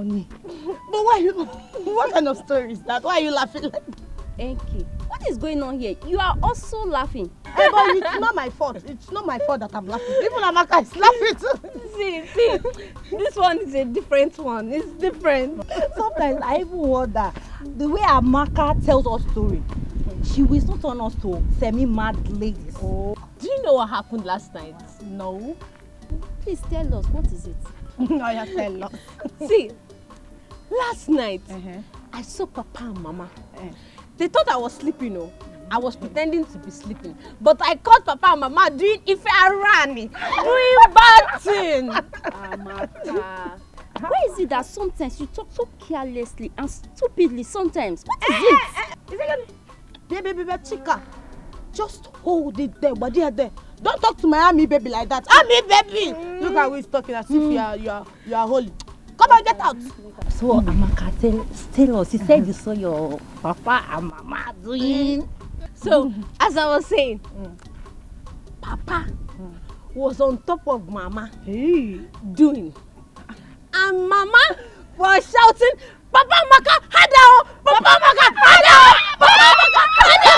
funny. But what kind of story is that? Why are you laughing like that? Enki, what is going on here? You are also laughing. Hey, but it's not my fault. It's not my fault that I'm laughing. Even Amaka is laughing too. See, this one is a different one. It's different. Sometimes I even wonder, the way Amaka tells us story, she will not turn us to semi-mad ladies. Oh. Do you know what happened last night? No. Please tell us, what is it? No, you tell us. See, last night, I saw Papa and Mama. They thought I was sleeping, I was pretending to be sleeping. But I caught Papa and Mama doing Ife Arani, doing bad thing. Amaka. Why is it that sometimes you talk so carelessly and stupidly sometimes? What is it? Baby, Chica, just hold it there, but there. Don't talk to my army baby like that. Army baby! Look at who is talking as if you are holy. Come on, get out. So Amaka, tell us, you said you saw your Papa and Mama doing. So, as I was saying, Papa was on top of Mama doing. And Mama was shouting, Papa Maka, Hadao! Papa Maka, Hadao! Papa Maka, Hadao!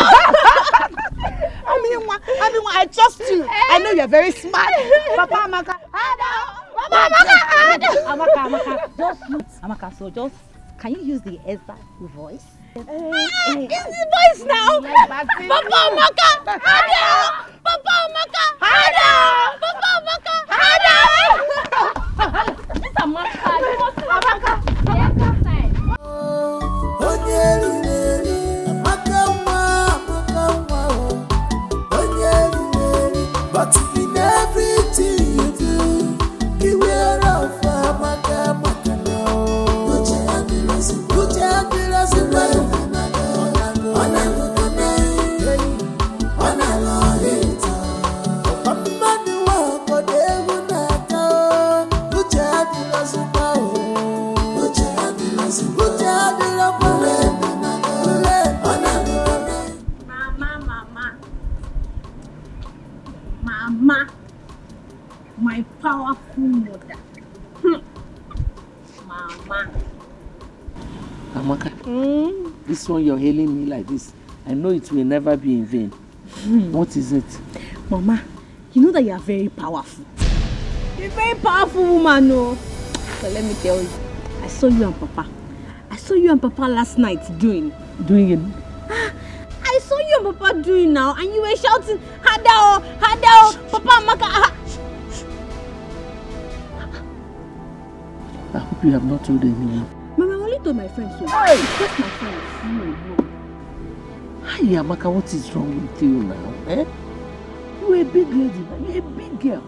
I trust you. I know you're very smart. Papa Maka, Hadao! Papa Maka, Hadao! Amaka, just can you use the exact voice? It's the voice now! Papa Maka, Hadao! Papa Maka, Hadao! Papa Maka, Hadao! This is Amaka. You must Amaka. But in everything you do, beware of Amaka. Put your hand in Mama, my powerful mother. Mama. Amaka, this one you're hailing me like this, I know it will never be in vain. What is it? Mama, you know that you are very powerful. You're a very powerful woman, no? So let me tell you, I saw you and Papa. I saw you and Papa last night doing. Doing it? I saw you and Papa doing now, and you were shouting, Hadao, Hadao, Papa Maka. I hope you have not told anyone. Mama, I only told my friends so. Hey! Just my friends. No. Hi, Amaka, what is wrong with you now? Eh? You're a big lady now. You're a big girl.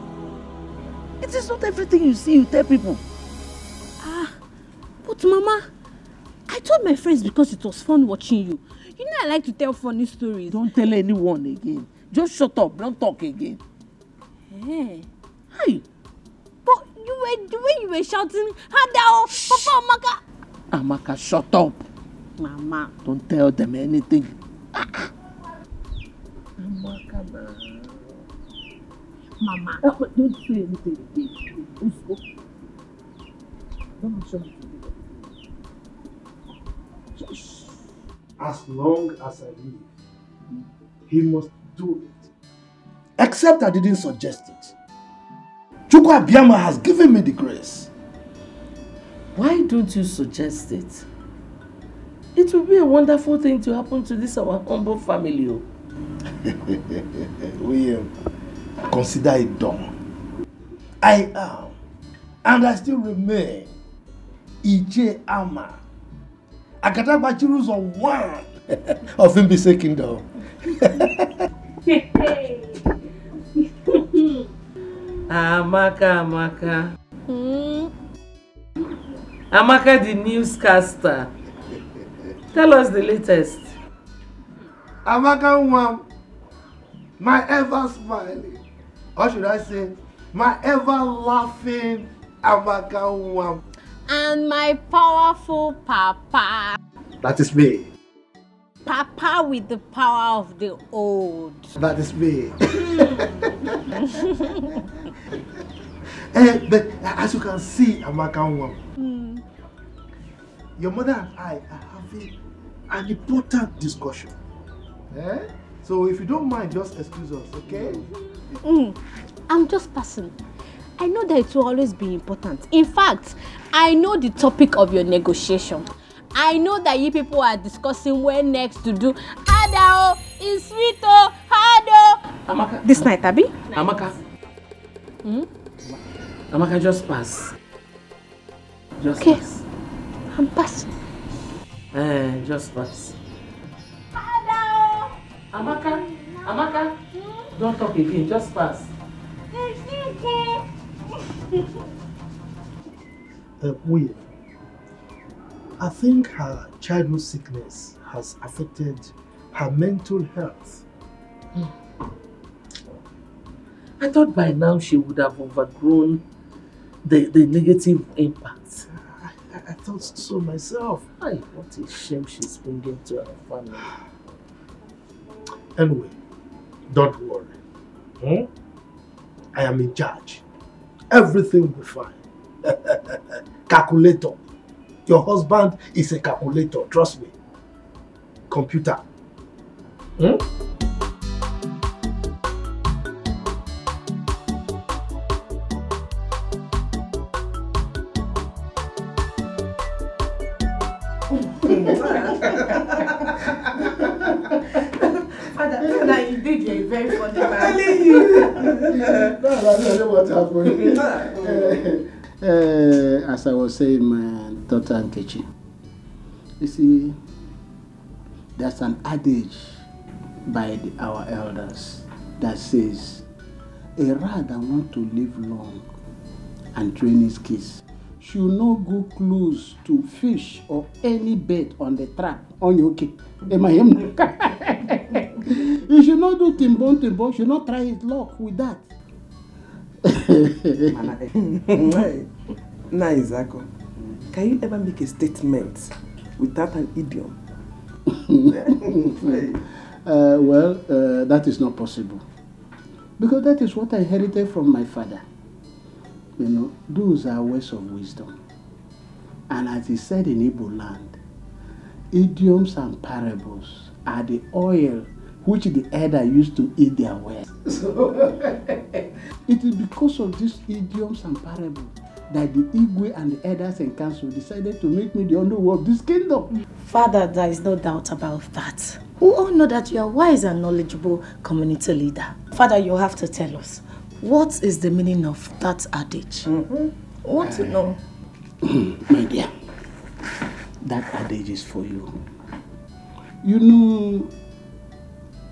It is not everything you see you tell people. But Mama, I told my friends because it was fun watching you. You know I like to tell funny stories. Don't tell anyone again. Just shut up. Don't talk again. Hey. Hi. But the way you were shouting, Hadao, Papa Amaka. Amaka, shut up. Mama. Don't tell them anything. Amaka, Mama. Don't say anything again. Let's go. Don't show me. As long as I live, he must do it. Except I didn't suggest it. Chukwu Abiyama has given me the grace. Why don't you suggest it? It will be a wonderful thing to happen to this our humble family. William, consider it done. I am, and I still remain, Ije Ama. Akatabachiru's on one of Mbise Kingdom. Amaka. Amaka, the newscaster. Tell us the latest. Amaka, my ever smiling, or should I say, my ever laughing Amaka. And my powerful Papa. That is me. Papa with the power of the old. That is me. But as you can see, Amaka, your mother and I are having an important discussion. Eh? So if you don't mind, just excuse us, okay? I'm just passing. I know that it will always be important. In fact, I know the topic of your negotiation. I know that you people are discussing where next to do. Adao, is sweet, Hado. Amaka. This night, Abi? Amaka. Amaka, just pass. Just pass. I'm passing. Just pass. Adao. Amaka. Amaka. Don't talk again. Just pass. Wait. I think her childhood sickness has affected her mental health. I thought by now she would have overgrown the negative impact. I thought so myself. What a shame she's bringing to our family. Anyway, don't worry. I am in charge. Everything will be fine. Calculator. Your husband is a calculator, trust me. Computer. Father, indeed you're a very funny man. I'm telling you. No, I don't know what happened. As I was saying, my daughter Nkechi, you see, there's an adage by our elders that says, a rat that wants to live long and train his kids should not go close to fish or any bait on the trap on your cake. Am I him? You should not do timbon, should not try his luck with that. Naizako, can you ever make a statement without an idiom? That is not possible. Because that is what I inherited from my father. You know, those are words of wisdom. And as he said in Igbo land, idioms and parables are the oil which the elder used to eat their words. It is because of these idioms and parables that the Igwe and the elders and council decided to make me the underworld of this kingdom. Father, there is no doubt about that. We all know that you are wise and knowledgeable community leader. Father, you have to tell us, what is the meaning of that adage? We want to know. My dear, that adage is for you. You know,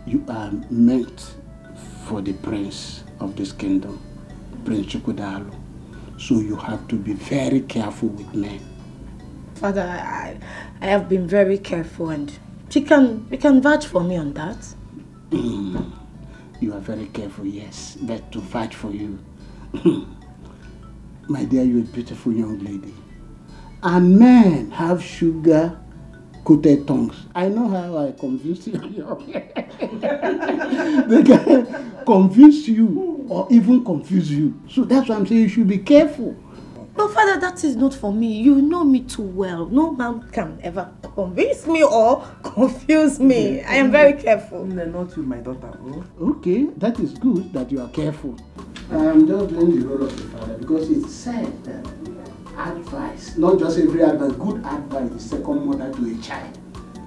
you are meant for the prince of this kingdom, Prince Chukwudalu. So you have to be very careful with men. Father, I have been very careful, and you can vouch for me on that. You are very careful, yes, but to vouch for you. My dear, you're a beautiful young lady. And men have sugar-coated tongues. I know how I convinced you. They can convince you or even confuse you. So that's why I'm saying you should be careful. But Father, that is not for me. You know me too well. No man can ever convince me or confuse me. I am very careful. Not with my daughter. Okay, that is good that you are careful. I'm just doing the role of the father because it's said that advice, not just every advice, good advice is second mother to a child.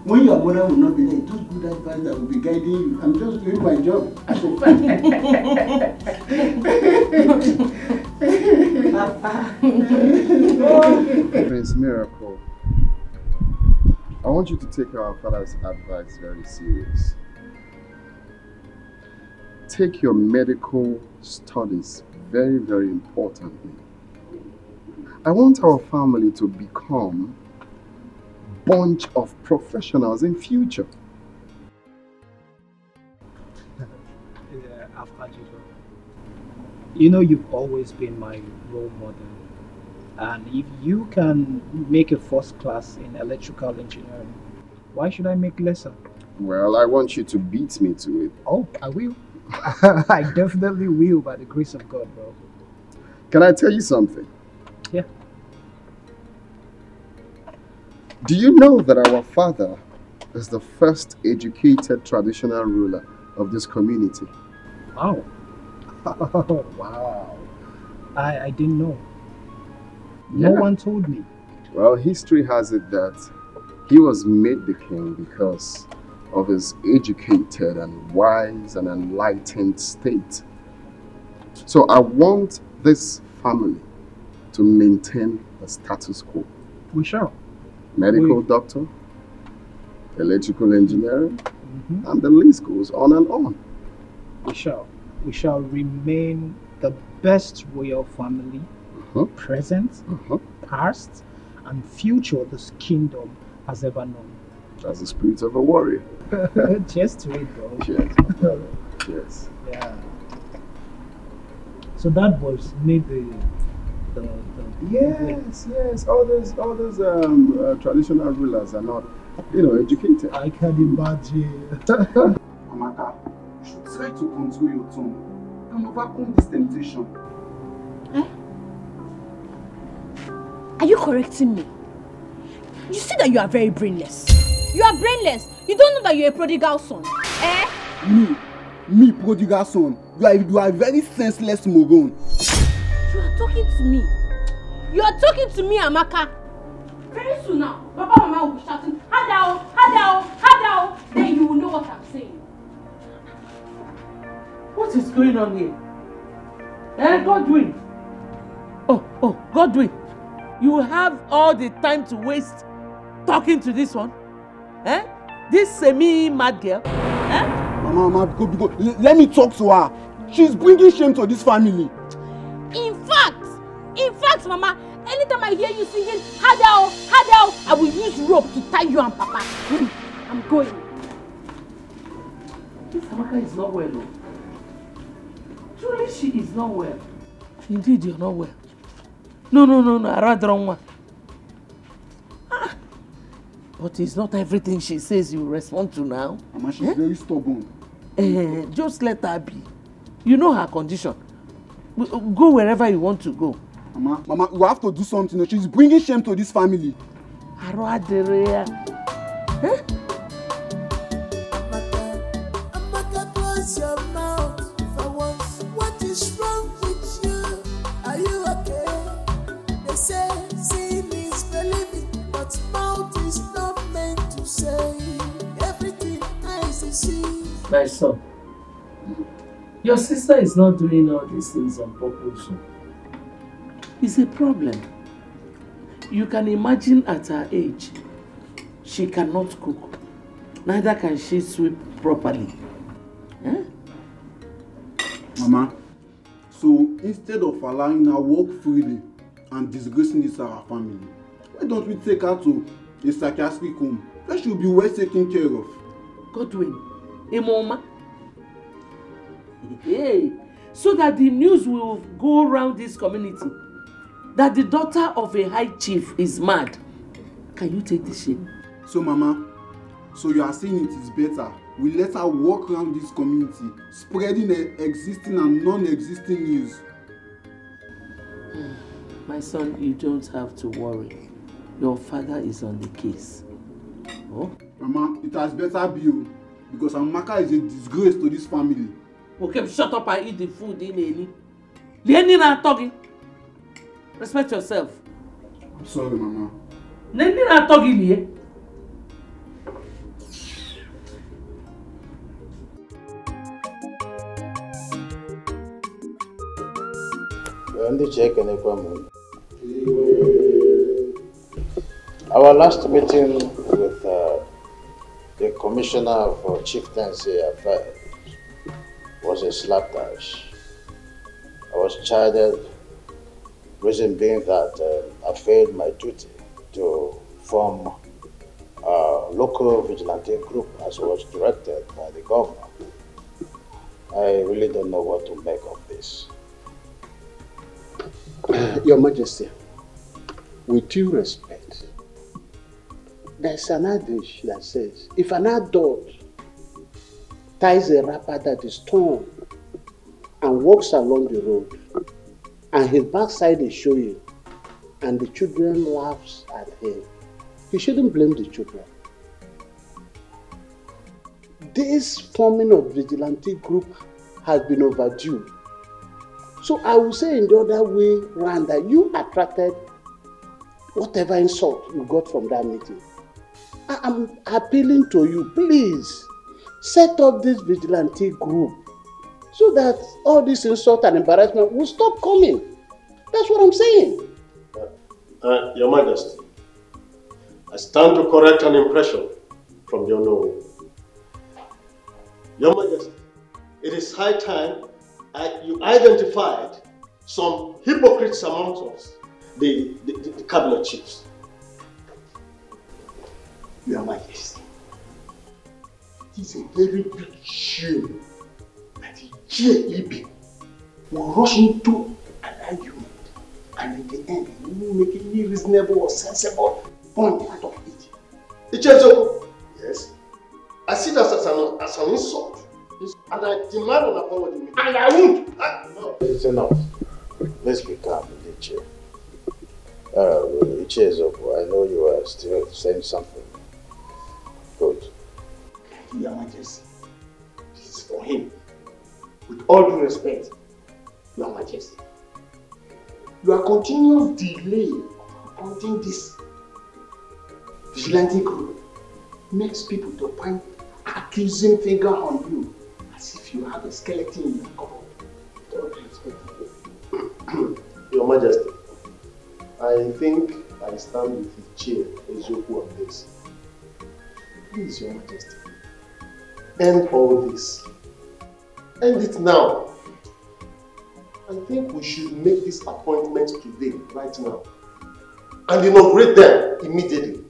When your mother will not be there, it is good advice that will be guiding you. I'm just doing my job as a father. Prince Miracle, I want you to take our father's advice very serious. Take your medical studies very, very importantly. I want our family to become a bunch of professionals in future. You know, you've always been my role model. And if you can make a first class in electrical engineering, why should I make lesser? Well, I want you to beat me to it. Oh, I will. I definitely will, by the grace of God, bro. Can I tell you something? Yeah. Do you know that our father is the first educated traditional ruler of this community? Wow. Wow. I didn't know. No one told me. Well, history has it that he was made the king because of his educated and wise and enlightened state. So I want this family to maintain the status quo. We shall. Medical doctor, electrical engineering, and the list goes on and on. We shall. We shall remain the best royal family, present, past, and future this kingdom has ever known. That's the spirit of a warrior. Cheers to it, bro. Cheers, my brother. Cheers. Yeah. So that was made the Yes. All those traditional rulers are not, educated. I can imagine. Amaka, you should try to control your tongue and overcome this temptation. Are you correcting me? You see that you are very brainless. You are brainless. You don't know that you're a prodigal son. Me, prodigal son. You are a very senseless moron. You are talking to me. You are talking to me, Amaka. Very soon now, Papa and Mama will be shouting, Hadao, Hadao, Hadao. Then you will know what I'm saying. What is going on here? Godwin. Oh, Godwin. You have all the time to waste talking to this one? This semi-mad girl? Mama, go. Let me talk to her. She's bringing shame to this family. In fact, Mama, anytime I hear you singing, Hadao, Hadao, I will use rope to tie you and Papa. I'm going. This Amaka is not well. Truly, she is not well. Indeed, you're not well. No, I rather wrong one. But it's not everything she says you respond to now. Mama, she's very stubborn. Just let her be. You know her condition. Go wherever you want to go. Mama, you have to do something. She's bringing shame to this family. Amaka, close your mouth for once. What is wrong with you? Are you okay? They say seeing is believing, but mouth is not meant to say everything eyes see. My son, your sister is not doing all these things on purpose. It's a problem. You can imagine at her age, she cannot cook. Neither can she sweep properly. Mama, so instead of allowing her walk freely and disgracing this our family, why don't we take her to a psychiatric home where she'll be well taken care of? Godwin, a mama. Hey, so that the news will go around this community that the daughter of a high chief is mad. Can you take this shame? So Mama, so you are saying it is better we let her walk around this community, spreading existing and non-existing news? My son, you don't have to worry. Your father is on the case. Oh? Mama, it has better be you, because Amaka is a disgrace to this family. Okay, shut up and eat the food, Lenny na talking. Respect yourself. I'm sorry, Mama. Lenny na talking here. Our last meeting with the Commissioner for Chieftaincy Affairs was a slapdash. I was chided, reason being that I failed my duty to form a local vigilante group as was directed by the governor. I really don't know what to make of this. Your Majesty, with due respect, there's an adage that says, if an adult ties a wrapper that is torn and walks along the road, and his backside is showing, and the children laughs at him, he shouldn't blame the children. This forming of vigilante group has been overdue. So I will say in the other way round that you attracted whatever insult you got from that meeting. I'm appealing to you, please set up this vigilante group so that all this insult and embarrassment will stop coming. That's what I'm saying. Your Majesty, I stand to correct an impression from the unknown. Your Majesty, it is high time you identified some hypocrites amongst us, the cabinet chiefs. Your Majesty, it is a very big shame that the JEB will rush into an argument and in the end we will make any reasonable or sensible point out of it. Ichezoko, yes, I see that as an insult and I demand an apology and I won't. No. It's enough. Let's be calm, Iche. Ichezoko, I know you are still saying something. Good. Your Majesty, this is for him. With all due respect, Your Majesty, your continuous delay appointing this vigilante group makes people to point accusing finger on you as if you have a skeleton in your cupboard. With all due respect. Your Majesty, I think I stand with Iche Ezoku on this. Please, Your Majesty, end all this. End it now. I think we should make this appointment today, right now, and inaugurate them immediately.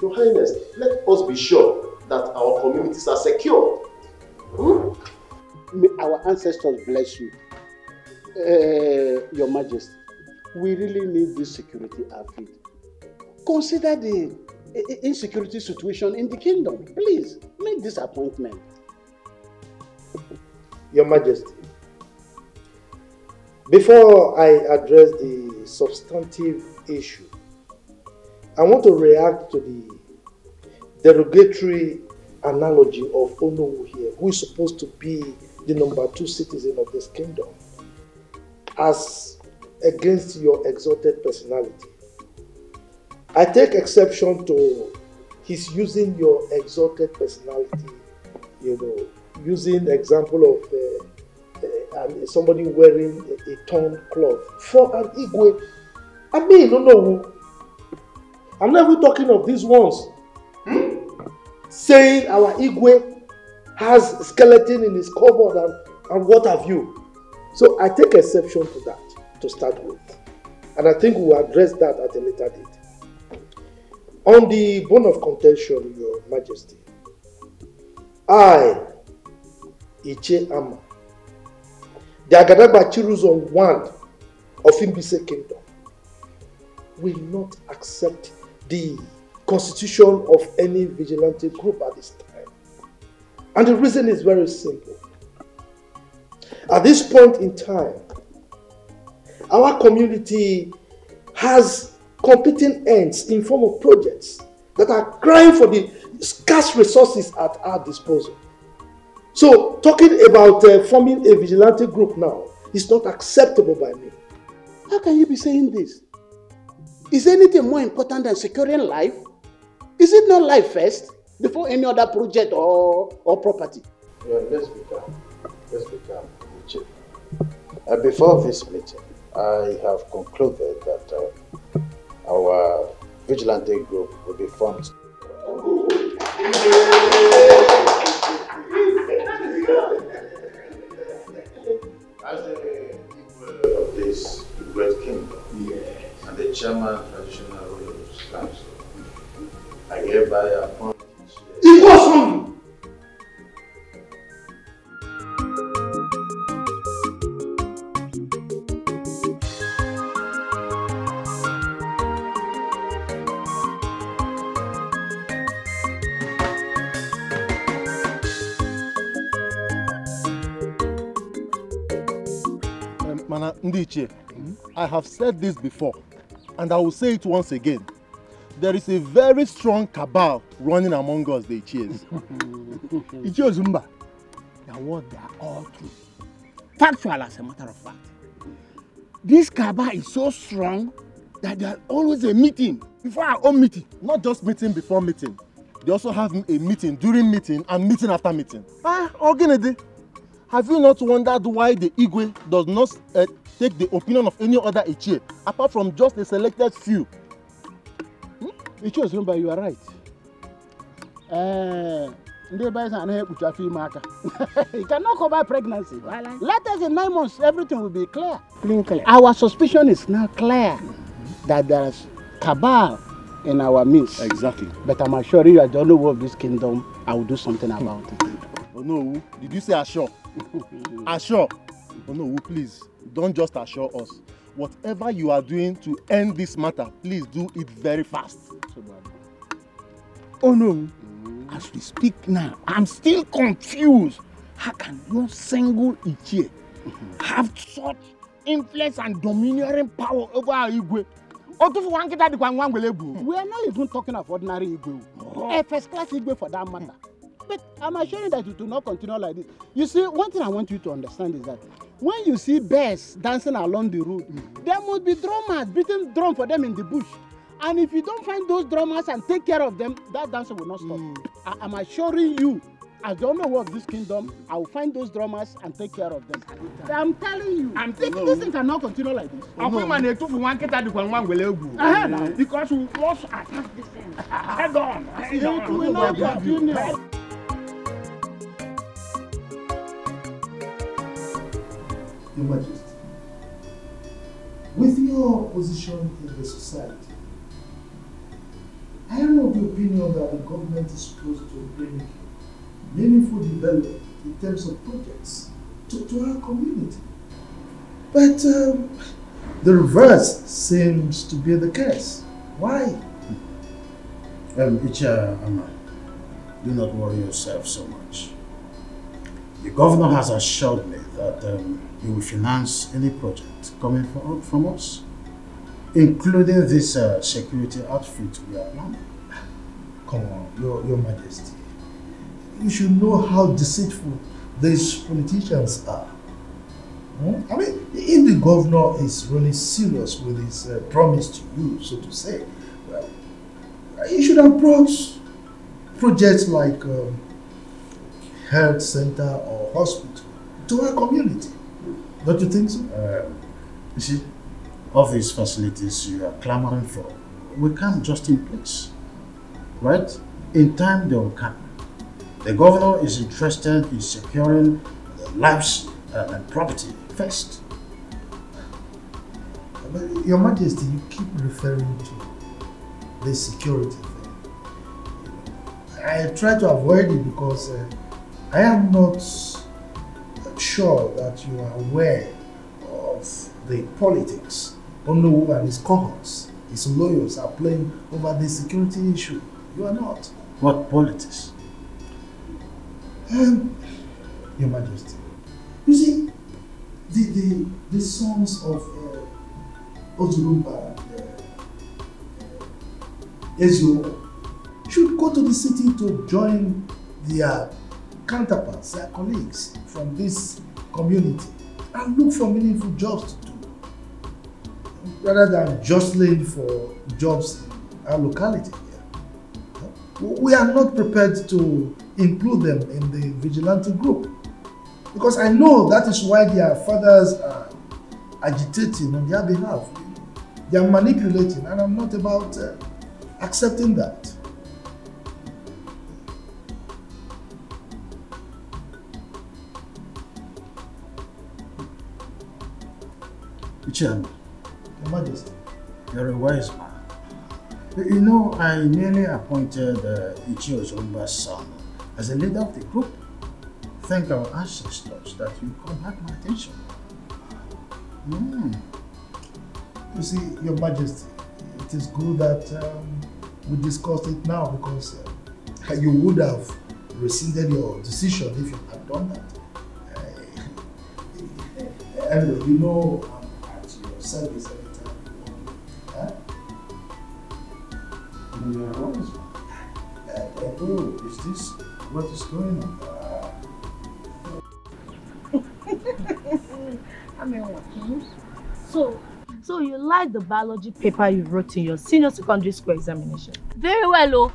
Your Highness, let us be sure that our communities are secure. May our ancestors bless you. Your Majesty, we really need this security outfit. Consider the insecurity situation in the kingdom. Please, make this appointment. Your Majesty, before I address the substantive issue, I want to react to the derogatory analogy of Onowu here, who is supposed to be the #2 citizen of this kingdom, as against your exalted personality. I take exception to his using your exalted personality, using the example of somebody wearing a torn cloth for an Igwe. I mean, no. I'm not even talking of these ones. Saying our Igwe has a skeleton in his cupboard and what have you. So I take exception to that to start with. And I think we'll address that at a later date. On the bone of contention, Your Majesty, I, Iche Ama, the Agadagba Chiruzon 1 of Imbise Kingdom, will not accept the constitution of any vigilante group at this time. And the reason is very simple. At this point in time, our community has competing ends in form of projects that are crying for the scarce resources at our disposal. So, talking about forming a vigilante group now is not acceptable by me. How can you be saying this? Is anything more important than securing life? Is it not life first before any other project or property? Yeah, let's be calm. Let's be calm, Iche. Before this meeting, I have concluded that our vigilante group will be formed. As the Igwe of this great kingdom, and the chairman traditional rulers council, I hereby appoint Igwe. Mana Ndiche, I have said this before, and I will say it once again, there is a very strong cabal running among us, the Ichies. Ichie Zumba, the word they are all true. Factual as a matter of fact. This cabal is so strong that there are always a meeting before our own meeting. Not just meeting before meeting. They also have a meeting during meeting and meeting after meeting. Ogenede, have you not wondered why the Igwe does not take the opinion of any other Ichie, apart from just a selected few? Ichie Zumba, you are right. You cannot cover pregnancy. Let us in 9 months, everything will be clear. Clear. Our suspicion is now clear that there is cabal in our midst. Exactly. But I'm assuring you, as the owner of this kingdom, I will do something about it. Oh no, did you say assure? Assure? Oh no, please, don't just assure us. Whatever you are doing to end this matter, please do it very fast. Oh no. As we speak now, I'm still confused. How can no single Ichie have such influence and domineering power over our Igwe? We are not even talking of ordinary Igwe. A first class Igwe for that matter. But I'm assuring that it will not continue like this. You see, one thing I want you to understand is that when you see bears dancing along the road, there must be drummers beating drum for them in the bush. And if you don't find those drummers and take care of them, that dancer will not stop. I'm assuring you, as the owner of this kingdom, I will find those drummers and take care of them. I'm telling you, this thing cannot continue like this. Because we must attack this thing. Head on. It will not continue. Your Majesty, with your position in the society, I am of the opinion that the government is supposed to bring meaningful development in terms of projects to our community. But the reverse seems to be the case. Why? Ichie Ama, do not worry yourself so much. The governor has assured me that he will finance any project coming from us, including this security outfit we are running. Come on, Your Majesty. You should know how deceitful these politicians are. I mean, if the governor is really serious with his promise to you, so to say, well, he should have brought projects like health center or hospital to our community. Don't you think so? You see, all these facilities you are clamoring for, we can't just in place, right? In time they will come. The governor is interested in securing lives and property first. But Your Majesty, you keep referring to the security thing. I try to avoid it because I am not sure that you are aware of the politics Onowu and his cohorts, his lawyers are playing over the security issue. You are not. What politics? Your Majesty, you see, the sons of Ozurumba and Ezio should go to the city to join their counterparts, their colleagues from this community and look for meaningful jobs to do rather than jostling for jobs in our locality here. We are not prepared to include them in the vigilante group because I know that is why their fathers are agitating on their behalf. They are manipulating and I'm not about accepting that. Ichie, Your Majesty, you're a wise man. You know, I merely appointed Ichie Ozurumba's son as a leader of the group. Thank our ancestors that you called back my attention. You see, Your Majesty, it is good that we discussed it now because you would have rescinded your decision if you had done that. Anyway, you know I'm at your service anytime you want. Is this what is going on? I mean, what? So you like the biology paper you wrote in your senior secondary school examination? Very well, oh.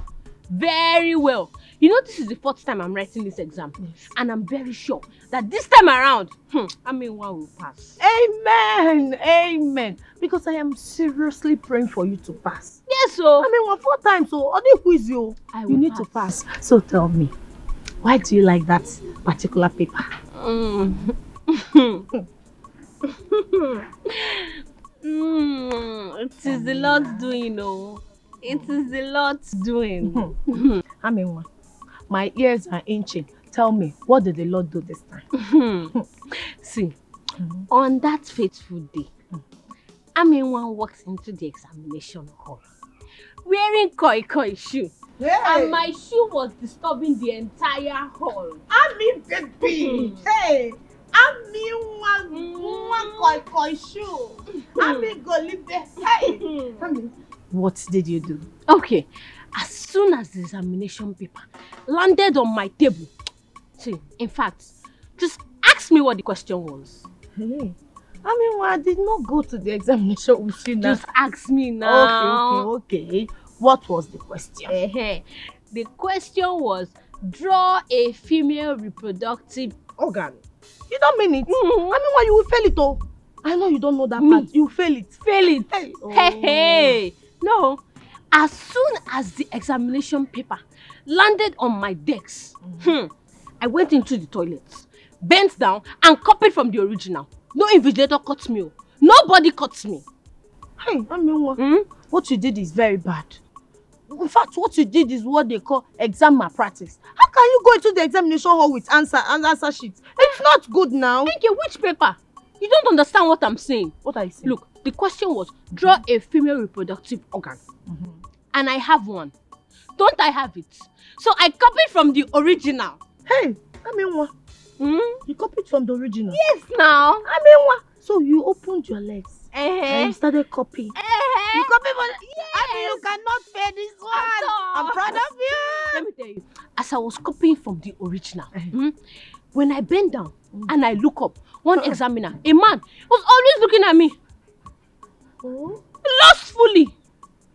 Very well. You know, this is the fourth time I'm writing this exam. Yes. And I'm very sure that this time around, one will pass. Amen. Amen. Because I am seriously praying for you to pass. Yes, so. One 4 times, so all the quiz you need to pass. So tell me, why do you like that particular paper? It is the Lord's doing, oh. It is the Lord's doing. My ears are itching. Tell me, what did the Lord do this time? See, on that fateful day, Aminwa walks into the examination hall wearing koi shoe. Hey. And my shoe was disturbing the entire hall. Baby. Hey. One koi shoe. Go live there. Hey. What did you do? Okay, as soon as the examination paper landed on my table, see, in fact, just ask me what the question was. Hey, I did not go to the examination with you now. Just ask me now. Okay. What was the question? The question was, draw a female reproductive organ. You don't mean it? You will fail it, oh. I know you don't know that part. You fail it. Fail it. Hey. Oh. Hey. No. As soon as the examination paper landed on my desk, I went into the toilet, bent down, and copied from the original. No invigilator caught me. Nobody caught me. Hey, what you did is very bad. In fact, what you did is what they call exam malpractice. How can you go into the examination hall with answer sheets? It's not good now. Thank you. Which paper? You don't understand what I'm saying. What are you saying? Look, the question was, draw a female reproductive organ. And I have one. Don't I have it? So I copied from the original. Hey, what? You copied from the original? Yes, now. What? So you opened your legs and you started copying. You copied from you cannot fail this one. I'm proud of you. Let me tell you, as I was copying from the original, when I bent down and I look up, one examiner, a man, was always looking at me. Lustfully.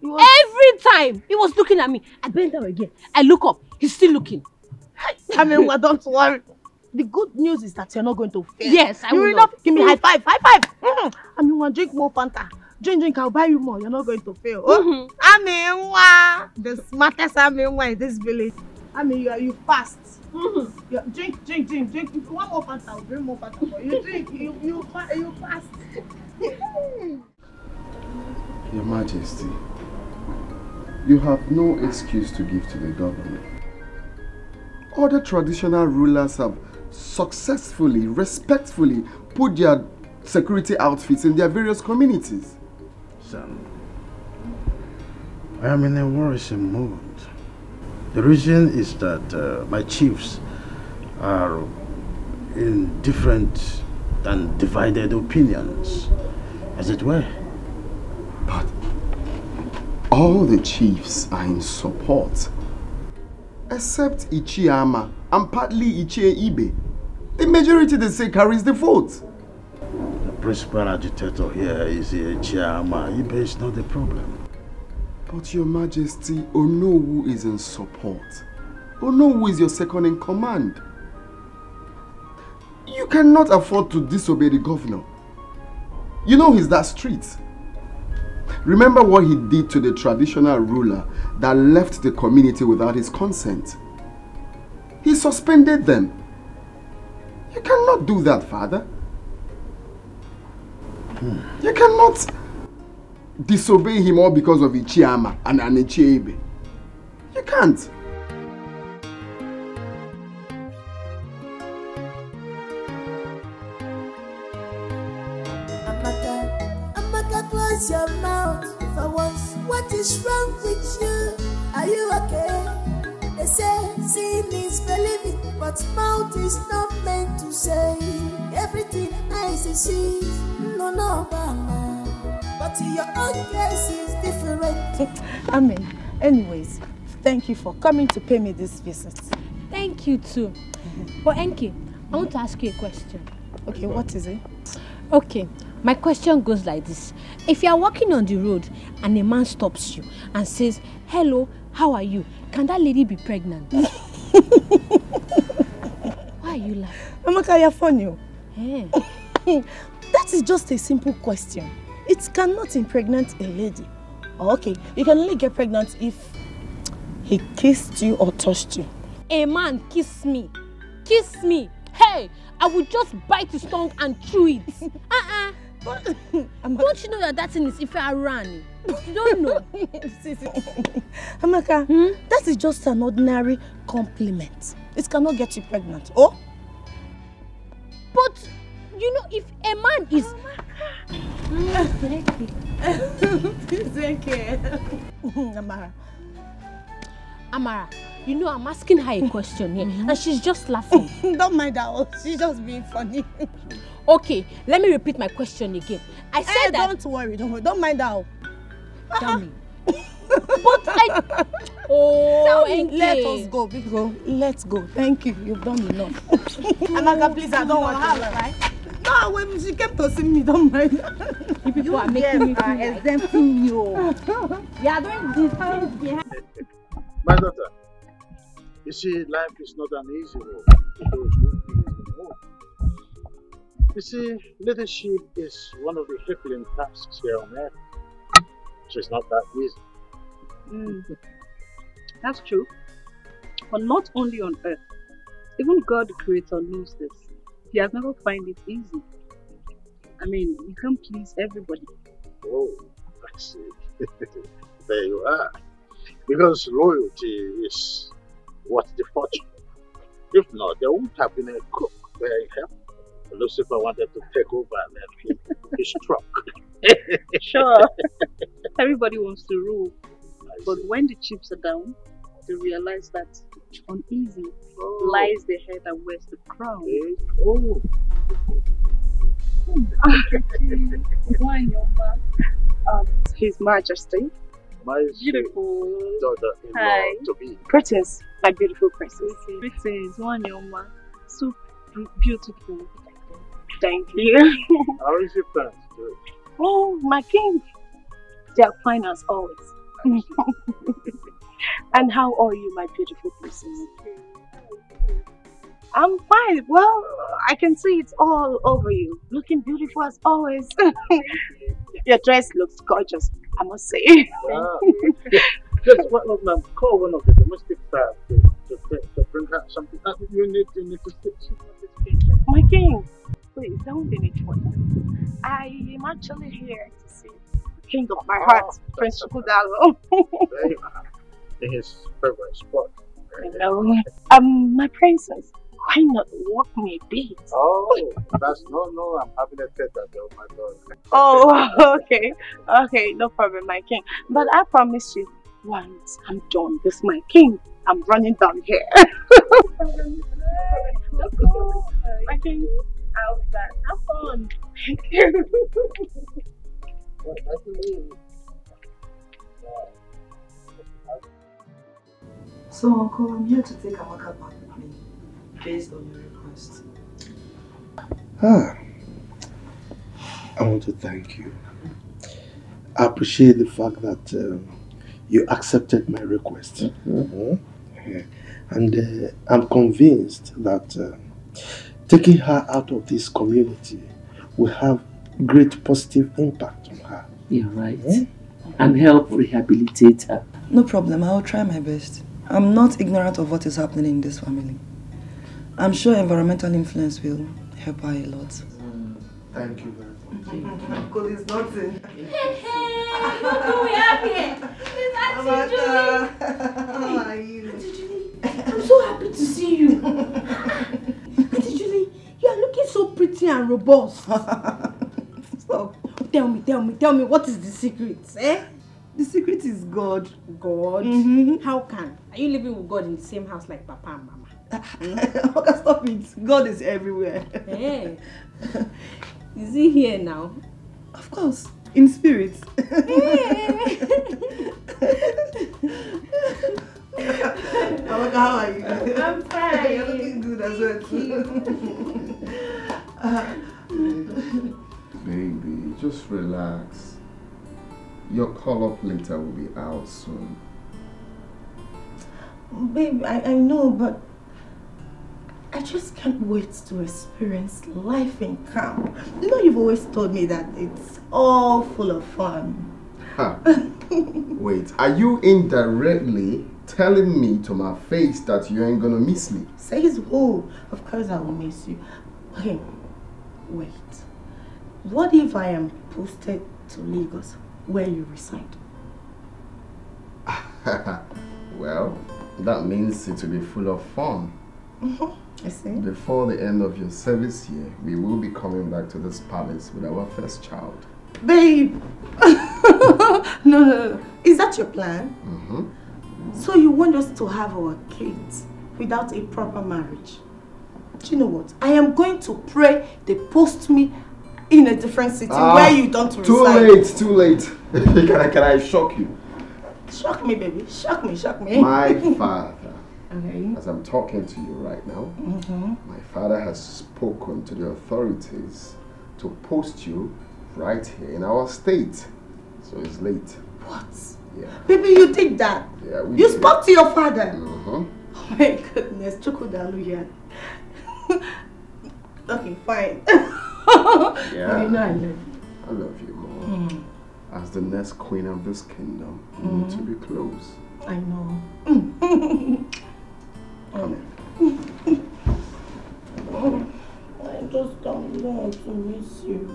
Every time he was looking at me. I bent down again. I look up. He's still looking. Don't worry. The good news is that you're not going to fail. Yes, I will. You will not give me high five. High five. Drink more Fanta. Drink, I'll buy you more. You're not going to fail. The smartest in this village. You fast. Drink. If you want more Fanta, I'll bring more Fanta for you. Drink. You fast. Your Majesty, you have no excuse to give to the government. Other traditional rulers have successfully, respectfully put their security outfits in their various communities. Son, I am in a worrisome mood. The reason is that my chiefs are in different and divided opinions, as it were. But all the chiefs are in support, except Ichiama and partly Ichie Ibe. The majority, they say, carries the vote. The principal agitator here is Ichiama. Ibe is not the problem. But Your Majesty, Onowu is in support. Onowu is your second in command. You cannot afford to disobey the governor. You know he's that strict. Remember what he did to the traditional ruler that left the community without his consent. He suspended them. You cannot do that, Father. You cannot disobey him all because of Ichiama and Ichiebe. You can't. Amaka, close your mouth for once. What is wrong with you? Are you okay? They say seeing is believing, but mouth is not meant to say everything eyes see. No, Mama. But your own case is different. Amen. Anyways, thank you for coming to pay me this visit. Thank you too. But Enki, I want to ask you a question. Okay, what is it? Okay, my question goes like this. If you are walking on the road and a man stops you and says, "Hello, how are you?" Can that lady be pregnant? Why are you laughing? Amaka, you're funny. Yeah. That is just a simple question. It cannot impregnate a lady. Okay, you can only get pregnant if he kissed you or touched you. A man kiss me. Kiss me. Hey, I would just bite his tongue and chew it. Don't you know that that thing is if I ran? You don't know. Amaka, that is just an ordinary compliment. It cannot get you pregnant. Oh? But, you know, if a man is... Amara, you know I'm asking her a question here and she's just laughing. Don't mind her, she's just being funny. Okay, let me repeat my question again. I said that... Don't worry, don't mind her. Tell me. But I... Oh, let us go, big girl. Let's go. Thank you, you've done enough. Amaka, please, I don't want to right? No, when she came to see me, don't mind. You people are making me feel exempting you. You are doing these things behind. My daughter, you see, life is not an easy road to those who feel the most. You see, leadership is one of the crippling tasks here on earth. So it's not that easy. That's true. But not only on earth. Even God the Creator knows this. He has never found it easy. I mean, you can't please everybody. Oh, I see. There you are. Because loyalty is what's the fortune. If not, there wouldn't have been a cook where Lucifer wanted to take over and then he struck. Sure. Everybody wants to rule. But when the chips are down, they realize that uneasy lies the head and wears the crown. Oh. His Majesty. My beautiful daughter-in-law to be. Princess, my beautiful princess. Princess, Wanyoma. So beautiful. Thank you. How is your parents doing? Oh, my king. They are fine as always. And how are you, my beautiful princess? I'm fine. Well, I can see it's all over you. Looking beautiful as always. Your dress looks gorgeous, I must say. Just call one of the domestic staff to bring her something. You need to sit. My king, please don't be me for that. I am actually here to see the king of my heart, Prince Chukudalo. There you are. In his favorite spot. Hello. My princess, why not walk me a bit? Oh, that's no, I'm having a tete-a-tete with my daughter. Oh, okay, no problem, my king. But I promise you, once I'm done with my king, I'm running down here. Let's go, my king. I'll be back. Have fun. Thank you. So, Uncle, I'm here to take Amaka back with me, based on your request. I want to thank you. I appreciate the fact that you accepted my request. And I'm convinced that taking her out of this community will have great positive impact on her. You're right. And help rehabilitate her. No problem, I'll try my best. I'm not ignorant of what is happening in this family. I'm sure environmental influence will help her a lot. Thank you very much. Uncle is nothing. Hey, look who we have here. It's Auntie Julie. How are you? Auntie Julie, I'm so happy to see you. Auntie Julie, you are looking so pretty and robust. Stop. Tell me, what is the secret, eh? The secret is God. God? How can? Are you living with God in the same house like Papa and Mama? Okay, stop it. God is everywhere. Hey. Is he here now? Of course. In spirit. How are you? I'm fine. You're looking good as well. Baby, just relax. Your color later will be out soon. Babe, I know, but I just can't wait to experience life in camp. You know, you've always told me that it's all full of fun. Huh. Wait, are you indirectly telling me to my face that you ain't gonna miss me? Says who? Of course I will miss you. Okay, wait. What if I am posted to Lagos, where you reside? Well, that means it will be full of fun. I see. Before the end of your service year, we will be coming back to this palace with our first child. Babe! No. Is that your plan? So you want us to have our kids without a proper marriage? Do you know what? I am going to pray they post me in a different city where you don't reside. Too late. Can I shock you? Shock me, baby. Shock me. My father, Okay. as I'm talking to you right now, my father has spoken to the authorities to post you right here in our state. So it's late. What? Yeah. Baby, you did that? Yeah, we You did. spoke to your father? Uh-huh. Oh my goodness, Chokodalu here. Okay, fine. Yeah. You know I love you. I love you more. As the next queen of this kingdom, you need to be close. I know. I just don't want to miss you.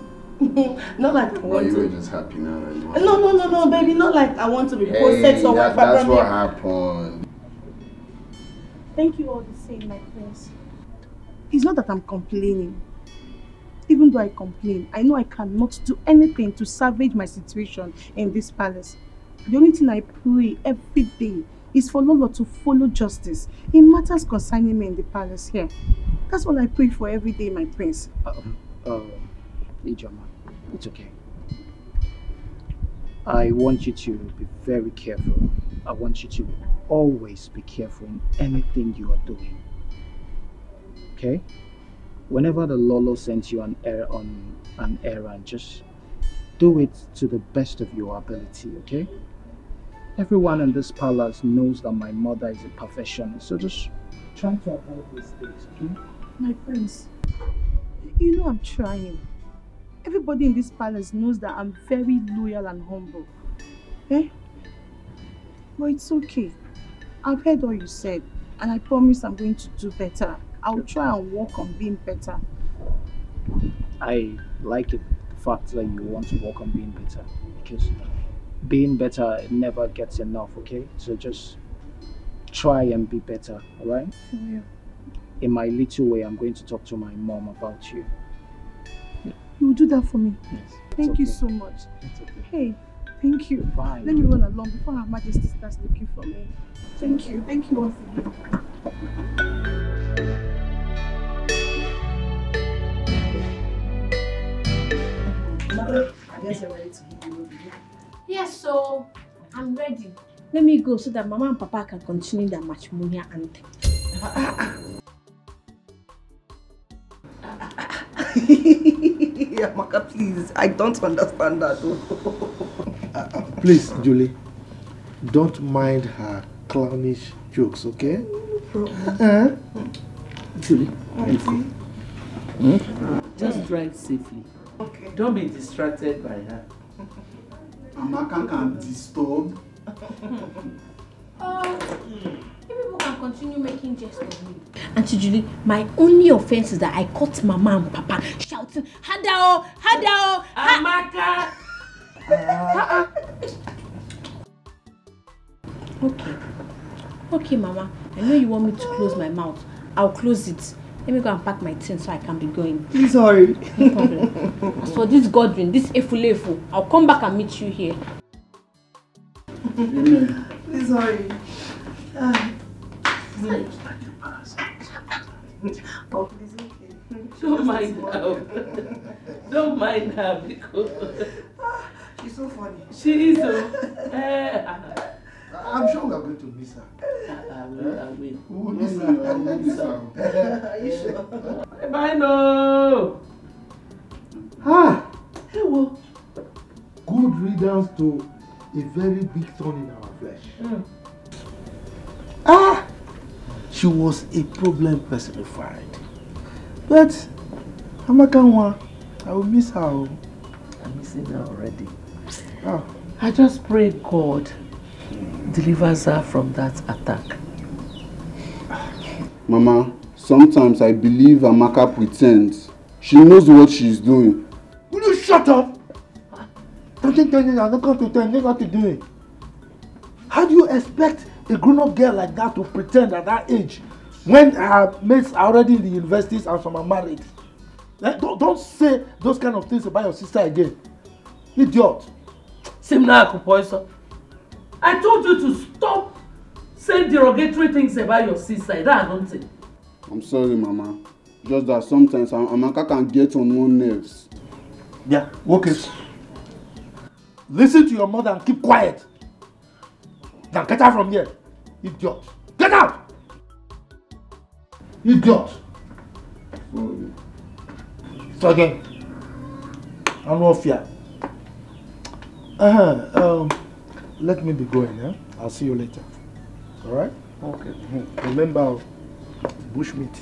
Not like I want You were to. just happy now that you want No, baby. Not like I want to be posted somewhere. that's what happened. Thank you all the same, my prince. It's not that I'm complaining. Even though I complain, I know I cannot do anything to salvage my situation in this palace. The only thing I pray every day is for Lolo to follow justice in matters concerning me in the palace here. That's all I pray for every day, my prince. Ijoma, it's okay. I want you to be very careful. I want you to always be careful in anything you are doing. Okay? Whenever the Lolo sends you on an errand, just do it to the best of your ability, okay? Everyone in this palace knows that my mother is a perfectionist, so just try to avoid mistakes, okay? My prince, you know I'm trying. Everybody in this palace knows that I'm very loyal and humble. Eh? But it's okay. I've heard all you said, and I promise I'm going to do better. I'll try and work on being better. I like it, the fact that you want to work on being better, because being better never gets enough, okay? So just try and be better, alright? Yeah. In my little way, I'm going to talk to my mom about you. You will do that for me? Yes. Thank you so much. It's okay. Hey, thank you. Bye. Let me run along before Her Majesty starts looking for me. Thank you. Thank you once again. I guess you're ready to hit the road. Yes, so I'm ready. Let me go so that Mama and Papa can continue their matrimonial anthem. Yeah, Maka, please. I don't understand that. Please, Julie, don't mind her clownish jokes, okay? No problem. Julie, just drive safely. Okay. Don't be distracted by her. Amaka can disturb. People can continue making jest of me. Auntie Julie, my only offense is that I caught Mama and Papa shouting, Hadao, Hadao, Amaka! Okay, Mama. I know you want me to close my mouth. I'll close it. Let me go and pack my things so I can be going. Please hurry. No problem. As for this Godwin, this Efulefu, I'll come back and meet you here. Please hurry. Oh, please, okay. Don't mind her. Don't mind her because... so funny. She is. I'm sure we are going to miss her. I will. We will miss her. Are you sure? Bye, no. Ah, Hey, well. good riddance to a very big thorn in our flesh. Ah, she was a problem personified. But Amakanwa, I will miss her. I'm missing her already. Ah. I just pray God delivers her from that attack. Mama, sometimes I believe Amaka pretends. She knows what she's doing. Will you shut up? Don't you tell me I'm not going to tell you what to do? How do you expect a grown-up girl like that to pretend at that age when her mates are already in the universities and some are married? Don't say those kind of things about your sister again. Idiot. Simna Akupoiso, I told you to stop saying derogatory things about your sister. That I don't think. I'm sorry, Mama. Just that sometimes Amaka can get on one's nerves. Yeah, okay. Listen to your mother and keep quiet. Now get out from here. Idiot. Get out! Idiot. So again. I'm not fear. Let me be going, yeah? I'll see you later. Alright? Okay. Remember, bushmeat.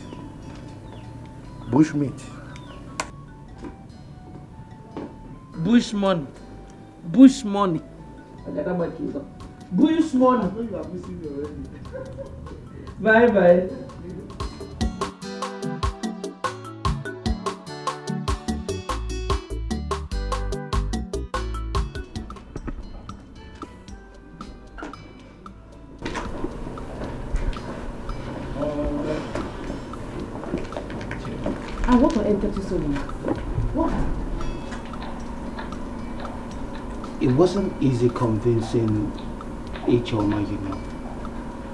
Bushmeat. Bush money. Bush money. Bush money. I know you are missing me already. Bye bye. I want to enter to someone. What? It wasn't easy convincing Ichoma, you know.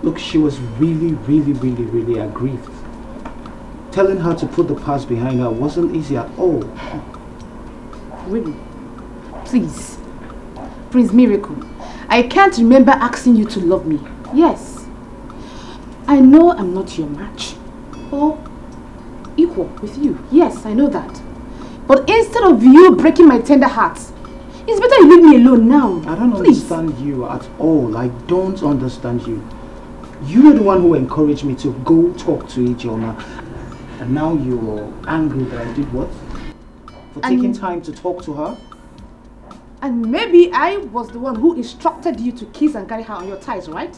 Look, she was really aggrieved. Telling her to put the past behind her wasn't easy at all. Really? Please. Prince Miracle, I can't remember asking you to love me. Yes. I know I'm not your match. Or equal with you. Yes, I know that. But instead of you breaking my tender heart, it's better you leave me alone now. I don't understand you at all. I don't understand you. You were the one who encouraged me to go talk to Ijeoma. And now you're angry that I did what? For taking time to talk to her? And maybe I was the one who instructed you to kiss and carry her on your thighs, right?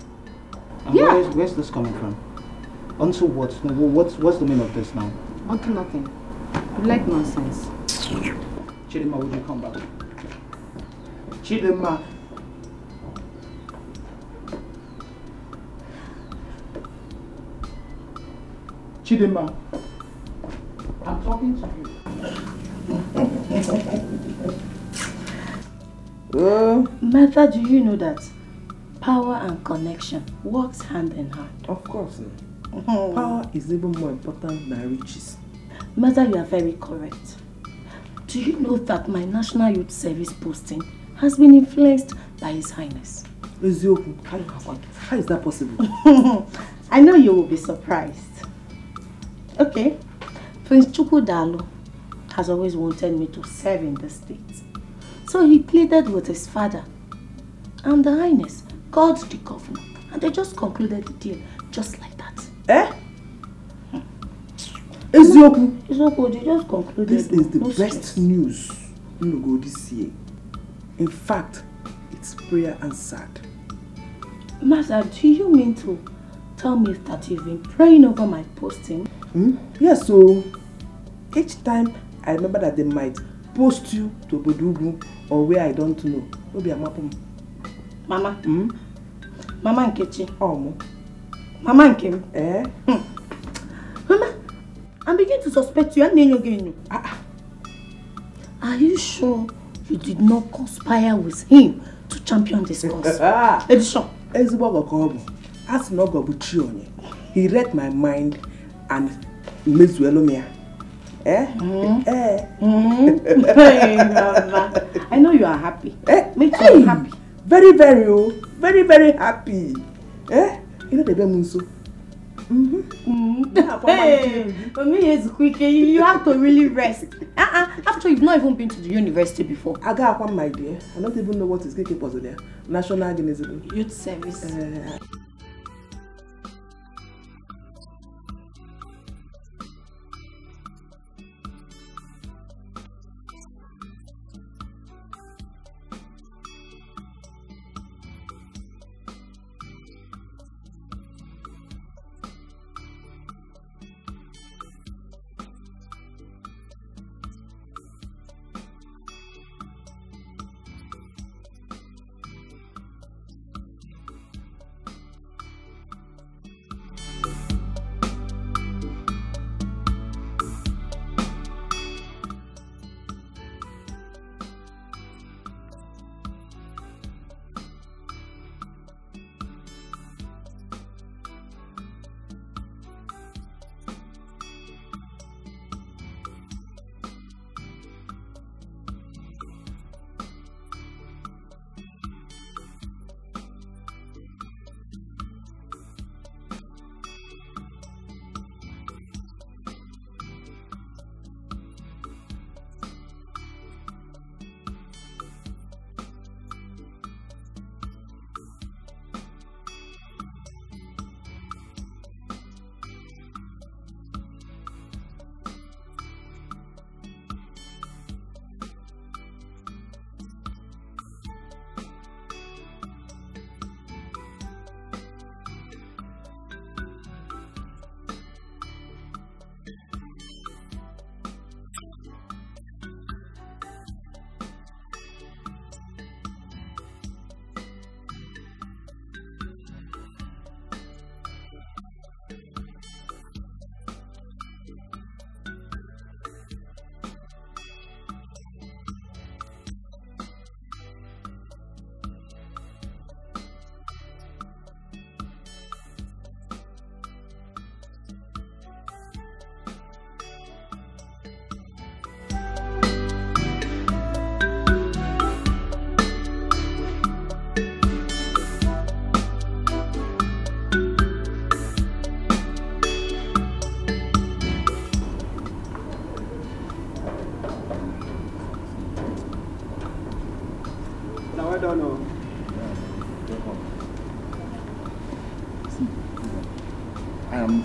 And yeah. Where's this coming from? Unto what? What's the meaning of this now? Unto nothing. You like nonsense. Chidima, would you come back? Chidima. Chidima. I'm talking to you. Mother, do you know that power and connection works hand in hand? Of course. Power is even more important than riches. Mother, you are very correct. Do you know that my National Youth Service posting has been influenced by His Highness? How is that possible? I know you will be surprised. Okay, Prince Chukwudalu has always wanted me to serve in the state. So he pleaded with his father, and the Highness called the governor, and they just concluded the deal just like that. Eh? Ezoku, they just concluded. This is the best news in Ugo this year. In fact, it's prayer answered. Master, do you mean to tell me that you've been praying over my posting? Yes, so each time I remember that they might post you to Bodugu or where I don't know. Maybe I'm up. Mama. Mama Nkechi. Oh, Mama Nkem. Eh? Mama, I'm beginning to suspect you. Are you sure you did not conspire with him to champion this cause? Edition. He read my mind and Miss Welomia. Eh? Hey, Mama. I know you are happy. Make sure you're happy. Very, very, very happy. Eh? You know the Bemunso. Hey, for me it's quick. You have to really rest. After you've not even been to the university before. I got one, my dear. I don't even know what is getting possible there. National Organism. Youth Service.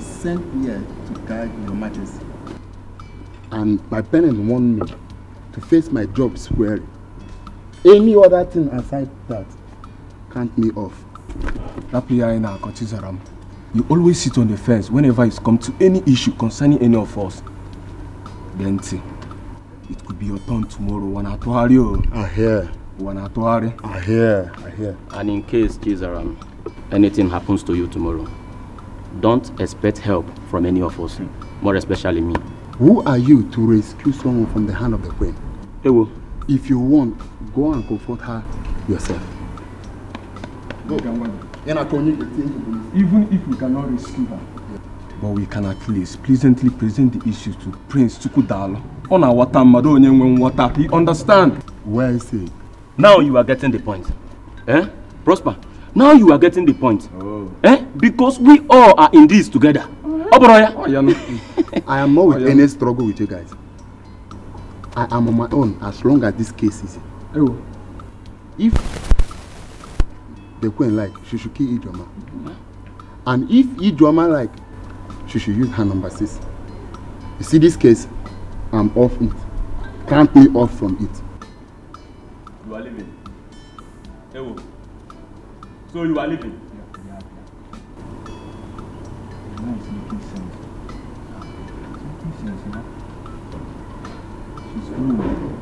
Sent here to guide your majesty. And my parents want me to face my job squarely. Any other thing aside that can't me off. You always sit on the fence whenever it's come to any issue concerning any of us. Then it could be your turn tomorrow. I hear. I hear. And in case, Chizaram, anything happens to you tomorrow, don't expect help from any of us, more especially me. Who are you to rescue someone from the hand of the queen? Ewo. If you want, go and comfort her yourself. Go. Even if we cannot rescue her, but we can at least pleasantly present the issue to Prince Chukudalo. On our water, he understand. Where is he? Now you are getting the point. Eh? Prosper. Now you are getting the point. Oh. Eh? Because we all are in this together. I am not with any struggle with you guys. I am on my own as long as this case is. Oh. If the queen like, she should kill Ijoma. And if Ijoma like, she should use her number 6. You see this case, I'm off it. Can't me off from it. You are leaving. Ewo. So you are leaving? Yeah. Now it's making sense. It's making sense, She's cool.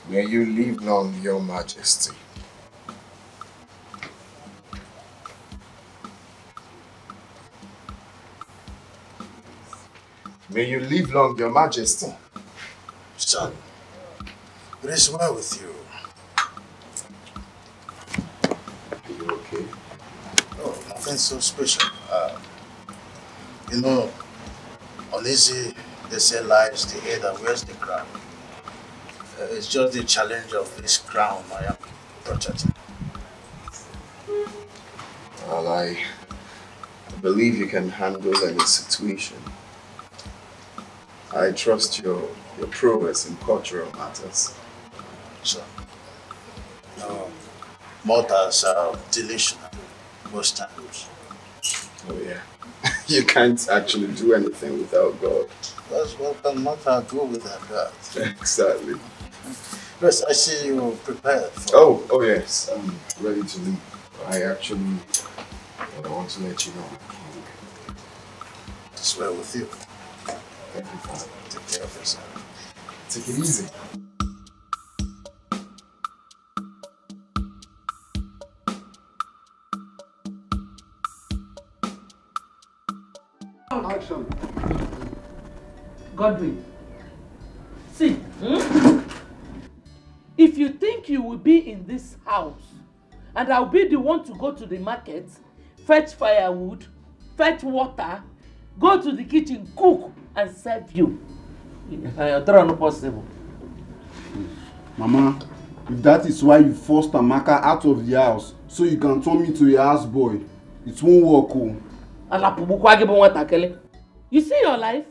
May you live long, Your Majesty. May you live long, Your Majesty. Son, it is well with you. Are you okay? Oh, nothing so special. You know, uneasy, they say lies the head that wears the crown. It's just the challenge of this crown I am protecting. Well, I believe you can handle any situation. I trust your prowess in cultural matters. So, mortals are delusional most times. Oh yeah. You can't actually do anything without God. That's what can mortal do without God. Exactly. Yes, I see you prepared for... Oh yes, I'm ready to leave. I actually want to let you know. It's well with you. Thank you, Father. Take care of yourself. Take it easy. Action. Godwin, see, if you think you will be in this house and I'll be the one to go to the market, fetch firewood, fetch water, go to the kitchen, cook and serve you, that's not possible. Mama, if that is why you forced Amaka out of the house so you can turn me to a houseboy, it won't work. You see your life?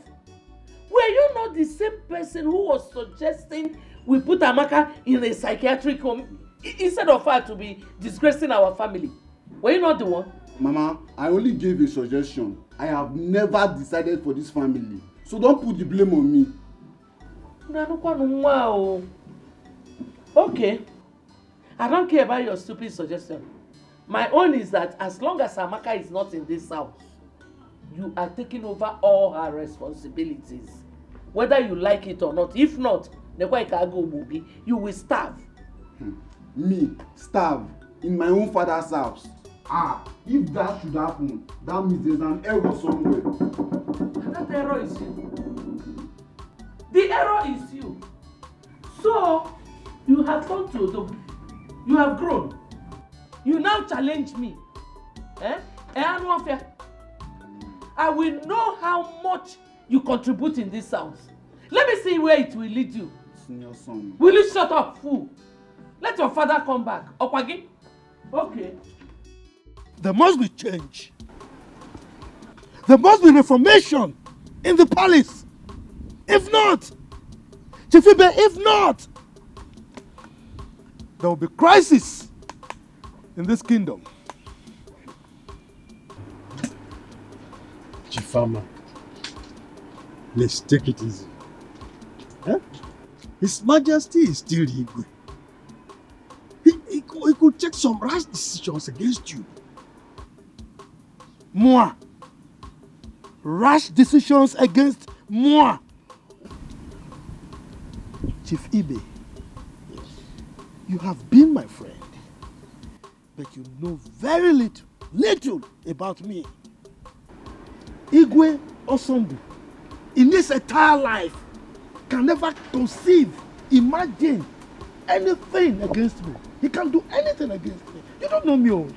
Were you not the same person who was suggesting we put Amaka in a psychiatric home instead of her to be disgracing our family? Were you not the one? Mama, I only gave a suggestion. I have never decided for this family. So don't put the blame on me. Okay. I don't care about your stupid suggestion. My own is that as long as Amaka is not in this house, you are taking over all her responsibilities. Whether you like it or not. If not, you will starve. Me? Starve? In my own father's house? If that should happen, that means there's an error somewhere. That error is you. The error is you. So, you have gone to Odogu. You have grown. You now challenge me. I will know how much you contribute in this house. Let me see where it will lead you. Senior son. Will you shut up, fool? Let your father come back. Okwagi? Okay. There must be change. There must be reformation in the palace. If not, Chifibe, if not, there will be crisis in this kingdom. Chifama, let's take it easy. Huh? His Majesty is still Igwe. He could take some rash decisions against you. Moi. Rash decisions against moi. Chief Ibe, you have been my friend, but you know very little about me. Igwe Osondu, in this entire life, can never conceive, imagine anything against me. He can't do anything against me. You don't know me all.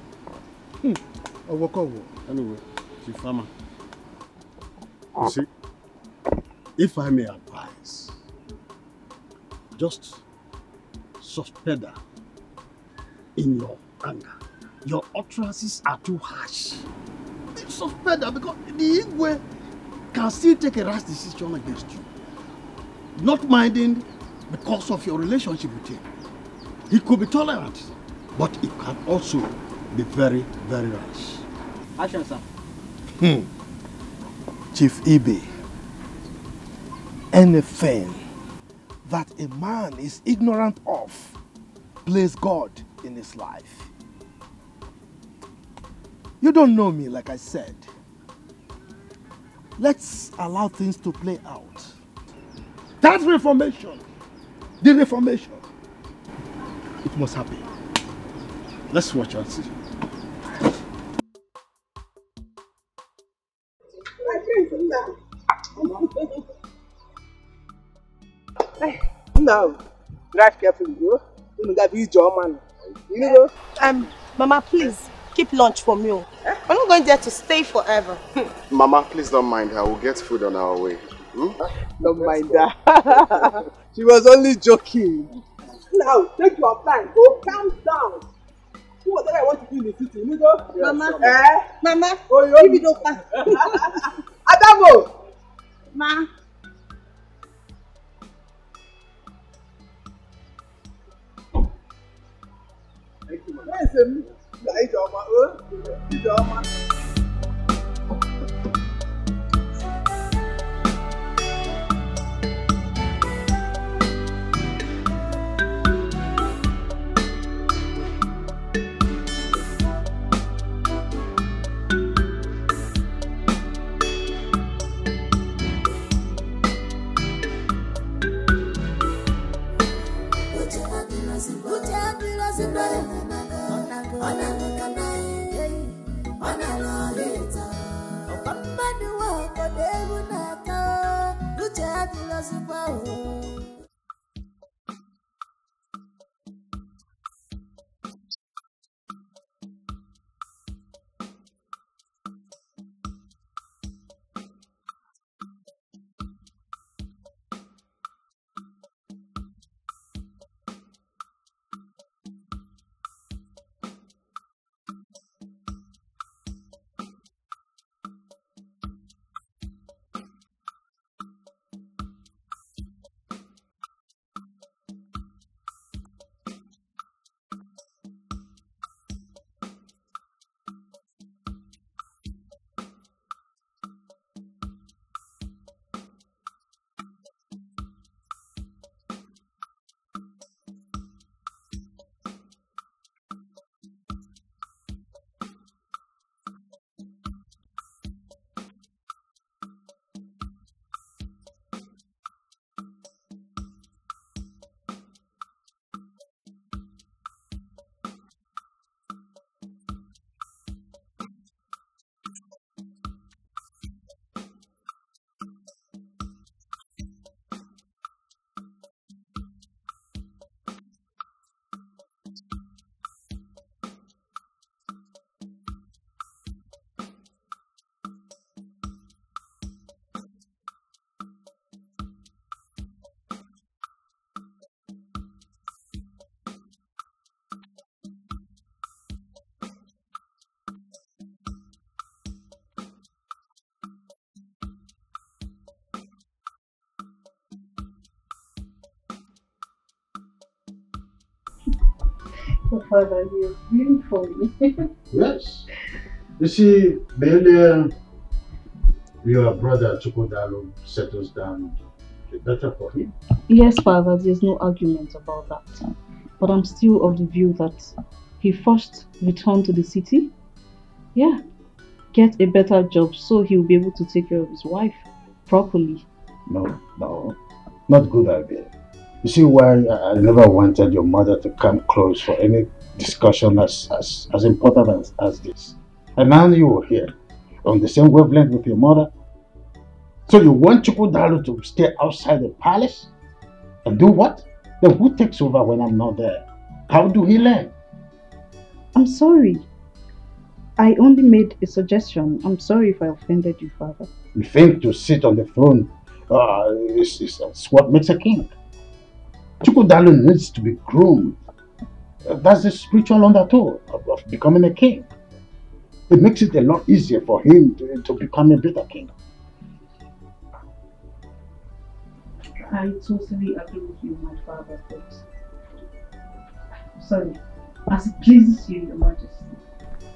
Anyway, Chifama, you see, if I may advise, just suspend her in your anger. Your utterances are too harsh. Suspend her because the Igwe can still take a rash decision against you. Not minding because of your relationship with him. He could be tolerant, but he can also be very, very rash. Action, sir. Chief Ibe, anything that a man is ignorant of, plays God in his life. You don't know me, like I said. Let's allow things to play out. That reformation, the reformation, It must happen. Let's watch and see. Now, drive carefully, bro. You got to use your man. You know? Mama, please keep lunch for me. We're not going there to stay forever. Mama, please don't mind her. We'll get food on our way. Don't mind that. She was only joking. Now, take your time. Go calm down. Do whatever I want to do in the city. You know? Mama. Mama. Oh, give me no pass. Adamo. Ma. Oh, Father, you're really funny. Yes. You see, the earlier your brother Chukwudalo settles down, the better for him. Yes, Father, there's no argument about that. But I'm still of the view that he first returned to the city. Yeah. Get a better job so he'll be able to take care of his wife properly. No, not good idea. You see why I never wanted your mother to come close for any discussion as important as this. And now you are here, on the same wavelength with your mother. So you want Chukwudalo to stay outside the palace? And do what? Then who takes over when I'm not there? How do he learn? I'm sorry. I only made a suggestion. I'm sorry if I offended you, Father. You think to sit on the throne is what makes a king? Chukwudalo needs to be groomed. That's the spiritual undertow of becoming a king. It makes it a lot easier for him to become a better king. I totally agree with you, my father, but sorry, as it pleases you, Your Majesty.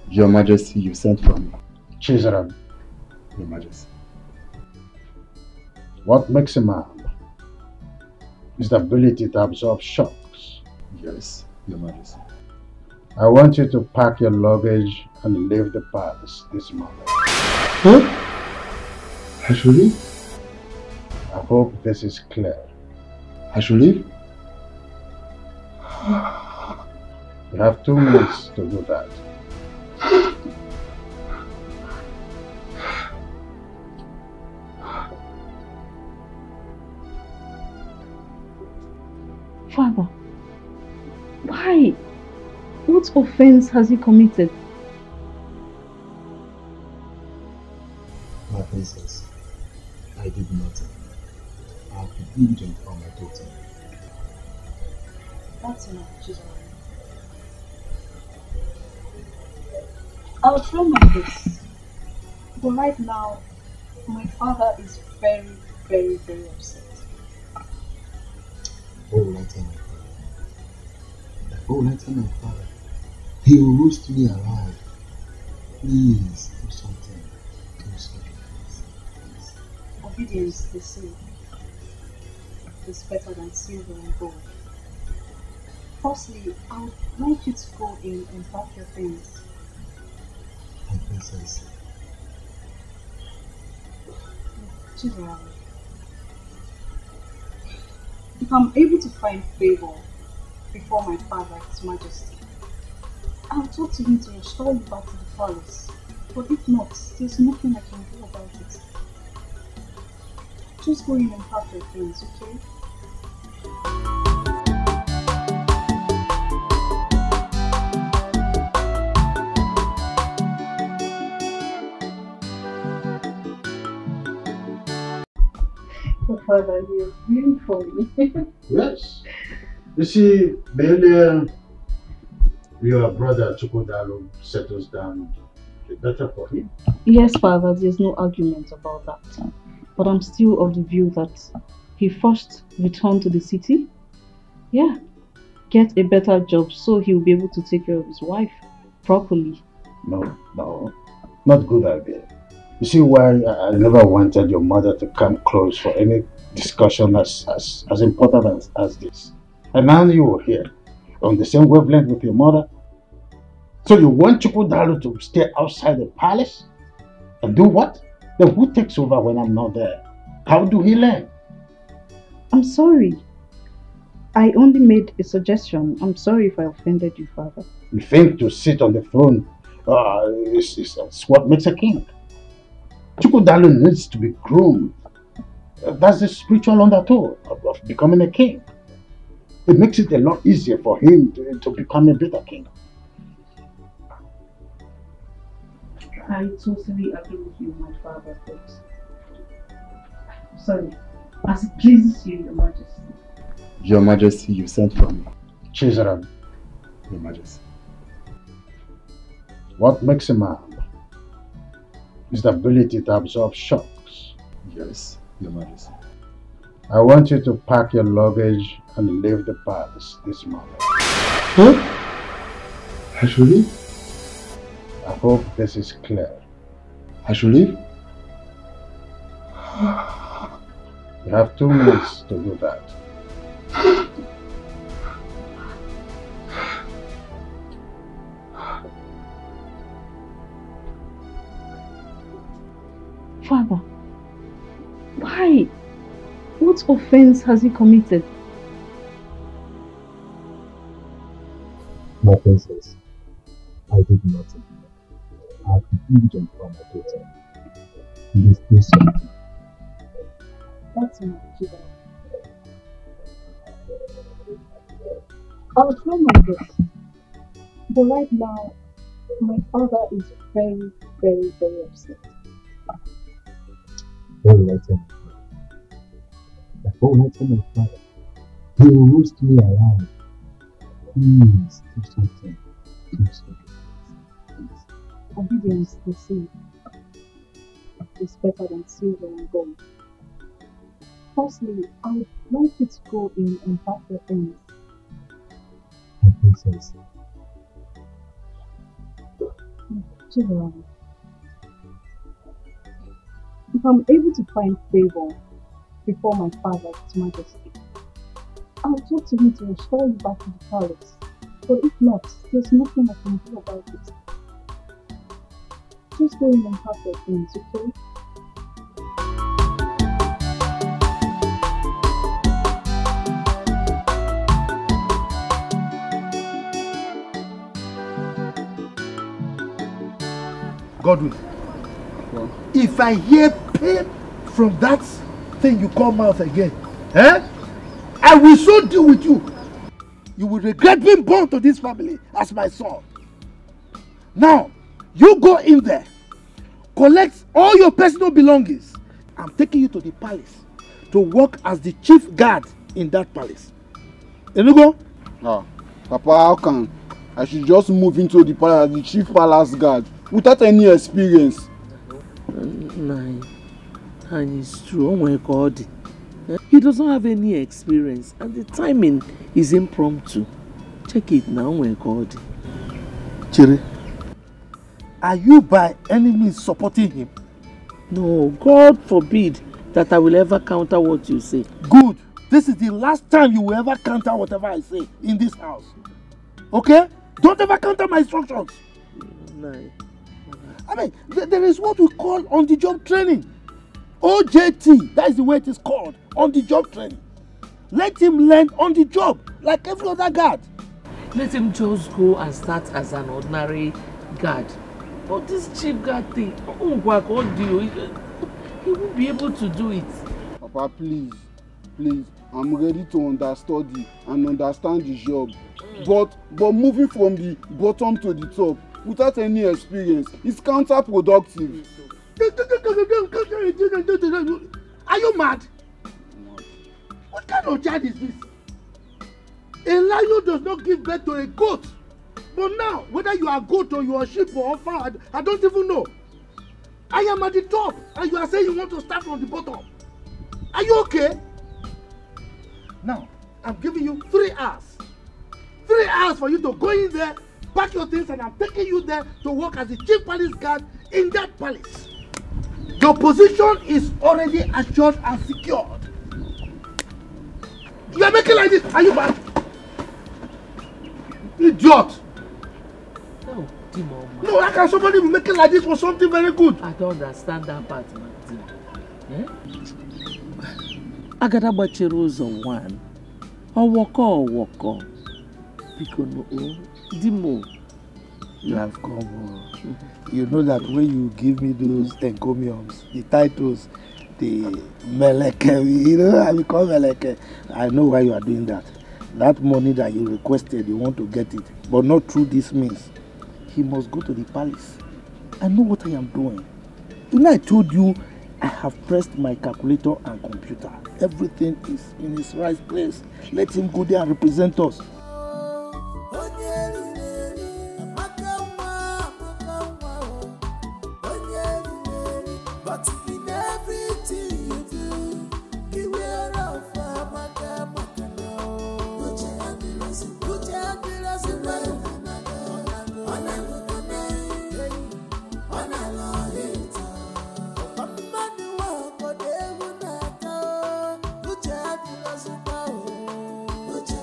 Your Majesty, you sent for me. Chizaram. Your Majesty. What makes a man is the ability to absorb shocks. Yes, Your Majesty. I want you to pack your luggage and leave the palace this morning. Huh? I should leave? I hope this is clear. I should leave? You have 2 minutes to do that. Father, why? What offense has he committed? My princess, I did nothing. I have been diligent on my daughter. That's enough, children. I'll try my best. But right now, my father is very, very, very upset. What will I tell my father? What will I tell my father? He will roast me alive. Please, do something. Do something. Please. Obedience, they say, is better than silver and gold. Firstly, I would like you to go in and pack your things. My princess. Children, if I'm able to find favor before my father, His Majesty, I'll talk to him to restore you back to the palace. But if not, there's nothing I can do about it. Just go in and pack your things, okay? Oh, Father, you're really funny. Yes. You see, the earlier your brother Chukwudalu settles down, the better for him. Yes, Father, there's no argument about that. But I'm still of the view that he first returned to the city. Yeah. Get a better job so he'll be able to take care of his wife properly. No, not good idea. You see why I never wanted your mother to come close for any discussion as important as this. And now you are here, on the same wavelength with your mother. So you want Chukwudalu to stay outside the palace? And do what? Then who takes over when I'm not there? How do he learn? I'm sorry. I only made a suggestion. I'm sorry if I offended you, Father. You think to sit on the throne is what makes a king? Chukwudalu needs to be groomed. That's the spiritual undertow of becoming a king. It makes it a lot easier for him to become a better king. I totally agree with you, my father, but sorry, as it pleases you, Your Majesty. Your Majesty, you sent for me. Chizaram. Your Majesty. What makes a man is the ability to absorb shocks. Yes, Your Majesty. I want you to pack your luggage and leave the palace this moment. Huh? I should leave? I hope this is clear. I should leave? You have 2 minutes to do that. Father, why? What offense has he committed? My princess, I did nothing. I have been diligent on my daughter. Please do something. That's enough, children. I'll try my best. But right now, my father is very, very, very upset. What will I tell my father? What will I tell my father? He will roast me alive. Please do something. Do something. Obedience, they say, is better than silver and gold. Firstly, I would like you to go in and pack your things. My princess. Children, if I'm able to find favor before my father, His Majesty, I'll talk to him to restore you back to the palace. But if not, there's nothing I can do about it. Just go in and pack your things, okay? Godwin, what? If I hear pain from that thing you call mouth again, I will so deal with you. You will regret being born to this family as my son. Now, you go in there, collect all your personal belongings. I'm taking you to the palace to work as the chief guard in that palace. You go? Ah, Papa, how can I should just move into the palace as the chief palace guard without any experience? And it's true. Oh my God. He doesn't have any experience and the timing is impromptu. Check it now, oh my God. Chiri, are you by any means supporting him? No, God forbid that I will ever counter what you say. Good. This is the last time you will ever counter whatever I say in this house. Okay? Don't ever counter my instructions. No. I mean, there is what we call on-the-job training. OJT, that is the way it is called, on-the-job training. Let him learn on the job, like every other guard. Let him just go and start as an ordinary guard. But this chief guard thing, he won't be able to do it. Papa, please, I'm ready to understudy and understand the job. But moving from the bottom to the top without any experience is counterproductive. Are you mad? What kind of child is this? A lion does not give birth to a goat. But now, whether you are a goat or you are a sheep or a fowl, I don't even know. I am at the top and you are saying you want to start from the bottom. Are you okay? Now, I'm giving you 3 hours. 3 hours for you to go in there, pack your things, and I'm taking you there to work as the chief palace guard in that palace. Your position is already assured and secured. You are making like this. Are you bad? Idiot! No, Timo. No, how can somebody be making like this for something very good? I don't understand that part, man. Agada bachero ụzọ 1. Ọwọkọ. Because no, Dimo. You have come. You know that when you give me those encomiums, the titles, the meleke, you know, I become meleke. I know why you are doing that. That money that you requested, you want to get it, but not through this means. He must go to the palace. I know what I am doing. You know, I told you I have pressed my calculator and computer. Everything is in its right place. Let him go there and represent us. Uche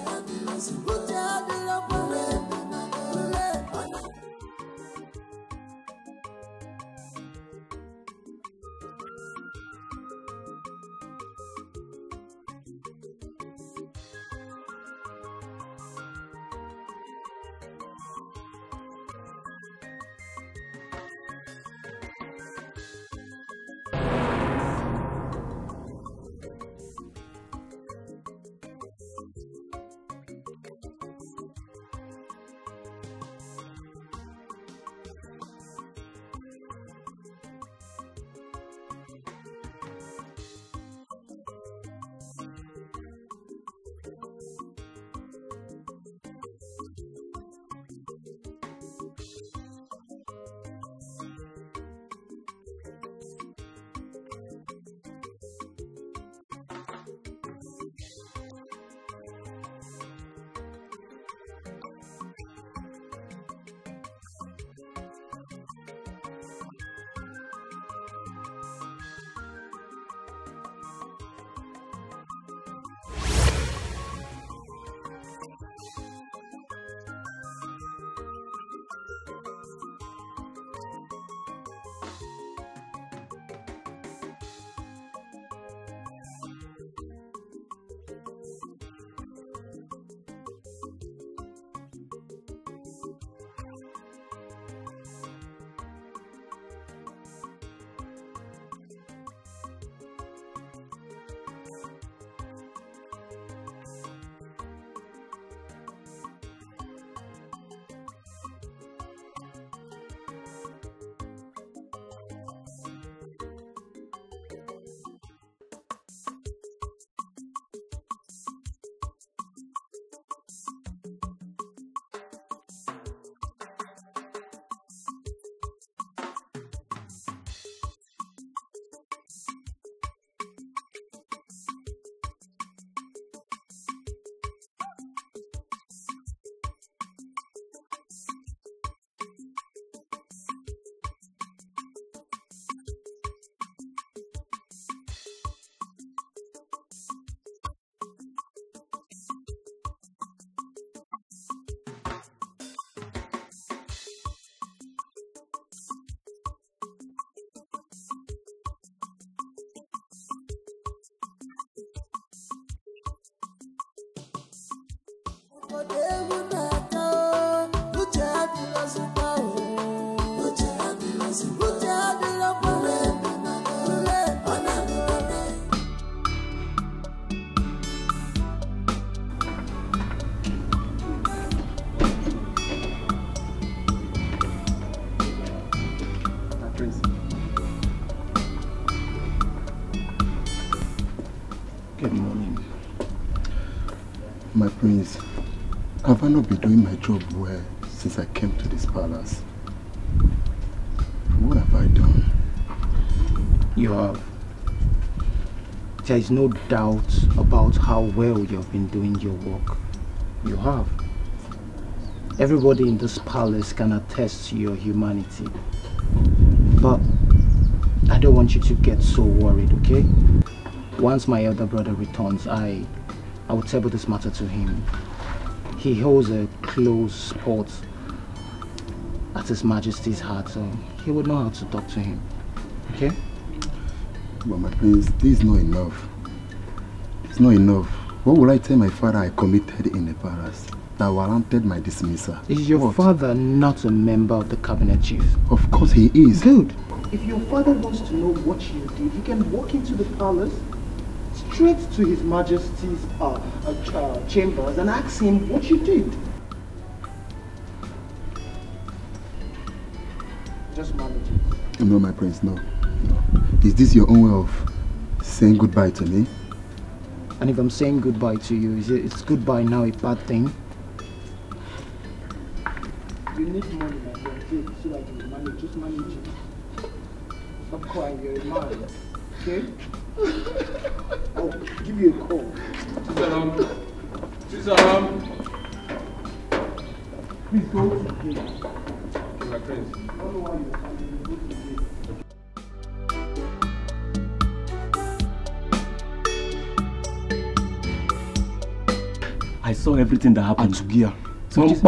Good morning. My prince, have I not been doing my job well since I came to this palace? What have I done? You have. There is no doubt about how well you have been doing your work. You have. Everybody in this palace can attest to your humanity. But I don't want you to get so worried, okay? Once my elder brother returns, I will table this matter to him. He holds a close spot at His Majesty's heart, so he would know how to talk to him. Okay? But my prince, this is not enough. It's not enough. What will I tell my father I committed in the palace that warranted my dismissal? Is your father not a member of the cabinet chief? Of course he is. Good. If your father wants to know what you did, he can walk into the palace straight to His Majesty's chambers and ask him what you did. Just manage it. No, my prince, no. Is this your own way of saying goodbye to me? And if I'm saying goodbye to you, is goodbye now a bad thing? You need money, my friend, so that you can manage. Just manage it. Stop crying, you're a man. Okay? I'll give you a call. Sisaram. Please go to the gate. My friends. I don't know why you're coming. Go to the gate. I saw everything that happened. Atugia. So it's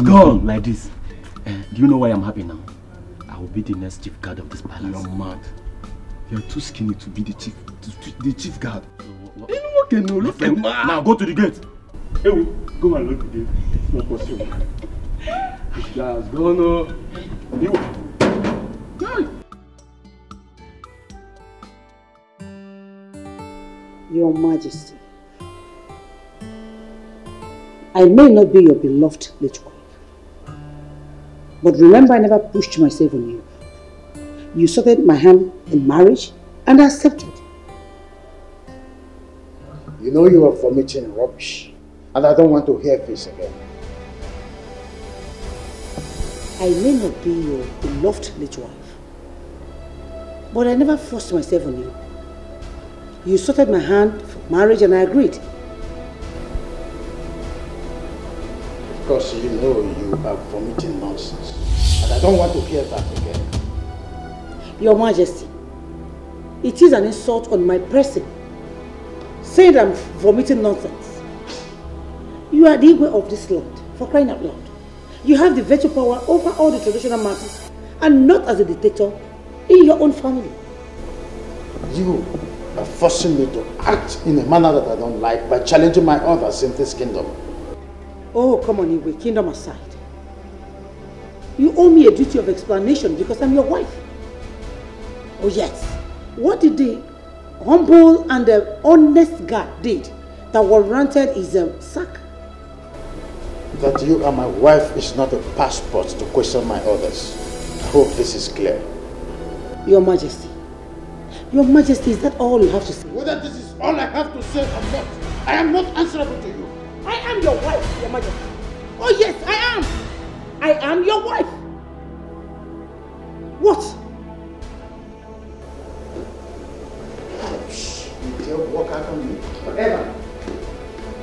gone like this. Do you know why I'm happy now? I will be the next chief guard of this palace. You're mad. You're too skinny to be the chief guard. You know, look at now go to the gate. Hey, go and look at the gate. It's not possible. This guy has gone. Your Majesty, I may not be your beloved late wife, but remember I never pushed myself on you. You sought my hand in marriage and I accepted. You know you are vomiting rubbish, and I don't want to hear this again. I may not be your beloved late wife, but I never forced myself on you. You sought my hand for marriage and I agreed. Because you know you are vomiting nonsense, and I don't want to hear that again. Your Majesty, it is an insult on my person, saying that I'm vomiting nonsense. You are the Igwe of this land, for crying out loud. You have the veto power over all the traditional matters, and not as a dictator in your own family. You are forcing me to act in a manner that I don't like by challenging my others in this kingdom. Oh, come on, Igwe, kingdom aside. You owe me a duty of explanation because I'm your wife. Oh yes, what did the humble and the honest guard did that warranted his sack? That you are my wife is not a passport to question my orders. I hope this is clear. Your Majesty, is that all you have to say? Whether this is all I have to say or not, I am not answerable to you. I am your wife, Your Majesty. Oh yes, I am. I am your wife. What? You walk out on me. Whatever.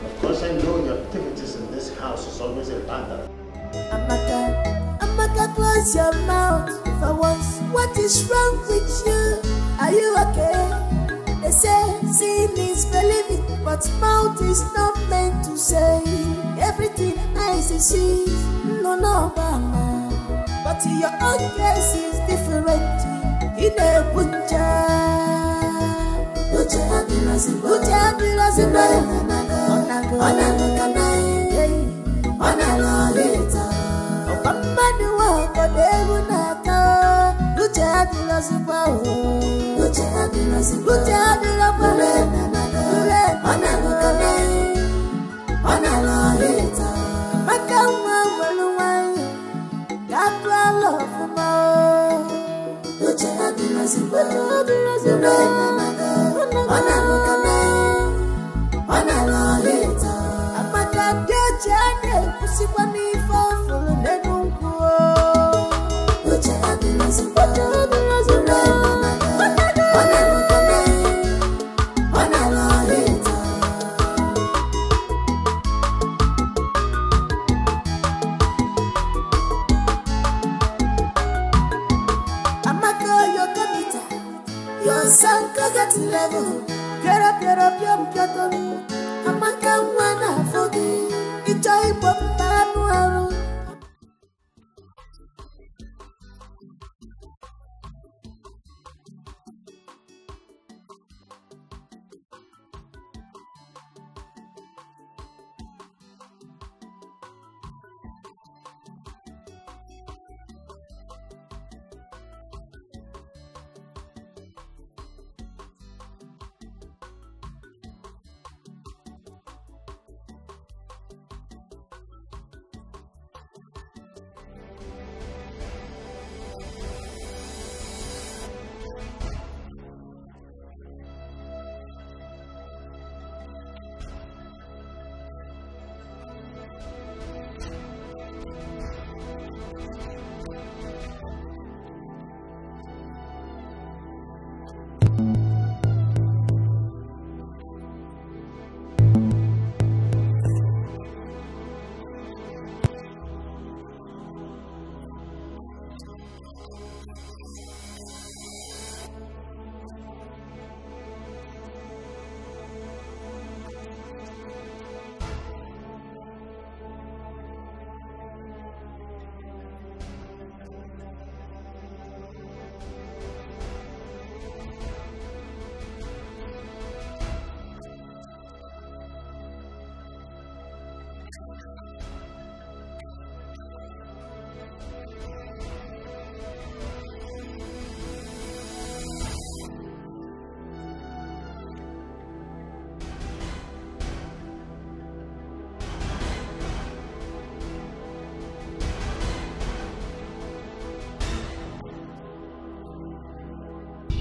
Of course I know your activities in this house is always a bother. Amaka, close your mouth for once. What is wrong with you? Are you okay? They say seeing is believing, but mouth is not meant to say everything eyes see. No, mama. But your own case is different. In a buncha.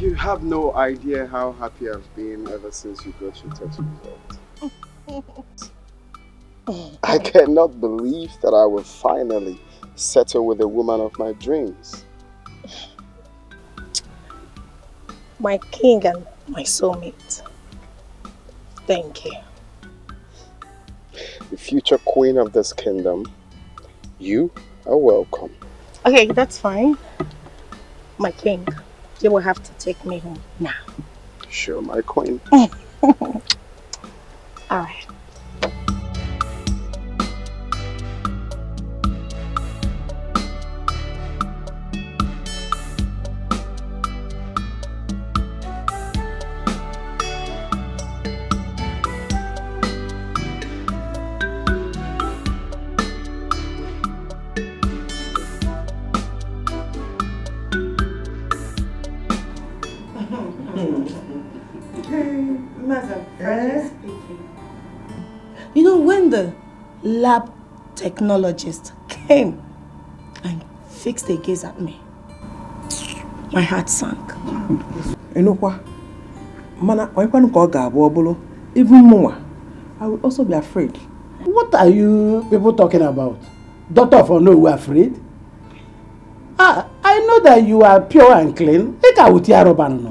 You have no idea how happy I've been ever since you got your test result. I cannot believe that I will finally settle with the woman of my dreams. My king and my soulmate. Thank you. The future queen of this kingdom, you are welcome. Okay, that's fine. My king, you will have to take me home now. Sure, my queen. Alright. You know, when the lab technologist came and fixed a gaze at me, my heart sank. You know what? Even more, I will also be afraid. What are you people talking about? Doctor for no, we are afraid? I know that you are pure and clean.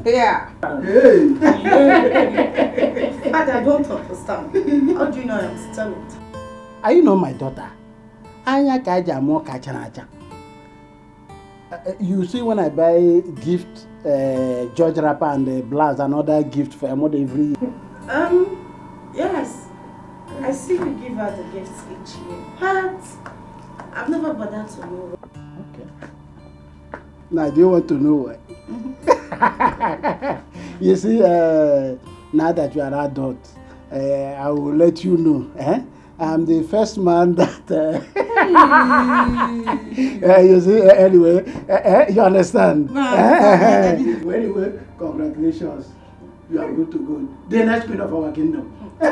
Yeah. Hey. I don't understand. How do you know I am still? Are you not my daughter? You see, when I buy gift, George wrapper and blouse, another gift for a mother every year. Yes. I see you give her the gifts each year. But I've never bothered to know. Okay. Now, do you want to know why? You see, now that you are adult, I will let you know. I'm the first man that... you see, anyway, you understand? Anyway, congratulations. you are good to go. The next queen of our kingdom. Bro,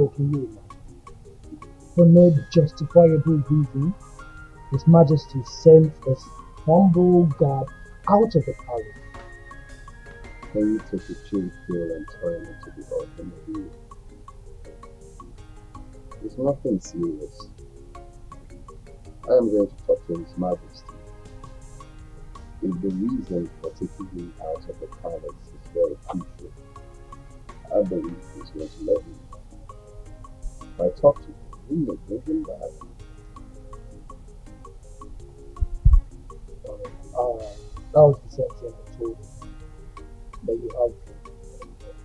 can you imagine? For no justifiable reason, His Majesty sent this humble guard out of the palace. Can you take a chill pill and turn it to the ultimate view? It's nothing serious. I am going to talk to His Majesty. If the reason for taking him out of the palace is very crucial, I believe he's going to let me know. If I talk to him, he may bring him back. That was the same thing I told him. That you have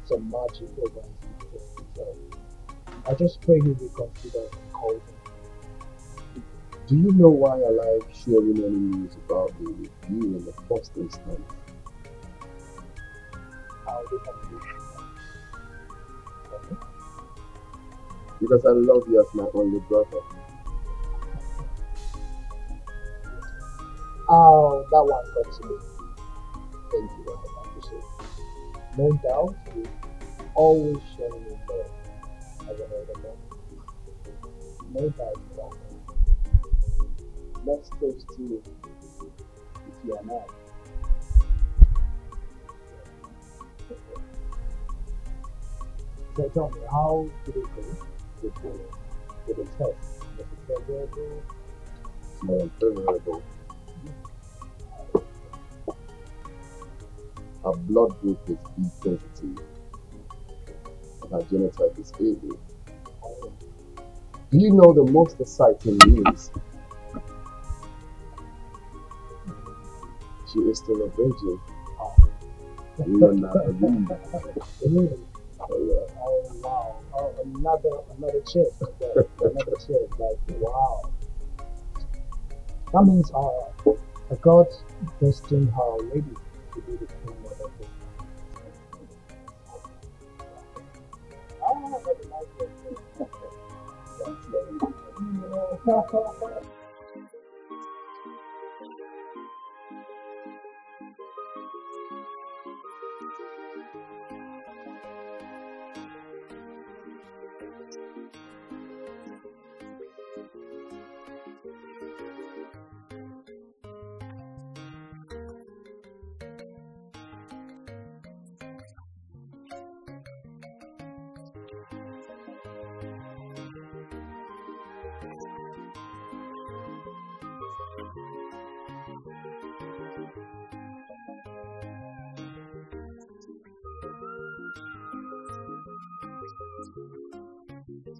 some magic over his interest. So I just pray he will consider and call him. Do you know why I like sharing any news about the review in the first instance? How do you Because I love you as my only brother. Oh, that one got to me. Thank you, I appreciate it. No doubt, you always show me love as an older man. No doubt about that. Let's toast to you if you are not. So tell me, how did it go with the test? Was it favorable? More unfavorable. Her blood group is B positive, and her genotype is AB. Do you know the most exciting news? She is still a virgin. We are not believe. Really? Oh yeah. Oh wow. Oh, another chick. Another chick. Like wow. That means God destined her lady to be the queen mother of this man. That's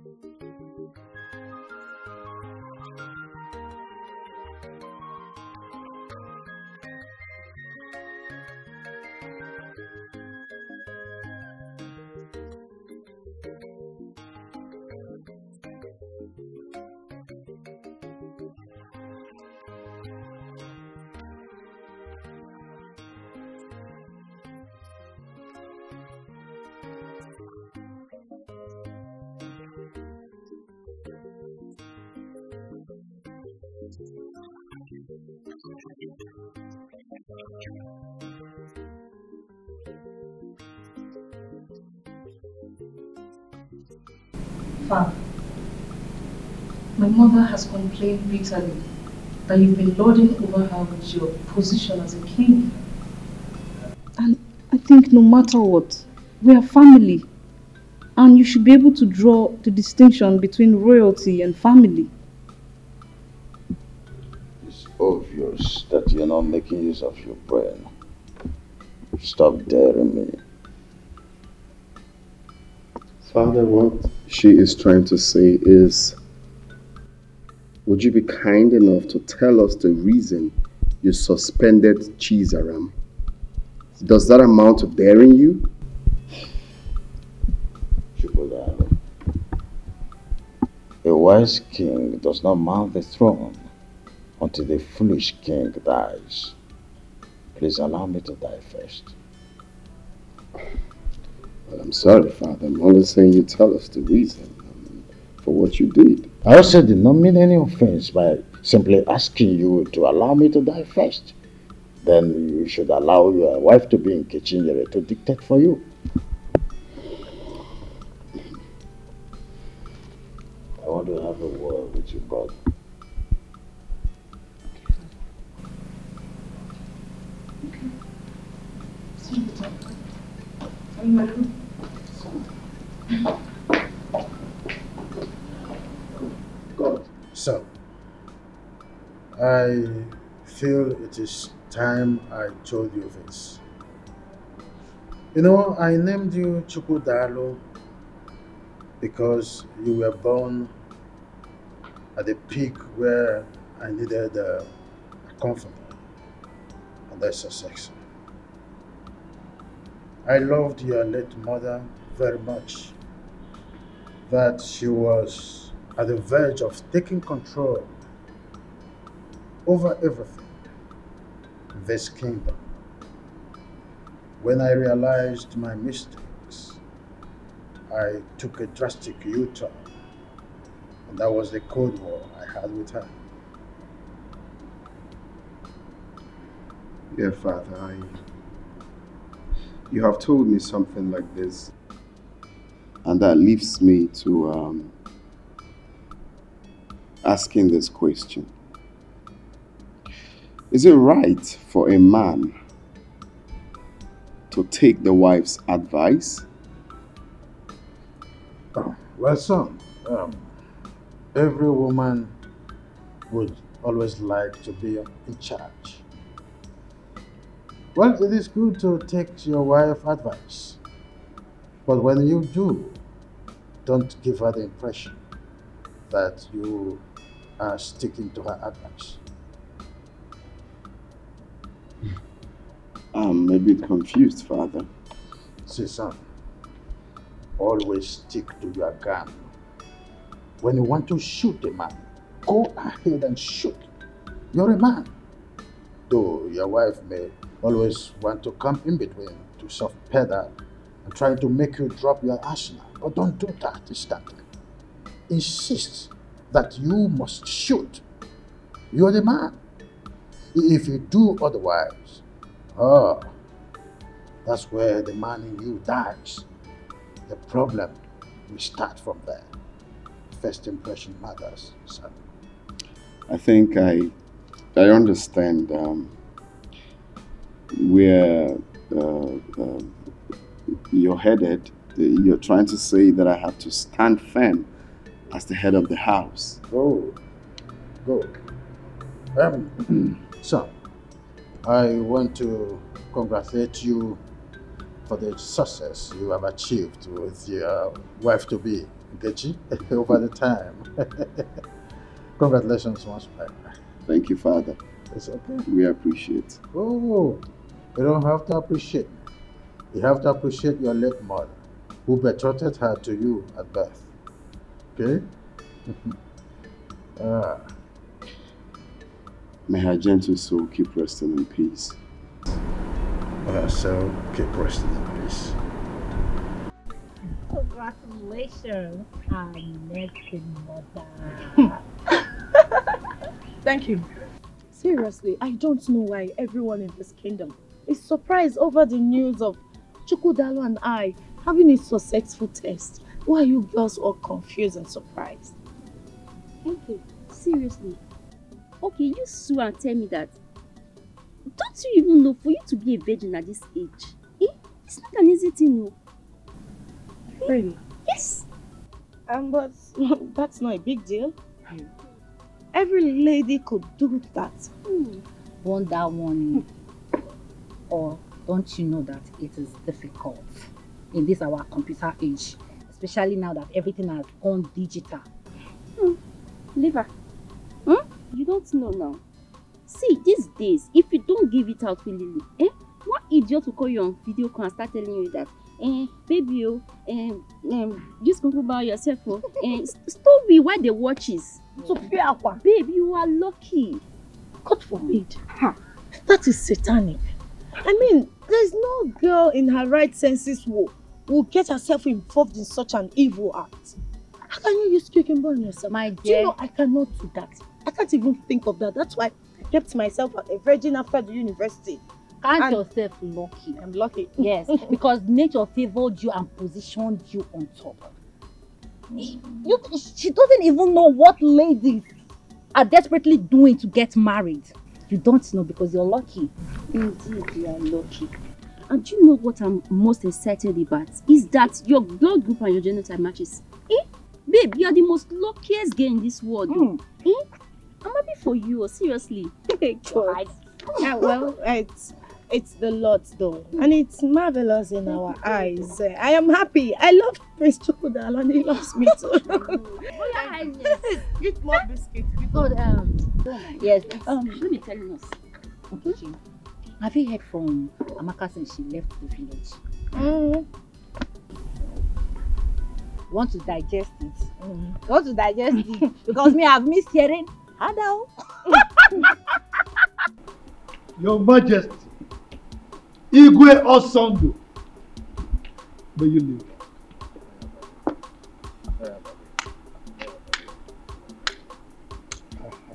nice. Father, my mother has complained bitterly that you've been lording over her with your position as a king. And I think no matter what, we are family. And you should be able to draw the distinction between royalty and family. It's obvious that you're not making use of your brain. Stop daring me. Father, what she is trying to say is, would you be kind enough to tell us the reason you suspended Chizaram? Does that amount to daring you? A wise king does not mount the throne until the foolish king dies. Please allow me to die first. Well, I'm sorry, Father. I'm only saying you tell us the reason for what you did. I also did not mean any offense by simply asking you to allow me to die first. Then you should allow your wife to be in kitchen to dictate for you. I want to have a word with you, brother. So, I feel it is time I told you this. You know, I named you Chukudalo because you were born at the peak where I needed a comforter, and that's a section. I loved your late mother very much, that she was at the verge of taking control over everything in this kingdom. When I realized my mistakes, I took a drastic U-turn, and that was the Cold War I had with her. Yeah, Father, you have told me something like this, and that leaves me to asking this question. Is it right for a man to take the wife's advice? Oh, well, son, every woman would always like to be in charge. Well, it is good to take your wife's advice, but when you do, don't give her the impression that you are sticking to her advice. I'm a bit confused, Father. See, son, always stick to your gun. When you want to shoot a man, go ahead and shoot. You're a man. Though your wife may always want to come in between to soft pedal and try to make you drop your arsenal, but don't do that instantly. Insist that you must shoot. You're the man. If you do otherwise, that's where the man in you dies. The problem will start from there. First impression matters, son. I think I understand where you're headed. You're trying to say that I have to stand firm as the head of the house. Go. Son, I want to congratulate you for the success you have achieved with your wife-to-be, Nkechi, over the time. Congratulations once more. Thank you, Father. It's okay. We appreciate. Oh, you don't have to appreciate me. You have to appreciate your late mother, who betrothed her to you at birth. Okay? May her gentle soul keep resting in peace. So keep resting in peace. Congratulations, our next mother. Thank you. Seriously, I don't know why everyone in this kingdom is surprised over the news of Chukudalo and I having a successful test. Why are you girls all confused and surprised? Thank you. Seriously. Okay, you sue and tell me that. Don't you even know for you to be a virgin at this age? It's not an easy thing, no. Really? Yes. But that's not a big deal. Every lady could do that. Wonder one. Or don't you know that it is difficult in this our computer age, especially now that everything has gone digital? Liver. You don't know now. See, these days, if you don't give it out willingly, one idiot will call you on video call and start telling you that, baby, just go about yourself. Stop me while they watches. So, baby, you are lucky. God forbid. That is satanic. I mean, there's no girl in her right senses who will get herself involved in such an evil act. How can you use cucumber on yourself? My dear. Do you know I cannot do that? I can't even think of that. That's why I kept myself a virgin after the university. Count yourself lucky. I'm lucky. Yes, because nature favored you and positioned you on top. She doesn't even know what ladies are desperately doing to get married. You don't know because you're lucky. Indeed, you are lucky. And do you know what I'm most excited about? Is that your blood group and your genotype matches. Babe, you are the most luckiest girl in this world. I'm happy for you, seriously. God. Yeah, well, it's the Lord though, and it's marvelous in our eyes. I am happy. I love Prince Chukudal and he loves me too. Eat more biscuits. God, yes. Let me tell you this. Okay. Have you heard from Amaka since she left the village? Want to digest it? Want to digest it? Because me, I've missed hearing. Hello. Your Majesty, Igwe Osondo, may you live.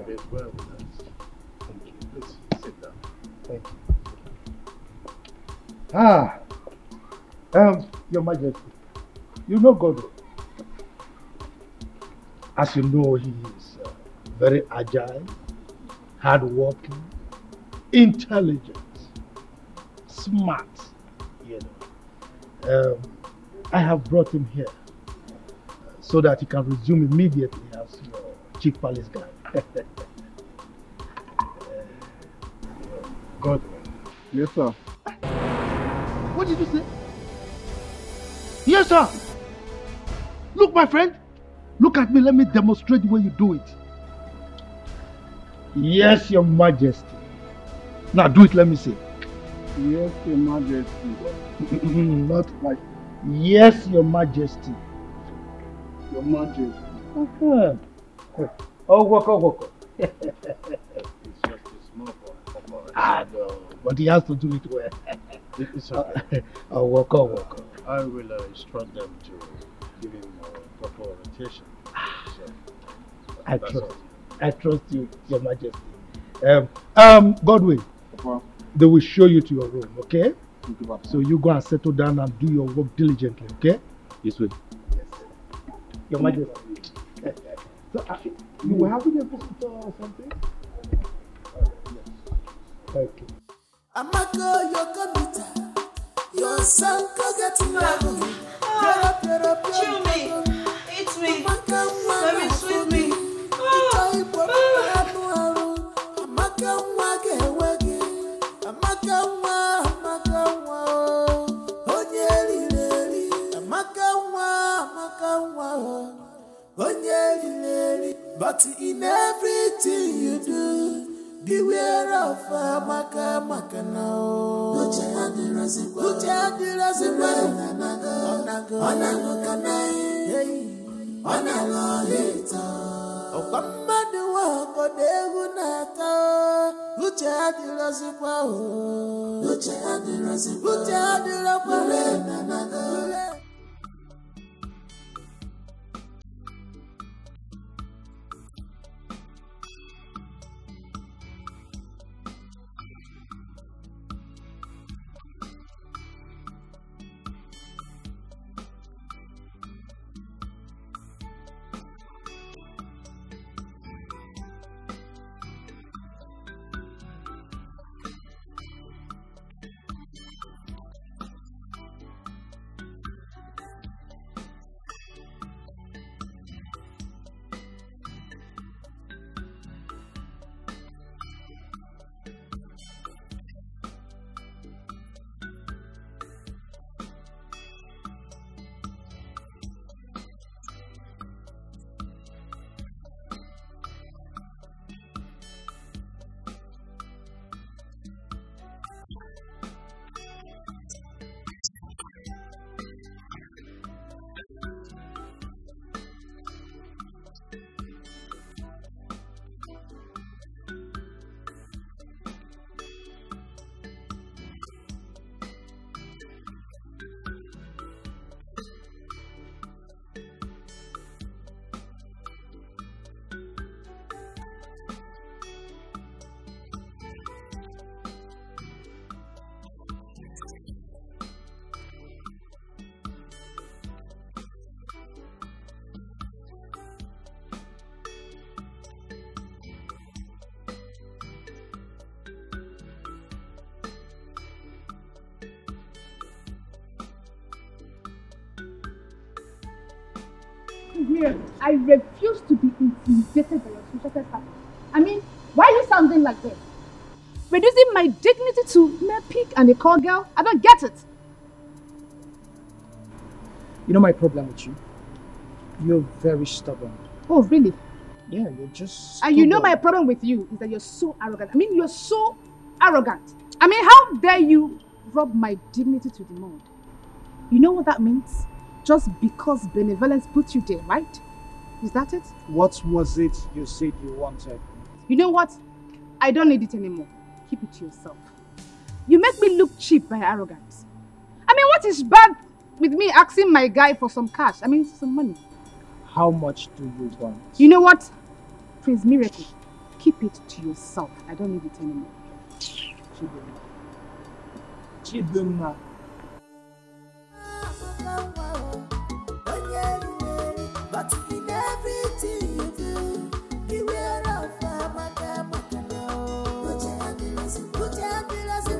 It is well with us. Thank you. Please sit down. Thank you. Your Majesty, you know God. As you know, he is very agile, hardworking, intelligent, smart. You know, I have brought him here so that he can resume immediately as your chief palace guard. Godwin. Yes, sir. What did you say? Yes, sir. Look, my friend. Look at me. Let me demonstrate the way you do it. Yes, Your Majesty. Now do it. Let me see. Yes, Your Majesty. Not like yes, Your Majesty. Your Majesty. Oh, walk. It's just a small boy. I know, but he has to do it well. It's okay. Oh, walk. I will instruct them to give him proper orientation. So, I trust you, Your Majesty. Godwin, they will show you to your room, okay? So you go and settle down and do your work diligently, okay? This way. Yes. Your Majesty. So, you were having a visitor or something? Yes. Thank you. Amaka, your computer, your son can get level. Chew me, eat me, let me sweet me. But in everything you do, beware of Amaka now. Miriam, I refuse to be intimidated by your social status. I mean, why are you sounding like this? Reducing my dignity to mere pig and a call girl? I don't get it. You know my problem with you? You're very stubborn. Oh, really? Yeah, you're just And you know my problem with you is that you're so arrogant. I mean, you're so arrogant. I mean, how dare you rub my dignity to the mud? You know what that means? Just because benevolence put you there, right? Is that it? What was it you said you wanted? You know what? I don't need it anymore. Keep it to yourself. You make me look cheap by arrogance. I mean, what is bad with me asking my guy for some cash? I mean, some money. How much do you want? You know what? Prince Miracle, keep it to yourself. I don't need it anymore. Chidunma. But in everything you do, beware of put your hands in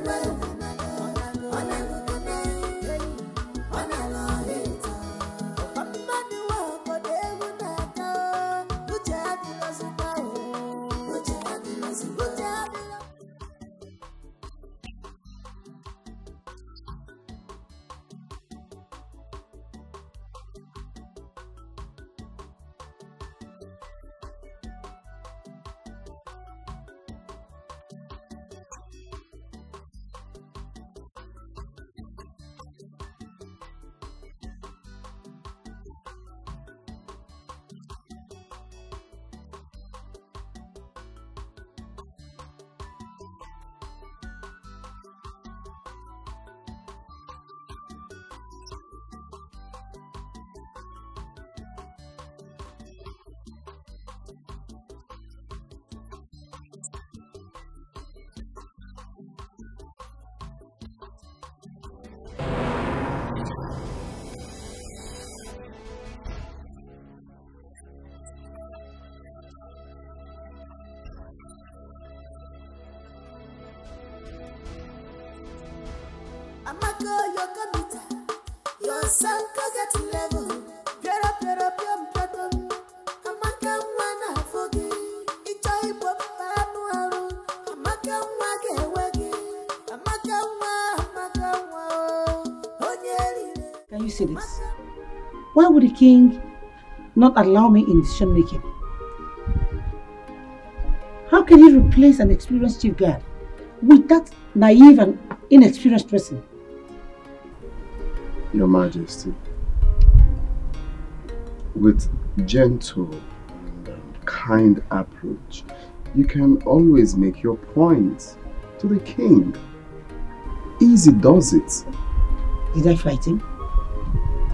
Your son could get level. Can you see this? Why would the king not allow me in decision making? How can he replace an experienced chief guard with that naive and inexperienced person? Your Majesty, with gentle and kind approach, you can always make your point to the king. Easy does it. Did I fight him?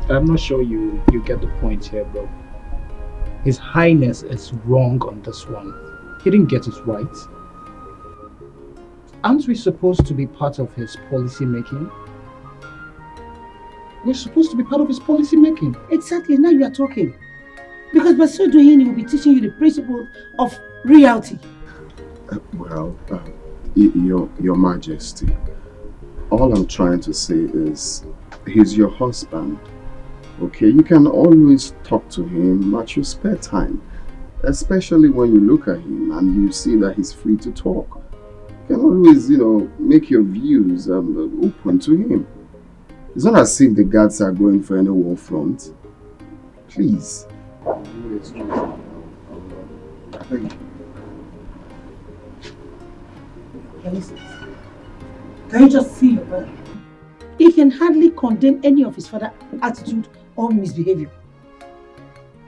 I'm not sure you get the point here, bro. His Highness is wrong on this one. He didn't get it right. Aren't we supposed to be part of his policy making? We're supposed to be part of his policy making. Exactly, now you are talking. Because by so doing, he will be teaching you the principle of reality. Your Majesty, all I'm trying to say is, he's your husband. Okay, you can always talk to him at your spare time. Especially when you look at him and you see that he's free to talk. You can always, make your views open to him. It's not as if the guards are going for any war front. Please. Thank you. Can you just see your brother? He can hardly condemn any of his father's attitude or misbehavior.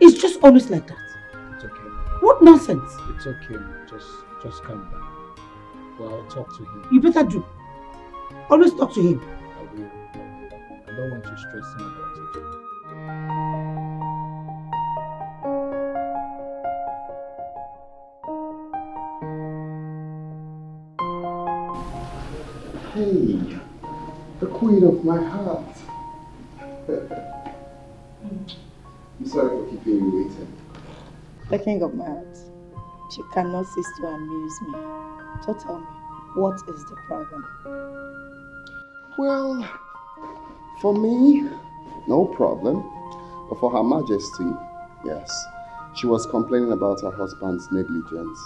It's just always like that. It's okay. What nonsense? It's okay. Just calm down. Well, I'll talk to him. You better do. Always talk to him. I will. I don't want you stressing about it. Hey, the queen of my heart. I'm sorry for keeping you waiting. The king of my heart, you cannot cease to amuse me. So tell me, what is the problem? Well, for me, no problem. But for Her Majesty, Yes. She was complaining about her husband's negligence.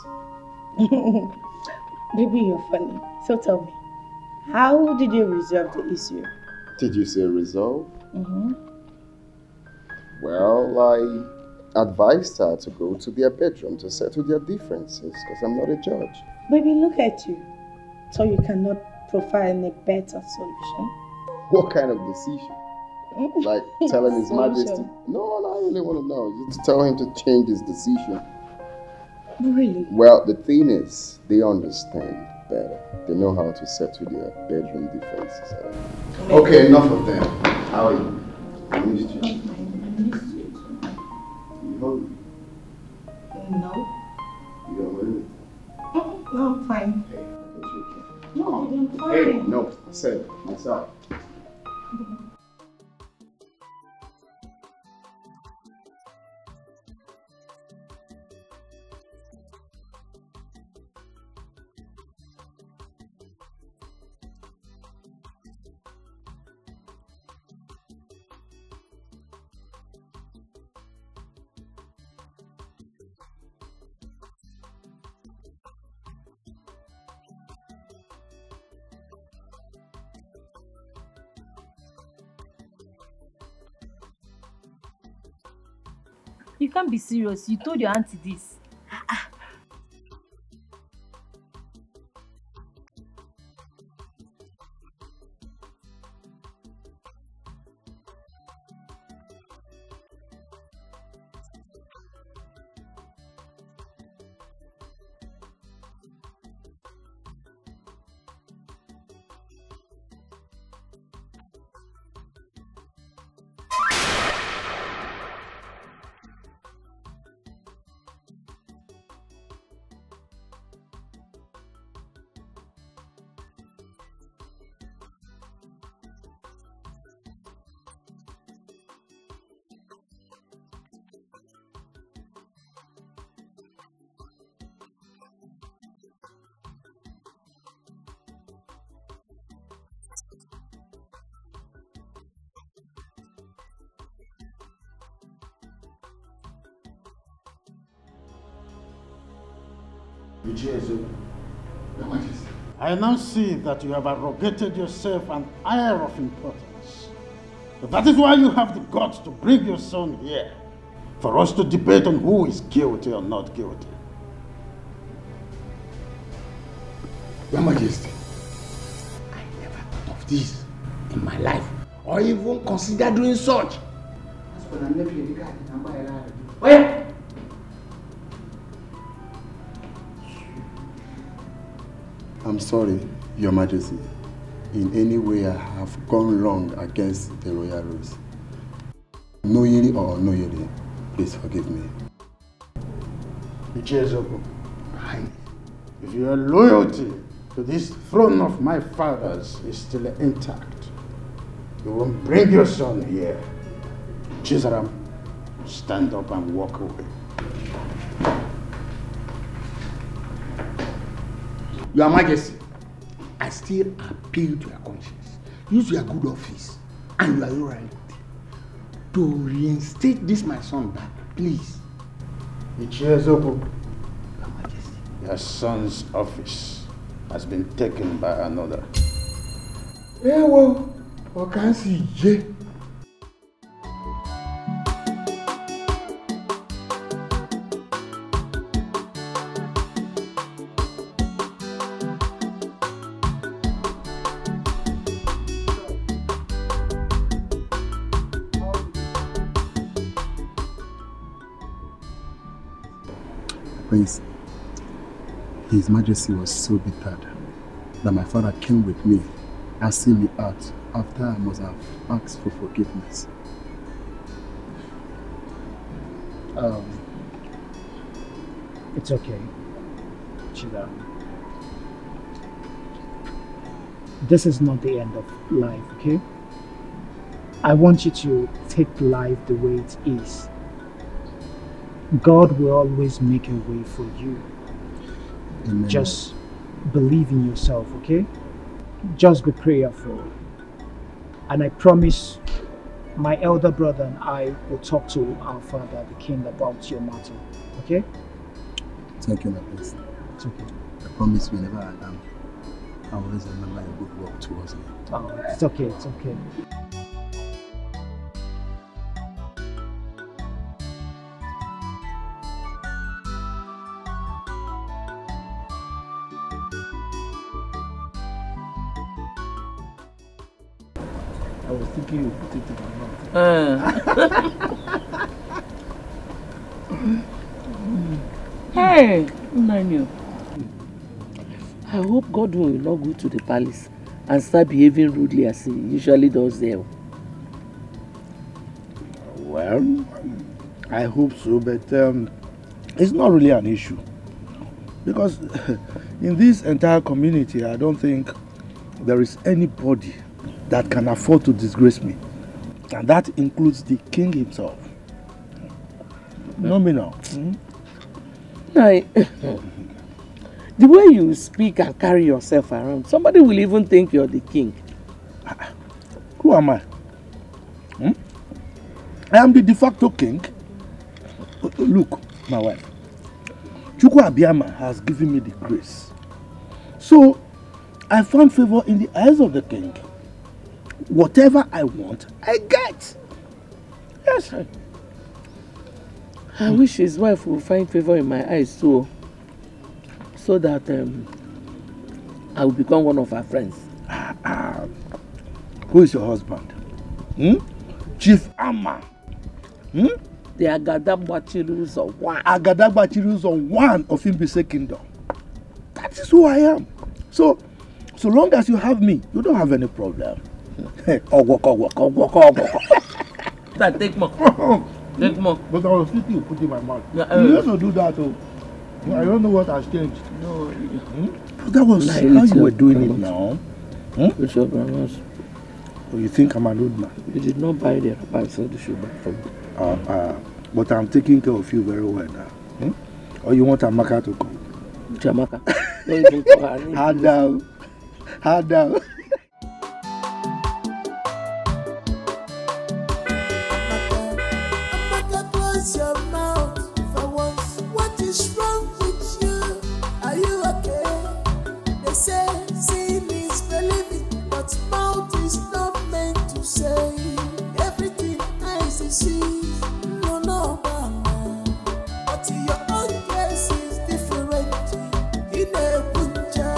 Baby, you're funny. So tell me, how did you resolve the issue? Did you say resolve? Mm-hmm. Well, I advised her to go to their bedroom to settle their differences because I'm not a judge. Baby, look at you. So you cannot provide a better solution? What kind of decision? Like telling His Majesty? No, I really want to know. Just tell him to change his decision. Really? Well, the thing is, they understand better. They know how to settle their bedroom differences. Okay, enough of them. How are you? I missed you. You hungry? No. You don't want anything? No, I'm fine. Hey, I guess you can. No, I'm fine. Hey, no, I said myself. You can't be serious. You told your auntie this. I now see that you have arrogated yourself an air of importance. That is why you have the guts to bring your son here, for us to debate on who is guilty or not guilty. Your Majesty, I never thought of this in my life, or even considered doing such. I'm sorry, Your Majesty. In any way I have gone wrong against the royal rules. Knowingly or unknowingly, please forgive me. Ichezoko, if your loyalty to this throne of my fathers is still intact, you won't bring your son here. Chizaram, stand up and walk away. Your Majesty, I still appeal to your conscience. Use your good office and your loyalty to reinstate this my son back, please. Ichezoko, Your Majesty, your son's office has been taken by another. Eh, well, what can I see? Prince, His Majesty was so bittered that my father came with me, asking me out after I must have asked for forgiveness. It's okay, Chida. This is not the end of life, okay? I want you to take life the way it is. God will always make a way for you. Amen. Just believe in yourself, okay? Just be prayerful. And I promise my elder brother and I will talk to our father, the king, about your matter. Okay? Thank you, my prince. It's okay. I promise whenever I am, I will always remember your good work towards me. Oh, it's okay, it's okay. I was thinking you put it in my mouth. Hey, Nanu. I hope Godwin will not go to the palace and start behaving rudely as he usually does there. Well, I hope so, but it's not really an issue. Because in this entire community, I don't think there is anybody that can afford to disgrace me. And that includes the king himself. No, me now. The way you speak and carry yourself around, somebody will even think you're the king. Who am I? I am the de facto king. Look, my wife. Chukwu Abiyama has given me the grace. So, I found favor in the eyes of the king. Whatever I want, I get. Yes. I wish his wife will find favor in my eyes too, so that I will become one of her friends. Who is your husband? Chief Amma. The Agadagba of one. Agadagba of one of Imbise Kingdom. That is who I am. So long as you have me, you don't have any problem. Take more. Take more. But I was thinking you put in my mouth. You used to do that too. I don't know what has changed. No. That was how you were doing it now. With your grandmas. Oh, you think I'm an old man? You did not buy the wrapper, I said you should buy from me. But I'm taking care of you very well now. Or you want Amaka to come? Jamaka. Don't even call her name. Hard down. Hard down. Close your mouth for once. What is wrong with you? Are you okay? They say seeing is believing, but mouth is not meant to say everything eyes see. No, mama. But your own case is different. In a butcher,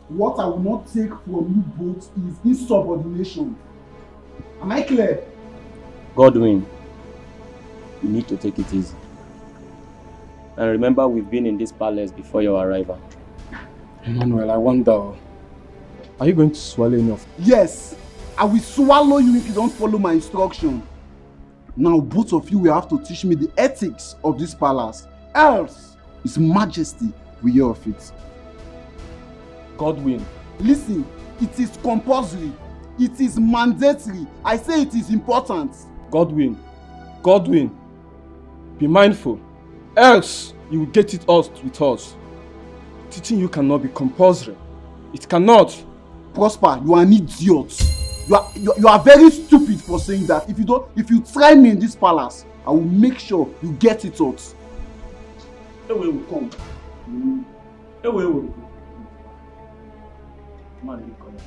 What I will not take from you both is insubordination. Am I clear? Godwin, you need to take it easy. And remember, we've been in this palace before your arrival. Emmanuel, I wonder, are you going to swallow enough? Yes, I will swallow you if you don't follow my instruction. Now both of you will have to teach me the ethics of this palace. Else, His Majesty will hear of it. Godwin. Listen, it is compulsory. It is mandatory. I say it is important. Godwin. Godwin. Be mindful. Else, you will get it all with us. Teaching you cannot be compulsory. It cannot. Prosper, you are an idiot. You are very stupid for saying that. If you try me in this palace, I will make sure you get it out. Away will come. Away will go. Man, you come.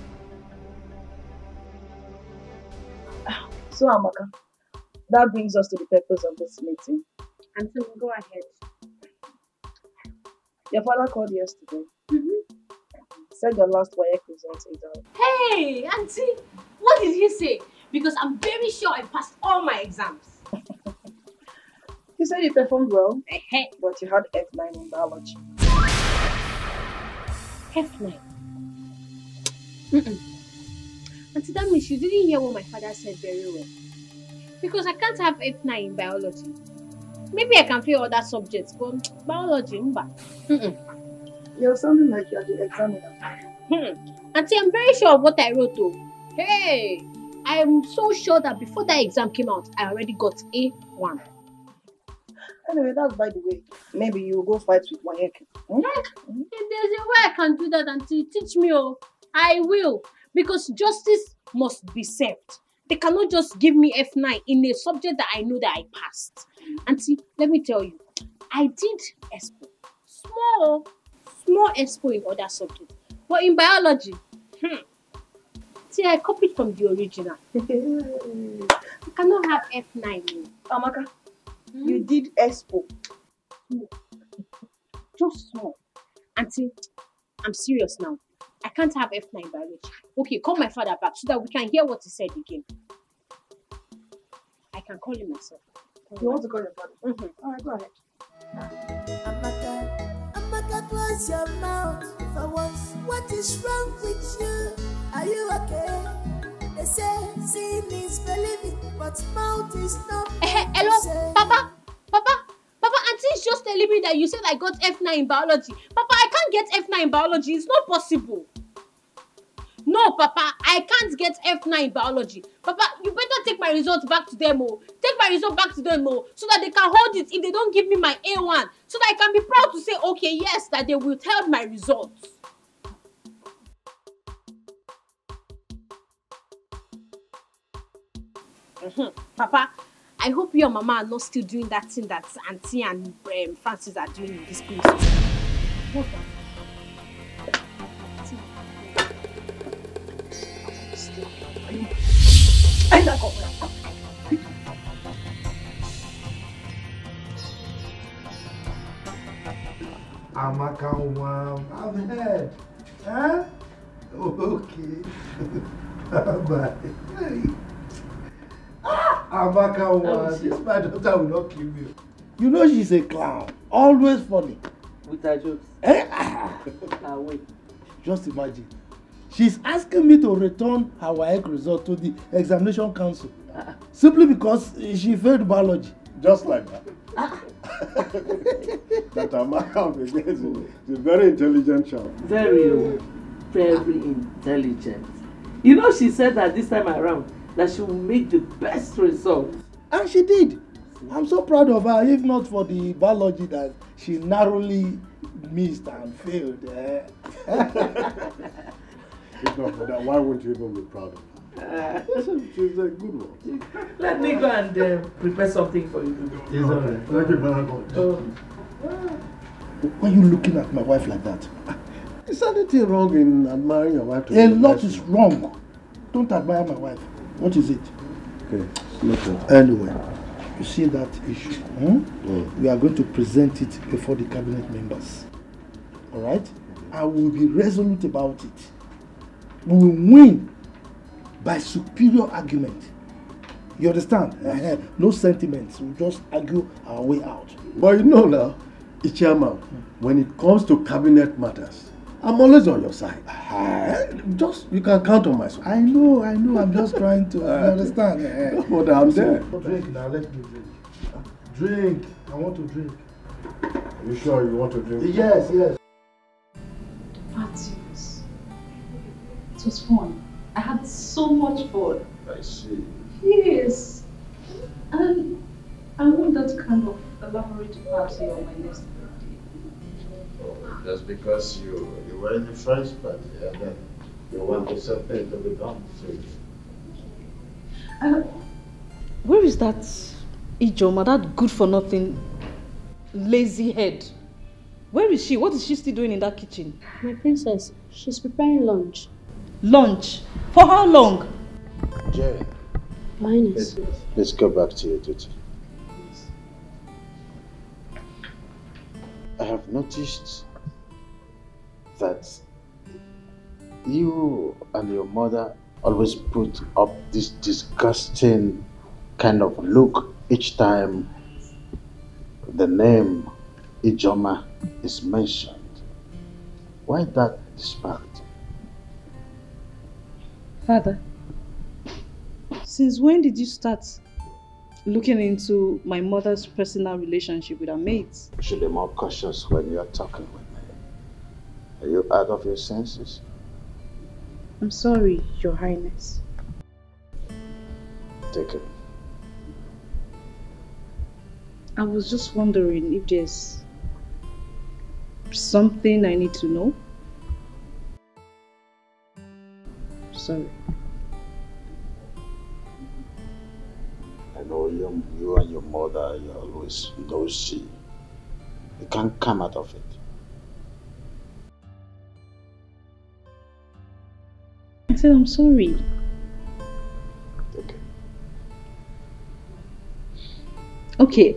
So, Amaka, that brings us to the purpose of this meeting. And so go ahead. Your father called yesterday. Said your last WAEC result is out. Hey, Auntie, what did he say? Because I'm very sure I passed all my exams. He said you performed well, but you had F9 in biology. F9? Auntie, that means you didn't hear what my father said very well. Because I can't have F9 in biology. Maybe I can fail other subjects, but biology, You're sounding like you're the examiner. Auntie, I'm very sure of what I wrote though. Hey, I'm so sure that before that exam came out, I already got A1. Anyway, that's by the way. Maybe you will go fight with WAEC. If there's a way I can do that, Auntie, teach me. Oh, I will. Because justice must be served. They cannot just give me F9 in a subject that I know that I passed. Auntie, let me tell you, I did ESPO. Small ESPO in other subjects. But in biology, see, I copied from the original. I cannot have F9. Amaka, you did ESPO. Just small. Auntie, I'm serious now. I can't have F9 biology. Okay, call my father back so that we can hear what he said again. I can call him myself. You want to call your father? Alright, go ahead. Amaka, close your mouth for once. What is wrong with you? Are you okay? They say seeing is believing, but mouth is not. Hello, Papa, Auntie is just telling me that you said I got F9 in biology. Papa, I can't get F9 in biology. It's not possible. No, Papa, I can't get F9 in biology. Papa, you better take my results back to them, Take my result back to them, so that they can hold it if they don't give me my A1. So that I can be proud to say, okay, yes, that they withheld my results. Papa, I hope you and Mama are not still doing that thing that Auntie and Francis are doing in this place. What the? Amaka, I've heard. Huh? Okay. Bye. Amaka, this my daughter will not kill me. You know she's a clown. Always funny. With her jokes. Wait. Just imagine. She's asking me to return her WAEC result to the examination council. Simply because she failed biology. Just like that. That Amaka is a very intelligent child. Very intelligent. You know, she said that this time around that she will make the best result. And she did. I'm so proud of her, if not for the biology that she narrowly missed and failed. If not for that, why wouldn't you even be proud of her? She's a good one. Let me go and prepare something for you to do. It's all right. Thank you very much. Why are you looking at my wife like that? Is anything wrong in admiring your wife? A lot is wrong. Don't admire my wife. What is it? Okay, nothing. Anyway, you see that issue? We are going to present it before the cabinet members. Alright? I will be resolute about it. We will win by superior argument. You understand? No sentiments. We'll just argue our way out. But you know now, Ichama, when it comes to cabinet matters, I'm always on your side. Just, you can count on my support. I know. I'm just trying to, you understand? But I'm there. Drink now, let me drink. Drink. I want to drink. Are you sure you want to drink? Yes. Francis, was fun. I had so much fun. I see. Yes. And I want that kind of elaborate party on my next birthday. Oh, just because you were in the first party and then you want the same thing to be done to you. Where is that Ijoma, that good-for-nothing, lazy head? Where is she? What is she still doing in that kitchen? My princess, she's preparing lunch. Lunch? For how long? Jane. Your Highness. Let's go back to your duty. I have noticed that you and your mother always put up this disgusting kind of look each time the name Ijoma is mentioned. Why that disparity? Father, since when did you start looking into my mother's personal relationship with her maids? You should be more cautious when you are talking with me. Are you out of your senses? I'm sorry, Your Highness. Take it. I was just wondering if there's something I need to know. Sorry. I know you and your mother, you're always nosy. You can't come out of it. I said I'm sorry. Okay.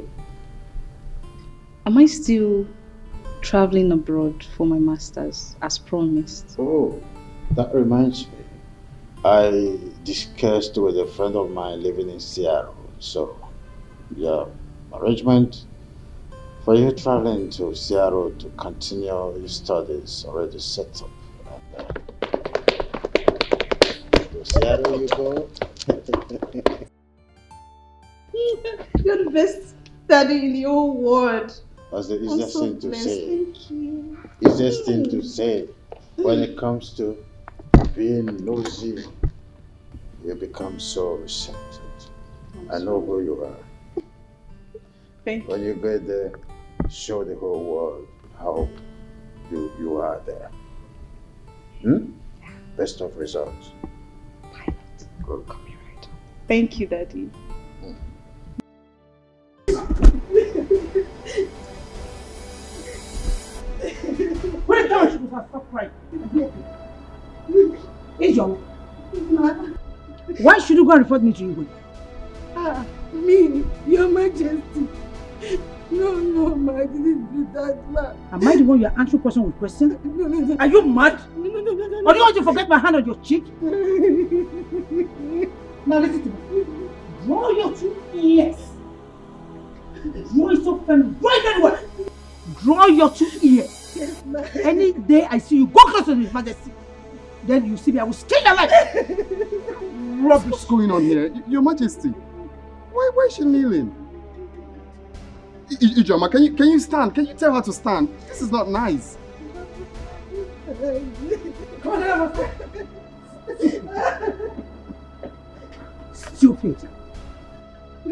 Am I still traveling abroad for my master's as promised? Oh, that reminds me. I discussed with a friend of mine living in Seattle. So, yeah, arrangement for you traveling to Seattle to continue your studies already set up. To Seattle you go. You're the best daddy in the whole world. That's the easiest thing to say. Thank you. Easiest thing to say when it comes to being nosy. You become so receptive. I know who you are. When you get there, show the whole world how you are there. Best of results. Good. Thank you, Daddy. When I tell you to stop crying, Ijoma, why should you go and report me to Igwe? Me, Your Majesty. No, ma, I didn't do that, ma. Am I the one you are answering question with question? No. Are you mad? No. Or do you want to forget my hand on your cheek? Now listen to me. Draw your two ears. Draw it so firm. Draw it anywhere. Draw your two ears. Yes, ma. Any day I see you go close to His Majesty, then you see me, I will skin your life. Rubbish. What's going on here? Your Majesty, why is she kneeling? Ijoma, can you stand? Can you tell her to stand? This is not nice. Come on, stupid.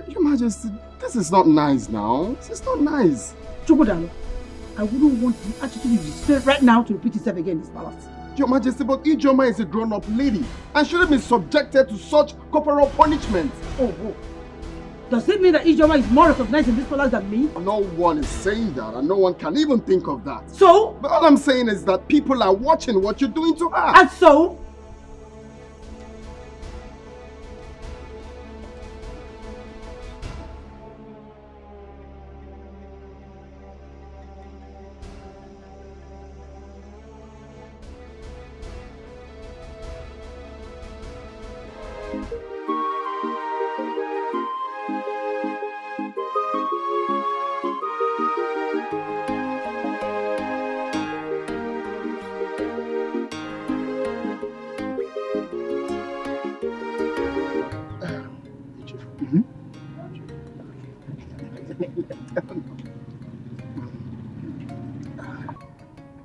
Your Majesty, this is not nice now. This is not nice. Chokodalo, I wouldn't want the attitude you display right now to repeat itself again in this palace. Your Majesty, but Ijoma is a grown-up lady and shouldn't be subjected to such corporal punishment. Oh. Does it mean that Ijoma is more recognized in this palace than me? No one is saying that, and no one can even think of that. So? But all I'm saying is that people are watching what you're doing to her. And so?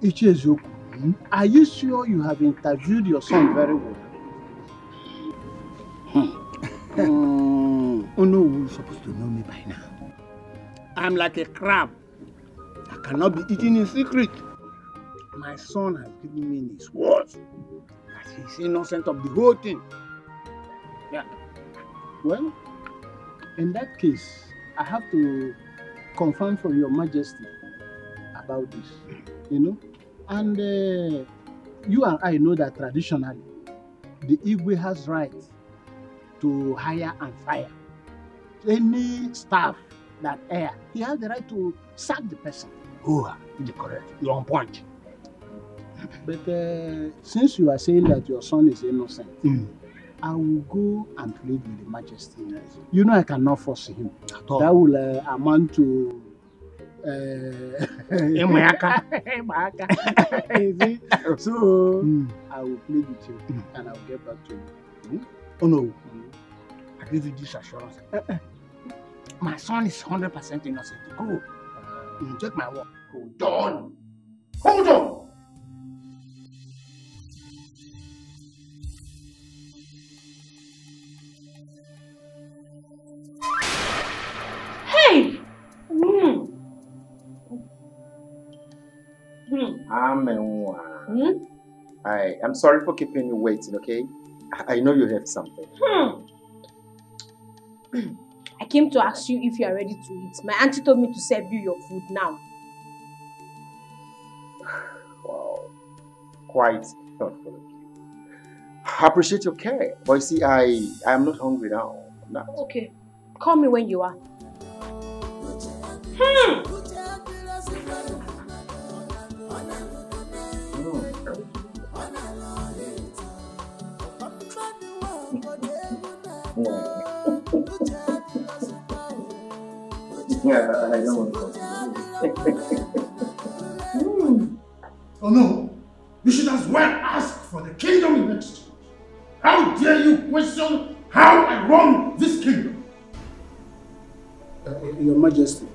Ichi eziokwu, Are you sure you have interviewed your son very well? Oh no, you're supposed to know me by now. I'm like a crab. I cannot be eaten in secret. My son has given me his word that he's innocent of the whole thing. Yeah. Well, in that case, I have to confirm from Your Majesty about this, you know. And you and I know that traditionally, the Igwe has right to hire and fire any staff that err. He has the right to sack the person. Oh, you're correct. You're on point. But since you are saying that your son is innocent, I will go and plead with the Majesty. You know I cannot force him. That will amount to Emayaka. You see? So I will plead with you and I will get back to you. Oh no. I give you this assurance. My son is 100% innocent. Go. Take my word. Hold on. Hold on. Hey! I'm sorry for keeping you waiting, okay? I know you have something. I came to ask you if you are ready to eat. My auntie told me to serve you your food now. Wow. Quite thoughtful of you. I appreciate your care. But you see, I am not hungry now. I'm not. Okay. Call me when you are. Yeah, I know. Oh no! You should as well ask for the kingdom in exchange. How dare you question how I run this kingdom? Your Majesty,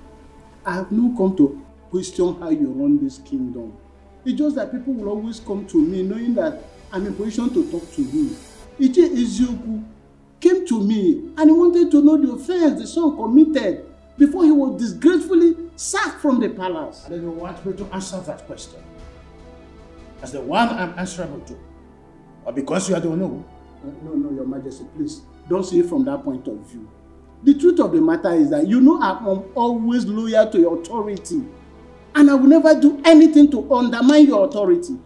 I have not come to question how you run this kingdom. It's just that people will always come to me knowing that I'm in position to talk to you. Iche Ezioku came to me and he wanted to know the offense the son committed before he was disgracefully sacked from the palace. And then you want me to answer that question as the one I'm answerable to? Or because you are the one who? No, Your Majesty, please don't see it from that point of view. The truth of the matter is that you know I'm always loyal to your authority and I will never do anything to undermine your authority.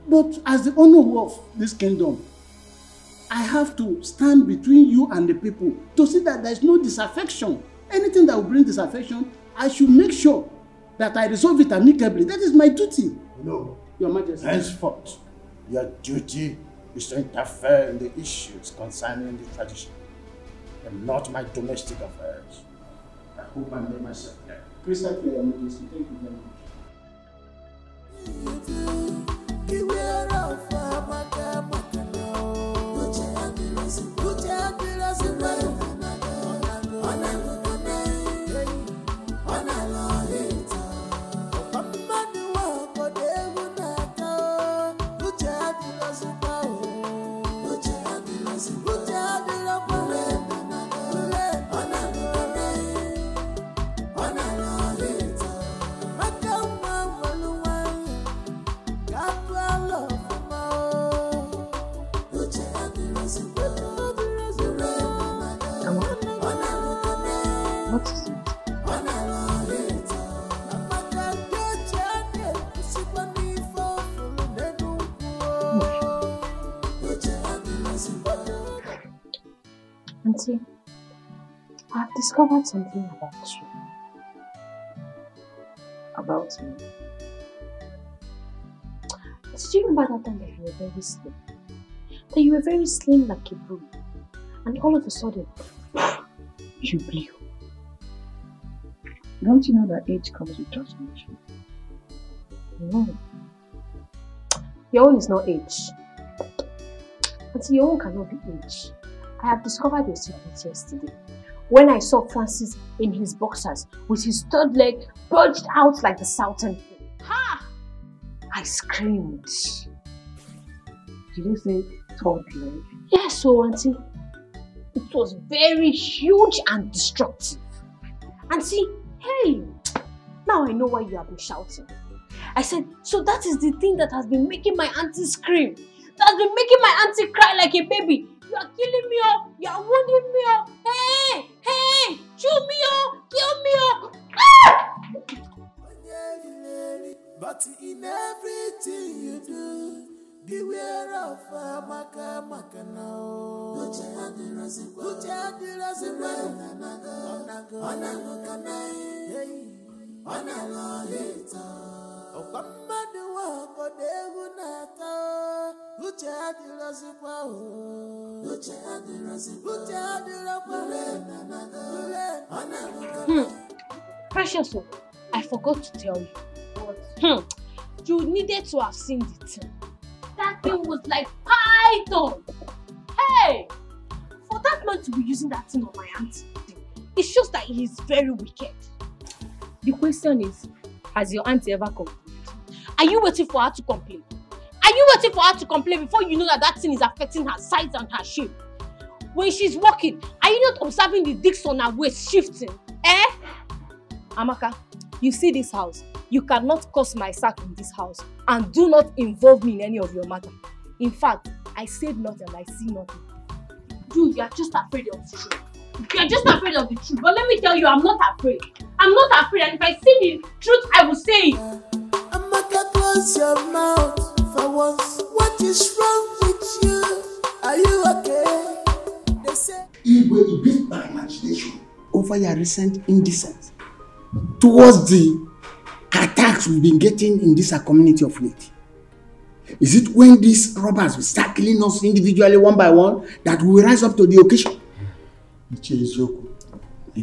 But as the owner of this kingdom, I have to stand between you and the people to see that there is no disaffection. Anything that will bring disaffection, I should make sure that I resolve it amicably. That is my duty. No. Your Majesty. Henceforth, your duty is to interfere in the issues concerning the tradition and not my domestic affairs. I hope I made myself clear. Crystal clear, Your Majesty. Thank you very much. What is it? Auntie, I have discovered something about you. About me? Did you remember that time that you were very slim? That you were very slim like a broom, and all of a sudden, you blew. Don't you know that age comes with transformation? No. Your own is not age. Auntie, your own cannot be age. I have discovered your secret yesterday. When I saw Francis in his boxers with his third leg bulged out like the Southern King. Ha! I screamed. Did you say third leg? Yes, so auntie. It was very huge and destructive. Auntie, hey, now I know why you have been shouting. I said, so that is the thing that has been making my auntie scream. That has been making my auntie cry like a baby. You are killing me, oh. You are wounding me, oh. Hey, hey, chew me, oh. Kill me, oh. Ah! But in everything you do, beware of maka now. Precious, I forgot to tell you. What? You needed to have seen the thing. That thing was like python. Hey! For that man to be using that thing on my auntie, it shows that he is very wicked. The question is, has your auntie ever complained? Are you waiting for her to complain? Are you waiting for her to complain before you know that that thing is affecting her size and her shape? When she's walking, are you not observing the discs on her waist shifting? Eh? Amaka, you see this house. You cannot cause my sack in this house and do not involve me in any of your matter. In fact, I said nothing and I see nothing. Dude, you are just afraid of the truth. You are just afraid of the truth. But let me tell you, I'm not afraid. I'm not afraid, and if I see the truth, I will say it. Amaka, close your mouth for once. What is wrong with you? Are you okay? They say It will be my imagination over your recent indecence towards the attacks we've been getting in this community of late. Is it when these robbers will start killing us individually one by one that we will rise up to the occasion? Did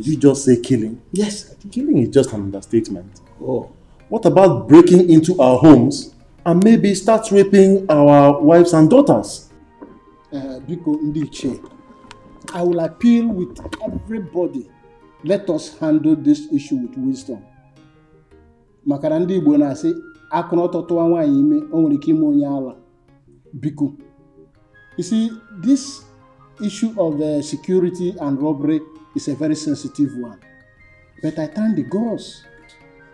you just say killing? Yes. Killing is just an understatement. Oh. What about breaking into our homes and maybe start raping our wives and daughters? Biko Ndiche, I will appeal with everybody. Let us handle this issue with wisdom. Makarandi Igbo na-asị akụna ọtọtụwa nwaanyị ime o nwere ike ime onye ala. Biko. You see, this issue of security and robbery is a very sensitive one. But I thank the gods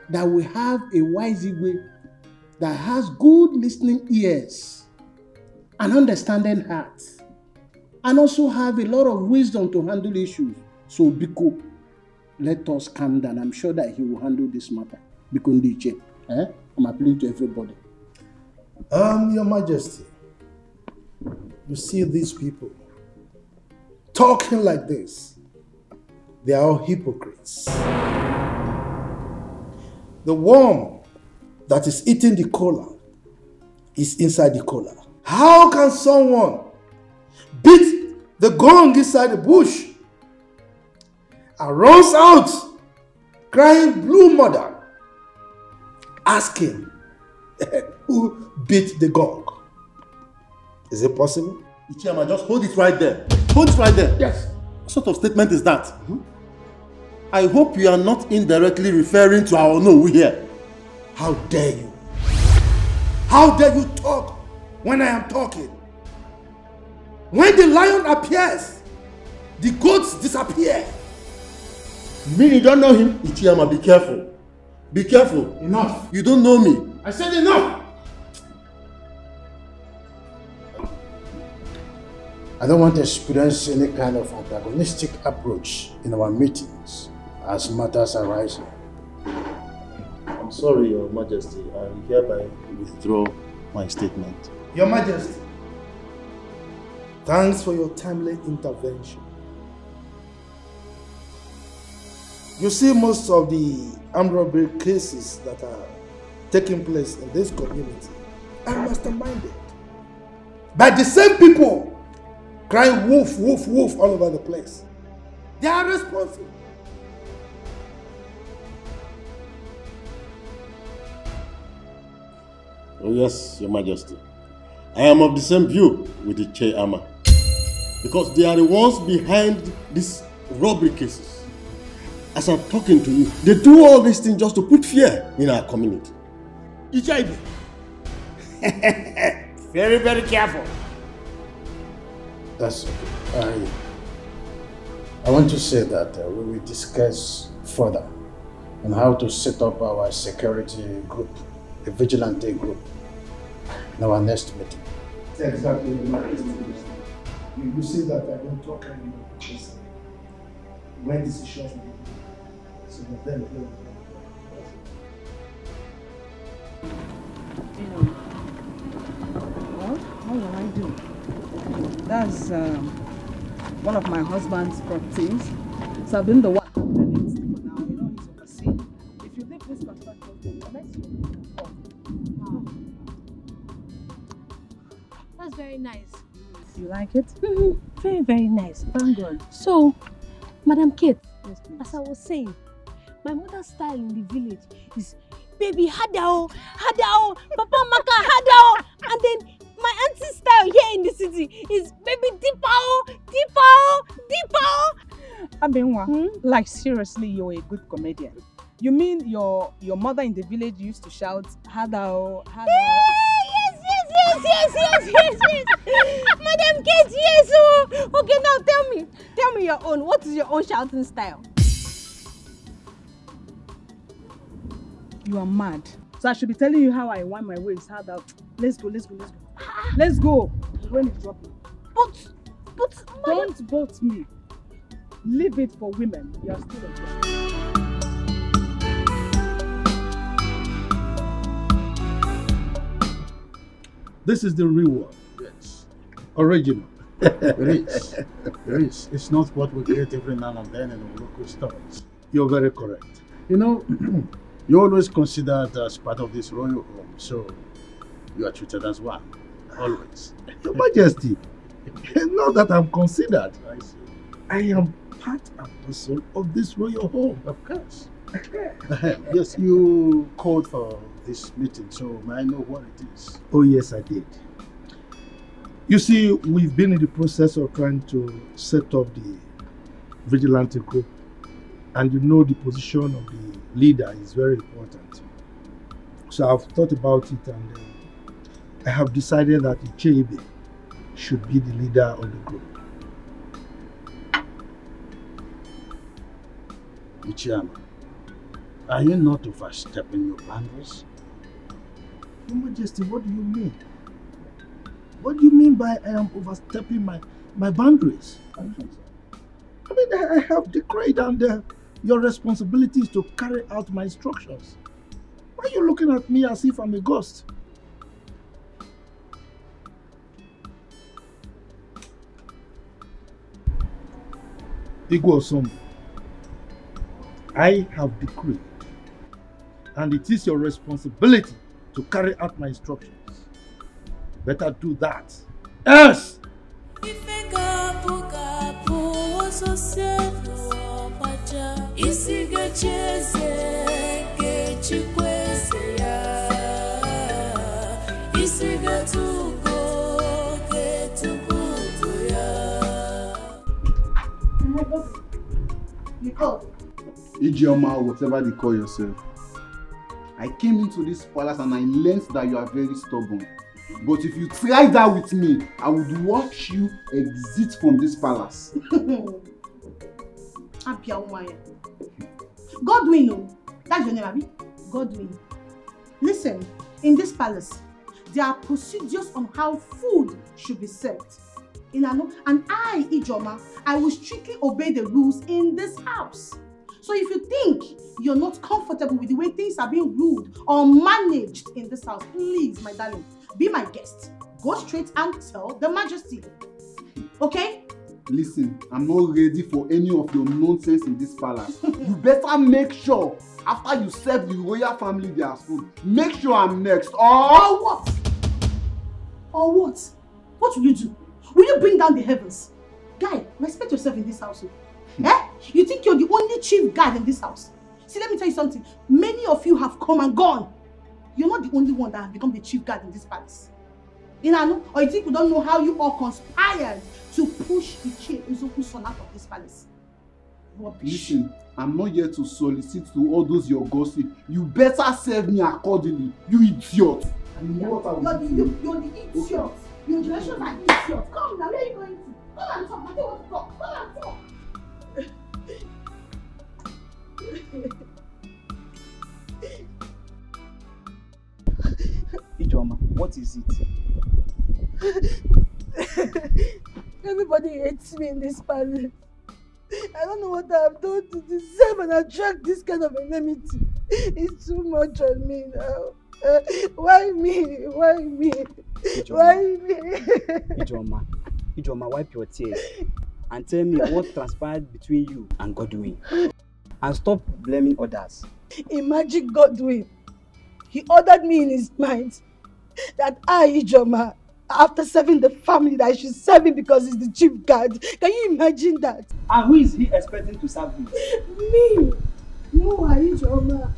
that we have a wise Igwe that has good listening ears and understanding heart, and also have a lot of wisdom to handle issues. So Biko, let us calm down. I'm sure that he will handle this matter. Biko Ndiche, I'm appealing to everybody. Your Majesty, you see these people talking like this. They are all hypocrites. The worm that is eating the cola is inside the cola. How can someone beat the gong inside the bush and runs out crying blue mother, asking who beat the gong? Is it possible? Ichiyama, just hold it right there. Hold it right there. Yes. What sort of statement is that? I hope you are not indirectly referring to our Onowu here. How dare you? How dare you talk when I am talking? When the lion appears, the goats disappear. You mean you don't know him? Ichiyama, be careful. Be careful. Enough. You don't know me. I said enough. I don't want to experience any kind of antagonistic approach in our meetings as matters arise. I'm sorry, Your Majesty. I hereby withdraw my statement. Your Majesty, thanks for your timely intervention. You see, most of the armed robbery cases that are taking place in this community are masterminded by the same people crying wolf, wolf, wolf all over the place. They are responsible. Oh yes, Your Majesty. I am of the same view with the Ichiyama. Because they are the ones behind these robbery cases. As I'm talking to you, they do all these things just to put fear in our community. Ichaibe, Very, very careful. That's okay. I want to say that we will discuss further on how to set up our security group, the vigilante group, in our next meeting. Exactly. You see that I don't talk anymore because when decisions will be made, so that then Well, what will I do? That's one of my husband's properties. So I've been the one handling it for now. You know, he's overseeing. If you leave this construction, the next year. That's very nice. You like it? Very, very nice. Thank God. So, Madam Kate, yes, as I was saying, my mother's style in the village is baby hadao, hadao, papa maka hadao, and then my auntie's style here in the city is baby dipao, dipao, dipao. Abenwa, like seriously, you're a good comedian. You mean your mother in the village used to shout hadao, hadao? Yes. Madam Kate, yes. Oh. Okay, now tell me your own. What is your own shouting style? You are mad. So I should be telling you how I wind my waist. How that? Let's go. Let's go. The rain is dropping. But don't boat me. Leave it for women. You are still a girl. This is the real one. Yes. Original. It is. It's not what we get every now and then in the local stores. You're very correct. You know, you're always considered as part of this royal home, so you are treated as one. Always. Your Majesty, not that I'm considered. I see. I am part and parcel of this royal home. Of course. Yes, you called for this meeting, so may I know what it is? Oh yes, I did. You see, we've been in the process of trying to set up the vigilante group, and you know the position of the leader is very important. So I've thought about it, and I have decided that Ichebe should be the leader of the group. Ichiyama, are you not overstepping your boundaries? Your Majesty, what do you mean? What do you mean by I am overstepping my boundaries? I mean, I have decreed, and your responsibility is to carry out my instructions. Why are you looking at me as if I'm a ghost? Igwe, I have decreed, and it is your responsibility to carry out my instructions. Better do that. Yes! Ijeoma, whatever they call yourself. I came into this palace and I learned that you are very stubborn. But if you try that with me, I would watch you exit from this palace. Godwin, that's your name, Abi? Godwin. Listen, in this palace, there are procedures on how food should be served. And I, Ijoma, I will strictly obey the rules in this house. So if you think you're not comfortable with the way things are being ruled or managed in this house, please, my darling, be my guest. Go straight and tell the Majesty. Okay? Listen, I'm not ready for any of your nonsense in this palace. You better make sure, after you serve the royal family their food, make sure I'm next. Or what? Or what? What will you do? Will you bring down the heavens? Guy, respect yourself in this house. Eh? You think you're the only chief guard in this house? See, let me tell you something. Many of you have come and gone. You're not the only one that has become the chief guard in this palace. Or you think we don't know how you all conspired to push Ichie Uzoku's son out of this palace? Listen, I'm not here to solicit to all those your gossip. You better serve me accordingly, you idiot. You're the idiot. Your generations are idiots. Come now, where are you going to? Come and talk. I don't want to talk. Come and talk. Ijoma, what is it? Everybody hates me in this palace. I don't know what I've done to deserve and attract this kind of enmity. It's too much on me now. Why me? Why me? Why me? Ijoma, wipe your tears and tell me what transpired between you and Godwin. And stop blaming others. Imagine Godwin. He ordered me in his mind that I, Ijoma, after serving the family, that I should serve him because he's the chief guard. Can you imagine that? And who is he expecting to serve him? Me. No, Ijoma.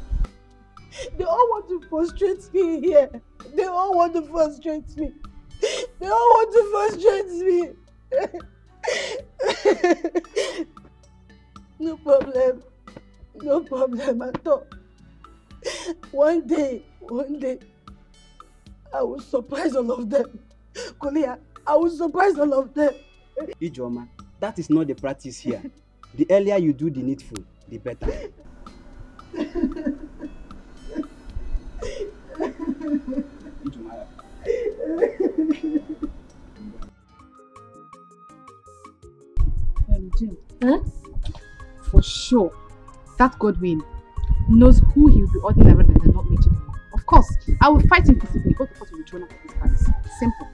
They all want to frustrate me here. They all want to frustrate me. They all want to frustrate me. No problem. No problem at all. One day, I will surprise all of them. Kolia, I will surprise all of them. Ijoma, that is not the practice here. The earlier you do the needful, the better. Jim, for sure, that Godwin knows who he will be ordering rather than not mentioning him. Of course, I will fight him physically. Both of us will be thrown out of this palace. Simple.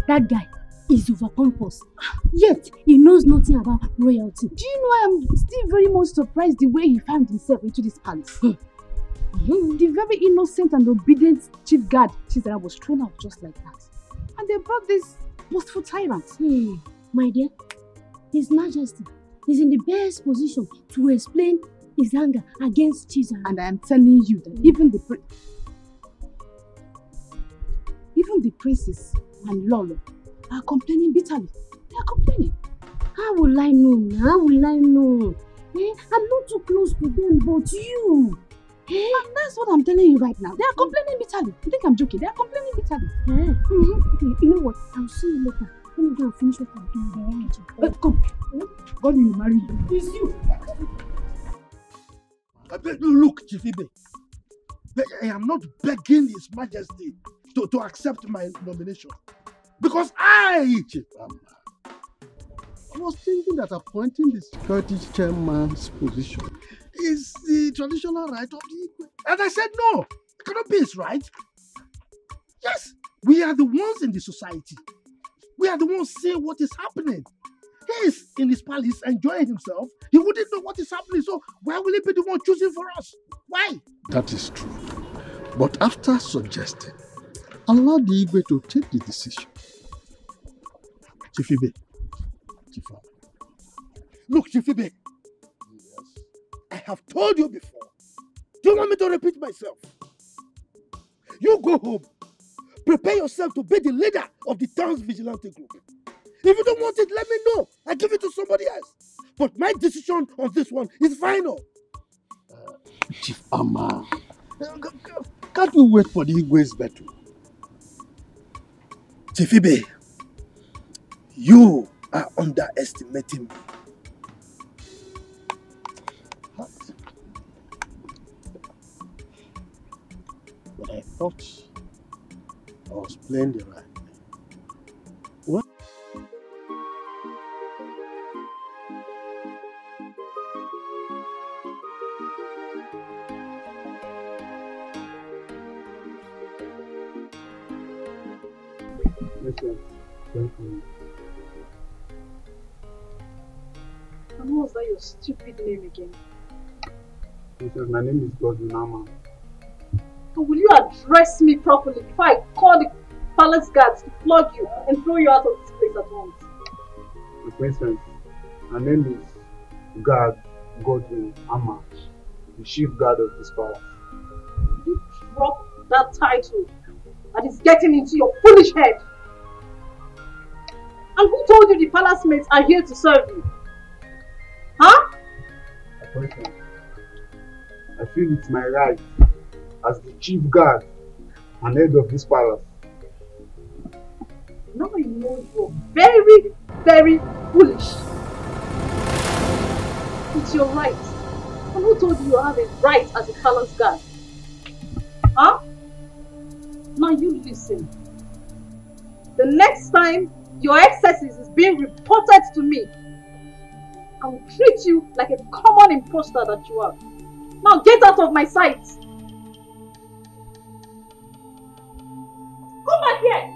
That guy is over pompous. Yet, he knows nothing about royalty. Do you know I am still very much surprised the way he found himself into this palace? The very innocent and obedient chief guard Chizara was thrown out just like that. And they brought this boastful tyrant. My dear, His Majesty is in the best position to explain his anger against Chizara. And I am telling you that even the princes and Lolo are complaining bitterly. They are complaining. How will I know? How will I know? I'm not too close to them, but you. And that's what I'm telling you right now. They are complaining bitterly. You think I'm joking? They are complaining bitterly. Okay, you know what? I'll see you later. Let me go and finish what I'm doing. Come. God will marry you. It's you. Look, Chief Ibe, I am not begging His Majesty to accept my nomination. Because Chief Amma, I was thinking that appointing the security chairman's position is the traditional right of the Igwe. And I said, no, it cannot be his right. Yes, we are the ones in the society. We are the ones seeing what is happening. He is in his palace enjoying himself. He wouldn't know what is happening, so why will he be the one choosing for us? Why? That is true. But after suggesting, allow the Igwe to take the decision. Chief Ibe. Chief Amma. Look, Chief Ibe. Yes. I have told you before. Do you want me to repeat myself? You go home. Prepare yourself to be the leader of the town's vigilante group. If you don't want it, let me know. I give it to somebody else. But my decision on this one is final. Chief Amma, can't we wait for the Igwe's battle? Chief Ibe, you are underestimating me. What? But I thought I was playing the right. What? And what was that your stupid name again? My name is Godwin. So will you address me properly before I call the palace guards to flog you and throw you out of this place at once? Princess, my name is Godwin Amma, the chief guard of this palace. You drop that title that is getting into your foolish head. And who told you the palace mates are here to serve you? Huh? I feel it's my right as the chief guard an head of this palace. Now you know you're very, very foolish. It's your right. And who told you have a right as a palace guard? Huh? Now you listen. The next time your excesses is being reported to me, I will treat you like a common imposter that you are. Now get out of my sight. Come back here.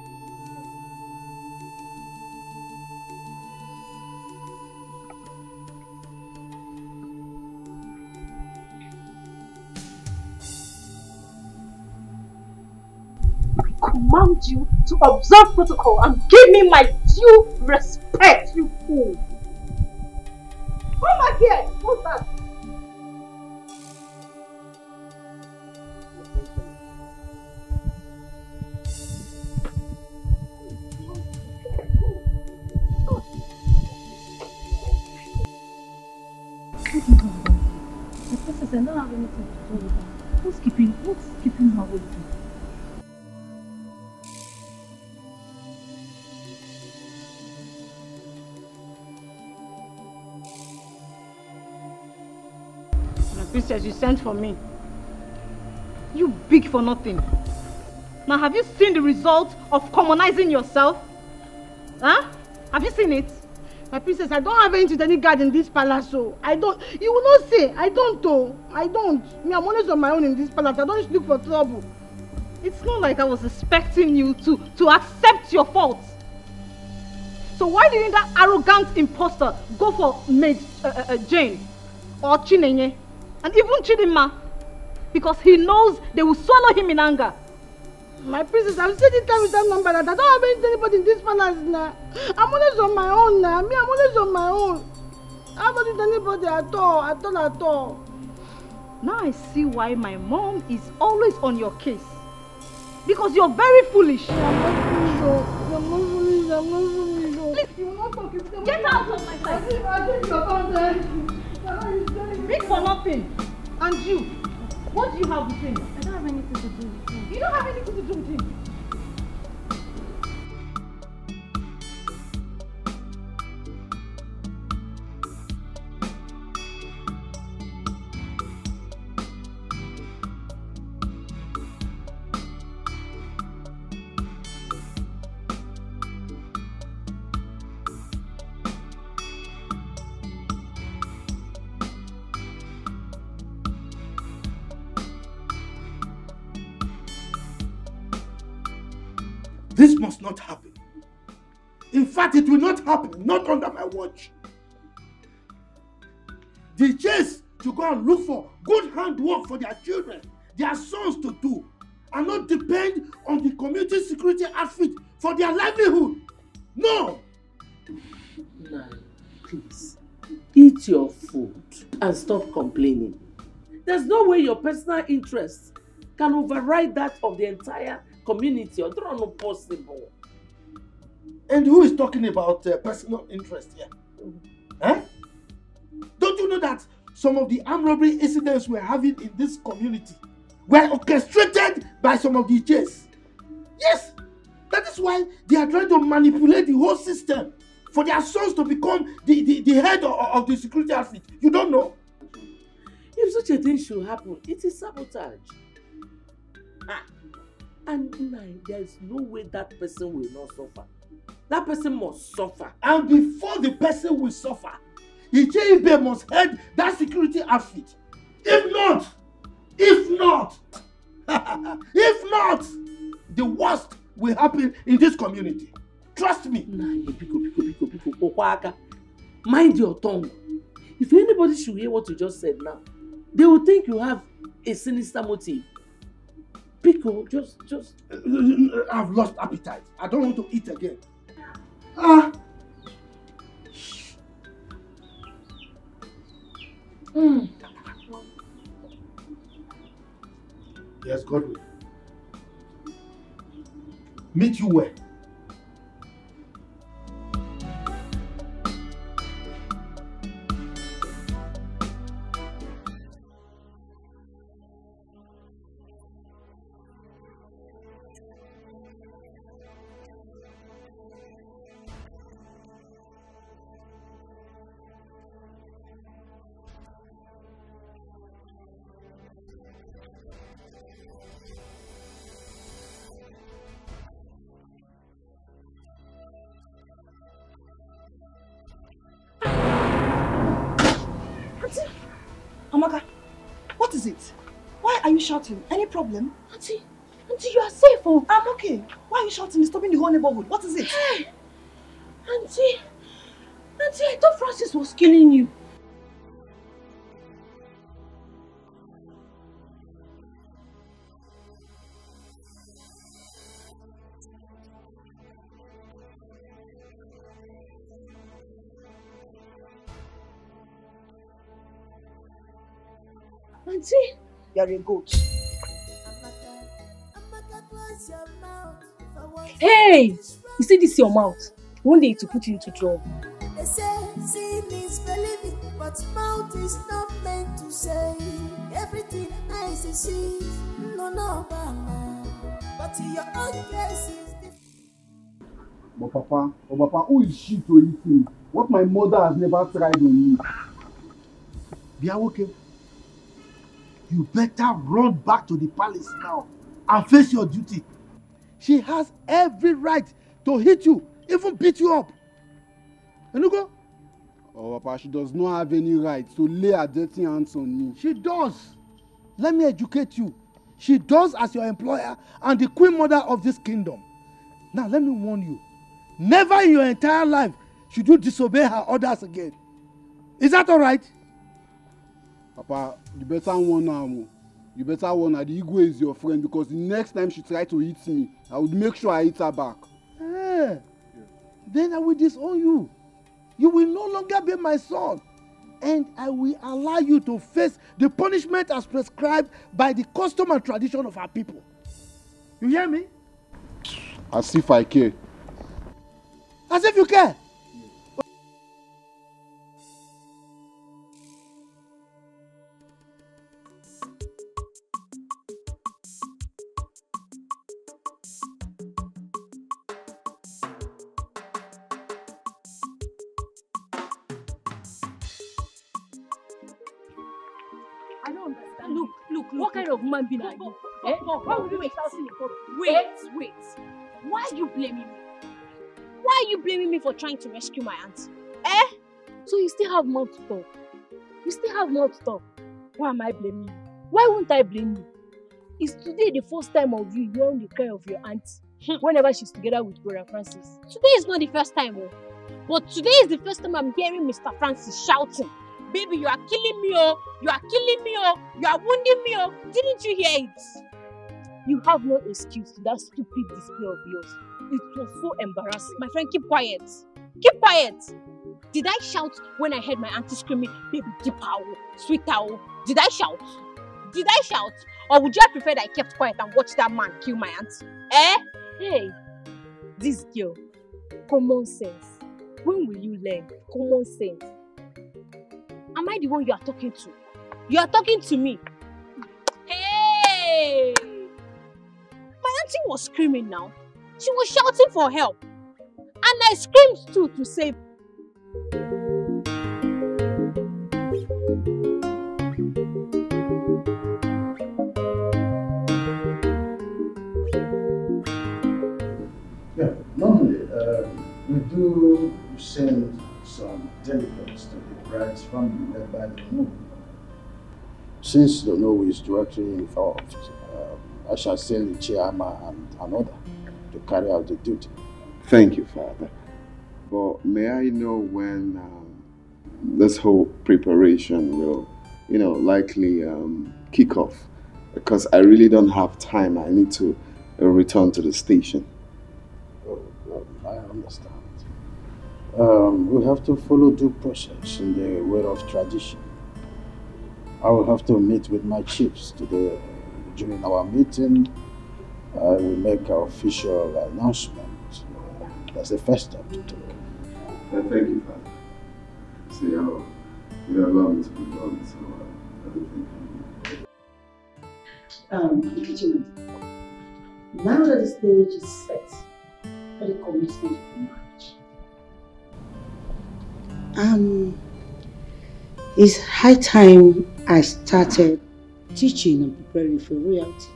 I command you to observe protocol and give me my due respect, you fool. Come back here. What's that? The princess, I don't have anything to do with her. What's keeping her with you? Princess, you sent for me. You big for nothing. Now, have you seen the result of commonizing yourself? Huh? Have you seen it? My princess, I don't have anything to any guard in this palace, so I don't. You will not say. I don't, though. I don't. Me, I'm always on my own in this palace. I don't look for trouble. It's not like I was expecting you to accept your fault. So why didn't that arrogant imposter go for maid Jane or Chinenye? And even Chidinma, because he knows they will swallow him in anger. My princess, I've said it time with that number that I don't have anybody in this palace now. I'm always on my own now. Me, I'm always on my own. I haven't with anybody at all. Now I see why my mom is always on your case. Because you're very foolish. I'm not foolish. Please, you will not talk. Get out of my sight. I think you're Big for nothing. And you, what do you have with him? I don't have anything to do with him. You don't have anything to do with him. This must not happen. In fact, it will not happen, not under my watch. The chase to go and look for good handwork for their children, their sons to do, and not depend on the community security outfit for their livelihood. No! Nai, please, eat your food and stop complaining. There's no way your personal interests can override that of the entire community, or not possible. And who is talking about personal interest here? Huh? Don't you know that some of the armed robbery incidents we're having in this community were orchestrated by some of the J's? Yes! That is why they are trying to manipulate the whole system for their sons to become the head of the security outfit. You don't know? If such a thing should happen, it is sabotage. And there is no way that person will not suffer. That person must suffer. And before the person will suffer, Ijeibe must head that security outfit. If not, the worst will happen in this community. Trust me. Mind your tongue. If anybody should hear what you just said now, they will think you have a sinister motive. Pico, just... I've lost appetite. I don't want to eat again. Yes, Godwin. Meet you where? is it? Why are you shouting? Any problem? Auntie, you are safe, oh. I'm okay. Why are you shouting? Disturbing the whole neighborhood. What is it? Hey, Auntie, I thought Francis was killing you. Auntie, you're a goat. Hey, you see this your mouth? One day to put you into trouble. They say seeing is believing, but mouth is not meant to say everything eyes see. No, Mama. But your own case is different. But Papa, who is she to eat me? What my mother has never tried on me. Biawoke, you better run back to the palace now and face your duty. She has every right to hit you, even beat you up. Enugo? Oh, Papa, she does not have any right to lay her dirty hands on me. She does. Let me educate you. She does as your employer and the queen mother of this kingdom. Now, let me warn you. Never in your entire life should you disobey her orders again. Is that all right? Papa, you better warn her. You better warn her. The Igwe is your friend, because the next time she tries to hit me, I would make sure I hit her back. Then I will disown you. You will no longer be my son. And I will allow you to face the punishment as prescribed by the custom and tradition of our people. You hear me? As if I care. As if you care. I don't understand. Look, what kind of man being are you? Why would you be shouting in public? Wait. Why are you blaming me? Why are you blaming me for trying to rescue my auntie? So you still have more to talk. Why am I blaming you? Why won't I blame you? Is today the first time of you hearing the cry of your auntie whenever she's together with Brother Francis? Today is not the first time, but today is the first time I'm hearing Mr. Francis shouting, "Baby, you are killing me, oh! You are killing me, oh! You are wounding me, oh!" Didn't you hear it? You have no excuse to that stupid display of yours. It was so embarrassing. My friend, keep quiet. Keep quiet. Did I shout when I heard my auntie screaming, "Baby, deep owl, sweet owl"? Did I shout? Or would you have preferred I kept quiet and watched that man kill my auntie? Hey, this girl, common sense. When will you learn common sense? Am I the one you are talking to? You are talking to me. Hey! My auntie was screaming now. She was shouting for help. And I screamed too to save. Yeah, normally we do send some delegates to the bride's family led by the Nobu. Since the Nobu is directly involved, I shall send the chairman and another to carry out the duty. Thank you, Father. But may I know when this whole preparation will, likely kick off? Because I really don't have time. I need to return to the station. Oh, I understand. We have to follow due process in the way of tradition. I will have to meet with my chiefs today. During our meeting, I will make an official announcement. That's the first step to take. Thank you, Father. See how you allow me to be done, so everything. Now that the stage is set for the commencement of the marriage, it's high time I started teaching and preparing for royalty.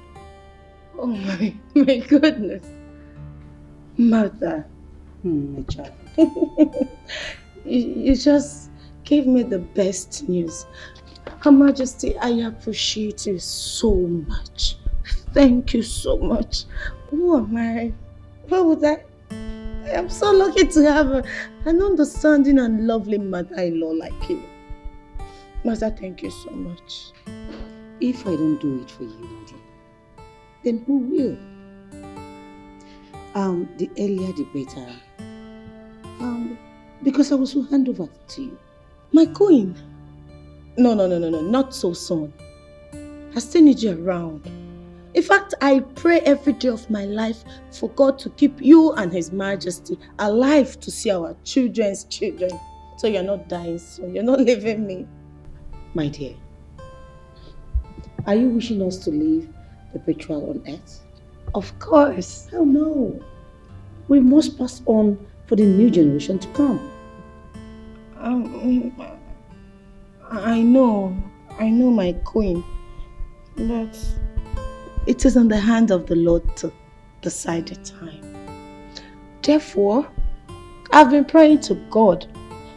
Oh my goodness. Mother, my child, you just gave me the best news. Her Majesty, I appreciate you so much. Thank you so much. Who am I? What would I am so lucky to have an understanding and lovely mother-in-law like you. Master, thank you so much. If I don't do it for you, Daddy, then who will? The earlier the better. Because I will soon hand over to you. My queen? No, not so soon. I still need you around. In fact, I pray every day of my life for God to keep you and His Majesty alive to see our children's children. So you're not dying soon. You're not leaving me. My dear, are you wishing us to live perpetual on earth? Of course. Oh no. We must pass on for the new generation to come. I know my queen. But it is in the hand of the Lord to decide the time. Therefore, I've been praying to God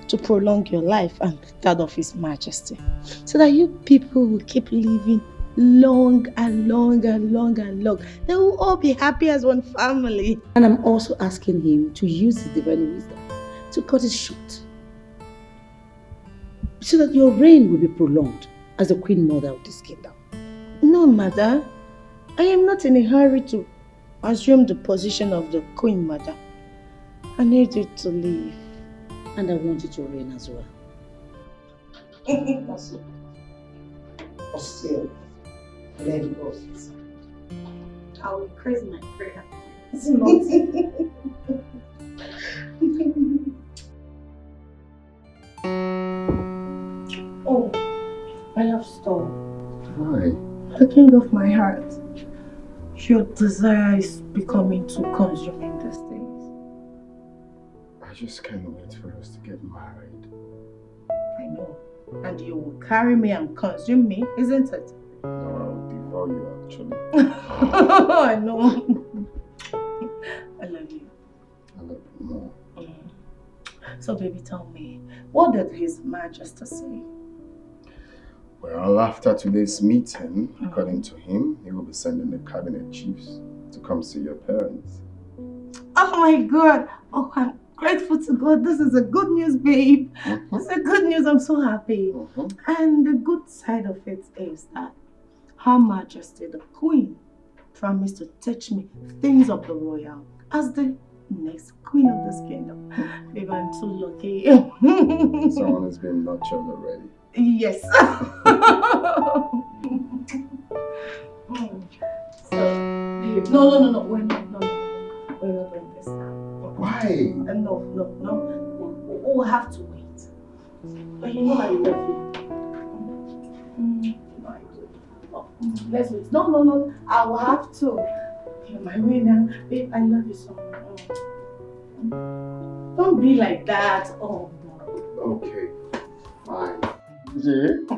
to prolong your life and that of His Majesty, so that you people will keep living long and long and long and long. They will all be happy as one family. And I'm also asking Him to use His divine wisdom to cut it short, so that your reign will be prolonged as the Queen Mother of this kingdom. No, Mother. I am not in a hurry to assume the position of the Queen Mother. I need you to leave. And I want you to reign as well. But still, let it go. I will increase my prayer. It's not. Oh, I love Storm. Why? The king of my heart. Your desire is becoming too consuming these days. I just can't wait for us to get married. I know. And you will carry me and consume me, isn't it? No, I'll devour you actually. I know. I love you. I love you more. So baby, tell me, what did His Majesty say? Well, after today's meeting, according to him, he will be sending the cabinet chiefs to come see your parents. Oh my God! Oh, I'm grateful to God. This is a good news, babe. It's a good news. I'm so happy. And the good side of it is that Her Majesty, the Queen, promised to teach me things of the royal as the next queen of this kingdom. Babe, I'm so lucky. Someone has been nurtured already. Yes. So, babe, no. We're not doing this now. Why? No. We'll have to wait. But you know I love you. Let's wait. No. I will have to. You're my winner. Babe, I love you so much. Don't be like that. Oh, okay. Fine. You'd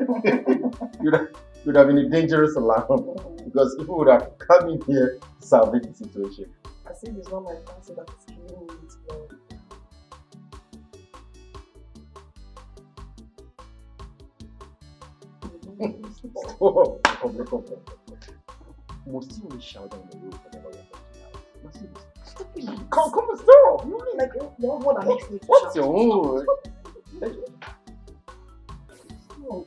have been a dangerous alarm because people would have come in here to salvage the situation. I think it's not my fancy that is killing me with love. Stop. Must you only shout down the road for the lawyer? Stop it. Come on, stop. You only like the one that makes me to What's shout. your own? No.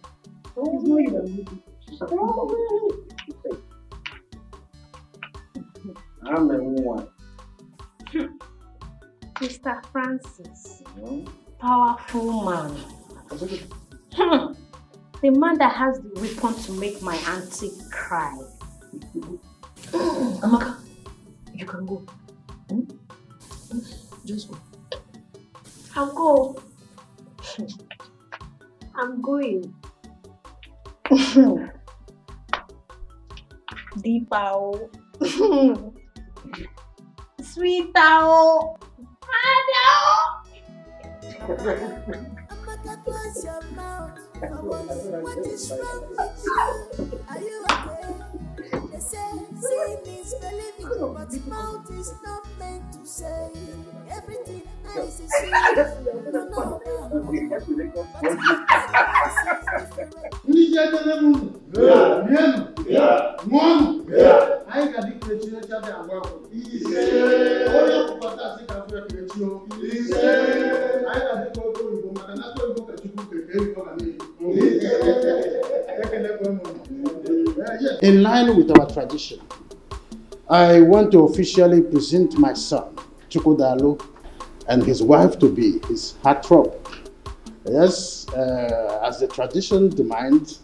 Don't know you. I'm the one. Mr. Francis, powerful man. The man that has the weapon to make my auntie cry. Amaka, you can go. Just go. I'll go. I'm going. Deepa. Sweet Tao. Amaka, close your mouth. What is wrong with you? Are you okay? They say seeing is believing, but mouth is not meant to say everything eyes is seeing. No. In line with our tradition, I want to officially present my son, Chukwudalu, and his wife to be his heartthrob. Yes, as the tradition demands,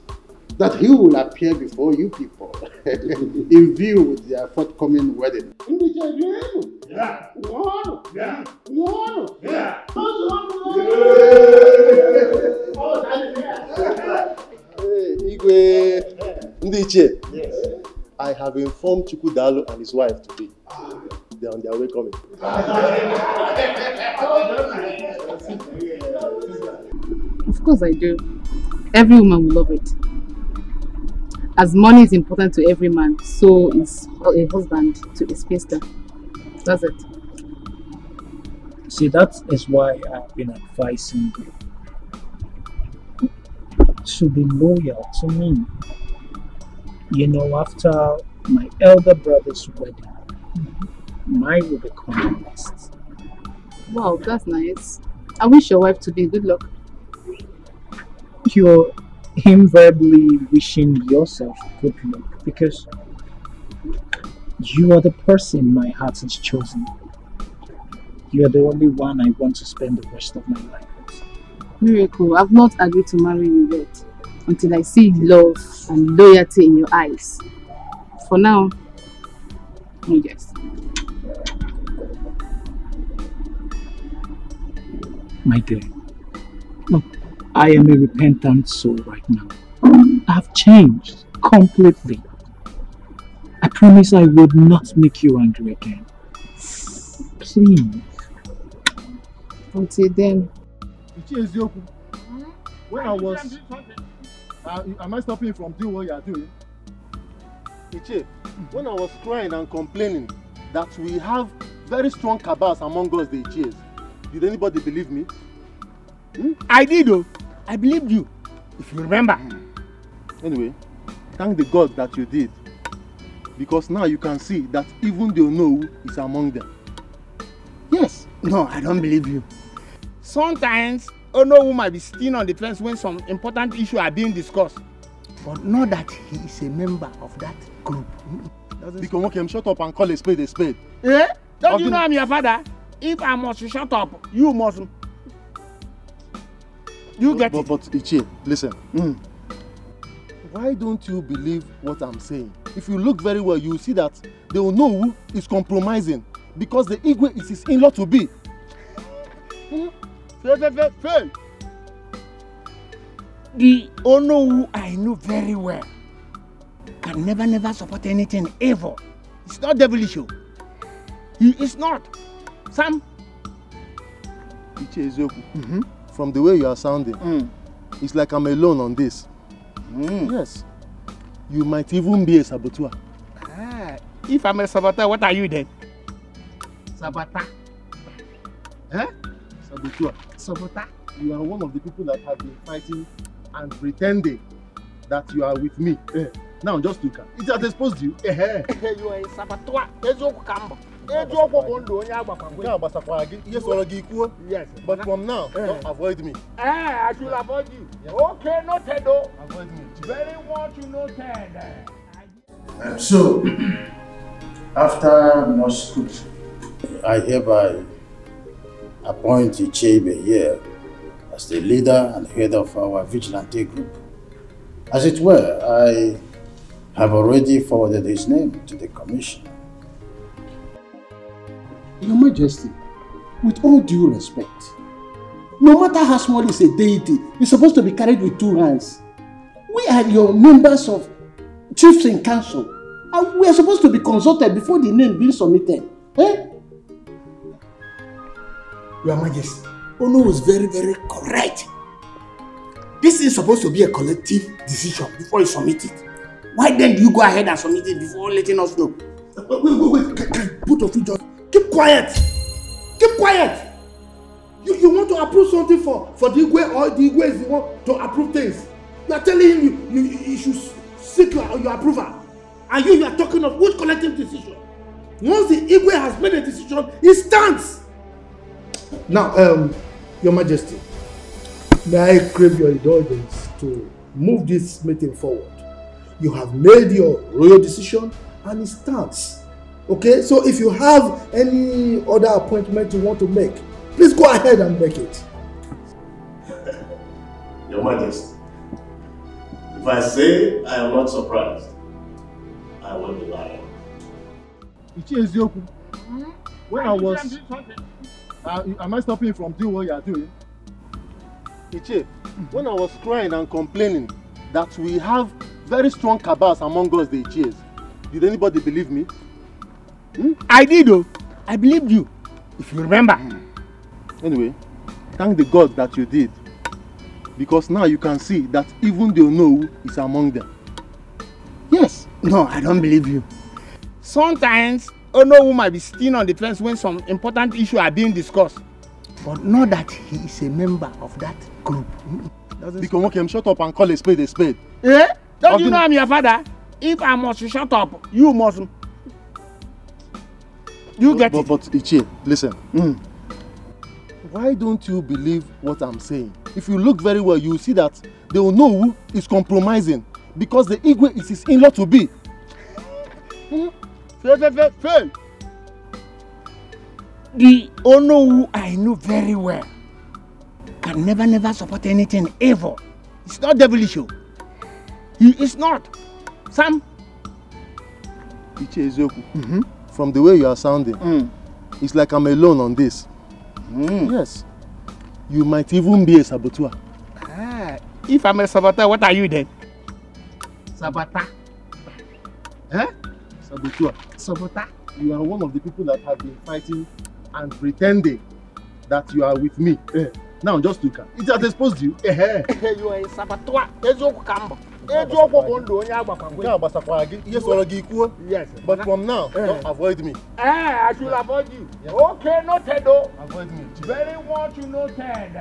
that he will appear before you people in view with their forthcoming wedding. Yeah. Yeah. Yeah. Igwe Ndiche, I have informed Chukwudalu and his wife today. They are on their way coming. Of course I do. Every woman will love it. As money is important to every man, so is a husband to a spinster. That's it. See, that is why I've been advising you to be loyal to me. You know, after my elder brother's wedding, mine will become next. Wow, that's nice. I wish your wife to be good luck. You're invariably wishing yourself good luck because you are the person my heart has chosen. You are the only one I want to spend the rest of my life with. Miracle, I've not agreed to marry you yet until I see love and loyalty in your eyes. For now, yes. My dear, look, I am a repentant soul right now. I've changed completely. I promise I would not make you angry again. Please. Until then. When I was... am I stopping you from doing what you are doing? Iche, when I was crying and complaining that we have very strong cabals among us, the Iches, did anybody believe me? I did, though. I believed you, if you remember. Anyway, thank the God that you did. Because now you can see that even the Onowu is among them. Yes. No, I don't believe you. Sometimes, Onowu might be sitting on the fence when some important issues are being discussed. But not that he is a member of that group. Because shut up and call a spade a spade. Eh? Don't you know I'm your father? If I must shut up, you must. You get it. But Ichie, listen. Why don't you believe what I'm saying? If you look very well, you see that the Onowu is compromising because the Igwe is his in-law to be. Fail. The Onowu I know very well can never support anything ever. It's not devilish. He is not. Sam. Ichie Ezeoku, from the way you are sounding, it's like I'm alone on this. Yes. You might even be a saboteur. If I'm a saboteur, what are you then? Saboteur. Saboteur. Saboteur. You are one of the people that have been fighting and pretending that you are with me. Now just look at it. Has exposed you. You are a saboteur. Yes. But from now, don't avoid me. I should avoid you. Yes. Okay, noted though. Avoid me. Very much noted. So, after much scrutiny, I hereby appoint Ichebe here as the leader and head of our vigilante group. As it were, I have already forwarded his name to the commission. Your Majesty, with all due respect, no matter how small is a deity, it's supposed to be carried with two hands. We are your members of chiefs in council, and we are supposed to be consulted before the name being submitted. Your Majesty, Ono was very correct. This is supposed to be a collective decision before you submit it. Why then do you go ahead and submit it before letting us know? Wait, both of you just keep quiet. Keep quiet. You want to approve something for the Igwe, or the Igwe is the one to approve things? You are telling him you should seek your approval. And you are talking of which collective decision? Once the Igwe has made a decision, it stands. Now, Your Majesty, may I crave your indulgence to move this meeting forward. You have made your royal decision and it stands. Okay, so if you have any other appointment you want to make, please go ahead and make it. Your Majesty, if I say I am not surprised, I will be lying. When I was... am I stopping you from doing what you are doing? Ichie, when I was crying and complaining that we have very strong cabals among us, the Ichies, did anybody believe me? I did, though. I believed you, if you remember. Anyway, thank the God that you did. Because now you can see that even the Onowu is among them. Yes. No, I don't believe you. Sometimes Onowu might be sitting on the fence when some important issues are being discussed. But not that he is a member of that group. Because shut up and call a spade a spade. Eh? Don't you know I'm your father? If I must shut up, you must. You get it. But Ichie, listen. Why don't you believe what I'm saying? If you look very well, you will see that the Onowu is compromising because the Igwe is his in-law to be. Fail. The Onowu I know very well can never support anything evil. It's not devilish. He is not. Sam. Ichie Ezeoku, from the way you are sounding, it's like I'm alone on this. Yes. You might even be a saboteur. If I'm a saboteur, what are you then? Saboteur. Saboteur. Saboteur. You are one of the people that have been fighting and pretending that you are with me. Now just look at it. Has exposed you. You are a saboteur. Yes. But from now, don't avoid me. I should avoid you. Yes. Okay, noted though. Avoid me. Very much noted.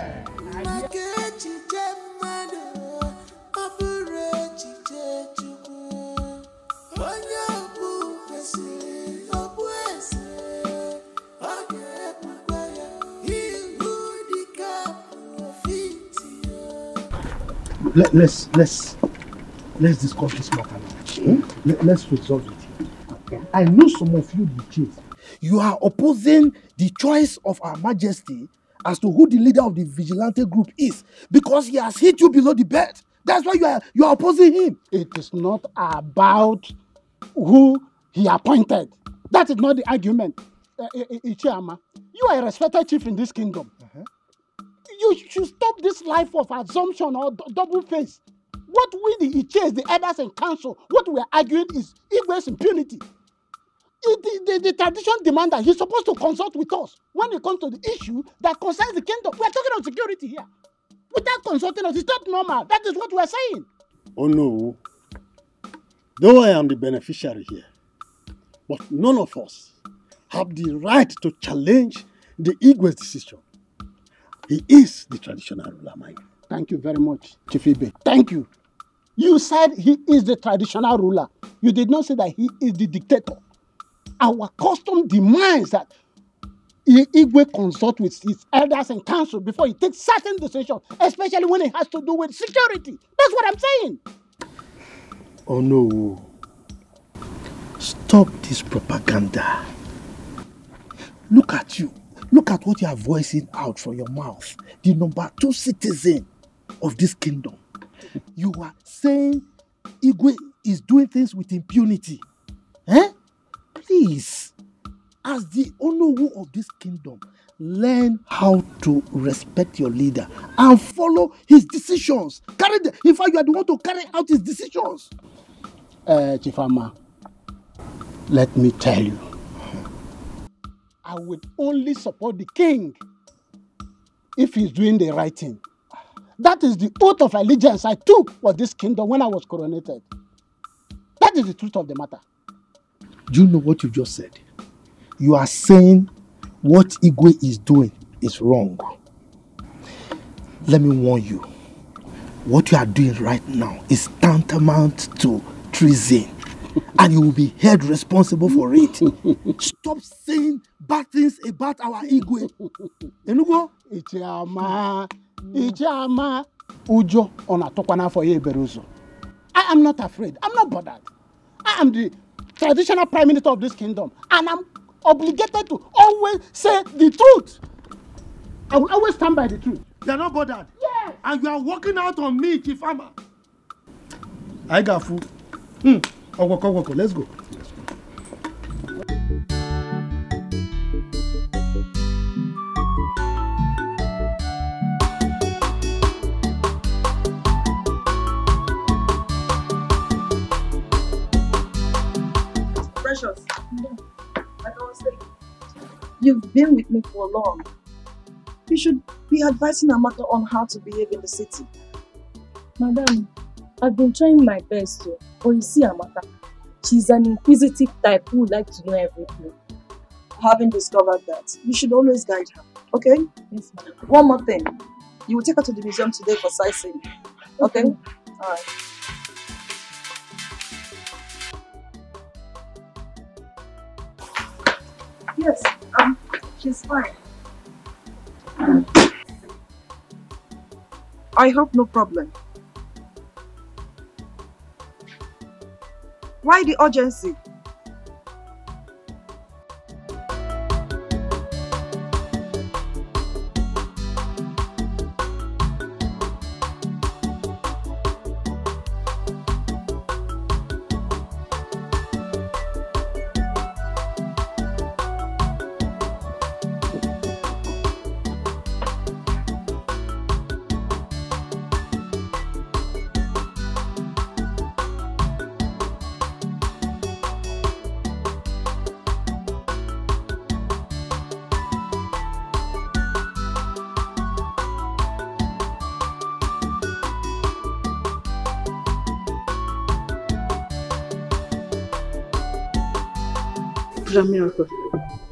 Let's discuss this matter now. Let's resolve it. Okay. I know some of you, the chiefs. You are opposing the choice of Our Majesty as to who the leader of the vigilante group is because he has hit you below the belt. That's why you are opposing him. It is not about who he appointed. That is not the argument. Ichiama, you are a respected chief in this kingdom. You should stop this life of assumption or double face. What we the Ichies, the elders and council, what we are arguing is Igwe's impunity. The tradition demands that he's supposed to consult with us when it comes to the issue that concerns the kingdom. We are talking about security here. Without consulting us, it's not normal. That is what we are saying. Oh no. Though I am the beneficiary here, but none of us have the right to challenge the Igwe's decision. He is the traditional ruler, mind. Thank you very much, Chief Ibe. Thank you. You said he is the traditional ruler. You did not say that he is the dictator. Our custom demands that Igwe consult with his elders and council before he takes certain decisions, especially when it has to do with security. That's what I'm saying. Oh no. Stop this propaganda. Look at you. Look at what you are voicing out from your mouth. The number 2 citizen of this kingdom. You are saying Igwe is doing things with impunity. Please, as the Onowu of this kingdom, learn how to respect your leader and follow his decisions. In fact, you are the one to carry out his decisions. Chifama, let me tell you, I would only support the king if he's doing the right thing. That is the oath of allegiance I took for this kingdom when I was coronated. That is the truth of the matter. Do you know what you just said? You are saying what Igwe is doing is wrong. Let me warn you. what you are doing right now is tantamount to treason. And you will be held responsible for it. Stop saying bad things about our Igwe. Enugo? Ichama. Ujo onatokwana for Yeberuzo. I am not afraid. I'm not bothered. I am the traditional prime minister of this kingdom. And I'm obligated to always say the truth. I will always stand by the truth. They're not bothered. Yes. And you are walking out on me, Chifama. I got food. Oko, let's go. Precious, like I was saying, you've been with me for long. You should be advising Amaka on how to behave in the city. Madam, I've been trying my best to, but you see Amaka, she's an inquisitive type who would like to know everything. Having discovered that, you should always guide her, okay? Yes, ma'am. One more thing, you will take her to the museum today for sightseeing, okay? Alright. Yes, she's fine. I hope no problem. Why the urgency? Miracle,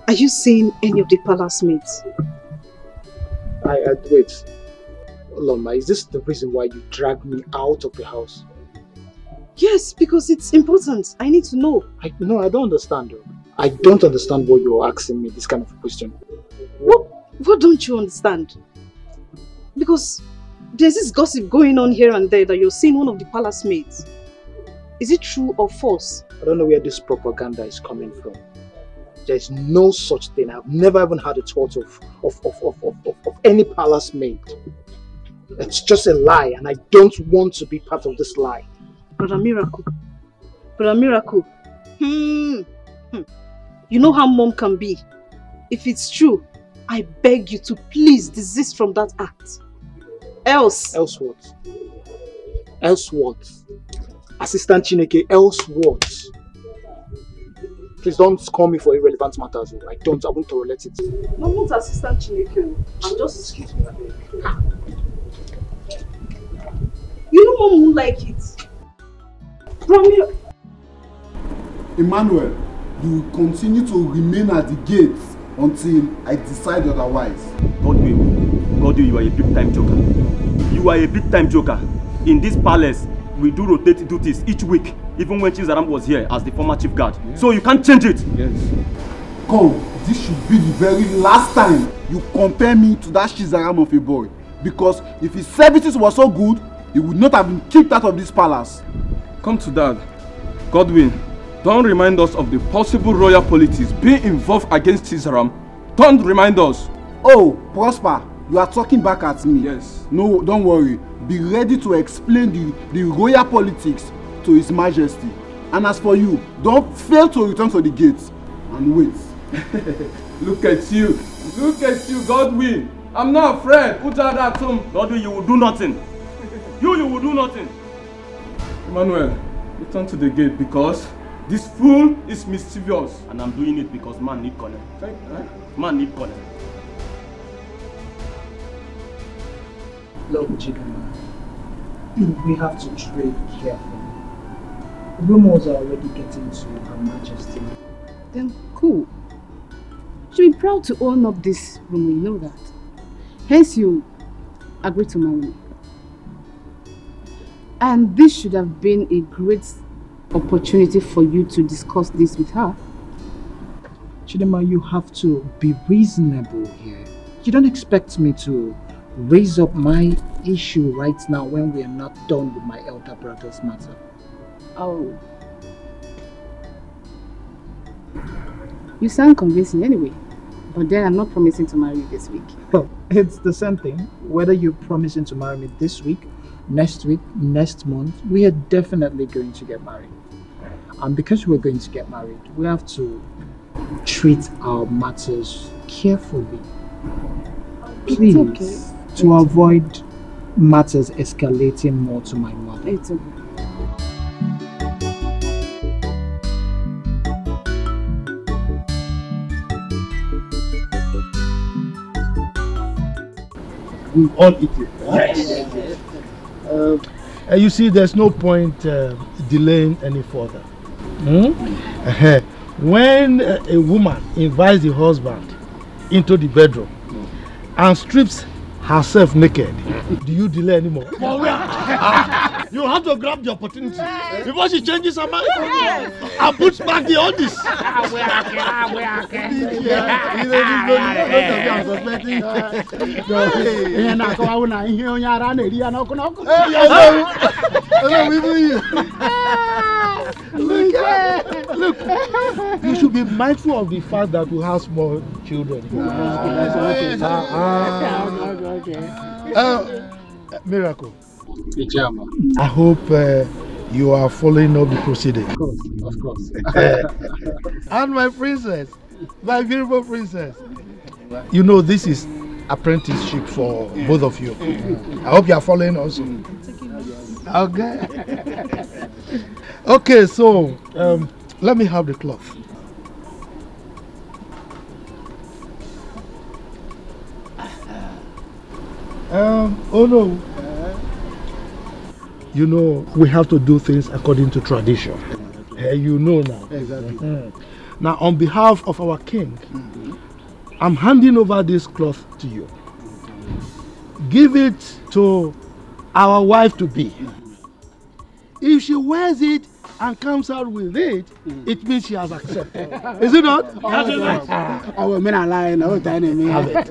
are you seeing any of the palace mates? Wait. Loma, is this the reason why you dragged me out of the house? Yes, because it's important. I need to know. I don't understand. Though. I don't understand what you're asking me, this kind of a question. What don't you understand? Because there's this gossip going on here and there that you're seeing one of the palace mates. Is it true or false? I don't know where this propaganda is coming from. There's no such thing. I've never even had a thought of any palace maid. It's just a lie, and I don't want to be part of this lie. Brother Miracle. You know how mom can be. If it's true, I beg you to please desist from that act. Else what? Else what? Assistant Chineke, else what? Please don't call me for irrelevant matters. I won't tolerate it. I'm not Assistant Chineke. I'm just... Excuse me. You know mom won't like it. Emmanuel, you will continue to remain at the gates until I decide otherwise. God, you are a big-time joker. You are a big-time joker. In this palace, we do rotate duties each week, even when Chizaram was here as the former chief guard. Yes. So you can't change it. Yes. Come, this should be the very last time you compare me to that Chizaram of a boy. Because if his services were so good, he would not have been kicked out of this palace. Come to that. Godwin, don't remind us of the possible royal politics being involved against Chizaram. Don't remind us. Oh, Prosper, you are talking back at me. Yes. No, don't worry. Be ready to explain the royal politics to His Majesty. And as for you, don't fail to return to the gates. And wait. Look at you. Look at you, Godwin. I'm not afraid. Put out that tomb. Godwin, you will do nothing. You will do nothing. Emmanuel, return to the gate because this fool is mischievous. And I'm doing it because man need connect. Man need connect. Look, Chidama, we have to trade carefully. Rumors are already getting to Her Majesty. Then cool. You should be proud to own up this rumor, you know that. Hence you agree to marry me. And this should have been a great opportunity for you to discuss this with her. Chidema, you have to be reasonable here. You don't expect me to raise up my issue right now when we are not done with my elder brother's matter. Oh. You sound convincing anyway. But then I'm not promising to marry you this week. Well, it's the same thing. Whether you're promising to marry me this week, next month, we are definitely going to get married. And because we're going to get married, we have to treat our matters carefully. Please, okay. To avoid matters escalating more to my mother. It's okay. We all eat it. Yes. You see, there's no point delaying any further. When a woman invites the husband into the bedroom and strips herself naked, do you delay anymore? You have to grab the opportunity before she changes her mind and puts back the oldies. Look, you should be mindful of the fact that we have small children. Miracle. I hope you are following up the proceeding. Of course. And my princess, my beautiful princess. You know this is apprenticeship for both of you. I hope you are following also. Okay. Okay, so let me have the cloth. Oh no. You know, we have to do things according to tradition. You know now. Exactly. Now, on behalf of our king, I'm handing over this cloth to you. Give it to our wife to be. If she wears it and comes out with it, it means she has accepted. Is it not? I will mean a lie. No, have it.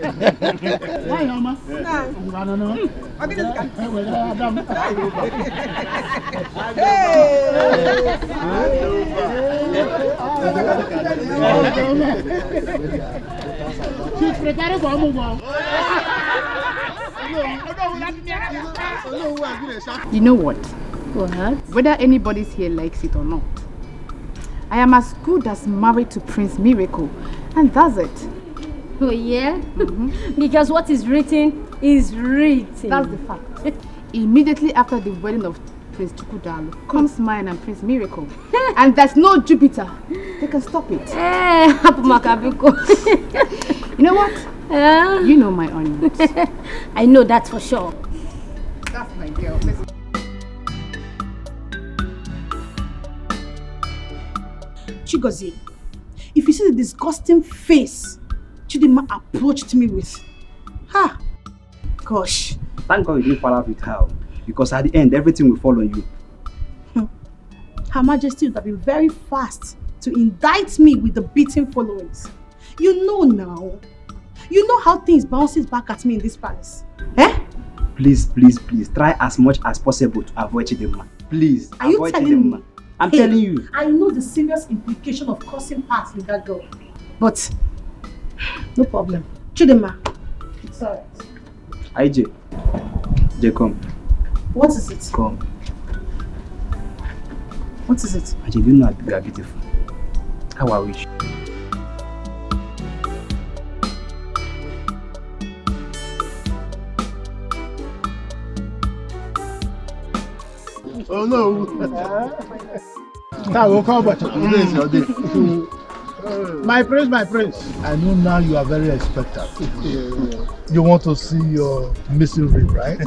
Why, Mama? I don't know. She's preparing for a move on. You know what? Whether anybody's here likes it or not, I am as good as married to Prince Miracle, and that's it. Oh yeah? Because what is written is written. That's the fact. Immediately after the wedding of Prince Chukudalo comes mine and Prince Miracle. And there's no Jupiter. They can stop it. You know what? You know my onions. I know that for sure. That's my girl. Listen. Chigozie, if you see the disgusting face Chidima approached me with, gosh. Thank God you didn't fall out with her, because at the end, everything will fall on you. Her Majesty would have been very fast to indict me with the beating followings. You know now. You know how things bounces back at me in this palace. Please, please, please, try as much as possible to avoid Chidima. Please, Are you avoid telling Chidima. me? I'm telling you. I know the serious implication of causing parts with that girl. But, no problem. Chidima, it's alright. IJ, come. What is it? Come. What is it? IJ, you know you are beautiful. How I wish. Oh no! Now we'll come back. Today is your day. My prince. I know now you are very expectant. You want to see your missing rib, right?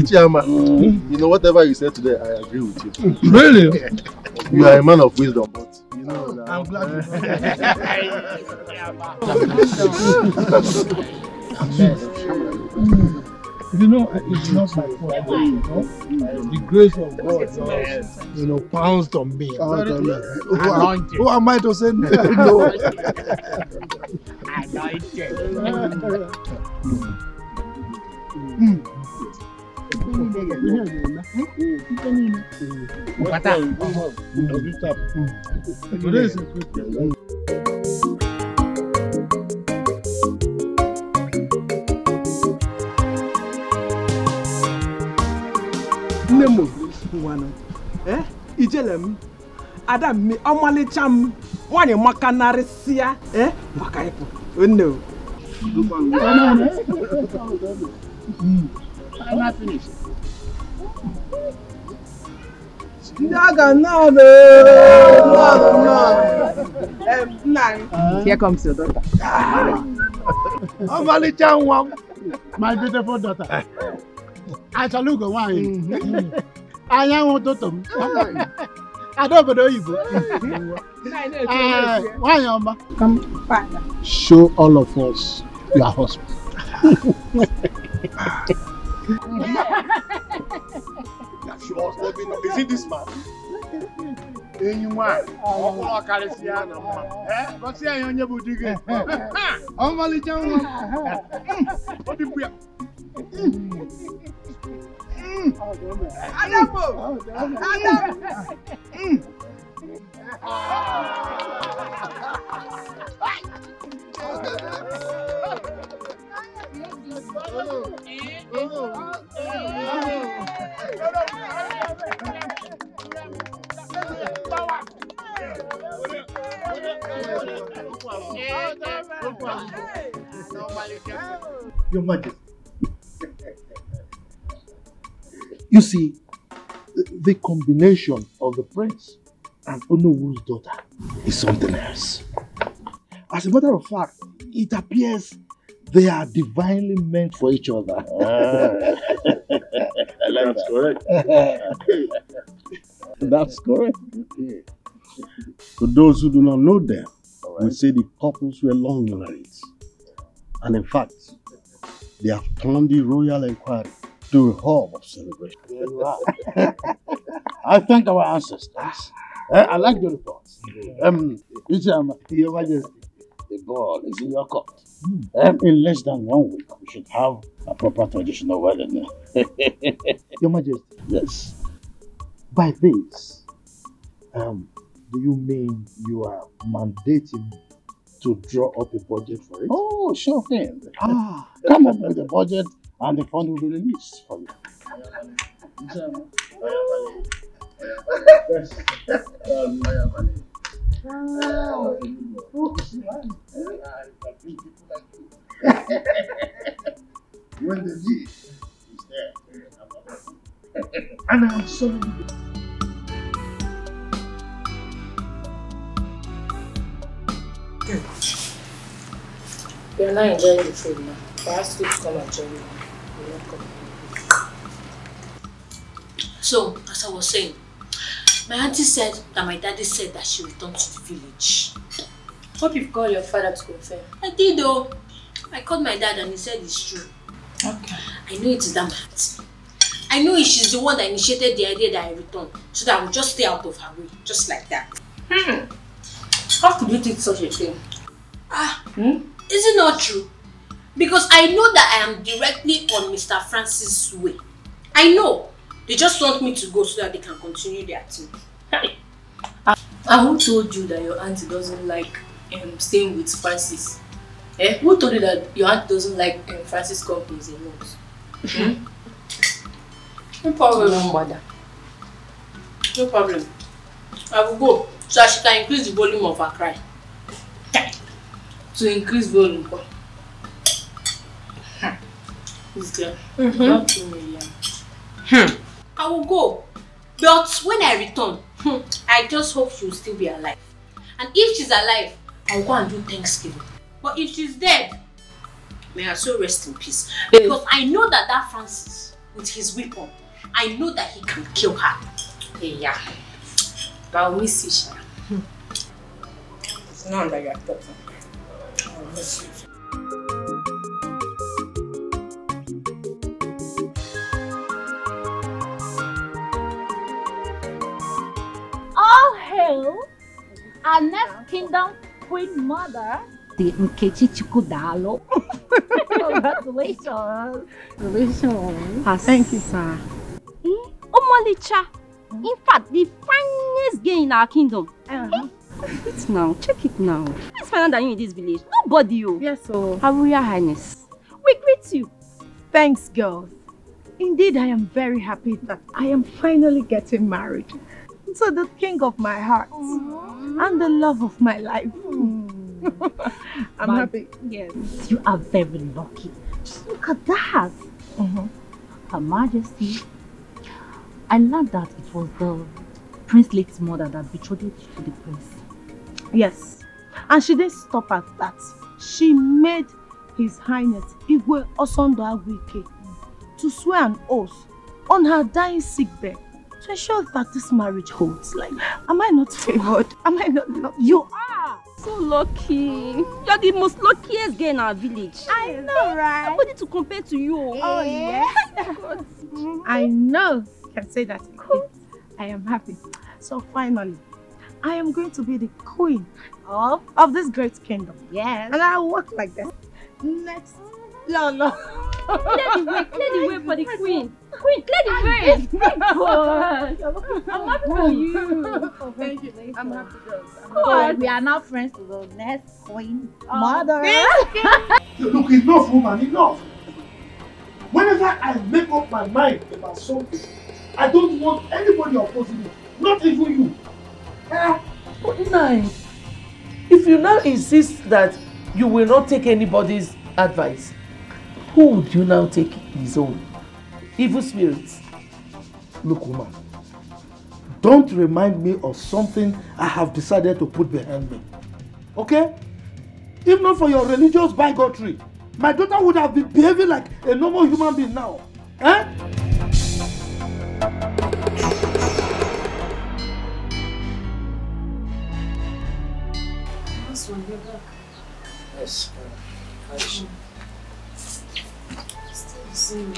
Chairman, you know, whatever you said today, I agree with you. Really? You are a man of wisdom, but you know. I'm glad You know, it's not my fault, you know. The grace of God just, pounced on me. Who am I to say no? Nemo, Ijelem, Adam, me, Omali Cham, one in Macanarisia, Macaipo. No. I'm not finished. Here comes your daughter. My beautiful daughter. I shall look away. I am to them. I don't know you. Why, Yama? Come, father. Show all of us your husband. Is it this man? Anyone? Oh, Caliciana. What's the on your boutique? Oh, Malijan. What did we have? Your Majesty. You see, the combination of the prince and Onowu's daughter is something else. As a matter of fact, it appears they are divinely meant for each other. That's correct. That's correct. To those who do not know them, we say the couples were long married. And in fact, they have turned the royal inquiry to a hub of celebration. I thank our ancestors. I like the reports. Your Majesty, the ball is in your court. In less than 1 week, we should have a proper traditional wedding. Your Majesty. Yes. By this, do you mean you are mandating to draw up a budget for it? Oh, sure thing. Come up with a budget and the fund will be released for you. When the need is there, and I'm sorry. You're not enjoying the food now. I asked you to come and join me. You're not coming. So, as I was saying, my auntie said that my daddy said that she returned to the village. Hope you've called your father to confirm. I did though. I called my dad and he said it's true. Okay. I know it is that my auntie. I know she's the one that initiated the idea that I return, so that I would just stay out of her way, just like that. How could you think such a thing? Is it not true? Because I know that I am directly on Mr. Francis' way. I know. They just want me to go so that they can continue their team. And who told you that your auntie doesn't like staying with Francis? Who told you that your aunt doesn't like Francis companies a lot? No problem. No matter. No problem. I will go so that she can increase the volume of her cry. To increase volume. This girl. Not 2 million. I will go. But when I return, I just hope she will still be alive. And if she's alive, I will go and do Thanksgiving. But if she's dead, may her soul rest in peace. Because I know that Francis, with his weapon, I know that he can kill her. Yeah. But I'll miss you, Shara. It's not that you're talking. I'll miss you. Our next kingdom queen mother, the Nkechi Chukudalo. Congratulations. Congratulations. Thank you, sir. Omalicha. In fact, the finest girl in our kingdom. Check it now. Check it now. Who's finer than you in this village? Nobody, you. Yes, so. Her Royal Highness. We greet you. Thanks, girls. Indeed, I am very happy that I am finally getting married to the king of my heart and the love of my life. I'm happy. Yes. You are very lucky. Just look at that. Her Majesty, I learned that it was the Prince Lake's mother that betrothed you to the prince. Yes. And she didn't stop at that. She made His Highness Igwe Osondo Agwike to swear an oath on her dying sickbed to ensure that this marriage holds. Like, am I not favored? Am I not lucky? You are so lucky. You're the most luckiest girl in our village. I know, right? Nobody to compare to you. Oh, yes. I know. You can say that. Cool. I am happy. So finally, I am going to be the queen of this great kingdom. Yes. And I'll walk like that. Next. No. Clear the way for the queen. Queen, clear the way. I'm happy for you. Thank you. I'm happy, girls. So we are now friends to the next queen mother. Look, enough, woman, enough. Whenever I make up my mind about something, I don't want anybody opposing me, not even you. But Nai, if you now insist that you will not take anybody's advice, who would you now take his own? Evil spirits. Look, woman, don't remind me of something I have decided to put behind me. Okay? If not for your religious bigotry, my daughter would have been behaving like a normal human being now. Eh? This one, you're back. Yes. Still the same.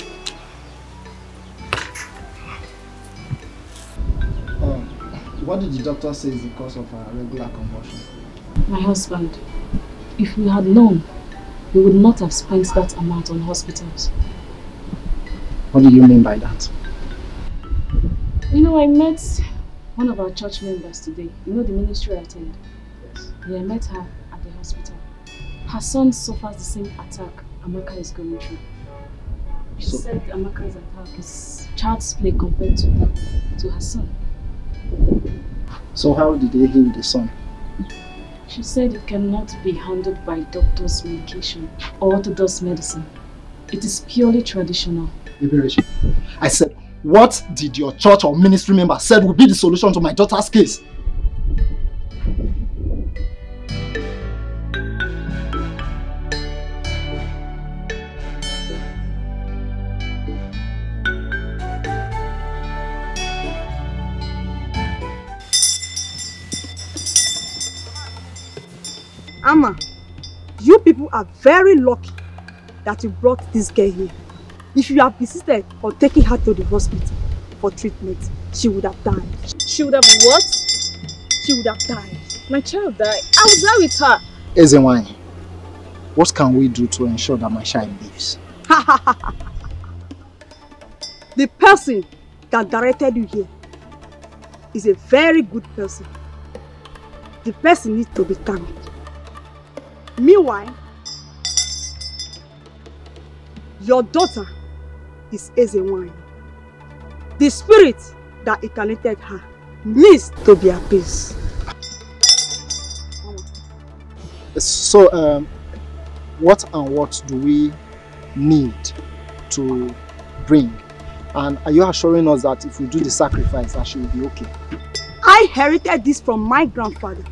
What did the doctor say is the cause of her regular convulsion? My husband, if we had known, we would not have spent that amount on hospitals. What do you mean by that? You know, I met one of our church members today. You know the ministry I attend? Yes. Yeah, I met her at the hospital. Her son suffers the same attack Amaka is going through. She said Amaka's attack is child's play compared to her son. So how did they heal the son? She said it cannot be handled by doctor's medication or orthodox medicine. It is purely traditional. I said, what did your church or ministry member said would be the solution to my daughter's case? Amma, you people are very lucky that you brought this girl here. If you have insisted on taking her to the hospital for treatment, she would have died. She would have what? She would have died. My child died. I was there with her. Ezenwany, what can we do to ensure that my child lives? The person that directed you here is a very good person. The person needs to be thanked. Meanwhile, your daughter is Ezenwany. The spirit that incarnated her needs to be appeased. So, what and what do we need to bring? And are you assuring us that if we do the sacrifice, that she will be okay? I inherited this from my grandfather,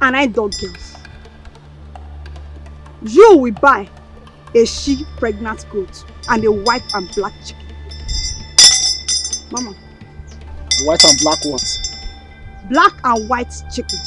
and I dog girls. You will buy a she-pregnant goat and a white and black chicken. Mama. White and black what? Black and white chicken.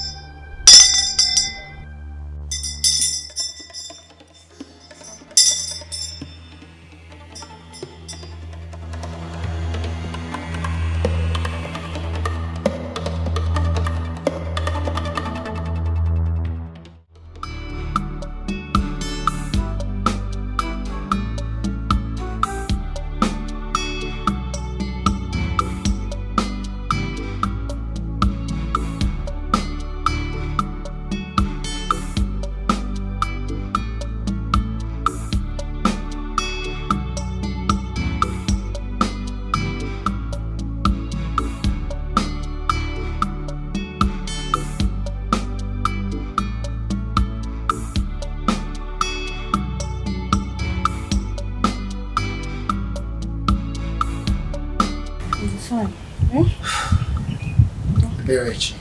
Berechi,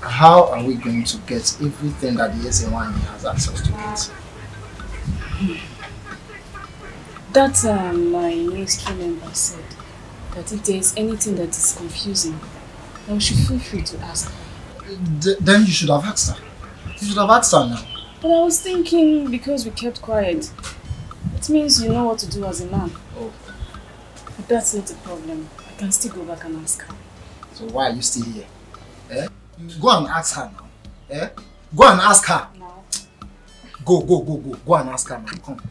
how are we going to get everything that the SN1 has access to it? That my ministry member said that if there is anything that is confusing, then we should feel free to ask her. Then you should have asked her. You should have asked her now. But I was thinking because we kept quiet, it means you know what to do as a man. Oh. But that's not a problem. I can still go back and ask her. So why are you still here? Eh? Go and ask her now. Eh? Go and ask her. Now. Go. Go and ask her now. Come.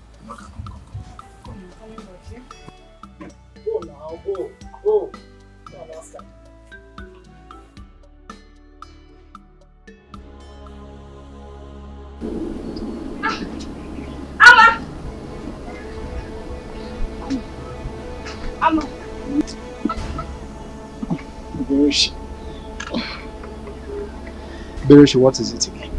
Go now, go. Go and ask her. Amma. Bereshi, what is it again?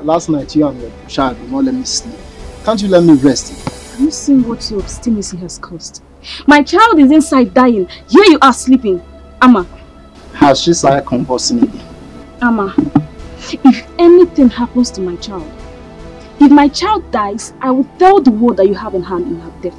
Last night you and your child did not let me sleep. Can't you let me rest? Have you seen what your obstinacy has caused? My child is inside dying. Here you are sleeping. Amma. Has she started convulsing again? Amma, if anything happens to my child, if my child dies, I will tell the world that you have in hand in her death.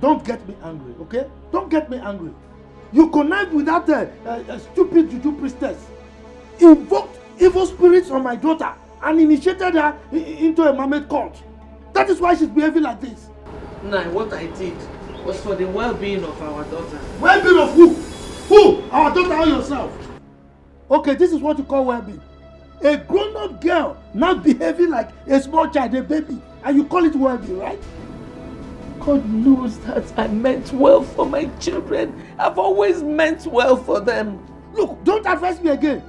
Don't get me angry, okay? Don't get me angry. You connived with that stupid juju priestess, invoked evil spirits on my daughter, and initiated her into a mermaid cult. That is why she's behaving like this. Nah, what I did was for the well-being of our daughter. Well-being of who? Who? Our daughter or yourself? Okay, this is what you call well-being. A grown-up girl now behaving like a small child, a baby, and you call it well-being, right? God knows that I meant well for my children. I've always meant well for them. Look, don't advise me again.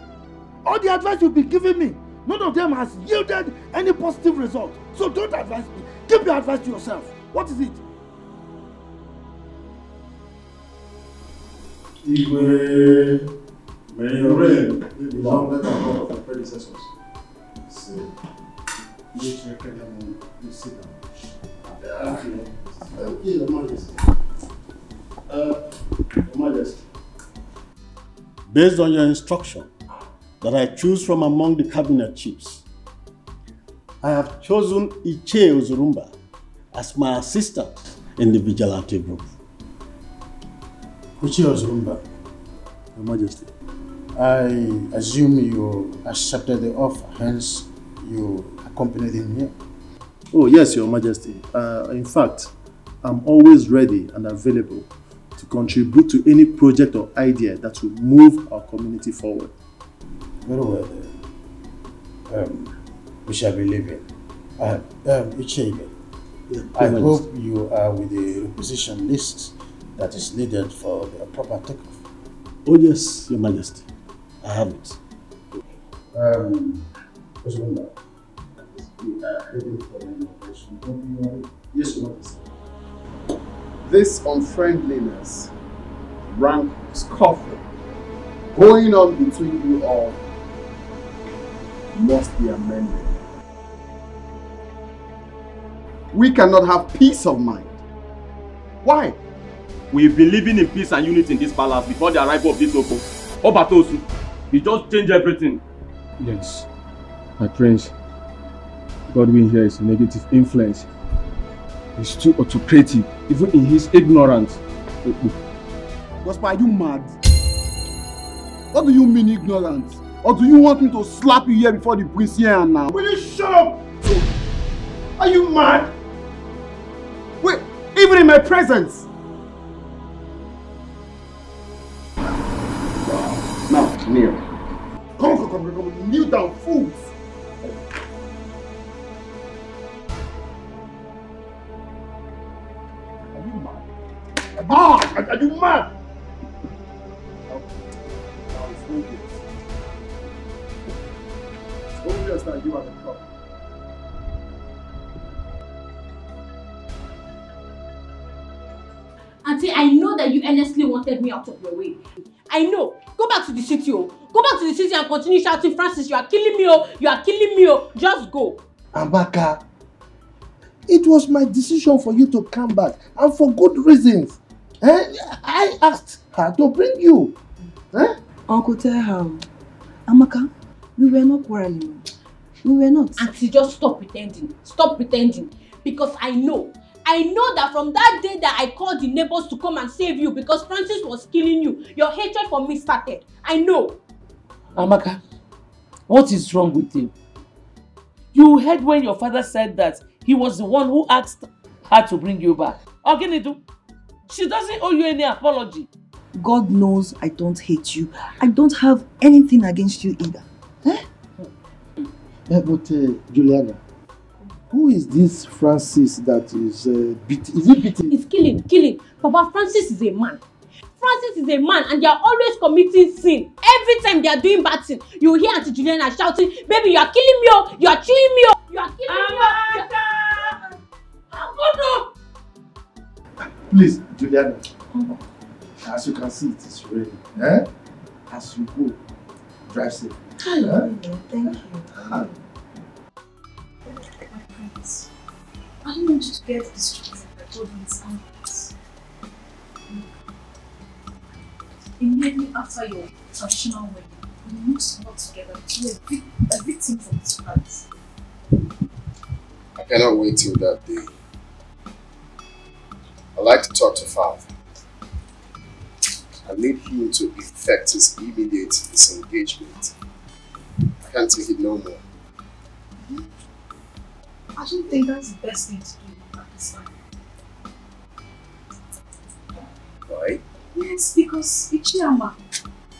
All the advice you've been giving me, none of them has yielded any positive result. So don't advise me. Keep your advice to yourself. What is it? May your reign be longer than that of your predecessors. Please sit down. Thank you, Your Majesty. Your Majesty. Based on your instruction that I choose from among the cabinet chiefs, I have chosen Iche Ozurumba as my assistant in the vigilante group. Iche Ozurumba, Your Majesty, I assume you accepted the offer, hence you accompanied him here. Oh yes, Your Majesty. In fact, I'm always ready and available to contribute to any project or idea that will move our community forward. Very well then. We shall be leaving. Ichebe, I hope you are with the requisition list that is needed for the proper takeoff. Oh yes, Your Majesty. I have it. Yes, Your Majesty. This unfriendliness, rank scuffle going on between you all must be amended. We cannot have peace of mind. Why? We've been living in peace and unity in this palace before the arrival of this Oko. Obatosu, he just changed everything. Yes, my prince. Godwin here is a negative influence. He's too autocratic, even in his ignorance. Gospel, are you mad? What do you mean ignorance? Or do you want me to slap you here before the prince here now? Will you shut up? Are you mad? Wait, even in my presence? Now, kneel. Come, kneel down, fools. Are you mad? Are you mad? Now it's obvious. It's obvious that you are the problem. Auntie, I know that you earnestly wanted me out of your way. I know. Go back to the city, oh. Go back to the city and continue shouting, Francis, you are killing me, oh. You are killing me, oh. Just go. Amaka, it was my decision for you to come back, and for good reasons. I asked her to bring you. Uncle, tell her. Amaka, we were not quarreling. We were not. Auntie, just stop pretending. Stop pretending. Because I know that from that day that I called the neighbors to come and save you because Francis was killing you, your hatred for me started. I know. Amaka, what is wrong with you? You heard when your father said that he was the one who asked her to bring you back. Oginidu, she doesn't owe you any apology. God knows I don't hate you. I don't have anything against you either. But Juliana, who is this Francis that is beating? Is he beating? It's killing. Papa, Francis is a man. Francis is a man and they are always committing sin. Every time they are doing bad thing, you hear Auntie Juliana shouting, baby, you are killing me, oh, you are chewing me, oh, you are killing me, oh. Please, Juliana, as you can see, it is raining. As you go, drive safe. Thank you. I don't want you to get distracted by all these arguments. Immediately after your traditional wedding, we need to work together to be a victim for this price. I cannot wait till that day. I'd like to talk to Father. I need him to effect his immediate disengagement. I can't take it no more. I don't think that's the best thing to do at this time. Why? Yes, because Ichiyama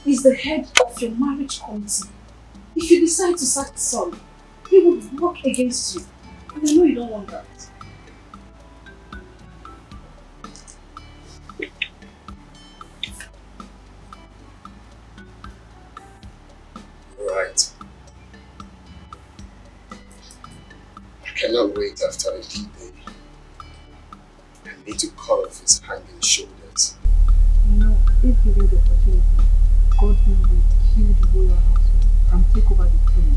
is the head of your marriage committee. If you decide to sack son, he will work against you. And I know you don't want that. Right. I cannot wait after a D-Day. I need to cut off his hanging shoulders. You know, if given the opportunity, God will kill the royal household and take over the throne.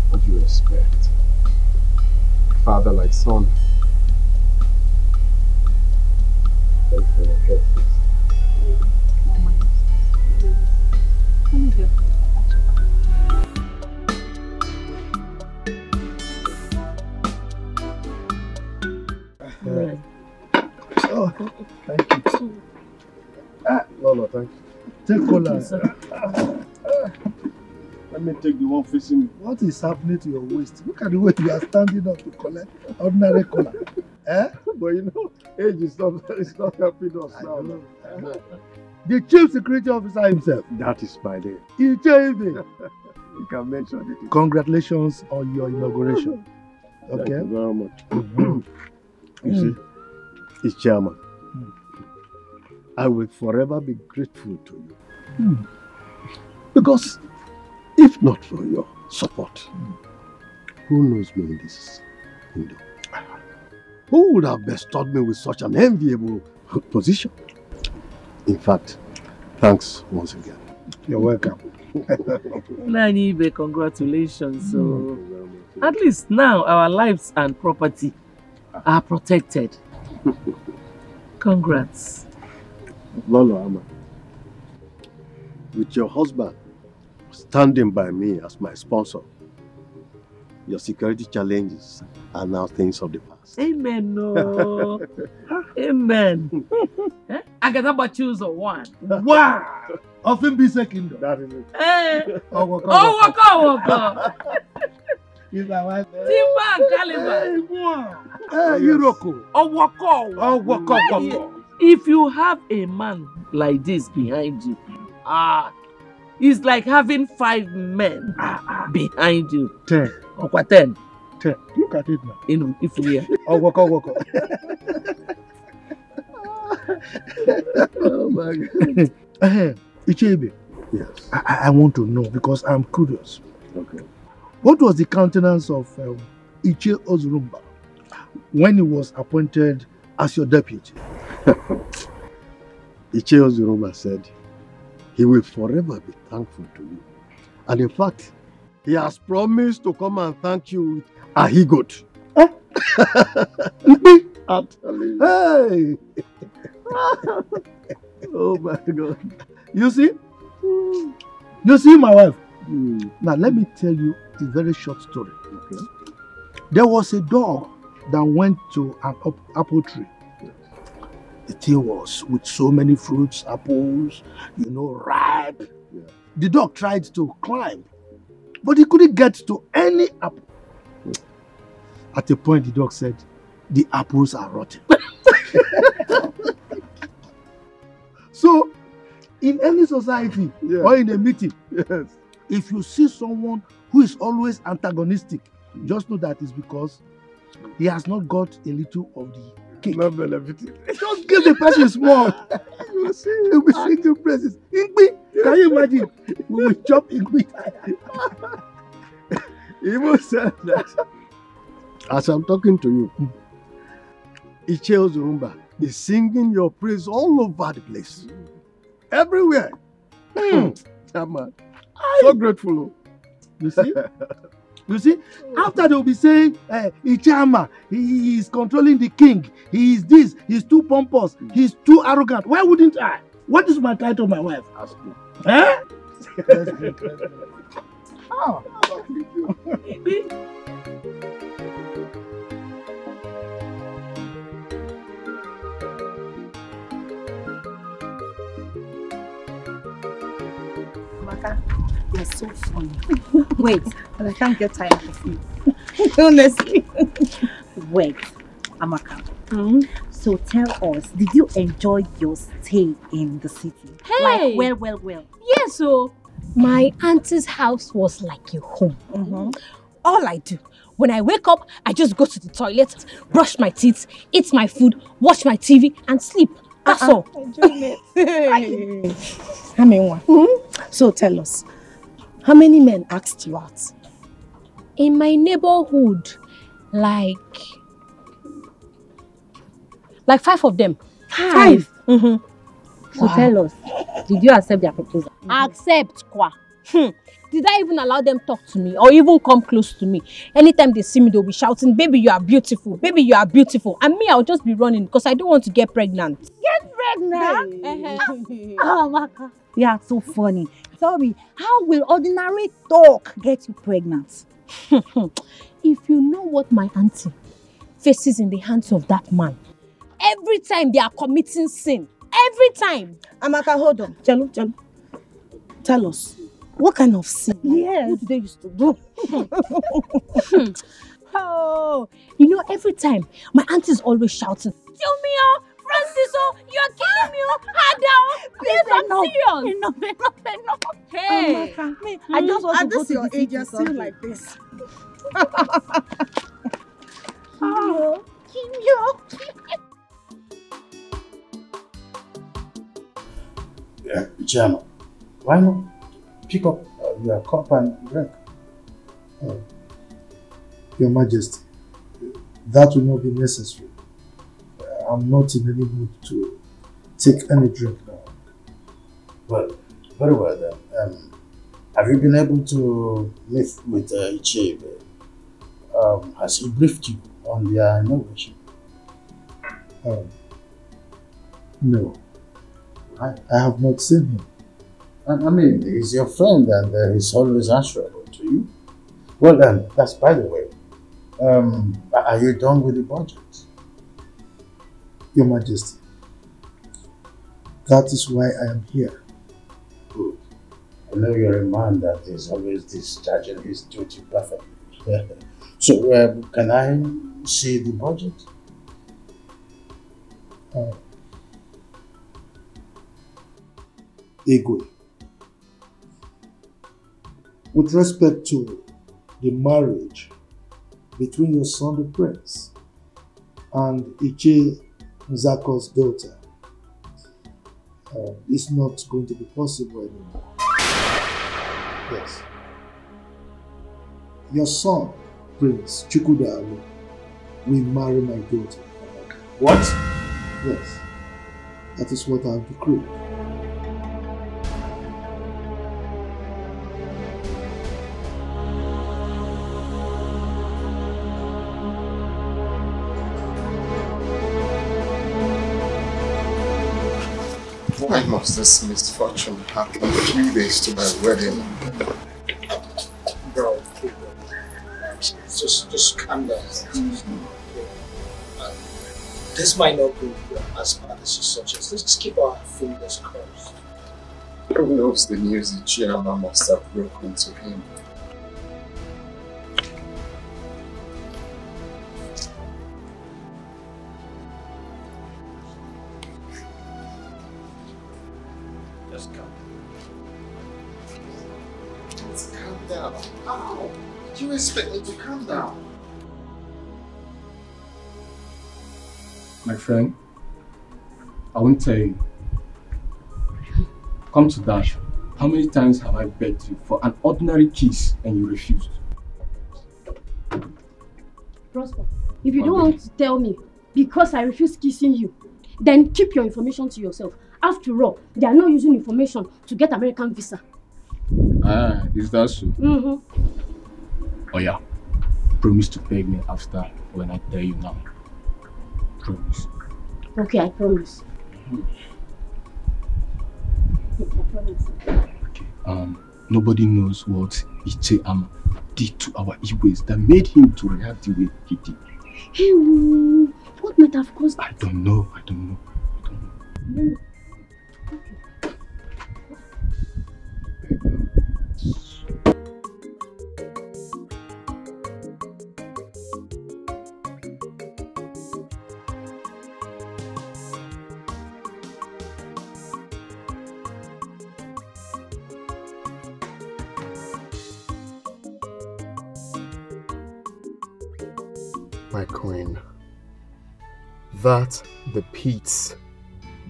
What do you expect? Father like son. Thank you for your care, please. Come here. Oh, thank you. No, thank you. Take cola. Let me take the one facing me. What is happening to your waist? Look at the way you are standing up to collect ordinary cola. But you know, age is not helping us now. The chief security officer himself. That is my name. He changed it. You can mention it. Congratulations on your inauguration. Okay. Thank you very much. You see, it's chairman. I will forever be grateful to you. Because if not for your support, who knows me in this kingdom? Who would have bestowed me with such an enviable position? In fact, thanks once again. You're welcome. Nanibe, congratulations. So, at least now our lives and property are protected. Congrats. Lolo Ama, with your husband standing by me as my sponsor, your security challenges are now things of the past. Amen. No. Amen. I got about choose one. Wow! Of him be second. That is it. Oh, waka. He's my wife. Timber and Caliber. Hey, Iroko. Oh, waka. If you have a man like this behind you, it's like having 5 men behind you. 10. Or 10. 10. Look at it now. If we are. Oh, waka. Oh my God. Ichebe. Yes. I want to know because I'm curious. Okay. What was the countenance of Iche Ozurumba when he was appointed as your deputy? Iche Ozurumba said he will forever be thankful to you. And in fact, he has promised to come and thank you with a he-goat. I'm telling you. Hey! Oh my God. You see? You see my wife? Now let me tell you a very short story. Okay. There was a dog that went to an apple tree. The tree was with so many fruits, apples, ripe. Yeah. The dog tried to climb, but he couldn't get to any apple. At a point, the dog said, "The apples are rotten." So, in any society or in a meeting, if you see someone who is always antagonistic, just know that it's because he has not got a little of the cake. Not benefiting. Just give the person small. You will see, he will be singing praises. Ingbi, can you imagine? We will chop Ingbi. He even said that as I'm talking to you, Iche Ozurumba is singing your praise all over the place. Everywhere. Chairman. So grateful. You see? You see? After they will be saying, Ichama, he is controlling the king. He is this. He's too pompous. He's too arrogant. Why wouldn't I? What is my title, my wife? Ask me. Eh? Oh. You're so funny. Wait, but I can't get tired of you. Honestly. Wait, Amaka. So tell us, did you enjoy your stay in the city? Hey! Like, well. Yes, so my auntie's house was like a home. All I do, when I wake up, I just go to the toilet, brush my teeth, eat my food, watch my TV, and sleep. That's all. So tell us, how many men asked you out? In my neighborhood, like 5 of them. 5? So tell us, did you accept their proposal? Accept, kwa. Did I even allow them talk to me or even come close to me? Anytime they see me, they'll be shouting, "Baby, you are beautiful. Baby, you are beautiful." And me, I'll just be running because I don't want to get pregnant. Get pregnant? Oh, Amaka. You are so funny. Tell me, how will ordinary talk get you pregnant? If you know what my auntie faces in the hands of that man, every time they are committing sin, every time. Amaka, hold on. Chalo. Tell us, what kind of sin? Yes. What do they used to do? Oh, every time my auntie is always shouting, "Filmio, Francisco, you're killing me! Ada, please, I'm serious." Enough. Hey, Amaka, I just want to at go this to your the age, city you're still someday. like this. Yeah, Chairman, why not pick up your cup and drink? Your Majesty, that will not be necessary. I'm not in any mood to take any drink now. Well, very well then. Have you been able to meet with Ichebe? Has he briefed you on their inauguration? No. I have not seen him. I mean, he's your friend and he's always answerable to you. Well, that's by the way. Are you done with the budget? Your Majesty, that is why I am here. Good. I know you're a man that is always discharging his duty perfectly. So, can I see the budget? Igwe, with respect to the marriage between your son the prince and Iche Nzako's daughter, it's not going to be possible anymore. Yes. Your son, Prince Chukwudalu, will marry my daughter. What? Yes. That is what I have decreed. Why must this misfortune happen 3 days to my wedding? Bro, just calm down. This might not go as bad as you suggest. Let's just keep our fingers crossed. Who knows the news the chairman must have broken to him? Just calm down. Let's calm down. How? Do you expect me to calm down? My friend, I won't tell you. Come to that. How many times have I begged you for an ordinary kiss and you refused? Prosper, if you don't want to tell me because I refuse kissing you, then keep your information to yourself. After all, they are not using information to get American visa. Ah, is that so? Mm-hmm. Oh yeah. Promise to beg me after when I tell you now. Promise. Okay, I promise. I promise. Okay. Nobody knows what Iche Ama did to our Igwes that made him to react the way he did. Hey, what might have caused I don't know. My queen, that the pits,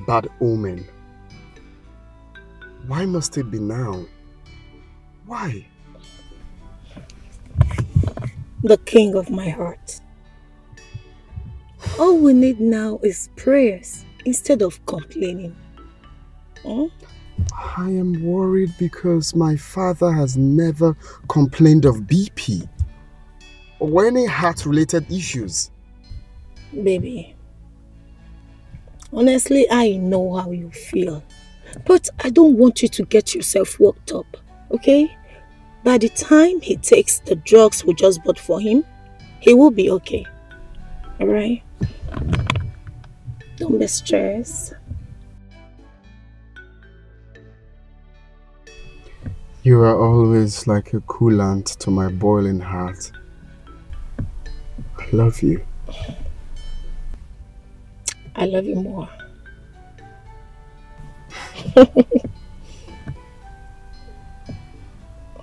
bad omen. Why must it be now? Why? The king of my heart. All we need now is prayers instead of complaining. I am worried because my father has never complained of BP or any heart-related issues. Baby, honestly, I know how you feel. But I don't want you to get yourself worked up, okay? By the time he takes the drugs we just bought for him, he will be okay. Alright? Don't be stressed. You are always like a coolant to my boiling heart. I love you. I love you more.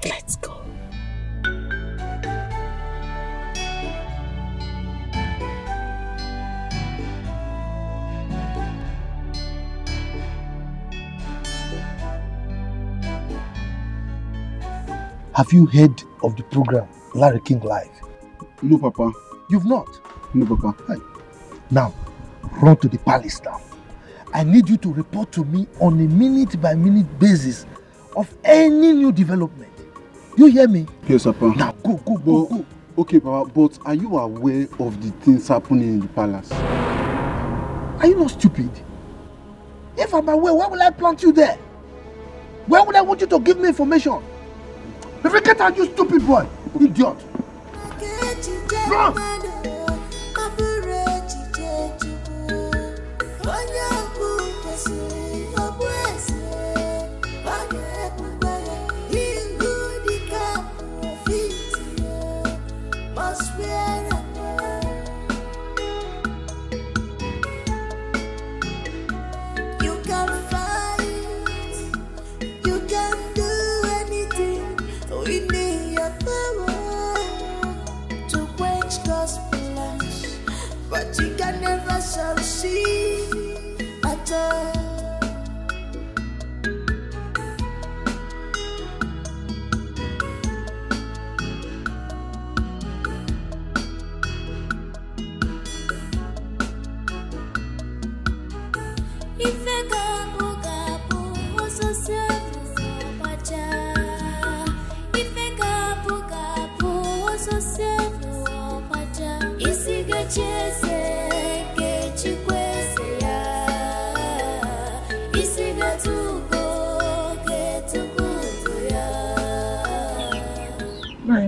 Let's go. Have you heard of the program Larry King Live? No, Papa. You've not? No, Papa. Hi. Now, run to the palace now. I need you to report to me on a minute-by-minute basis of any new development. You hear me? Yes, Papa. Now, go. Okay, Papa, but are you aware of the things happening in the palace? Are you not stupid? If I'm aware, why will I plant you there? Why would I want you to give me information? Get out, you stupid boy! Idiot! Strong! But you can never succeed at all.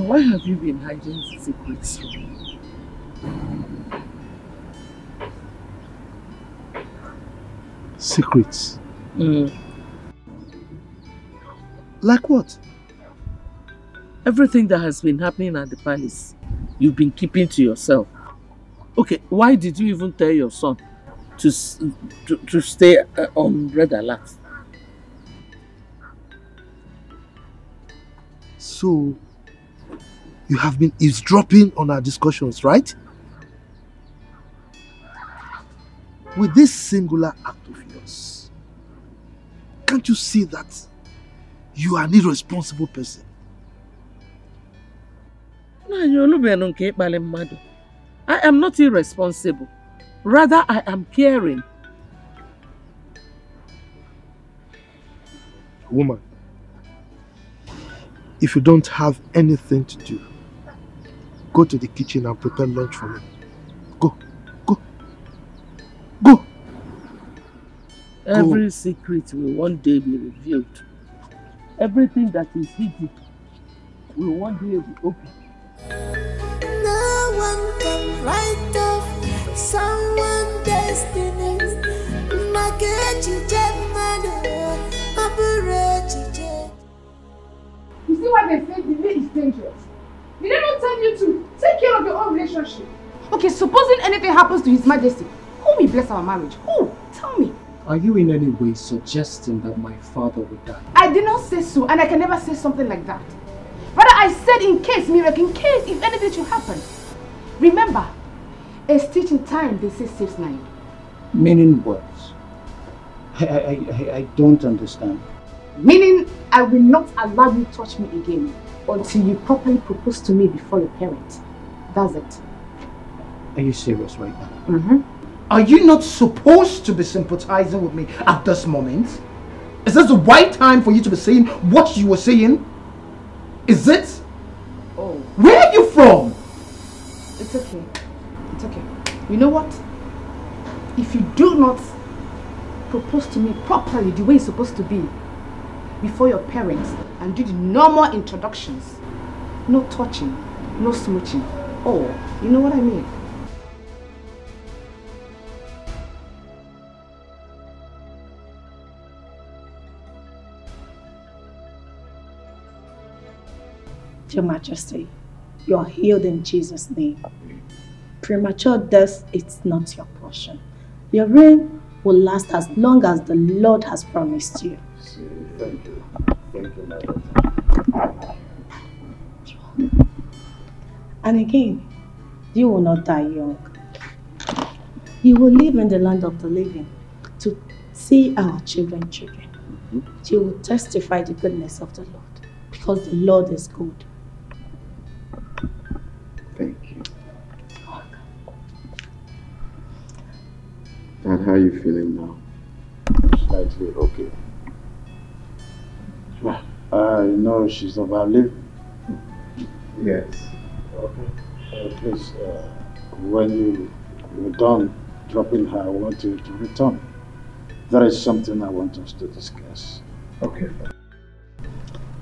Why have you been hiding secrets from me? Secrets? Like what? Everything that has been happening at the palace, you've been keeping to yourself. Okay, why did you even tell your son to stay on red alert? So, you have been eavesdropping on our discussions, right? With this singular act of yours, can't you see that you are an irresponsible person? I am not irresponsible. Rather, I am caring. Woman, if you don't have anything to do, go to the kitchen and prepare lunch for me. Go. Every secret will one day be revealed. Everything that is hidden will one day be open. No one can write off someone's destiny. You see why they say delay is dangerous? Did they not tell you to take care of your own relationship? Okay, supposing anything happens to His Majesty, who will bless our marriage? Who? Tell me. Are you in any way suggesting that my father would die? I did not say so, and I can never say something like that. Rather, I said in case, miracle, in case if anything should happen. Remember, a stitch in time, they say, saves 9. Meaning what? I don't understand. Meaning, I will not allow you to touch me again until you properly propose to me before your parents. That's it. Are you serious right now? Mm-hmm. Are you not supposed to be sympathizing with me at this moment? Is this the right time for you to be saying what you were saying? Is it? Oh. Where are you from? It's okay. It's okay. You know what? If you do not propose to me properly the way it's supposed to be before your parents and do the normal introductions, no touching, no smooching. Oh, you know what I mean? Your Majesty, you are healed in Jesus' name. Premature death is not your portion. Your reign will last as long as the Lord has promised you. Thank you. Thank you, my daughter. And again, you will not die young. You will live in the land of the living to see our children. You will testify the goodness of the Lord because the Lord is good. Thank you. And how are you feeling now? Slightly okay. I know she's overlived. Yes. Okay. Please, when you're done dropping her, I want you to return. There is something I want us to discuss. Okay.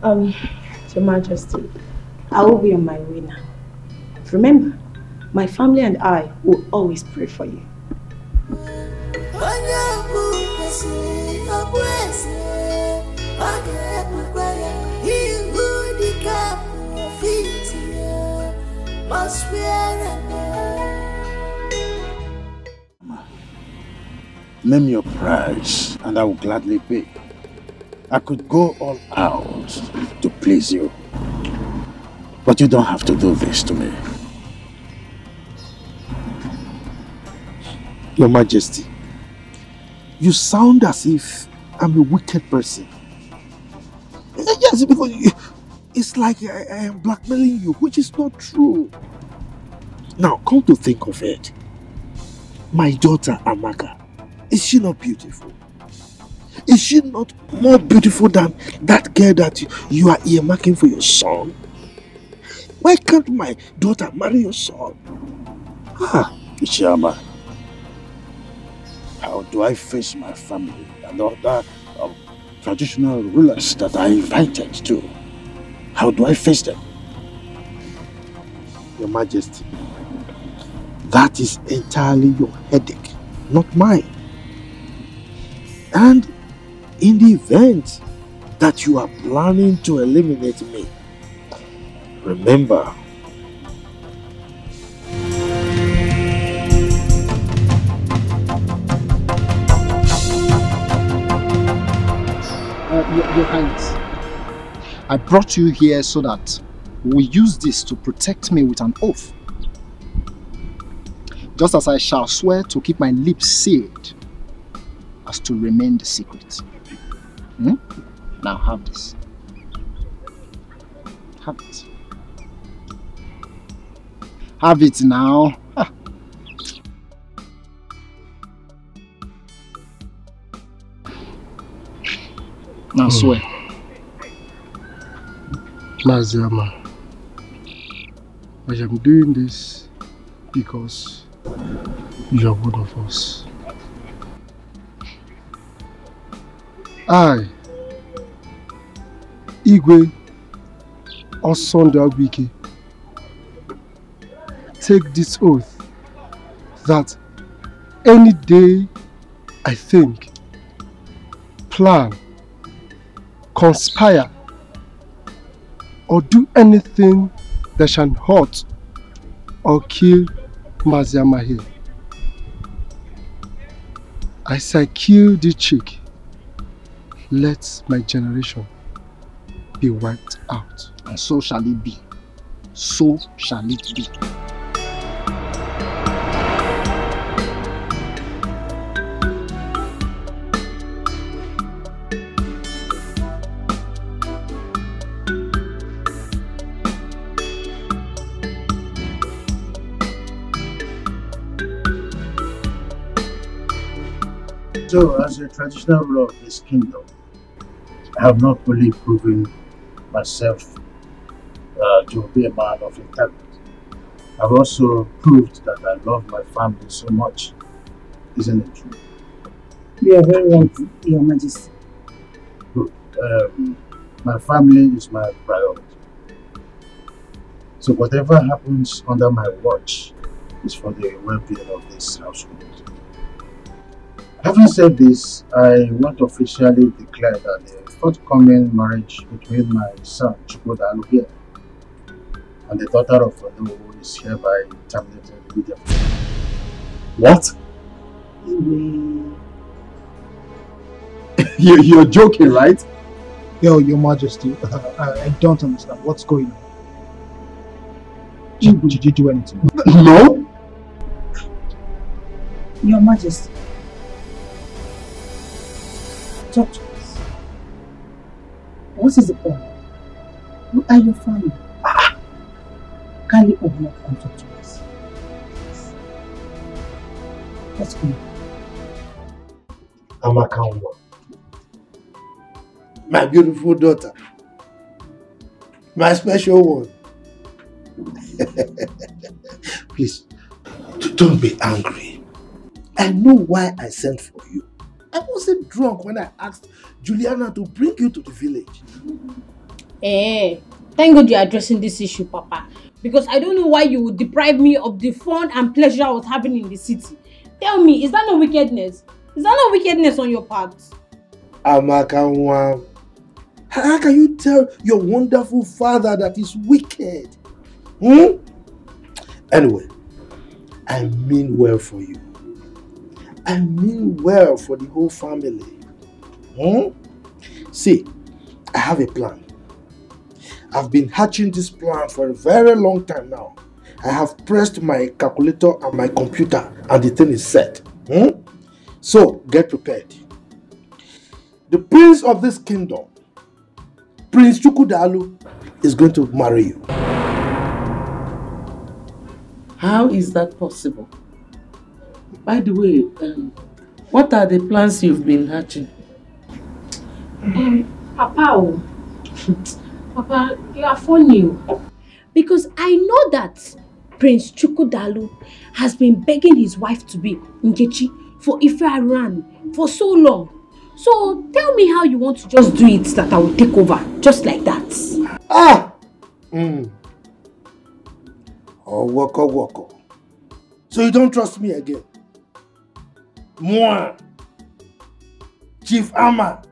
Your Majesty, I will be on my way now. Remember, My family and I will always pray for you. Name your price and I will gladly pay. I could go all out to please you. But you don't have to do this to me. Your Majesty, you sound as if I'm a wicked person. Yes, because it's like I am blackmailing you, which is not true. Now, come to think of it, my daughter Amaka, is she not beautiful? Is she not more beautiful than that girl that you are earmarking for your son? Why can't my daughter marry your son? Ichiama, how do I face my family and other traditional rulers that I invited to? How do I face them? Your Majesty, that is entirely your headache, not mine. And in the event that you are planning to eliminate me, remember, Your Highness, I brought you here so that we use this to protect me with an oath. Just as I shall swear to keep my lips sealed as to remain the secret. Now have this. Have it. Have it now. Now swear. Maziama, I am doing this because you are one of us. I, Igwe Osondawiki, take this oath that any day I think, plan, conspire, or do anything that shall hurt or kill Maziama here, as I kill the chick, let my generation be wiped out. And so shall it be. So shall it be. So, as a traditional ruler of this kingdom, I have not fully proven myself to be a man of integrity. I've also proved that I love my family so much. Isn't it true? You are very right, Your Majesty. Good. My family is my priority. So whatever happens under my watch is for the well-being of this household. Having said this, I want to officially declare that the forthcoming marriage between my son Chukwuda Alugia and the daughter of Onowu is hereby terminated immediately. What? You're joking, right? Your Majesty, I don't understand what's going on. Did you do anything? No. Your Majesty, talk to us. What is the problem? Who are your family? Kindly open up and talk to us. Let's go. Amakanwa, my beautiful daughter, my special one. Please, don't be angry. I know why I sent for you. I wasn't drunk when I asked Juliana to bring you to the village. Thank God you're addressing this issue, Papa. Because I don't know why you would deprive me of the fun and pleasure I was having in the city. Tell me, is that not wickedness? Is that not wickedness on your part? Amaka, how can you tell your wonderful father that he's wicked? Anyway, I mean well for you. I mean well for the whole family. See, I have a plan. I've been hatching this plan for a very long time now. I have pressed my calculator and my computer and the thing is set. So, get prepared. The prince of this kingdom, Prince Chukwudalu, is going to marry you. How is that possible? By the way, what are the plans you've been hatching? Papa, Papa, you are funny. Because I know that Prince Chukwudalu has been begging his wife to be Nkechi for Ife for so long. So tell me how you want to just do it that I will take over, just like that. Oh, woko. So you don't trust me again? Moi, Chief Ama,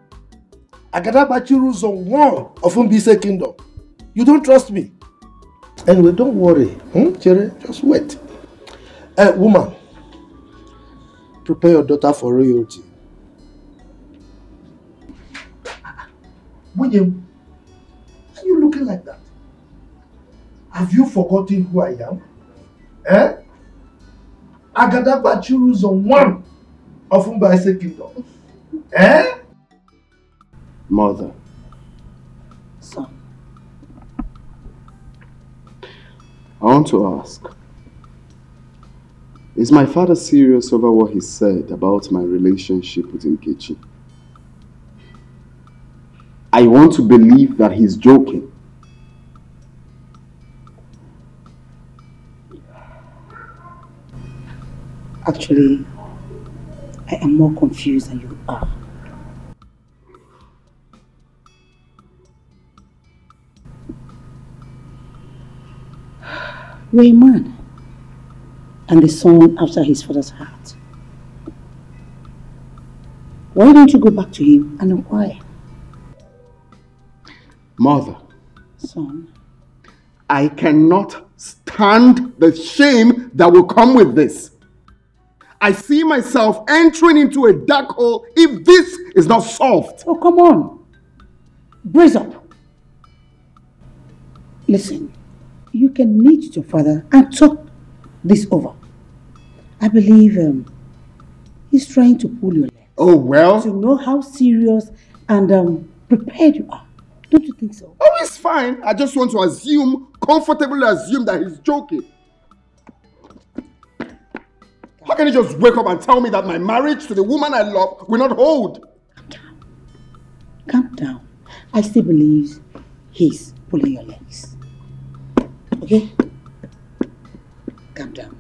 Agadabachiru Zone 1 of Mbise Kingdom. You don't trust me? Anyway, don't worry. Chere, just wait. Woman, prepare your daughter for royalty. William, why are you looking like that? Have you forgotten who I am? Agadabachiru Zone 1 of Mbise Kingdom. Mother. Son. I want to ask, is my father serious over what he said about my relationship with Nkechi? I want to believe that he's joking. Actually, I am more confused than you are. You're a man and the son after his father's heart. Why don't you go back to him and inquire? Mother. Son. I cannot stand the shame that will come with this. I see myself entering into a dark hole if this is not solved. Oh, come on. Brace up. Listen, you can meet your father and talk this over. I believe he's trying to pull your leg. Oh, well. To know how serious and prepared you are. Don't you think so? Oh, it's fine. I just want to comfortably assume that he's joking. How can you just wake up and tell me that my marriage to the woman I love will not hold? Calm down. I still believe he's pulling your legs. Okay? Calm down.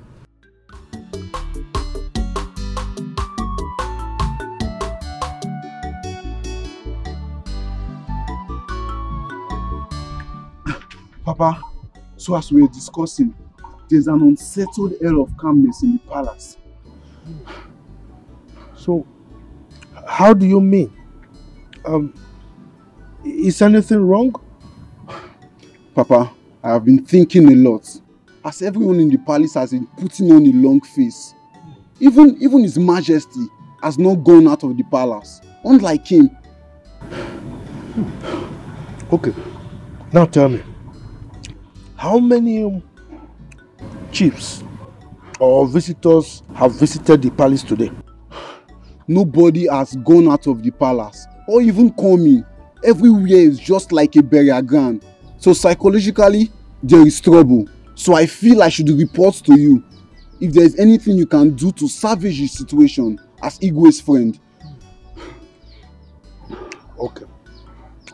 Papa, so as we were discussing, there's an unsettled air of calmness in the palace. So, how do you mean? Is anything wrong? Papa, I have been thinking a lot. As everyone in the palace has been putting on a long face. Even His Majesty has not gone out of the palace. Unlike him. Okay, now tell me. How many chiefs or visitors have visited the palace today? Nobody has gone out of the palace or even come in. Everywhere is just like a burial ground. So psychologically, there is trouble. So I feel I should report to you if there is anything you can do to salvage the situation as Igwe's friend. Okay.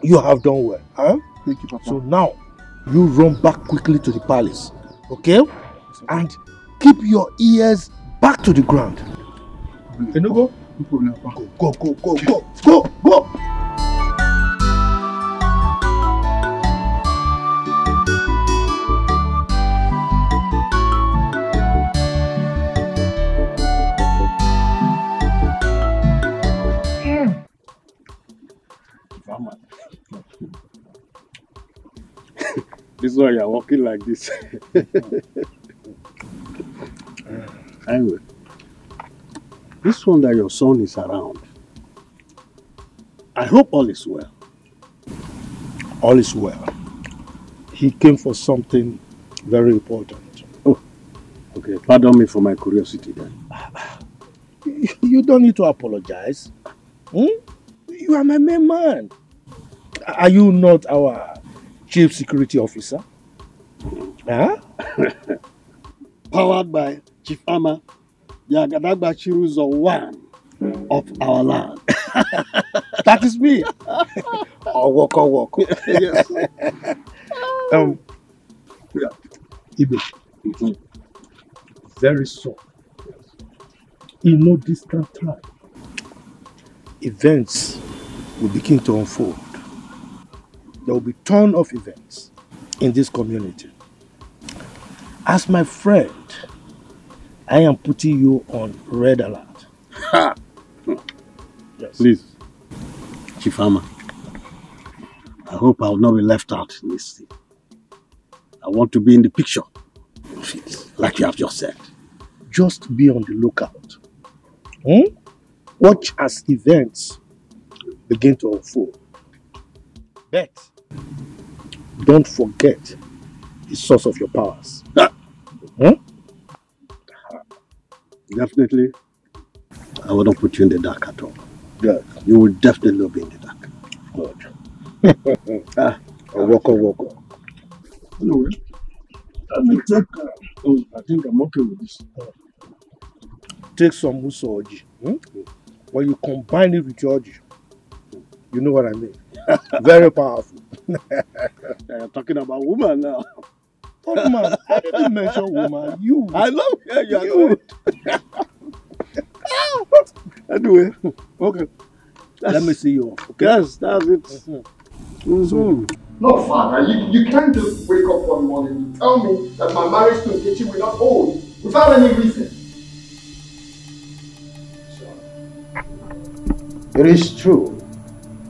You have done well. Huh? Thank you, Papa. So now, you run back quickly to the palace. Okay? And keep your ears back to the ground. Can you go? No problem, Papa. Go. This is why you're walking like this. Anyway, this one that your son is around, I hope all is well. All is well. He came for something very important. Oh, okay. Pardon me for my curiosity then. You don't need to apologize. You are my main man. Are you not our chief security officer? Huh? Powered by Chief Ama, Yagadagba Chiruzo one of our land. That is me. Walk. Yes. Ibe. Very soon, in no distant time, events will begin to unfold. There will be a ton of events in this community. As my friend, I am putting you on red alert. Yes. Please, Chief Ama, I hope I will not be left out in this thing. I want to be in the picture of it, like you have just said. Just be on the lookout. Watch as events begin to unfold. But don't forget the source of your powers. Definitely, I will not put you in the dark at all. Good. You will definitely not be in the dark. Good. Walk. Anyway, let me take. I think I'm okay with this. Take some musoji. When you combine it with your oji, you know what I mean. Very powerful. You're talking about woman now. Oh man, I didn't mention woman. You. I love you. Anyway, okay. Let me see you. Okay? Yes, that's it. No, Father, you can't just wake up one morning and tell me that my marriage to Nkechi will not hold without any reason. It is true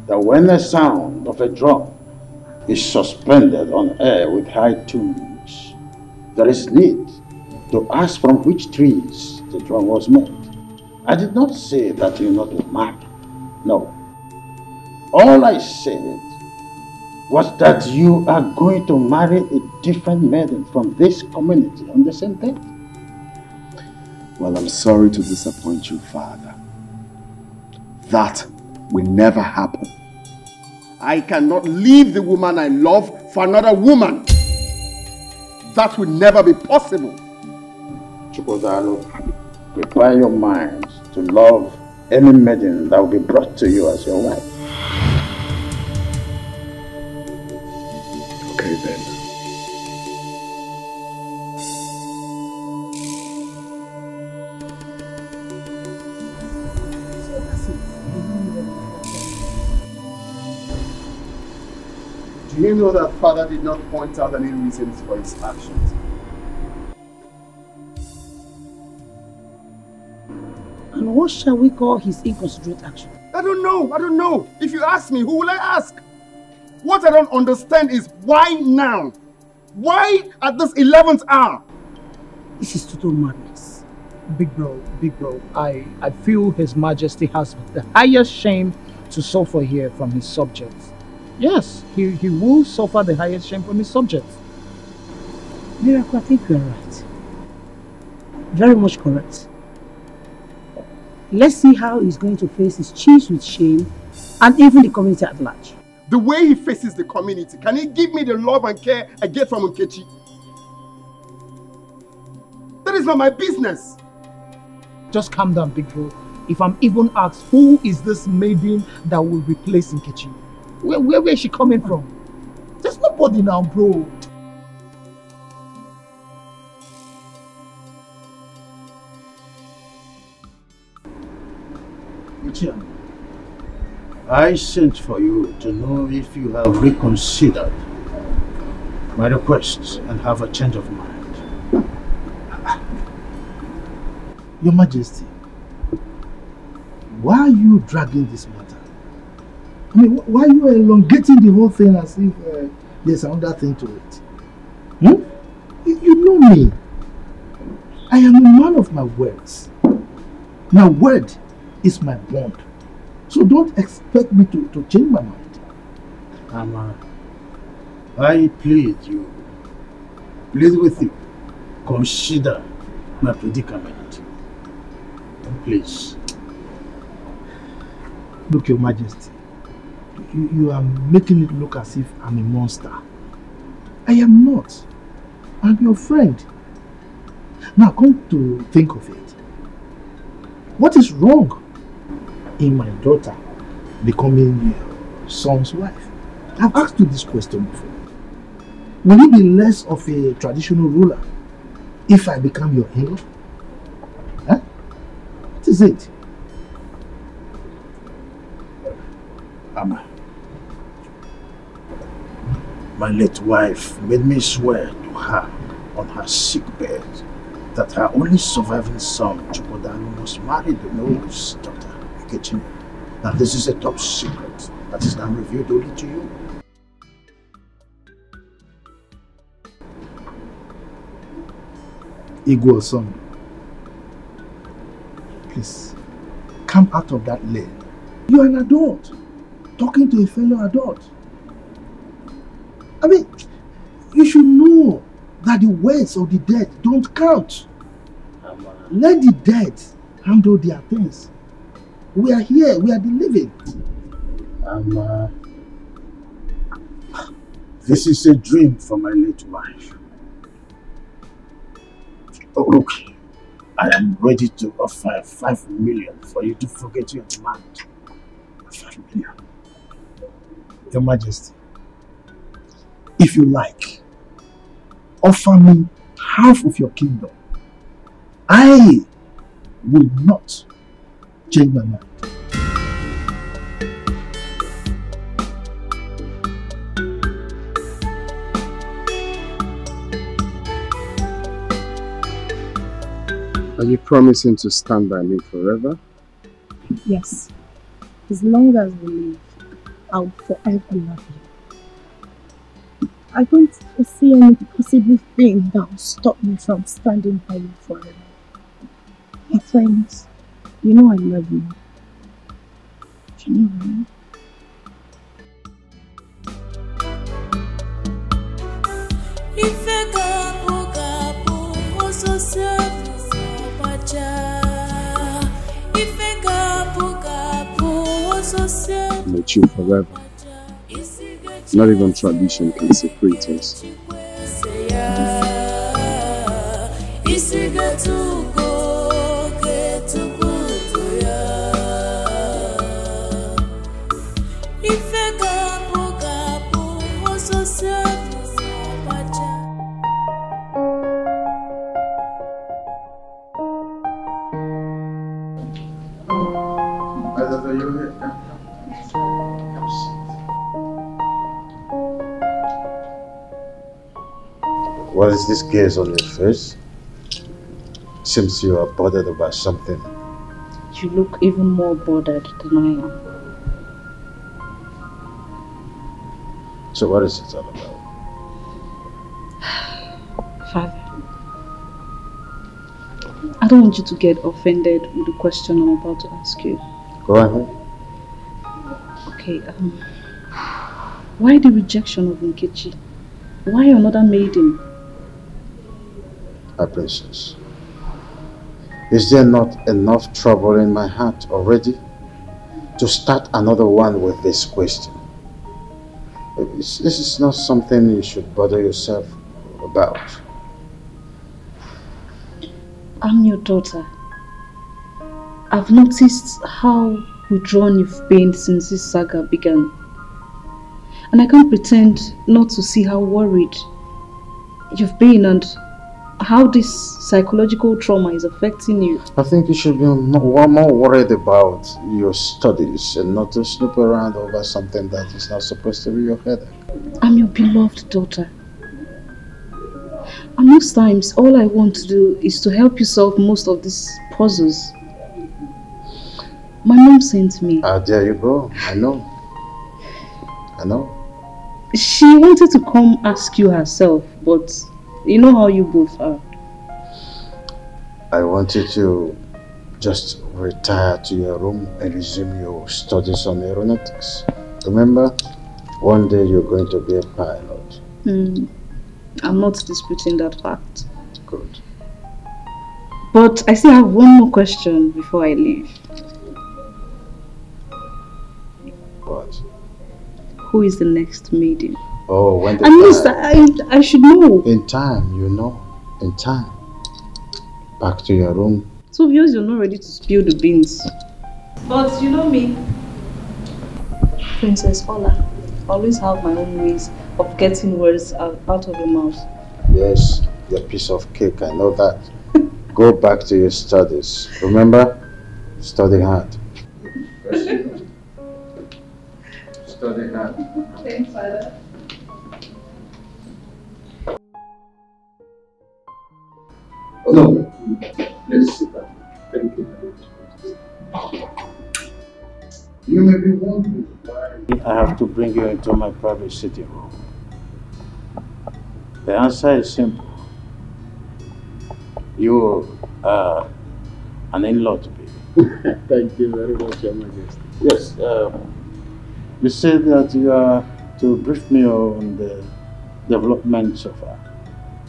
that when the sound of a drum is suspended on air with high tunes, there is need to ask from which trees the drum was made. I did not say that you not be married. No. All I said was that you are going to marry a different maiden from this community on the same day. Well, I'm sorry to disappoint you, Father. That will never happen. I cannot leave the woman I love for another woman. That will never be possible. Chukwudalo, prepare your mind to love any maiden that will be brought to you as your wife. Okay then. Do you know that Father did not point out any reasons for his actions? And what shall we call his inconsiderate action? I don't know. If you ask me, who will I ask? What I don't understand is why now? Why at this 11th hour? This is total madness. Big bro, I feel His Majesty has the highest shame to suffer here from his subjects. Yes, he will suffer the highest shame from his subjects. Miracle, I think you are right. Very much correct. Let's see how he's going to face his chiefs with shame and even the community at large. The way he faces the community, can he give me the love and care I get from Nkechi? That is not my business. Just calm down, big bro. If I'm even asked, who is this maiden that will replace Nkechi? Where is she coming from? There's nobody now, bro. Uchian, I sent for you to know if you have reconsidered my request and have a change of mind. Your Majesty, why are you dragging this matter? I mean, why are you elongating the whole thing as if there's another thing to it? Hmm? You know me. I am a man of my words. My word is my bond. So don't expect me to change my mind. Ama, I plead with you. Consider my predicament. Please. Look, Your Majesty. You are making it look as if I'm a monster. I am not. I'm your friend. Now come to think of it. What is wrong in my daughter becoming your son's wife? I've asked you this question before. Will you be less of a traditional ruler if I become your in-law? Huh? What is it? Ama, my late wife made me swear to her on her sick bed that her only surviving son, Chukwudalo, must marry the noble's daughter, Nkechi. Now this is a top secret that is now revealed only to you. Igwe son, please, come out of that lane. You are an adult, talking to a fellow adult. I mean, you should know that the words of the dead don't count. Let the dead handle their things. We are here, we are the living. This is a dream for my late wife. Oh, look, I am ready to offer 5 million for you to forget your demand. 5 million. Your Majesty, if you like, offer me half of your kingdom. I will not change my mind. Are you promising to stand by me forever? Yes. As long as we live, I'll forever love you. I don't foresee any possible thing that will stop me from standing by you forever. My friends, you know I love you. You know, right? I'm with you forever. Not even tradition can separate us. What is this gaze on your face? Seems you are bothered about something. You look even more bothered than I am. So what is it all about? Father, I don't want you to get offended with the question I'm about to ask you. Go ahead. Okay, why the rejection of Nkechi? Why another maiden? My princess, is there not enough trouble in my heart already to start another one with this question? This is not something you should bother yourself about. I'm your daughter. I've noticed how withdrawn you've been since this saga began. And I can't pretend not to see how worried you've been and how this psychological trauma is affecting you. I think you should be more worried about your studies and not to snoop around over something that is not supposed to be your headache. I'm your beloved daughter. And most times, all I want to do is to help you solve most of these puzzles. My mom sent me. There you go. I know. She wanted to come ask you herself but you know how you both are. I want you to just retire to your room and resume your studies on aeronautics. Remember, one day you're going to be a pilot. I'm not disputing that fact. Good. But I still have one more question before I leave. What? Who is the next maiden? Oh, when the At least I should know. In time, you know. In time. Back to your room. So obvious you're not ready to spill the beans. But you know me, Princess Ola, I always have my own ways of getting words out of your mouth. Yes, your piece of cake, I know that. Go back to your studies. Remember, study hard. Study hard. Thanks, Father. No, let's sit down. Thank you very much. You may be wondering why I have to bring you into my private sitting room. The answer is simple. You are an in-law to me. Thank you very much, Your Majesty. Yes, you said that you are to brief me on the development so far.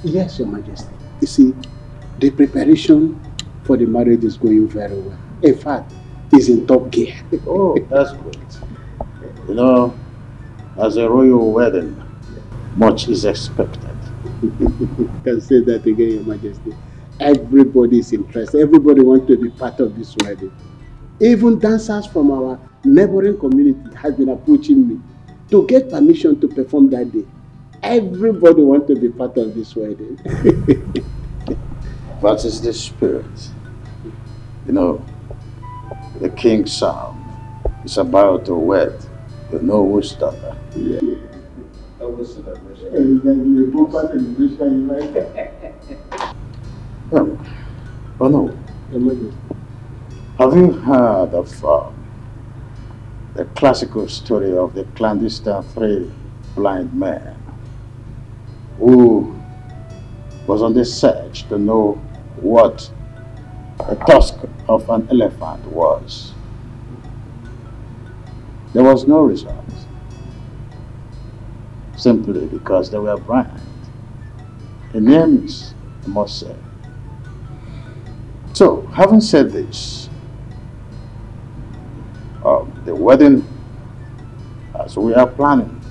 Yes, Your Majesty. You see, the preparation for the marriage is going very well. In fact, it's in top gear. Oh, that's great. You know, as a royal wedding, much is expected. You can say that again, Your Majesty. Everybody is interested. Everybody wants to be part of this wedding. Even dancers from our neighboring community have been approaching me to get permission to perform that day. Everybody wants to be part of this wedding. That is the spirit. You know, the king's son is about to wed the Norwich daughter. Yeah. That was celebration. Oh no. Have you heard of the classical story of the clandestine three blind men who was on the search to know what the tusk of an elephant was? There was no result, simply because they were blind. A near miss, I must say. So, having said this, the wedding, as we are planning,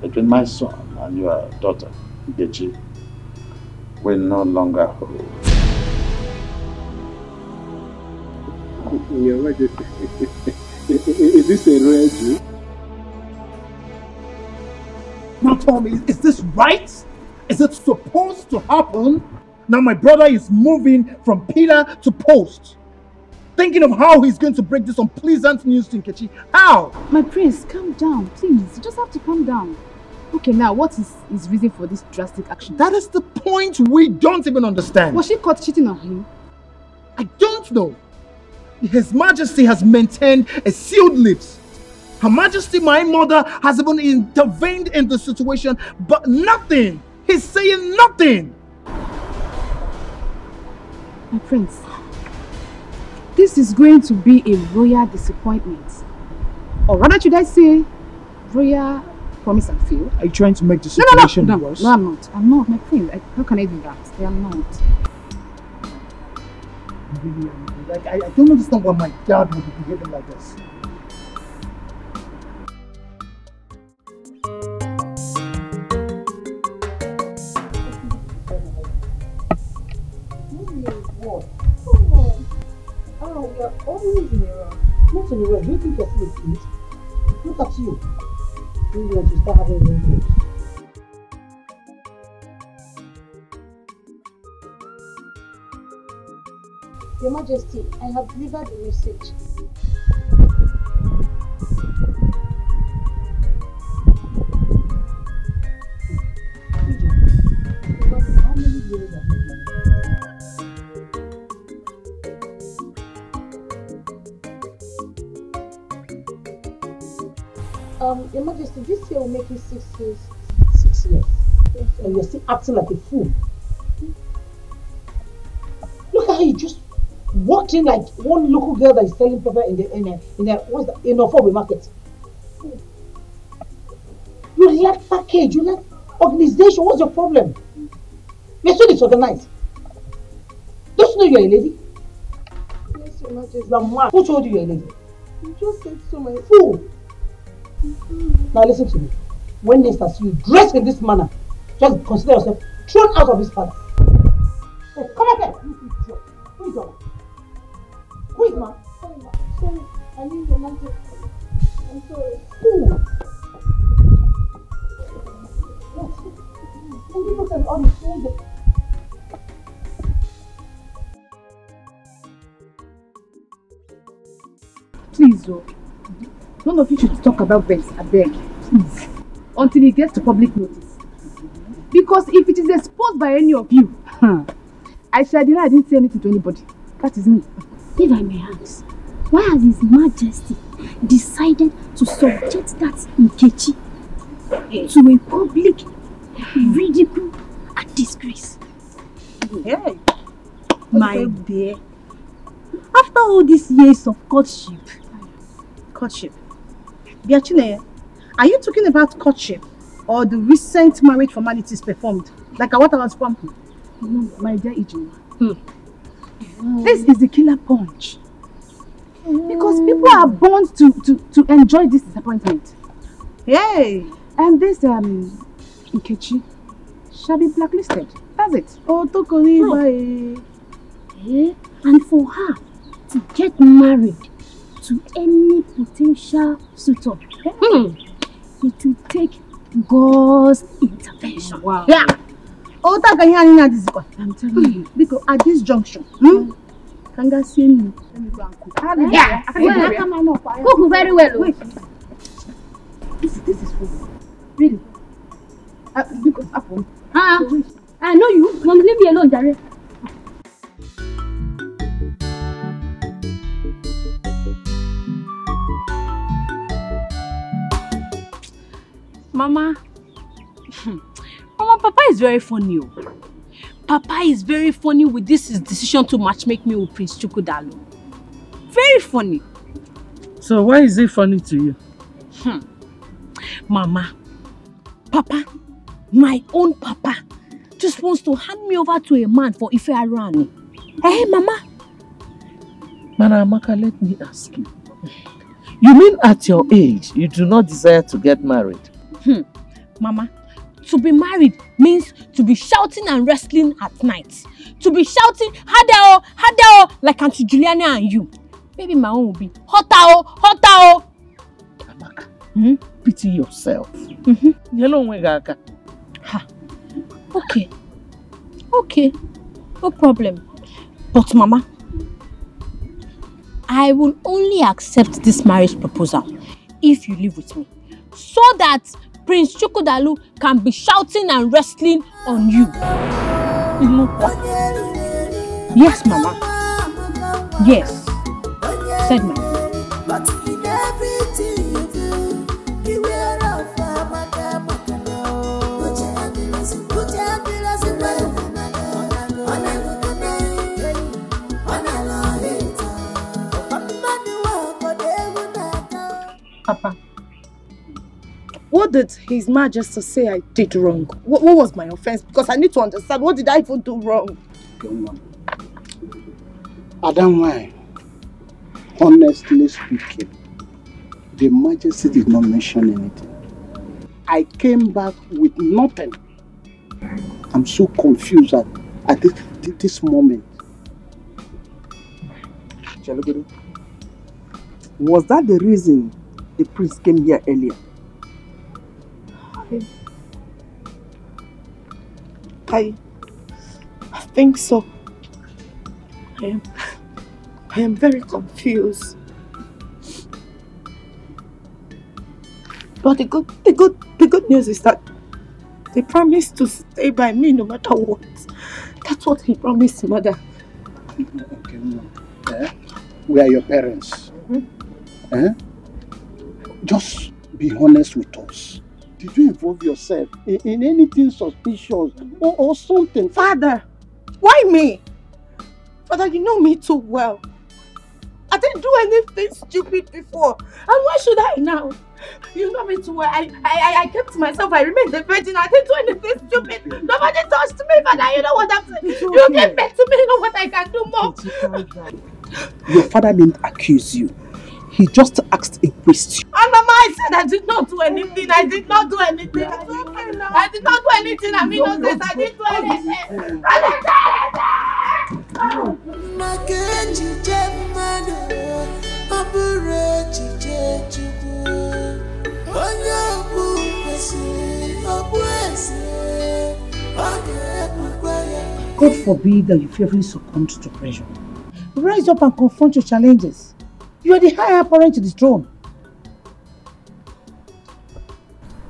between my son and your daughter, Nkechi, will no longer hold. Your Majesty, is this a royal Jew? Now tell me, is this right? Is it supposed to happen? Now my brother is moving from pillar to post. Thinking of how he's going to break this unpleasant news to Nkechi. How? My prince, calm down, please. You just have to calm down. Okay, now what is his reason for this drastic action? That is the point we don't even understand. Was she caught cheating on him? I don't know. His Majesty has maintained a sealed lips. Her Majesty, my mother, has even intervened in the situation, but nothing. He's saying nothing. My prince, this is going to be a royal disappointment. Or rather, should I say, royal promise and fail? Are you trying to make the situation worse? No, I'm not. I'm not, my prince. How can I do that? I am not. Really, like, I don't understand why my dad would be behaving like this. Oh, you're always in a rush. Not in a rush. Do you think you're full of kids? Look at you. You want to start having wrinkles. Your Majesty, I have delivered the message. How many years have you done? Your Majesty, this year will make you 6 years. 6 years. And you're still acting like a fool. Look at how you just walked in like one local girl that is selling pepper in a Fobe market. You lack package, you lack organization. What's your problem? You're so disorganized. Don't you know you're a lady? Yes, Your Majesty. You're mad. Who told you you're a lady? You just said so, my fool. Now listen to me. When next I see you dressed in this manner, just consider yourself thrown out of this palace. Hey, come back here. Who is your man? Who is man? Sorry, I need Your Majesty. I'm sorry. Fool. And you look at all the things. Please, none of you should talk about this, I beg. Please. Until it gets to public notice. Because if it is exposed by any of you, I shall deny I didn't say anything to anybody. That is me. If I may ask, why has His Majesty decided to subject that Nkechi to a public ridicule and disgrace? Hey, my dear, after all these years of courtship, Biachine, are you talking about courtship or the recent marriage formalities performed? Like what I was from? No, my dear Ijoma. This is the killer punch. Because people are born to enjoy this disappointment. Hey! And this Nkechi shall be blacklisted. That's it. Oh, Tokori. And for her to get married to any potential suitor, it will take God's intervention. Wow. Yeah. Oh, I'm telling you, because at this junction, Kanga see me. Yeah. Cook very well. Wait. This is food. Really? Because apple. I know you. Mom, leave me alone, Jare. Mama, Papa is very funny. Papa is very funny with this his decision to matchmake me with Prince Chukwudalu. Very funny. So why is it funny to you? Mama, Papa, my own Papa, just wants to hand me over to a man for Ife Arani. Hey, Mama. Amaka, let me ask you. You mean at your age, you do not desire to get married? Mama, to be married means to be shouting and wrestling at night. To be shouting, Hadao, Hadao, like Auntie Juliana and you. Maybe my own will be, Hotao, Hotao. Amaka, pity yourself. Okay. Okay. No problem. But Mama, I will only accept this marriage proposal if you live with me. So that Prince Chukwudalu can be shouting and wrestling on you. Yes, Mama. Yes. Said Mama. But in everything you do, beware of Papa, what did His Majesty say I did wrong? What was my offense? Because I need to understand, what did I even do wrong? Adam, why? Honestly speaking, the Majesty did not mention anything. I came back with nothing. I'm so confused at this moment. Chalogodo, was that the reason the priest came here earlier? I think so. I am very confused. But the good news is that they promised to stay by me no matter what. That's what he promised, Mother. Okay, we are your parents. Just be honest with us. Did you involve yourself in anything suspicious or something? Father, why me? Father, you know me too well. I didn't do anything stupid before. And why should I now? You know me too well. I kept to myself. I remained a virgin. I didn't do anything stupid. Nobody touched me, Father. You know what I'm saying? Okay. You gave back to me. You know what I can do more. Your father didn't accuse you. He just asked a question. And Mama, I said I did not do anything. I did not do anything. I did not do anything. I'm innocent. I didn't do anything. I didn't do God forbid that you fearfully succumb to pressure. Rise up and confront your challenges. You are the higher apparent to the throne.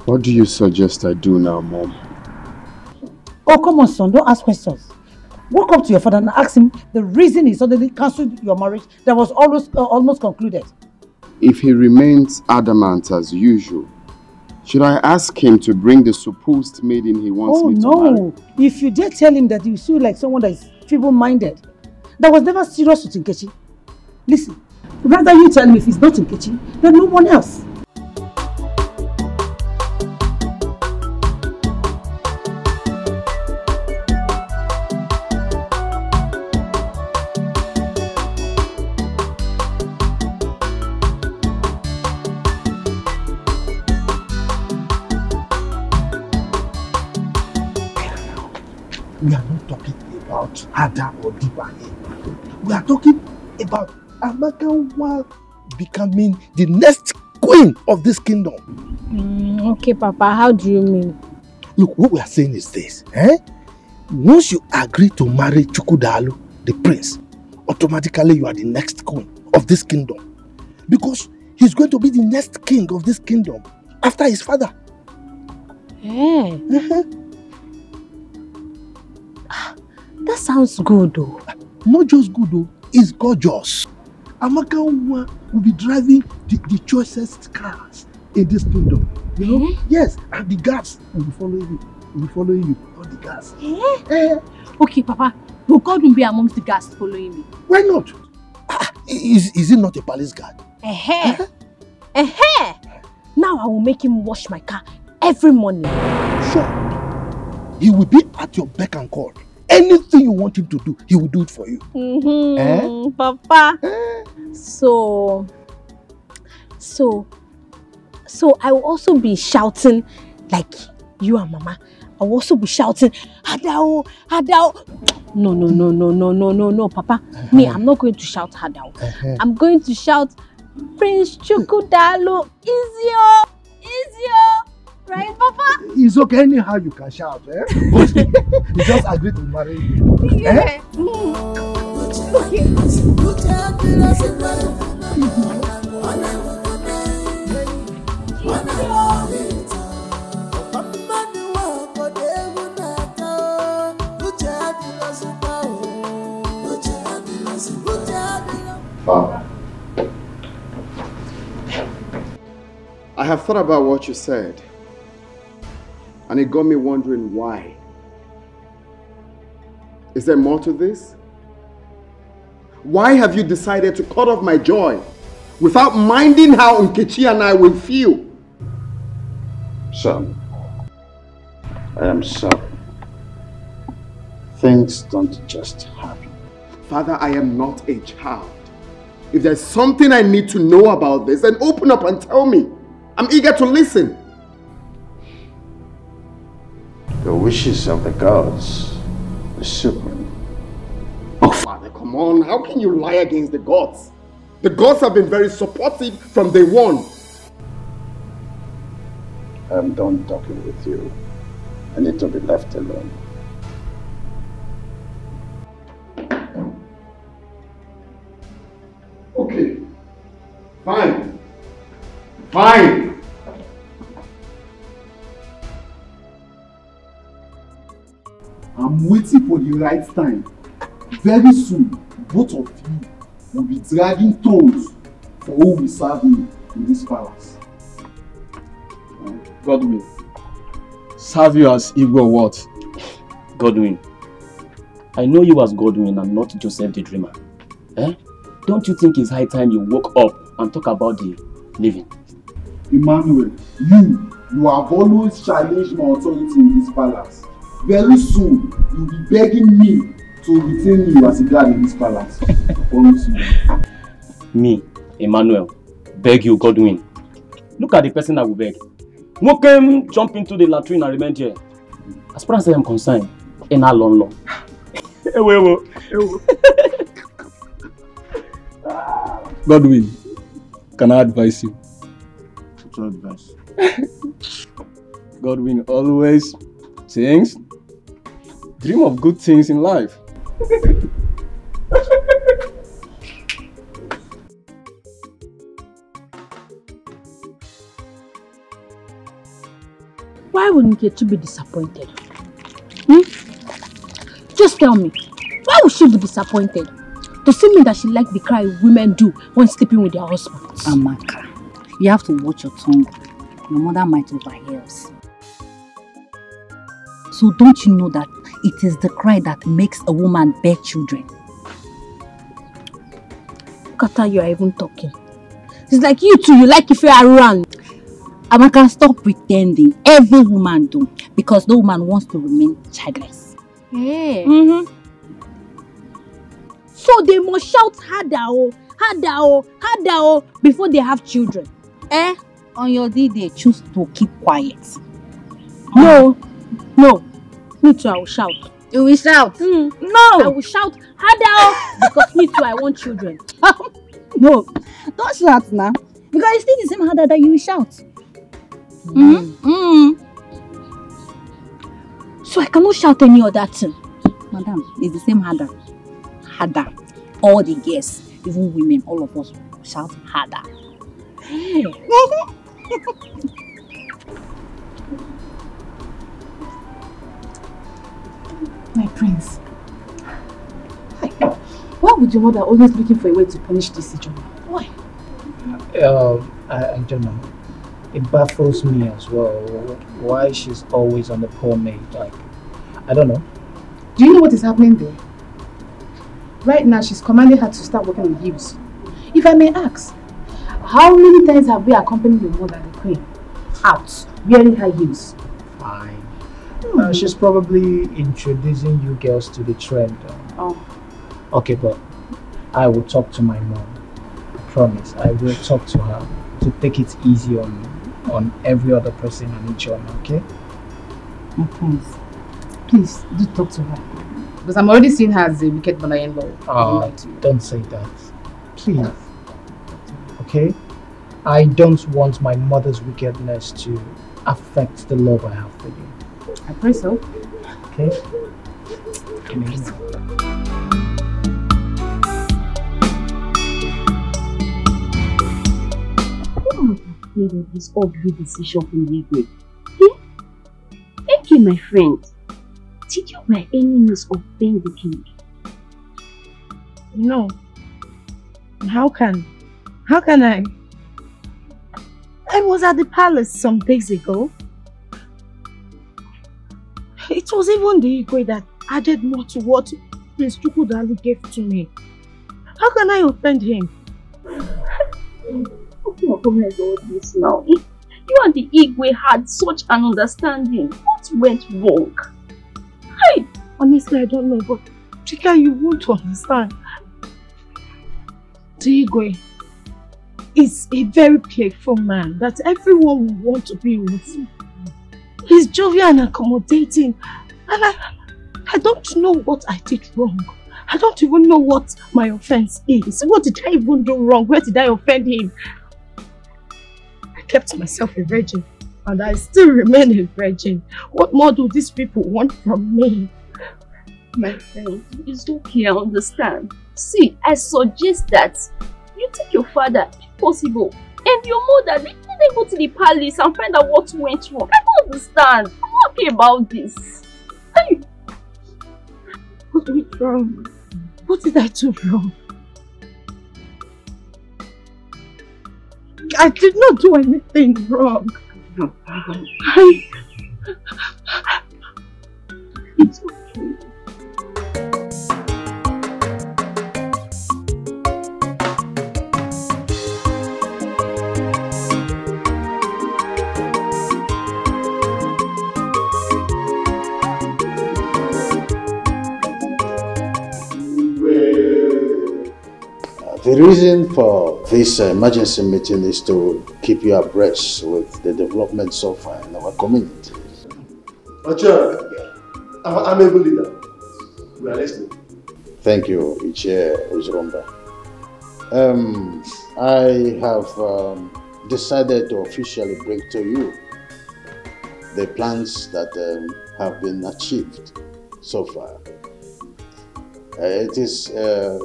What do you suggest I do now, Mom? Oh, come on, son. Don't ask questions. Walk up to your father and ask him the reason he suddenly cancelled your marriage that was almost concluded. If he remains adamant as usual, should I ask him to bring the supposed maiden he wants me to marry? Oh, no. If you dare tell him that you feel like someone that is feeble-minded, that was never serious with Nkechi. Listen, rather you tell me if it's not Nkechi, then no one else. We are not talking about Ada or Dipa here. We are talking about Amaka becoming the next queen of this kingdom. Okay, Papa, how do you mean? Look, what we are saying is this. Once you agree to marry Chukwudalu, the prince, automatically you are the next queen of this kingdom. Because he's going to be the next king of this kingdom after his father. That sounds good though. Not just good though, it's gorgeous. Amaka will be driving the choicest cars in this kingdom. You know? Yes, and the guards will be following you. Will be following you. All the guards. Okay, Papa. Will God be amongst the guards following me? Why not? Is it not a palace guard? Now I will make him wash my car every morning. Sure. He will be at your beck and call. Anything you want him to do, he will do it for you. Papa. So I will also be shouting like you and Mama. I will also be shouting, Hadao, Hadao. No, Papa. Me, I'm not going to shout Hadao. I'm going to shout, Prince Chukwudalu, Izio. Right, Papa? It's okay, anyhow you can shout, But you just agree to marry you. Yeah. Father, I have thought about what you said. And it got me wondering why. Is there more to this? Why have you decided to cut off my joy without minding how Nkechi and I will feel? Son, I am sorry. Things don't just happen. Father, I am not a child. If there's something I need to know about this, then open up and tell me. I'm eager to listen. The wishes of the gods is supreme. Oh, Father, come on. How can you lie against the gods? The gods have been very supportive from day one. I'm done talking with you. I need to be left alone. Okay. Fine. Fine. I'm waiting for the right time. Very soon, both of you will be dragging toes for who will serve me in this palace. God will. serve you as Igwe or what? Godwin, I know you as Godwin and not Joseph the Dreamer. Eh? Don't you think it's high time you woke up and talk about the living? Emmanuel, you have always challenged my authority in this palace. Very soon, you'll be begging me to retain you as a guard in this palace. I promise you. Me, Emmanuel, beg you, Godwin. Look at the person I will beg. Who came jump into the latrine and remain here? As far as I am concerned, in a long. Godwin, can I advise you? What's your advice? Godwin always dream of good things in life. Why would Nkechi be disappointed? Just tell me, why would she be disappointed? To see me that she likes the cry women do when sleeping with their husbands. Amaka, you have to watch your tongue. Your mother might overhear us. So don't you know that it is the cry that makes a woman bear children? Look at how you are even talking. It's like you too, you like if you are around. Amaka, stop pretending. Every woman do, because no woman wants to remain childless. Yeah. So they must shout harder, harder, before they have children. On your day, they choose to keep quiet. No. Me too, I will shout. You will shout? No. I will shout harder because me too, I want children. No, don't shout now. Because it's still the same harder that you will shout. So I cannot shout any other thing. Madam, it's the same harder. Harder. All the girls, even women, all of us shout harder. Hey. My prince. Hi. Why would your mother always looking for a way to punish this Ijeoma? Why? I don't know. It baffles me as well. Why she's always on the poor maid. Like, I don't know. Do you know what is happening there? Right now, she's commanding her to start working with heels. If I may ask, how many times have we accompanied your mother, the queen, out wearing her heels? Fine. She's probably introducing you girls to the trend. Okay, but I will talk to my mom. I promise. I will talk to her to take it easy on every other person and each other, okay? My prince, please do talk to her. Because I'm already seeing her as a wicked mother-in-law. Don't say that. Please. Okay? I don't want my mother's wickedness to affect the love I have for you. I pray so. Okay? Amen. Made of this ugly decision from Igwe. Okay, my friend. Did you by any means offend the king? No. How can I? I was at the palace some days ago. It was even the Igwe that added more to what Prince Chukwudalu gave to me. How can I offend him? What all this now? You and the Igwe had such an understanding. What went wrong? Honestly, I don't know, but Chika, you won't understand. The Igwe is a very playful man that everyone will want to be with. He's jovial and accommodating, and I don't know what I did wrong. I don't even know what my offense is. What did I even do wrong? Where did I offend him? I kept myself a virgin, and I still remain a virgin. What more do these people want from me? My friend, it's okay, I understand. See, I suggest that you take your father, if possible, and your mother, they go to the palace and find out what went wrong. I don't understand. I'm not happy about this. What went wrong? What did I do wrong? I did not do anything wrong. It's okay. The reason for this emergency meeting is to keep you abreast with the development so far in our community. Ocha, I'm able leader. We are listening. Thank you, Ichie Uzromba. I have decided to officially bring to you the plans that have been achieved so far. It is a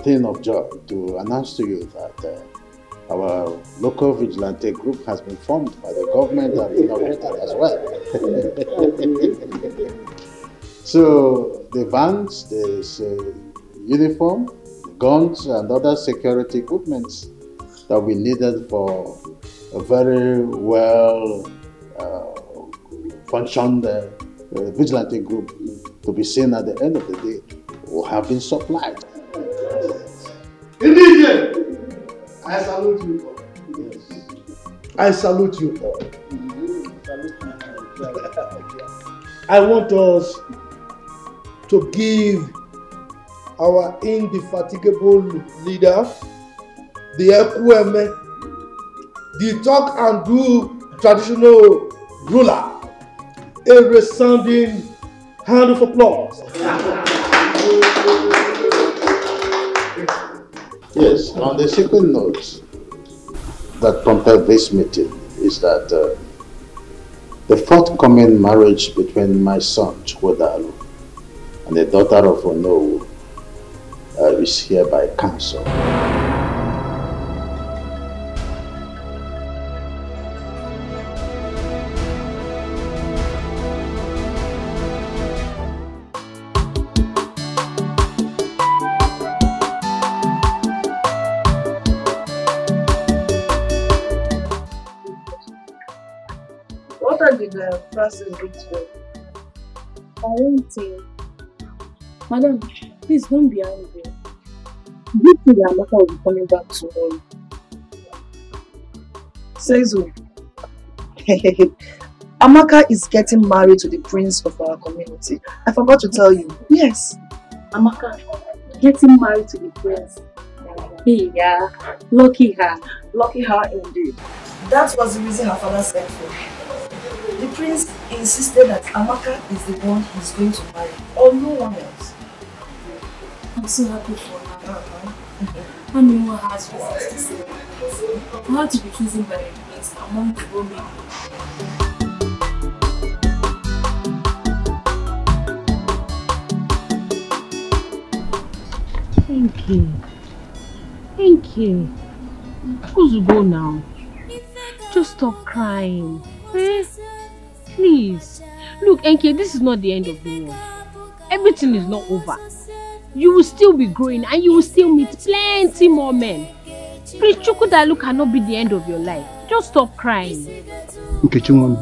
thing of joy to announce to you that our local vigilante group has been formed by the government and inaugurated as well. So the vans, the uniform, the guns and other security equipment that we needed for a very well functioned vigilante group to be seen at the end of the day will have been supplied. Indeed, I salute you all. Yes. I salute you all. I want us to give our indefatigable leader, the Ekweme, the talk and do traditional ruler, a resounding hand of applause. Yes, on the second note that prompted this meeting is that the forthcoming marriage between my son Chukwodalu and the daughter of Onowu is hereby cancelled. What are the Francis reach for? I won't say. Madam, please don't be angry. Do you think that Amaka will be coming back tomorrow? Says who? Amaka is getting married to the prince of our community. I forgot to tell you. Yes. Amaka, getting married to the prince. Hey, yeah. Lucky her. Lucky her indeed. That was the reason her father said for. The prince insisted that Amaka is the one he's going to marry, or no one else. I'm so happy for her. I mean, what has reasons to say. I had to be chosen by the prince among the women. Thank you. Thank you. Who's to go now? Just stop crying. Eh? Please. Look, Enke, this is not the end of the world. Everything is not over. You will still be growing and you will still meet plenty more men. Prince Chukwodalu cannot be the end of your life. Just stop crying. Nkechimwan,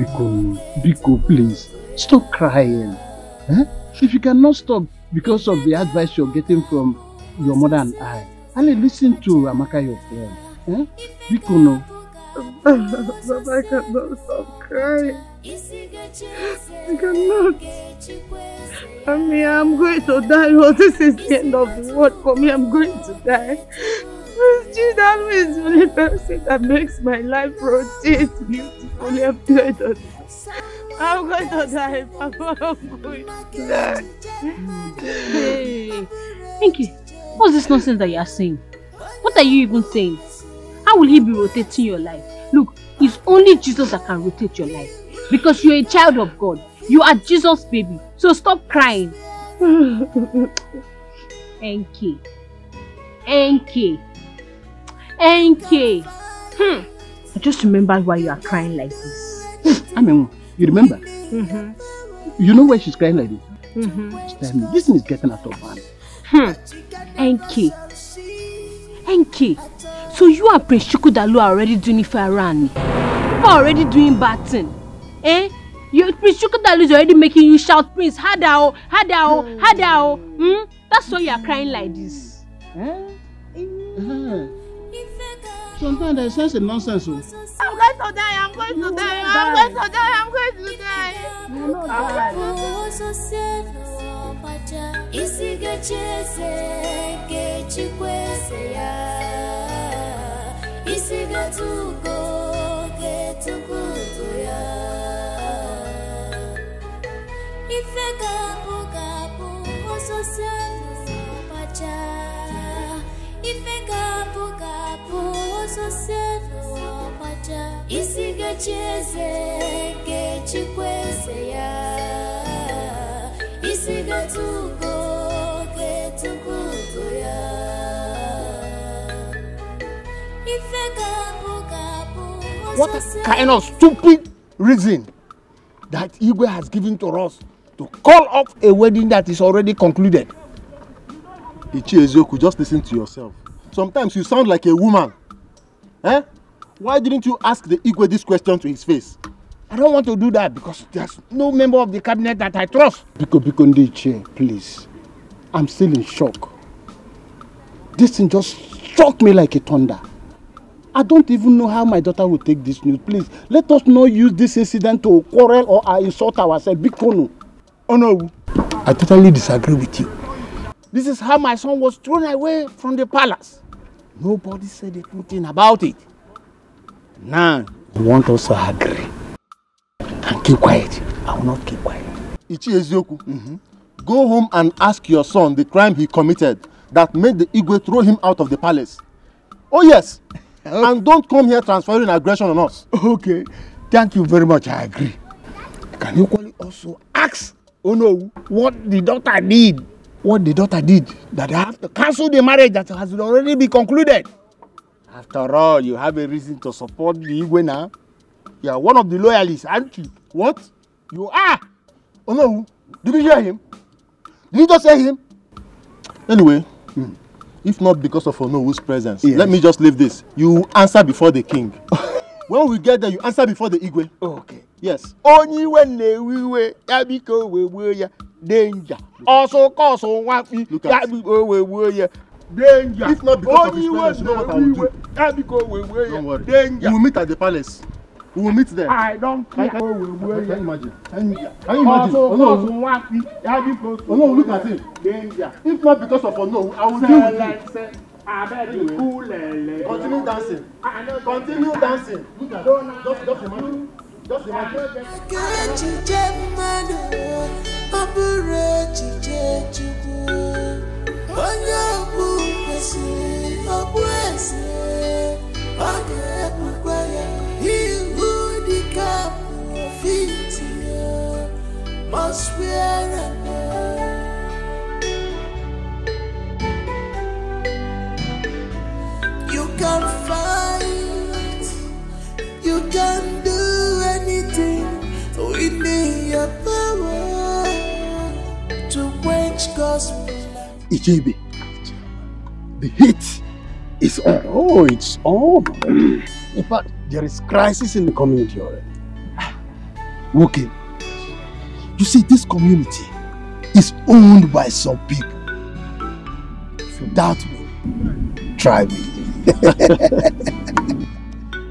Biko, please. Stop crying. Eh? If you cannot stop because of the advice you're getting from your mother and I, only listen to Amaka, your friend. Eh? Biko, no. But I cannot stop crying. I cannot. I mean, I'm going to die. Oh, this is the end of the world for me. I'm going to die. Chukwodalu is the only person that makes my life rotate beautifully. I'm going to die. I'm going to die, Papa. I'm going to die. Hey, Enke, what's this nonsense that you are saying? What are you even saying? How will he be rotating your life? Look, it's only Jesus that can rotate your life. Because you're a child of God. You are Jesus' baby. So stop crying. Enke. Enke. Enke. I just remembered why you are crying like this. I mean, you remember? You know why she's crying like this? Tell me, this thing is getting out of hand. Enke. Enke. So you and Prince Chukwodalu are already doing it for Arani. People are already doing bad thing. Eh? Prince Chukwudalo is already making you shout, Prince, Hadao, Hadao, Hadao. That's why you are crying like this. Sometimes there's such a nonsense. I'm going to die, I'm going to die, I'm going to die, I'm going to die. You know that. What kind of stupid reason that Igwe has given to us to call off a wedding that is already concluded? Ichi Ezoku, just listen to yourself. Sometimes you sound like a woman. Eh? Why didn't you ask the Igwe this question to his face? I don't want to do that because there's no member of the cabinet that I trust. Biko Ndiche, please. I'm still in shock. This thing just struck me like a thunder. I don't even know how my daughter will take this news. Please, let us not use this incident to quarrel or insult ourselves. Biko. Oh no, I totally disagree with you. This is how my son was thrown away from the palace. Nobody said anything about it. Now, you want us to agree and keep quiet. I will not keep quiet. Ichi Ezoku, go home and ask your son the crime he committed that made the Igwe throw him out of the palace. Oh yes, and don't come here transferring aggression on us. Okay, thank you very much, I agree. Can you also ask Ono what the daughter did? What the daughter did that I have to cancel the marriage that has already been concluded. After all, you have a reason to support the Igwe now. You are one of the loyalists, aren't you? What? You are! Oh no, did you hear him? Did you just say him? Anyway, if not because of Onowu's presence, let me just leave this. You answer before the king. When we get there, you answer before the Igwe. Okay. Yes. Only when they we Yabiko we danger. Also cause on one Yabiko we danger. If not because of his presence, you know what I will do. Yabiko we don't worry. Danger. We will meet at the palace. We will meet there. I don't care. Can you imagine? Can you imagine? Also Oh no, cause on one Yabiko. Oh no, look at him. Danger. If not because of Ono, I will deal with you. Continue dancing. Continue dancing. Look at just imagine. Just imagine. Must wear you can fight, you can do anything within your power to quench gospel. Ichebe, the heat is on. Oh, it's on. In fact, there is crisis in the community already. Okay. You see, this community is owned by some people. If you doubt me, try me.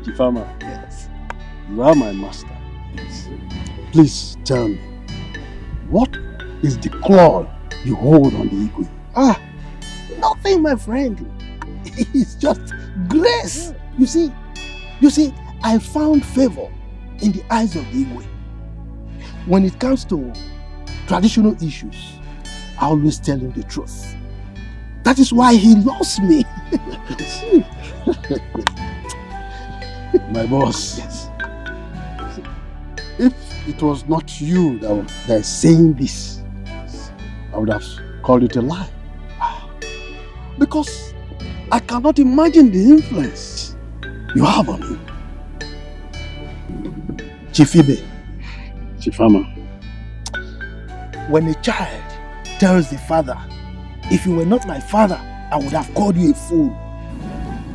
Chifama, yes. You are my master. Yes. Please tell me, what is the claw you hold on the Igwe? Nothing, my friend. It's just grace. You see, I found favor in the eyes of the Igwe. When it comes to traditional issues, I always tell him the truth. That is why he loves me. My boss. Yes. If it was not you that is saying this, I would have called it a lie. Because I cannot imagine the influence you have on him. Chifibe. Chifama. When a child tells the father, if you were not my father, I would have called you a fool.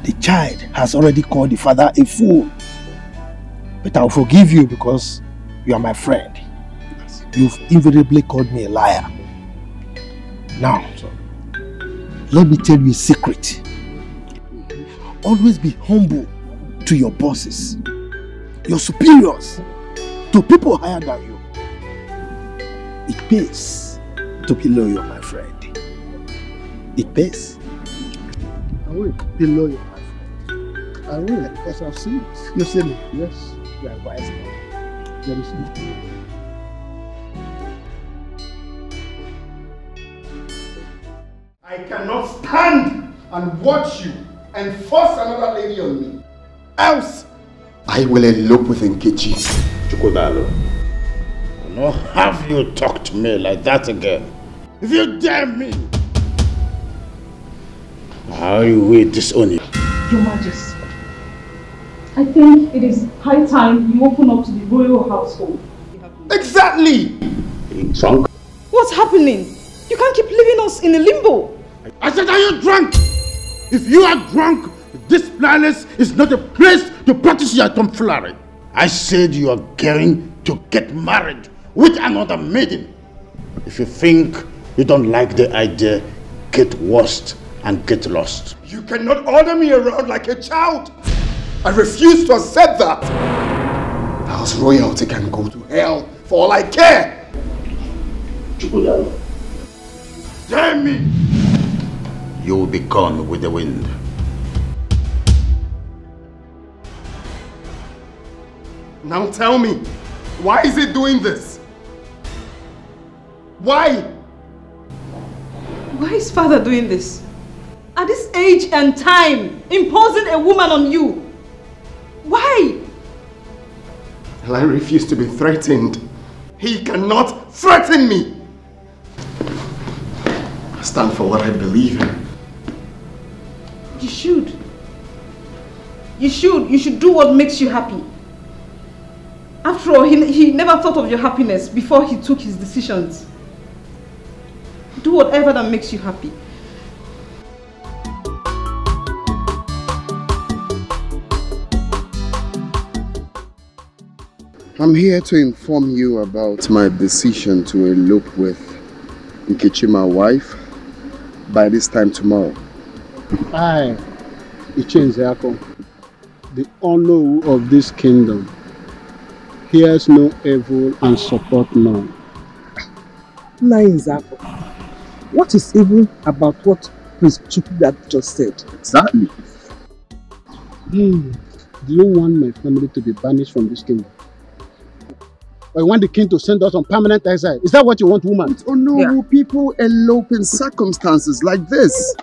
The child has already called the father a fool. But I'll forgive you because You are my friend. You've invariably called me a liar. Now, let me tell you a secret. Always be humble to your bosses, your superiors, to people higher than you. It pays to be loyal, my friend. It pays. I will be loyal, my friend. I will, because I've seen it. You see me? Yes, you are wise now. There is no. I cannot stand and watch you and force another lady on me. Else, I will elope with Nkechi. Chukwudalo, I will not have you talk to me like that again. If you dare me, I will disown you. Your Majesty, I think it is high time you open up to the royal household. Exactly! Drunk? What's happening? You can't keep leaving us in a limbo. I said, are you drunk? If you are drunk, this palace is not a place to practice your tomfoolery. I said you are going to get married with another maiden. If you think you don't like the idea, get worst and get lost. You cannot order me around like a child. I refuse to accept that. House royalty can go to hell for all I care. Damn me! You will be gone with the wind. Now tell me, why is it doing this? Why? Why is father doing this? At this age and time, imposing a woman on you. Why? Well, I refuse to be threatened. He cannot threaten me. I stand for what I believe in. You should. You should do what makes you happy. After all, he never thought of your happiness before he took his decisions. Do whatever that makes you happy. I'm here to inform you about my decision to elope with Nkechi, my wife, by this time tomorrow. I, Ichenzeako, the honor of this kingdom, hears no evil and support none. Nainzako, what is evil about what Prince Chukwudalo just said? Exactly. Do you want my family to be banished from this kingdom? Or you want the king to send us on permanent exile? Is that what you want, woman? Oh no, people elope in circumstances like this.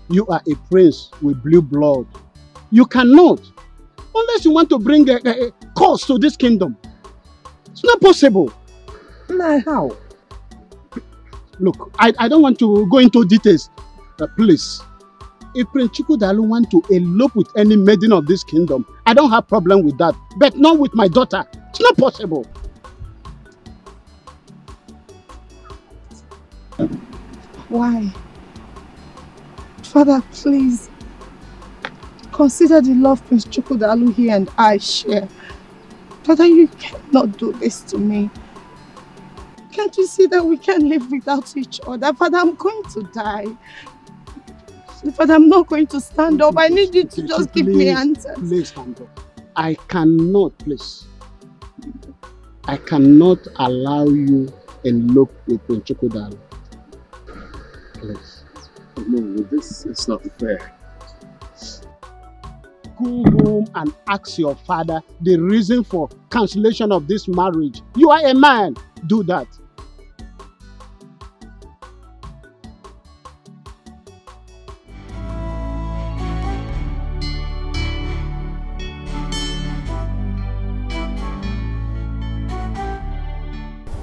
You are a prince with blue blood. You cannot. Unless you want to bring a curse to this kingdom. It's not possible. Nah, how? Look, I don't want to go into details. Please. If Prince Chukwudalo want to elope with any maiden of this kingdom, I don't have problem with that. But not with my daughter. It's not possible. Why? Father, please. Consider the love Prince Chukwudalo here and I share. Father, you cannot do this to me. Can't you see that we can't live without each other? Father, I'm going to die. Father, I'm not going to stand up. I need you to just give me answers. Please stand up. I cannot, please. I cannot allow you elope with Prince Chukwudalo. Please. No, this is not fair. Go home and ask your father the reason for cancellation of this marriage. You are a man. Do that.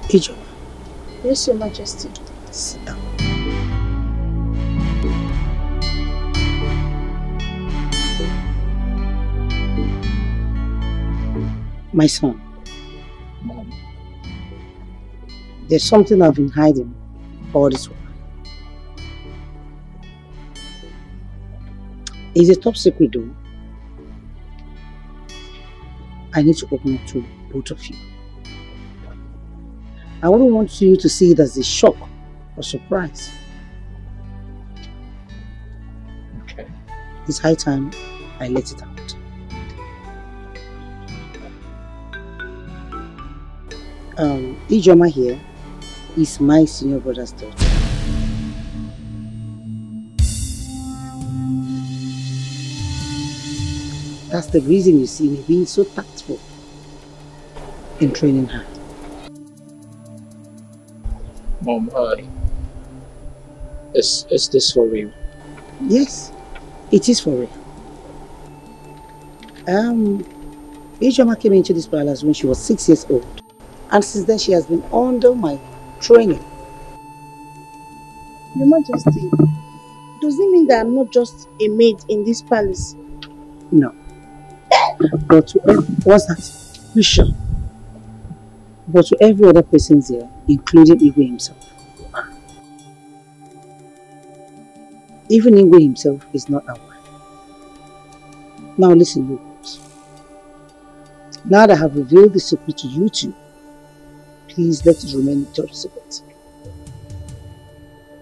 Ijo. Yes, Your Majesty. Sit down. My son, there's something I've been hiding all this while. It's a top secret though. I need to open up to both of you. I wouldn't want you to see it as a shock or surprise. Okay. It's high time I let it out. Ijoma here is my senior brother's daughter. That's the reason you see me being so tactful in training her. Mom, is this for real? Yes, it is for real. Ijoma came into this palace when she was 6 years old. And since then she has been under my training. Your Majesty, does it mean that I'm not just a maid in this palace? No. But to what's that? You sure? But to every other person there, including Igwe himself, you are. Even Igwe himself is not aware. Now listen, you guys. Now that I have revealed the secret to you two, please let it remain top secret.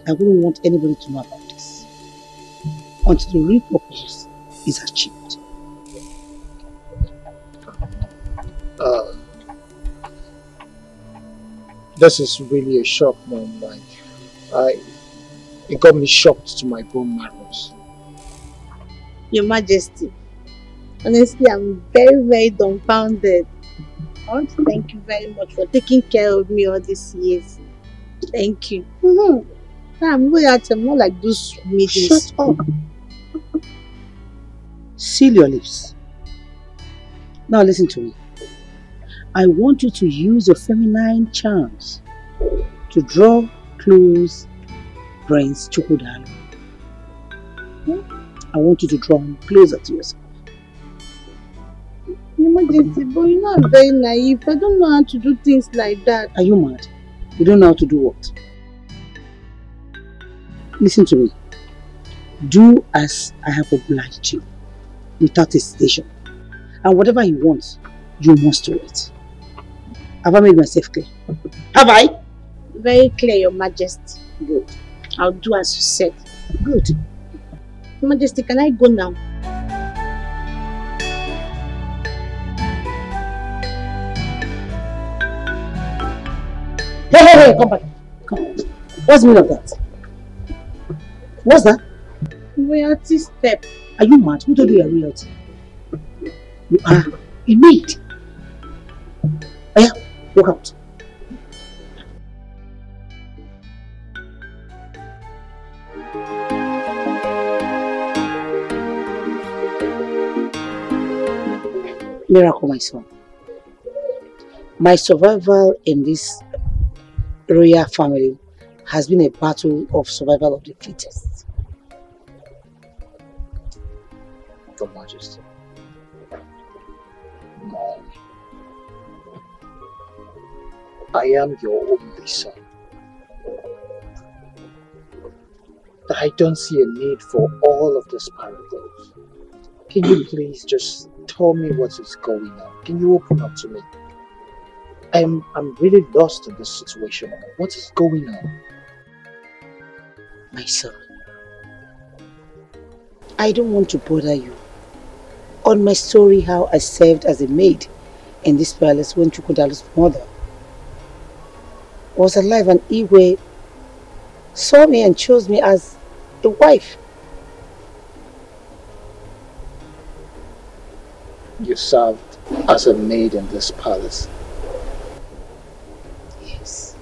I wouldn't want anybody to know about this until the real purpose is achieved. This is really a shock, Mom. It got me shocked to my bone marrows. Your Majesty, honestly, I'm very, very dumbfounded. I want to thank you very much for taking care of me all these years. Thank you. I'm going out, I'm not like those meetings. Shut up. Seal your lips. Now listen to me. I want you to use your feminine charms to draw close Prince Chukwudalu. I want you to draw him closer to yourself. Your Majesty, but you know I'm very naive. I don't know how to do things like that. Are you mad? You don't know how to do what? Listen to me. Do as I have obliged you, without hesitation. And whatever he wants, you must do it. Have I made myself clear? Have I? Very clear, Your Majesty. Good. I'll do as you said. Good. Your Majesty, can I go now? Hey, come back. Come on. What's the meaning of that? What's that? Royalty step. Are you mad? Who told you you're royalty? You are a maid. Oh yeah, walk out. Miracle, my son. My survival in this royal family has been a battle of survival of the fittest. Your Majesty. Mom. I am your only son. I don't see a need for all of this parables. Can you please just tell me what is going on? Can you open up to me? I'm really lost in this situation. What is going on? My son, I don't want to bother you on my story how I served as a maid in this palace when Chukwudalu's mother was alive and Igwe saw me and chose me as a wife. You served as a maid in this palace. Yes.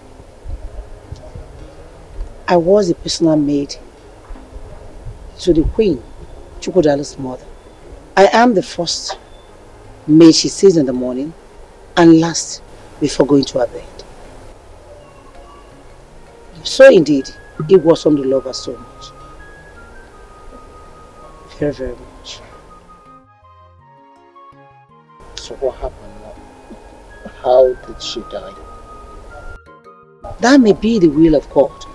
I was a personal maid to the Queen, Chukwudalu's mother. I am the first maid she sees in the morning and last before going to her bed. So indeed, it was on to love her so much. Very, very much. So what happened now? How did she die? That may be the will of God.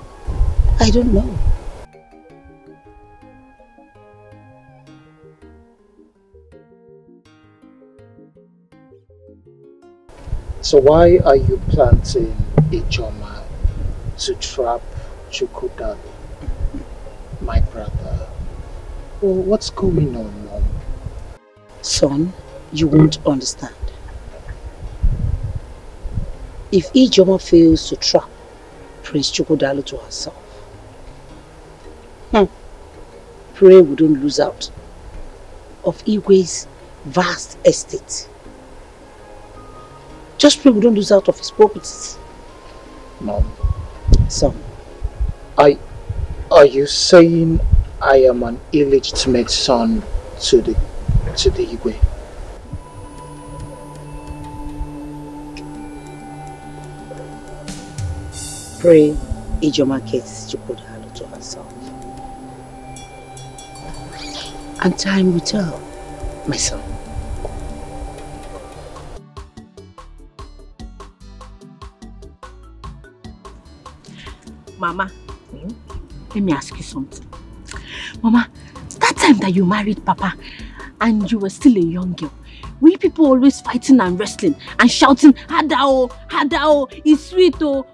I don't know. So why are you planting Ijoma to trap Chukwudalu, my brother? Well, what's going on, Mom? Son, you won't understand. If Ijoma fails to trap Prince Chukwudalu to herself, pray we don't lose out of Igwe's vast estate. Just pray we don't lose out of his properties. Mom. Son. Are you saying I am an illegitimate son to the Igwe? Pray Ijoma gets Chukwudalu to herself. And time will tell, my son. Mama, let me ask you something. Mama, that time that you married Papa and you were still a young girl, were people always fighting and wrestling and shouting, Hadao, Hadao, it's sweet oh?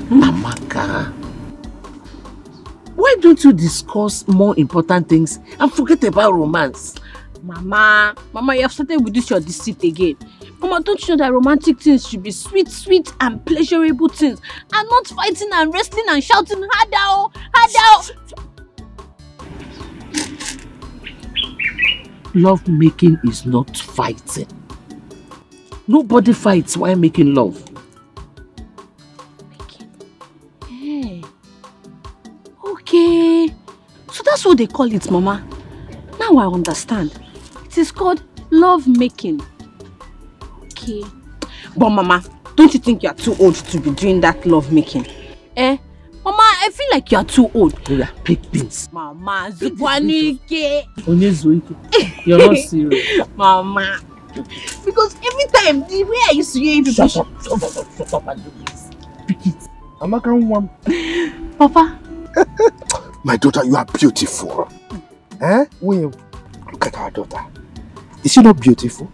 Amaka, why don't you discuss more important things and forget about romance? Mama, you have started with this your deceit again. Mama, don't you know that romantic things should be sweet, sweet and pleasurable things and not fighting and wrestling and shouting, Hadao, Hadao. Love making is not fighting. Nobody fights while making love. Hey. Okay. So that's what they call it, Mama. Now I understand. It is called love making. Okay. But Mama, don't you think you are too old to be doing that love making? Mama, I feel like you are too old. Yeah, pick things. Mama, Zukwanike. You're not serious. Mama. Because every time, the way I used to hear you people... Shut up and do this. Pick it. Amaka, one. Papa. My daughter, you are beautiful. William, look at our daughter. Is she not beautiful?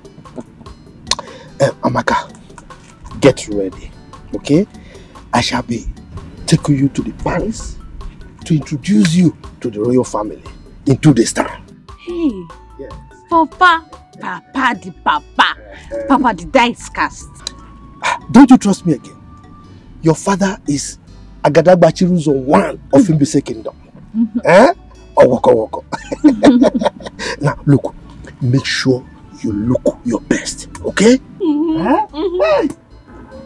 Amaka, get ready, okay? I shall be taking you to the palace to introduce you to the royal family in 2 days' time. Hey, yes. Papa the dice cast. Don't you trust me again? Your father is Agadagba Chiruzo I of Imbise Kingdom. Owoko. Now look, make sure you look your best, okay?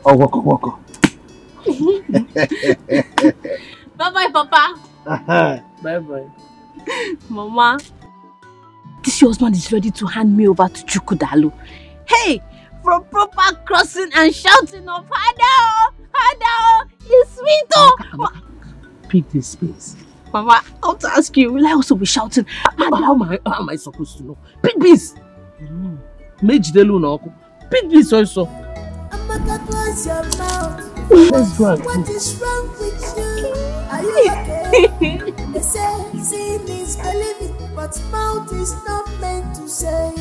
Owoko. Bye-bye, Papa. Bye-bye. Mama, this your husband is ready to hand me over to Chukwudalu. Hey, from proper crossing and shouting of Hadao, Hadao, it's sweet oh. Pick this space. Mama, I want to ask you, will I also be shouting? How am I supposed to know? Pick this. Pick this also. Close your mouth. Let's go and What is wrong with you? Are you okay? They say seeing is believing, but mouth is not meant to say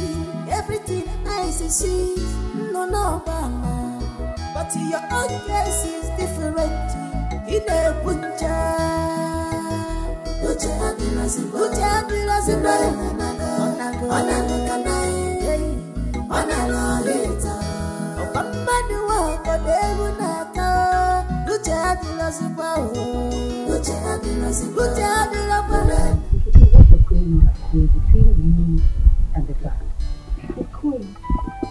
everything I see. No, mama. But your own case is different. In a punja. And the God. The queen.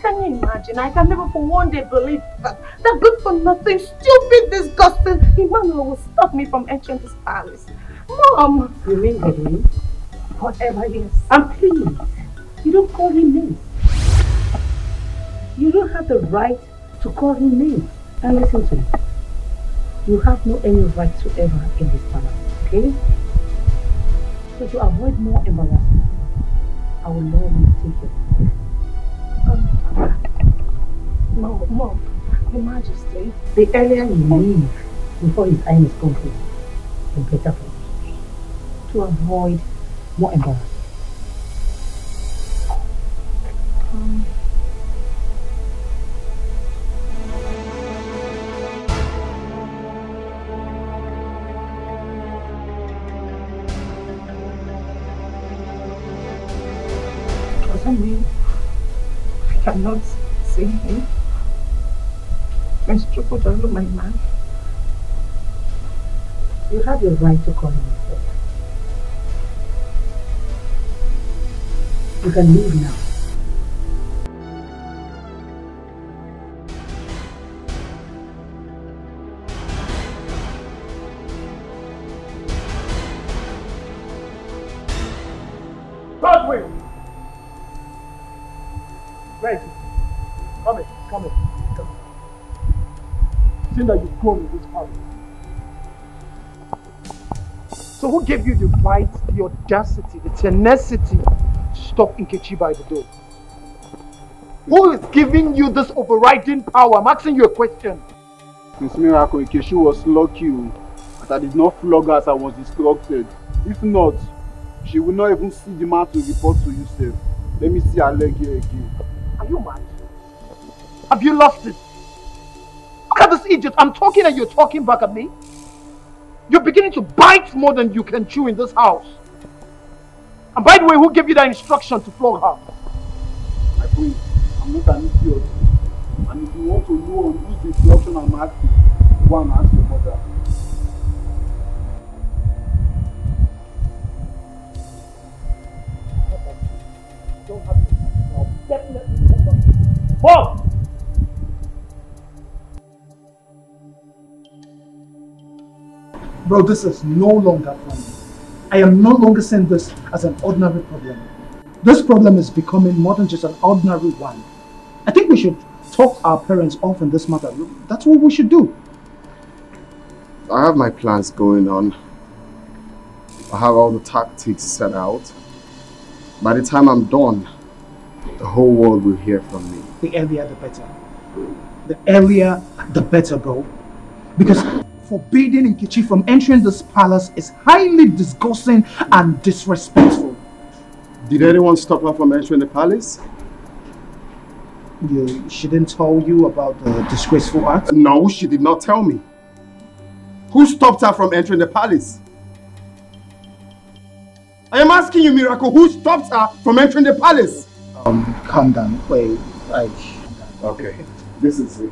Can you imagine? I can never for one day believe that good for nothing, stupid, disgusting Emmanuel will stop me from entering this palace. Mom! Remain hidden. Whatever it is. And please, you don't call him names. You don't have the right to call him names. And listen to me. You have no any right whatsoever in this palace, okay? So to avoid more embarrassment, I will love you to take it. Mom, Your Majesty, the earlier you leave before his time is complete, the better for you. To avoid more embarrassment. cannot see him. My Strokodalo, my man. You have your right to call him a friend. You can leave now. Godwin! Where is he? Come in, come in, come in. Seeing that you've grown in this house. So who gave you the right, the audacity, the tenacity to stop Nkechi by the door? Who is giving you this overriding power? I'm asking you a question. Miss Miracle, Nkechi was lucky that I did not flog her as I was instructed. If not, she would not even see the man to report to you, sir. Let me see her leg here again. Are you mad? Have you lost it? Look at this idiot. I'm talking and you're talking back at me. You're beginning to bite more than you can chew in this house. And by the way, who gave you that instruction to flog her? My friend, I'm not an idiot. And if you want to know on whose instruction I'm asking, go and ask your mother. Don't have it. I'll definitely come back. Mom! Bro, this is no longer funny. I am no longer seeing this as an ordinary problem. This problem is becoming more than just an ordinary one. I think we should talk our parents off in this matter. That's what we should do. I have my plans going on. I have all the tactics set out. By the time I'm done, the whole world will hear from me. The earlier the better. The earlier the better, bro. Because forbidding Nkechi from entering this palace is highly disgusting and disrespectful. Did anyone stop her from entering the palace? She didn't tell you about the disgraceful act? No, she did not tell me. Who stopped her from entering the palace? I am asking you, Miracle, who stopped her from entering the palace? Calm down. Wait, okay, this is it.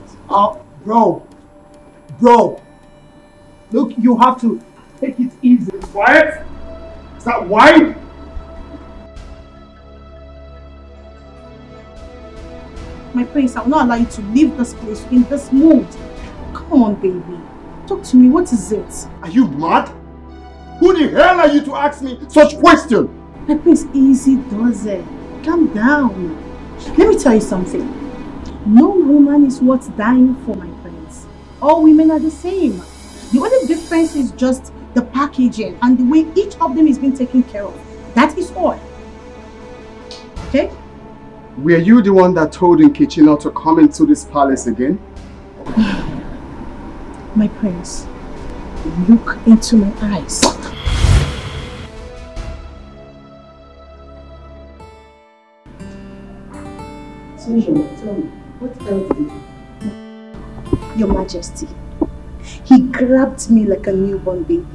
Bro. Look, you have to take it easy. Quiet! Is that why? My prince, I will not allow you to leave this place in this mood. Come on, baby. Talk to me. What is it? Are you mad? Who the hell are you to ask me such question? My prince, easy does it. Calm down. Let me tell you something. No woman is worth dying for, my prince. All women are the same. The only difference is just the packaging and the way each of them is being taken care of. That is all. Okay? Were you the one that told Nkechi not to come into this palace again? My prince, look into my eyes. Tell me, what else did you do? Your Majesty, he grabbed me like a newborn baby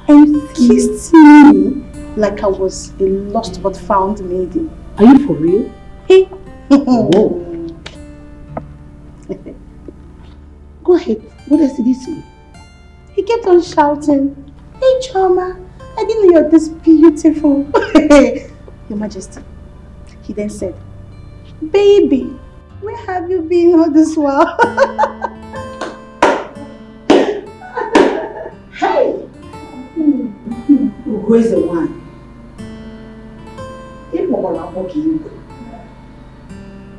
and kissed me like I was a lost but found maiden. Are you for real? Hey. Oh. Go ahead. What else did he say? He kept on shouting, "Hey Choma, I didn't know you're this beautiful." Your Majesty. He then said, "Baby, where have you been all this while?" Hey! Who is the one?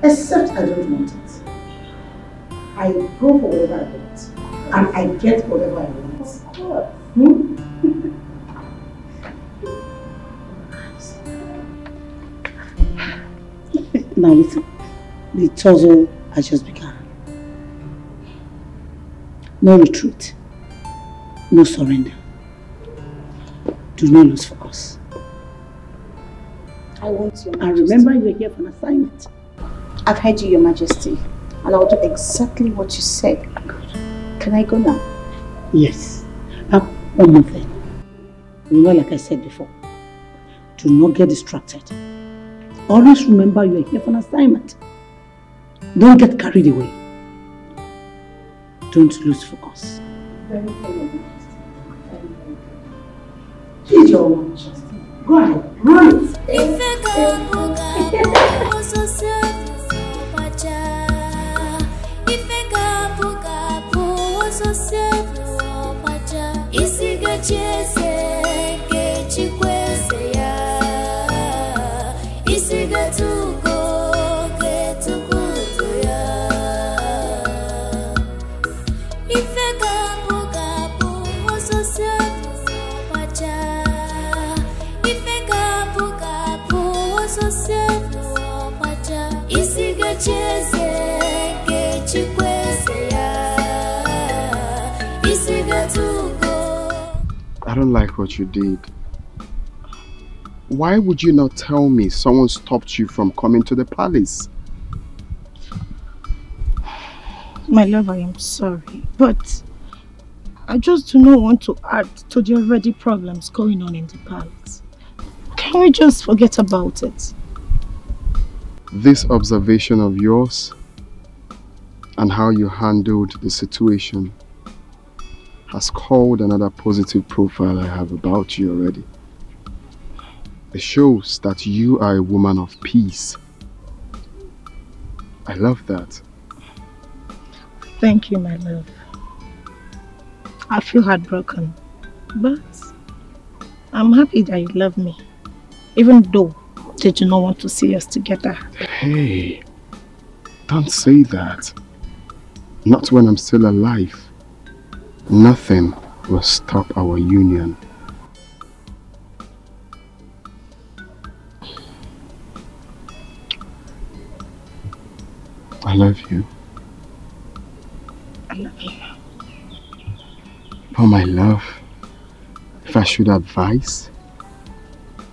Except I don't want it. I go for whatever I want. And I get whatever I want. Of course. Now listen, the tussle has just begun. No retreat. No surrender. Do not lose focus. I want your Majesty. And remember, you're here for an assignment. I've heard you, Your Majesty, and I'll do exactly what you said. Can I go now? Yes. Now, one more thing. Remember, like I said before, do not get distracted. Always remember you're here for an assignment. Don't get carried away. Don't lose focus. Here's your lunch. Go ahead, run it. I don't like what you did. Why would you not tell me someone stopped you from coming to the palace? My love, I am sorry, but I just do not want to add to the already problems going on in the palace. Can we just forget about it? This observation of yours and how you handled the situation has called another positive profile I have about you already. It shows that you are a woman of peace. I love that. Thank you, my love. I feel heartbroken, but I'm happy that you love me, even though they do not want to see us together. Hey, don't say that. Not when I'm still alive. Nothing will stop our union. I love you. I love you. But my love, if I should advise,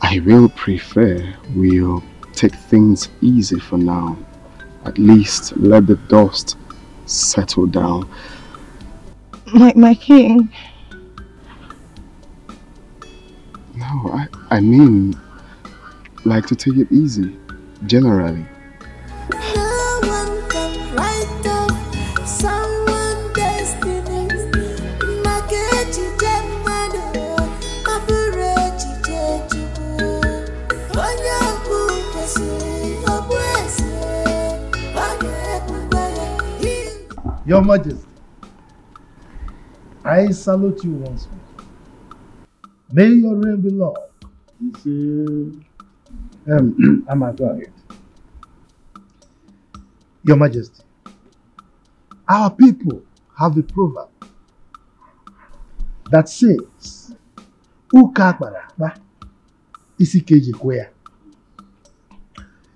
I will prefer we'll take things easy for now. At least let the dust settle down. My king. No, I mean, like to take it easy, generally. Your Majesty, I salute you once more. May your reign be long. I'm a guy. Your Majesty, our people have a proverb that says,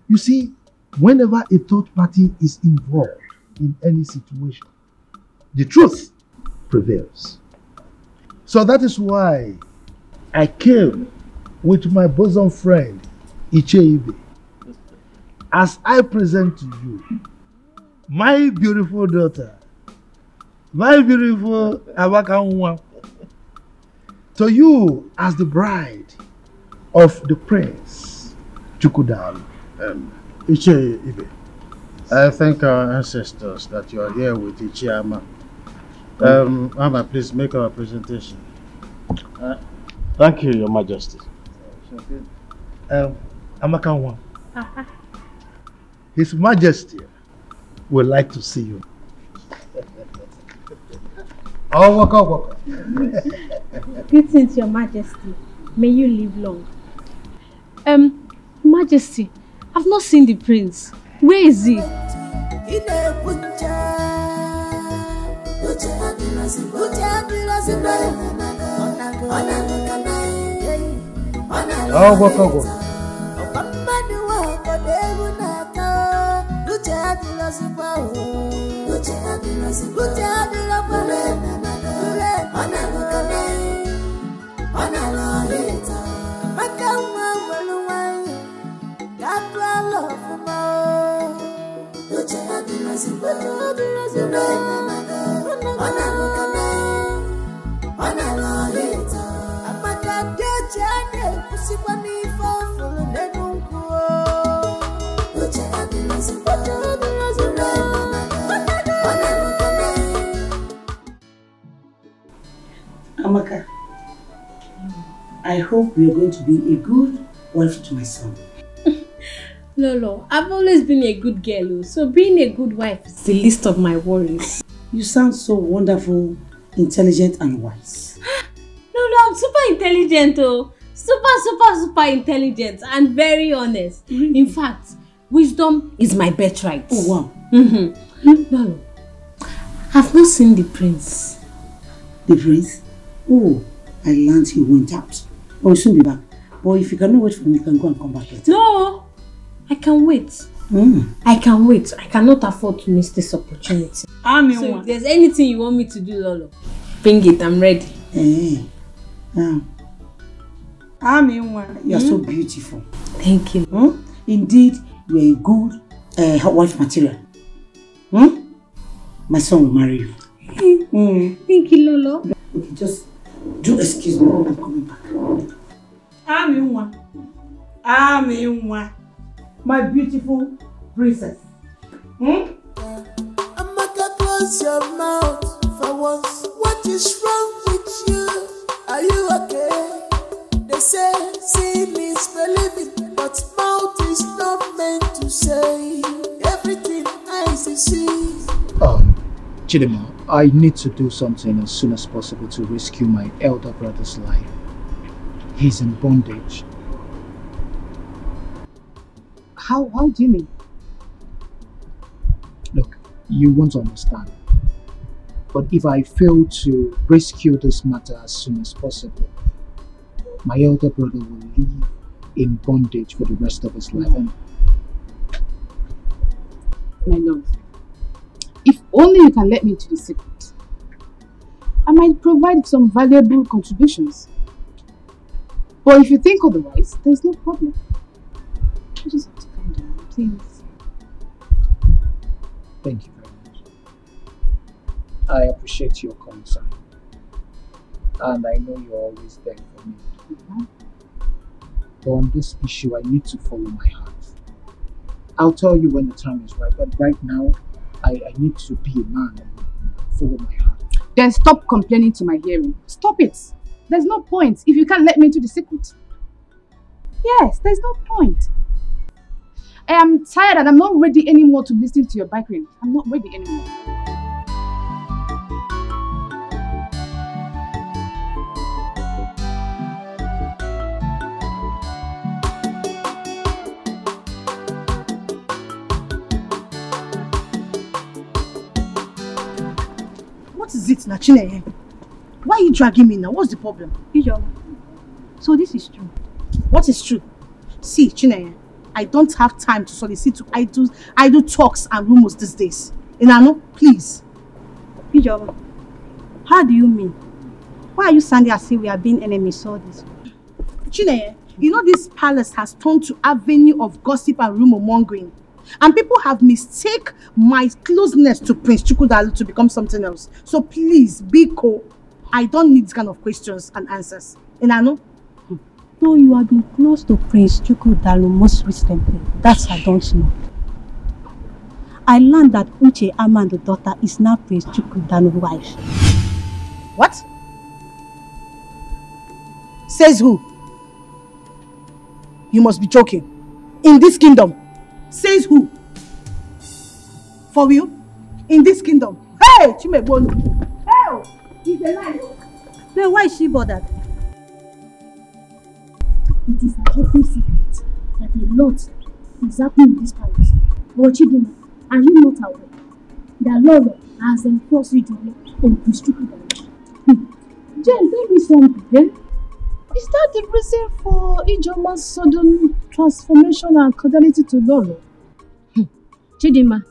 you see, whenever a third party is involved in any situation, the truth prevails. So that is why I came with my bosom friend Icheibe as I present to you my beautiful daughter, my beautiful Awakanwa, to you as the bride of the prince Chukwudalo. Icheibe, I thank our ancestors that you are here with Ichiama. Mama, please make our presentation. Thank you, Your Majesty. Amakanwa, His Majesty would like to see you. Oh, waka. Greetings, Your Majesty. May you live long. Majesty, I've not seen the prince. Where is he? Oh, waka. hope you're going to be a good wife to my son. Lolo, I've always been a good girl, so being a good wife is the least of my worries. You sound so wonderful, intelligent and wise. Lolo, I'm super intelligent, oh. Super intelligent and very honest. In fact, wisdom is my birthright. Oh, wow. Lolo, I've not seen the prince. The prince? Oh, I learned he went out. But we'll soon be back. But if you cannot wait for me, you can go and come back later. No, I can wait. I can wait. I cannot afford to miss this opportunity. So if there's anything you want me to do, Lolo, bring it. I'm ready. You are so beautiful. Thank you. Indeed, you are a good wife material. My son will marry you. Thank you, Lolo. Okay, just do excuse me. I'm coming back. My beautiful princess. Amaka, close your mouth for once. What is wrong with you? Are you okay? They say seeing is believing, but mouth is not meant to say everything eyes see. Chidima, I need to do something as soon as possible to rescue my elder brother's life. He's in bondage. How do you mean? Look, you won't understand. But if I fail to rescue this matter as soon as possible, my elder brother will live in bondage for the rest of his life. My love, if only you can let me into the secret, I might provide some valuable contributions. But if you think otherwise, there's no problem. You just have to calm down, please. Thank you very much. I appreciate your concern. And I know you're always there for me. But on this issue, I need to follow my heart. I'll tell you when the time is right, but right now, I need to be a man and follow my heart. Then stop complaining to my hearing. Stop it. There's no point if you can't let me into the secret. Yes, there's no point. I am tired and I'm not ready anymore to listen to your bickering. I'm not ready anymore. What is it, Nachine? Why are you dragging me now? What's the problem? So this is true. What is true? See, Chineye, I don't have time to solicit to idle talks and rumors these days. Inano, please. Ijeoma, how do you mean? Why are you sounding as if we are being enemies all this? Chineye, you know this palace has turned to avenue of gossip and rumor mongering. And people have mistaken my closeness to Prince Chukwudalu to become something else. So please, Biko, I don't need this kind of questions and answers. Inano? No, you have been close to Prince Chukwudalu most recently. That I don't know. I learned that Uche Amando's daughter is now Prince Chukwudalu's wife. What? Says who? You must be joking. In this kingdom. Says who? For real? In this kingdom. Hey, Chimebonu. Hey, he's alive. Then why is she bothered? It is an open secret that a lot is happening in this palace. But Chidima, are you not aware that Lolo has enforced it on Prince Chukwudalu? Jen, tell me something, eh? Is that the reason for Ijeoma's sudden transformation and cordiality to Lolo? Chidima,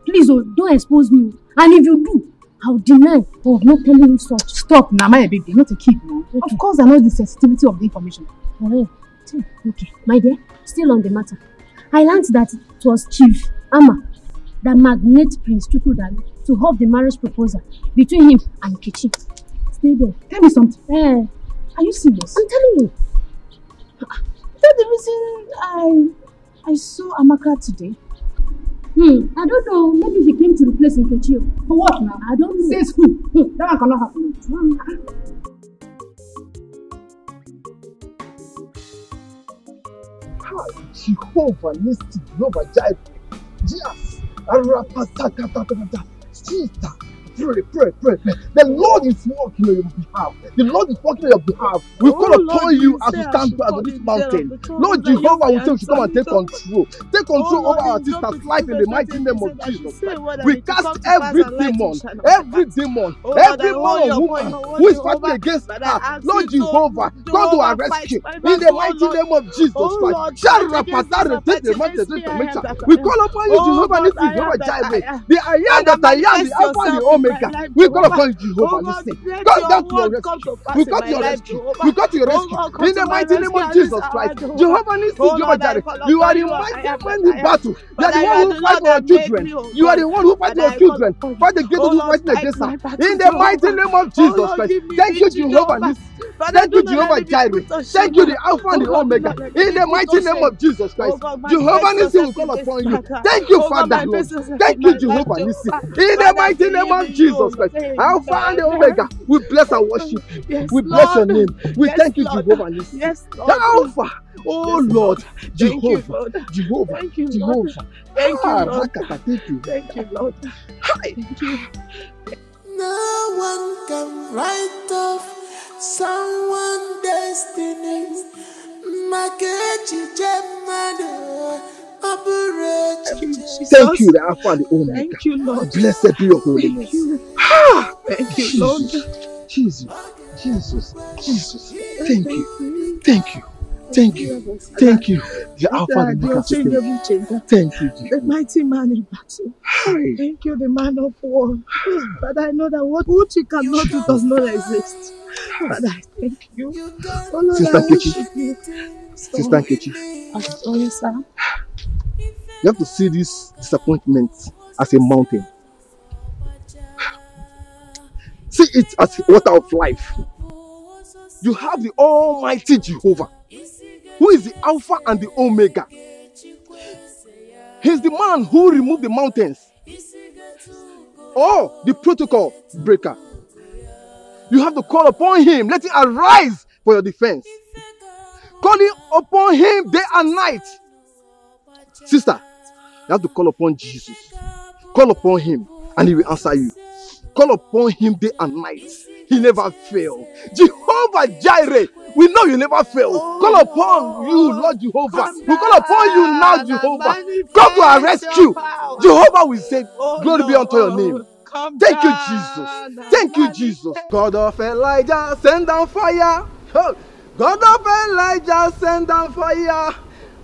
please don't expose me. And if you do, I'll deny of not telling you such. Stop, now, my baby, not a kid now. Okay. Of course, I know the sensitivity of the information. Okay, my dear, still on the matter. I learned that it was Chief Ama that magnated Prince Chukwudalu to hold the marriage proposal between him and Kechi. Stay there. Tell me something. Are you serious? I'm telling you. Is that the reason I saw Amaka today? I don't know. Maybe he came to replace Nkechi. For what now? I don't know. Says who? That one cannot happen. Jehovah Nissi, Jehovah Jireh. Yes. Sister, pray. The Lord is working on your behalf. The Lord is working on your behalf. We call upon you as we stand on this mountain. Lord Jehovah will say we should come and take control. Take control over our sister's life in the mighty name of Jesus Christ. We cast every demon, every demon or woman who is fighting against her. Lord Jehovah, come to our rescue in the mighty name of Jesus Christ. We call upon you, Jehovah Nissi, Jehovah Jireh. The I am that I am, the Alpha and the Omega. We call upon you, Jehovah Nissi. God down to your rescue. We got to your rescue. We got to your rescue in the mighty name of Jesus Christ. Jehovah Nissi, Jehovah Jireh. You are the mighty man in battle. You are the one who fights for your children. You are the one who fights for your children. Fight against those who fight against her. In the mighty name of Jesus Christ. Thank you, Jehovah Nissi. Thank you, Jehovah Jireh. Thank you, the Alpha and the Omega. In the mighty name of Jesus Christ. Jehovah Nissi will call upon you. Thank you, Father Lord. Thank you, Jehovah Nissi. In the mighty name of Jesus Christ. Alpha and the Omega. We bless and worship. We bless your name. We thank you, Jehovah Nissi. The Alpha. Oh Lord, Jehovah. Jehovah. Thank you, Jehovah. Thank you, Lord. Thank you. Thank you, Lord. Thank you. No one can write off someone's destiny. Thank you, the Alpha and the Omega. Thank you, Lord. Blessed be your holy name. Thank you, Lord. Jesus. Thank you. Thank you. The Alpha and the Omega. Thank you, the mighty man in battle. Thank you, the man of war. But I know that what you cannot do does not exist. But I thank you. Oh Lord, Sister I worship you. Sister Nkechi. Oh yes, sir. You have to see this disappointment as a mountain. See it as a water of life. You have the Almighty Jehovah, who is the Alpha and the Omega. He's the man who removed the mountains. Oh, the protocol breaker. You have to call upon him. Let him arise for your defense. Calling upon him day and night. Sister, you have to call upon Jesus. Call upon him and he will answer you. Call upon him day and night. He never fails. Jehovah Jireh, we know you never fail. Call upon you, Lord Jehovah. We call upon you now, Jehovah. Come to our rescue. Jehovah will say, glory be unto your name. Thank you, Jesus. Thank you, Jesus. God of Elijah, send down fire. God of Elijah, send down fire.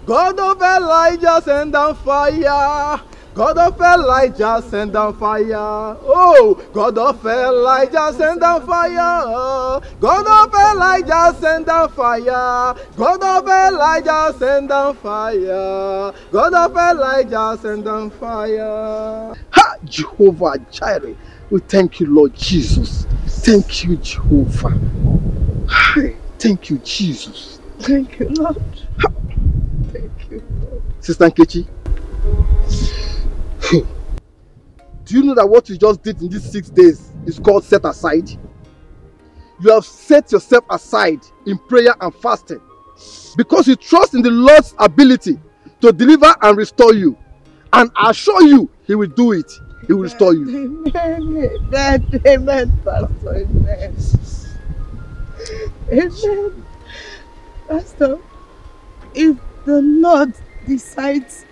God of Elijah, send down fire. God of Elijah, send down fire. Oh, God of Elijah, send down fire. God of Elijah, send down fire. God of Elijah, send down fire. God of Elijah, send down fire. Ha! Jehovah Jireh. We thank you, Lord Jesus. Thank you, Jehovah. Thank you, Jesus. Thank you, Lord. Thank you, Lord. Sister Nkechi. Do you know that what you just did in these 6 days is called set aside? You have set yourself aside in prayer and fasting because you trust in the Lord's ability to deliver and restore you. And I assure you, he will do it. He will restore you. Amen, Pastor. Amen. Amen. Pastor, if the Lord decides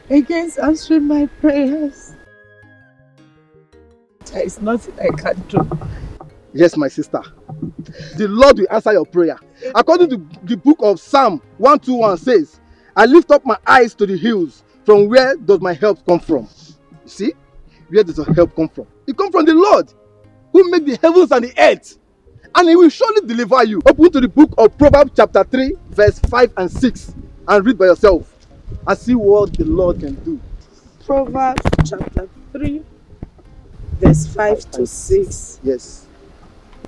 against answering my prayers, there is nothing I can do. Yes, my sister. The Lord will answer your prayer. According to the book of Psalm 121 says, I lift up my eyes to the hills. From where does my help come from? You see? Where does your help come from? It comes from the Lord, who made the heavens and the earth. And he will surely deliver you. Open to the book of Proverbs chapter 3, verse 5 and 6. And read by yourself. And see what the Lord can do. Proverbs chapter 3, verse 5 to 6. Yes.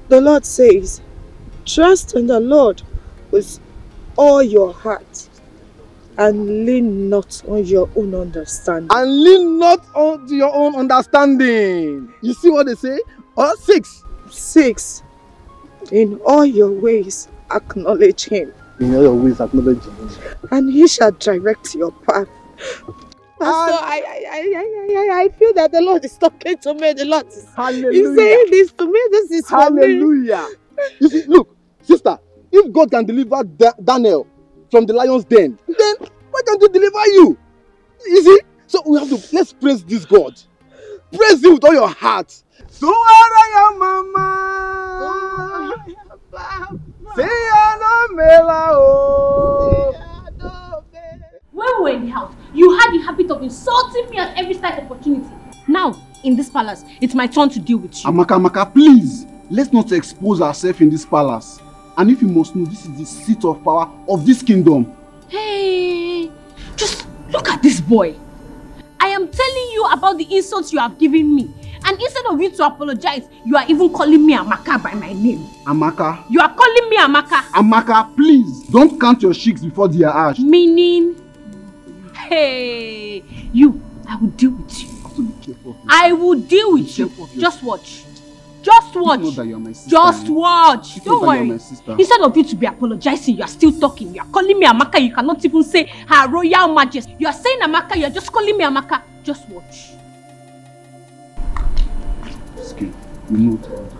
The Lord says, trust in the Lord with all your heart and lean not on your own understanding. And lean not on your own understanding. You see what they say? 6. 6. In all your ways acknowledge him. in all your ways acknowledge him. And he shall direct your path. Pastor, I feel that the Lord is talking to me. The Lord is saying this to me. This is Hallelujah. You see, look, sister, if God can deliver Daniel from the lion's den, then why can't he deliver you? You see? So we have to, let's praise this God. Praise him with all your heart. So are your mama. When we were in the house, you had the habit of insulting me at every slight opportunity. Now, in this palace, it's my turn to deal with you. Amaka, please, let's not expose ourselves in this palace. And if you must know, this is the seat of power of this kingdom. Hey, just look at this boy. I am telling you about the insults you have given me. And instead of you to apologize, you are even calling me Amaka by my name. Amaka. You are calling me Amaka. Amaka, please, don't count your cheeks before they are ash. Meaning, hey, you, I will deal with you. I will deal with you. Just watch. Just watch. You know that you're my sister. Just watch. You Don't worry. Instead of you to be apologizing, you are still talking. You are calling me Amaka. You cannot even say Her Royal Majesty. You are saying Amaka. You are just calling me Amaka. Just watch. Okay, you know that.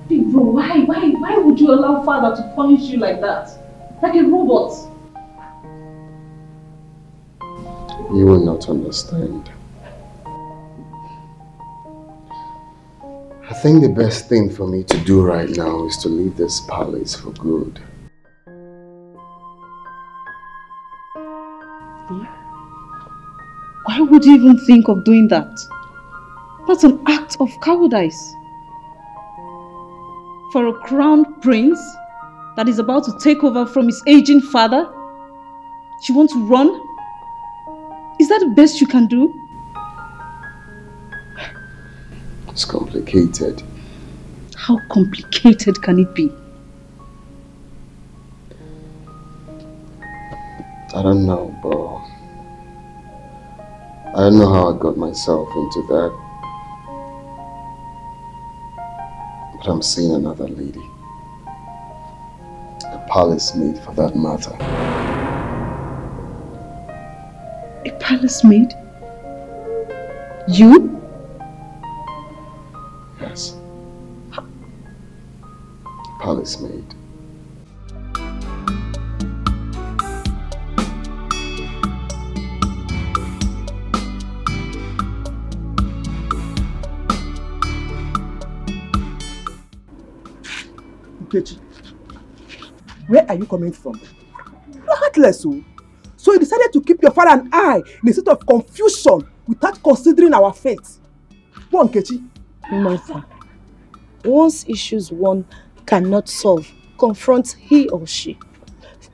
Big bro, why would you allow father to punish you like that? Like a robot? You will not understand. I think the best thing for me to do right now is to leave this palace for good. Why would you even think of doing that? That's an act of cowardice. For a crowned prince that is about to take over from his aging father, you want to run? Is that the best you can do? It's complicated. How complicated can it be? I don't know, but I don't know how I got myself into that. But I'm seeing another lady. A palace maid for that matter. A palace maid? You? Yes. Palace maid. Nkechi, where are you coming from? You're heartless, oh. So you decided to keep your father and I in a state of confusion without considering our fate. Go on, Nkechi. Martha, once issues one cannot solve, confront he or she.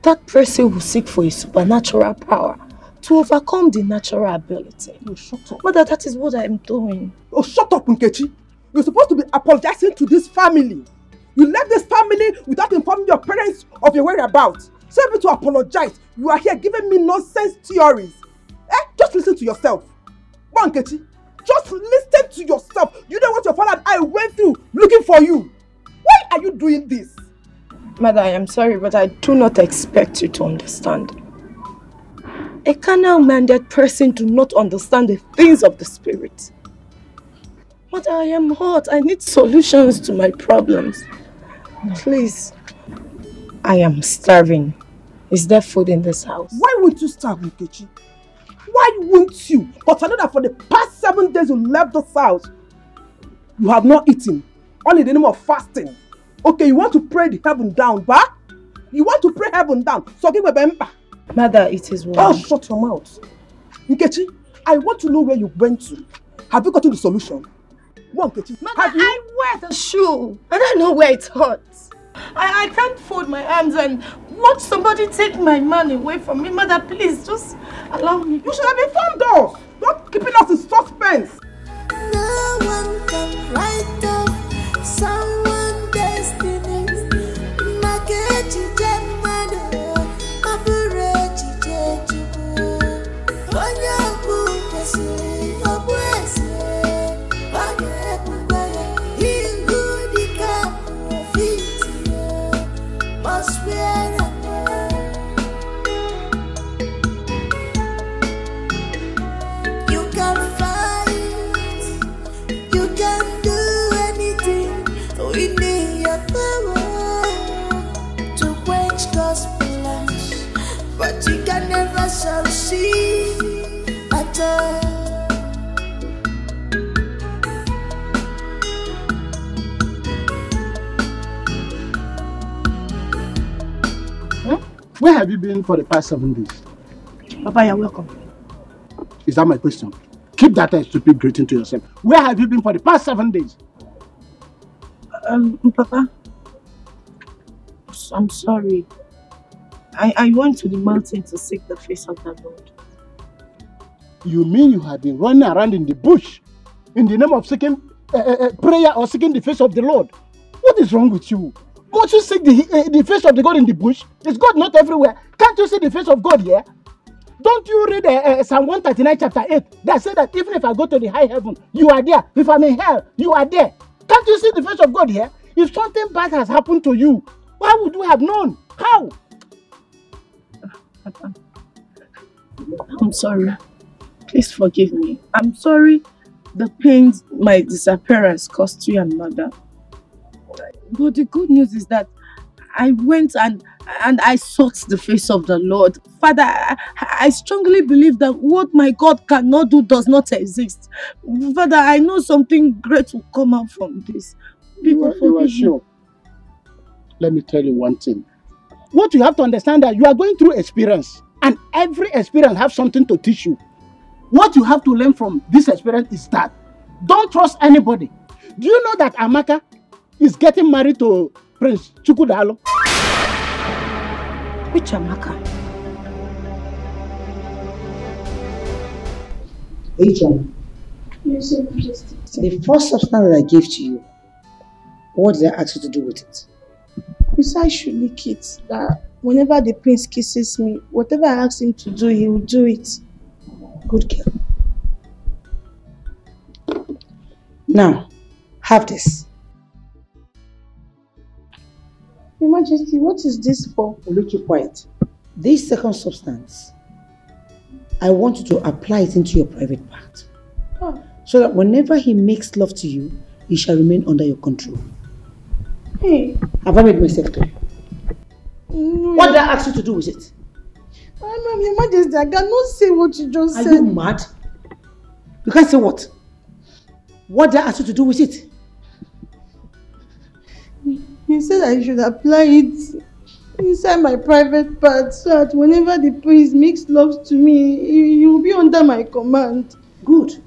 That person will seek for a supernatural power to overcome the natural ability. Oh, shut up. Mother, that is what I am doing. Oh, shut up, Nkechi. You're supposed to be apologizing to this family. You left this family without informing your parents of your whereabouts. So able to apologize, you are here giving me nonsense theories. Just listen to yourself. Go on, Nkechi. Just listen to yourself. You know what your father and I went through looking for you. Why are you doing this? Mother, I am sorry, but I do not expect you to understand. A carnal-minded person do not understand the things of the spirit. Mother, I am hot. I need solutions to my problems. Please. I am starving. Is there food in this house? Why won't you starve, Nkechi? Why won't you? But I know that for the past 7 days you left this house, you have not eaten. Only in the name of fasting. Okay, you want to pray the heaven down, bah? You want to pray heaven down. So give me a Mother, it is well. Oh, shut your mouth. Nkechi, I want to know where you went to. Have you gotten the solution? One, Nkechi. Mother, I wear the shoe. I don't know where it hurts. I can't fold my arms and watch somebody take my money away from me. Mother, please, just allow me. You should have informed us. Not keeping us in suspense. No one can write off someone's destiny. Where have you been for the past 7 days? Papa, you're welcome. Is that my question? Keep that stupid greeting to yourself. Where have you been for the past 7 days? Papa, I'm sorry. I went to the mountain to seek the face of the Lord. You mean you have been running around in the bush in the name of seeking prayer or seeking the face of the Lord? What is wrong with you? Won't you seek the face of the God in the bush? Is God not everywhere? Can't you see the face of God here? Don't you read Psalm 139 chapter 8 that said that even if I go to the high heaven, you are there. If I'm in hell, you are there. Can't you see the face of God here? If something bad has happened to you, why would you have known? How? I'm sorry. Please forgive me. I'm sorry the pains my disappearance caused you and mother. But the good news is that I went and I sought the face of the Lord. Father, I strongly believe that what my God cannot do does not exist. Father, I know something great will come out from this. You are sure? Let me tell you one thing. What you have to understand that you are going through experience, and every experience has something to teach you. What you have to learn from this experience is that don't trust anybody. Do you know that Amaka is getting married to Prince Chukudalo? Which Amaka? H.M. Yes, Majesty. The first substance that I gave to you, what did I ask you to do with it? You said I should lick it. That whenever the prince kisses me, whatever I ask him to do, he will do it. Good girl. Now, have this. Your Majesty, what is this for? Will you keep quiet? This second substance, I want you to apply it into your private part. Oh. So that whenever he makes love to you, he shall remain under your control. Hey. Have I made myself clear? No, what did I ask you to do with it? Ma'am, Your Majesty, I cannot say what you just said. Are you mad? You can't say what? What did I ask you to do with it? You said I should apply it inside my private part so that whenever the prince makes love to me, he will be under my command. Good.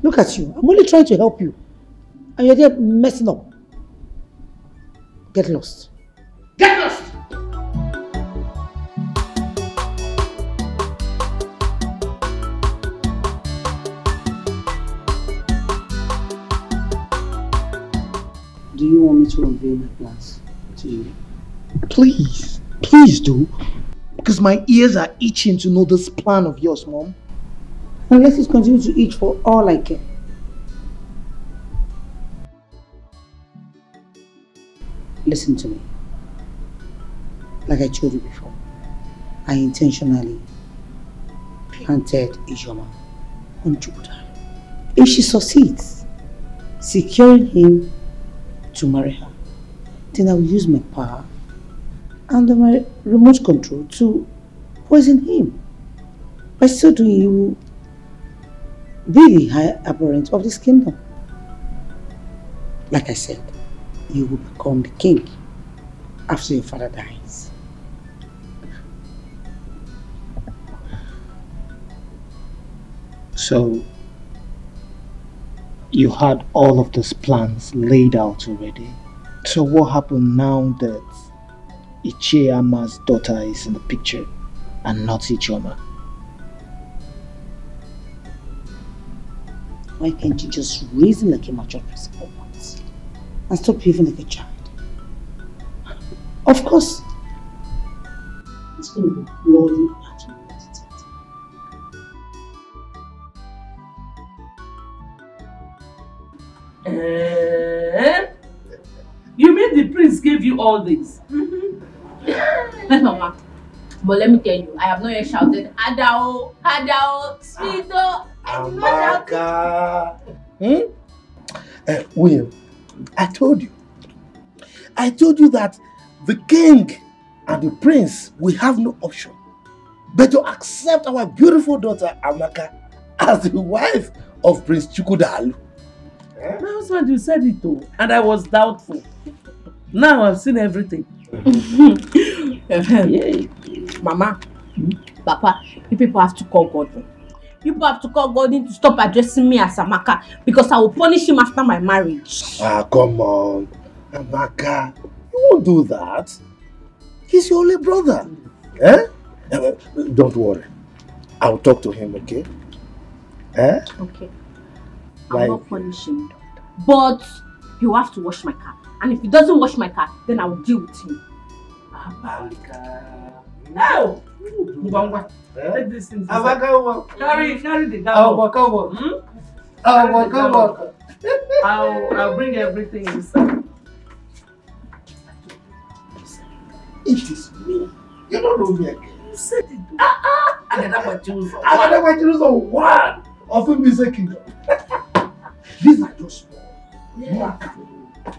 Look at you. I'm only trying to help you. And you're there messing up. Get lost. Get lost! Do you want me to unveil my plans to you? Please, please do. Because my ears are itching to know this plan of yours, Mom. And let it continue to itch for all I care. Listen to me. Like I told you before, I intentionally planted Ijoma on Jupiter. If she succeeds, securing him to marry her, then I will use my power and my remote control to poison him. By so doing, he will be the high apparent of this kingdom. Like I said, you will become the king after your father dies. So, you had all of these plans laid out already. So what happened now that Ichiyama's daughter is in the picture and not Ichoma? Why can't you just reason like a mature person for once and stop behaving like a child? Of course, it's going to be bloody at me. You mean the prince gave you all this? Yes, Mama. But let me tell you, I have not yet shouted, Adao, Adao, Sweeto. Amaka. William, I told you that the king and the prince will have no option but to accept our beautiful daughter Amaka as the wife of Prince Chukwudalu. My husband, you said it too, and I was doubtful. Now I've seen everything. Mama, Papa, you people have to call Godwin. You people have to call Godwin to stop addressing me as Amaka because I will punish him after my marriage. Ah, come on. Amaka, you won't do that. He's your only brother. Eh? Don't worry. I'll talk to him, okay? Eh? Okay. I'll not punish him. But you have to wash my car. And if he doesn't wash my car, then I will deal with him. No! Take this thing. Carry the dog. I'll bring everything inside. It is me. You don't know me again. You said it. I never choose one of him is a kingdom. These are just more account.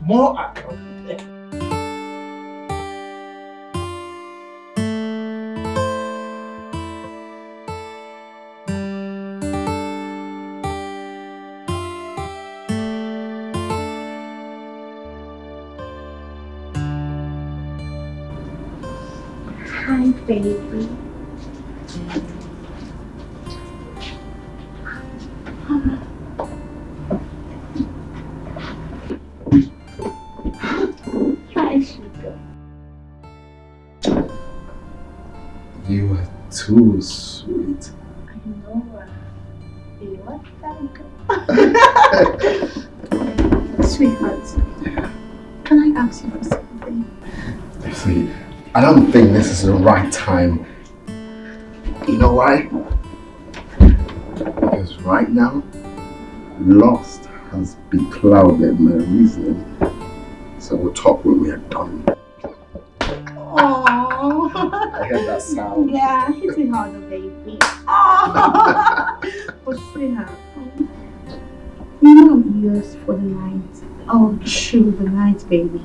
More account. Hi, baby. Hi, sugar. You are too sweet. I know. You are sweetheart. Can I ask you for something? See, I don't think this is the right time. You know why? Because right now, lust has beclouded my reasoning. So we'll talk when we are done. Oh, I heard that sound. yeah, hit it harder, baby. Oh, but sweetheart, you know I'm yours for the night. Oh, through the night, baby.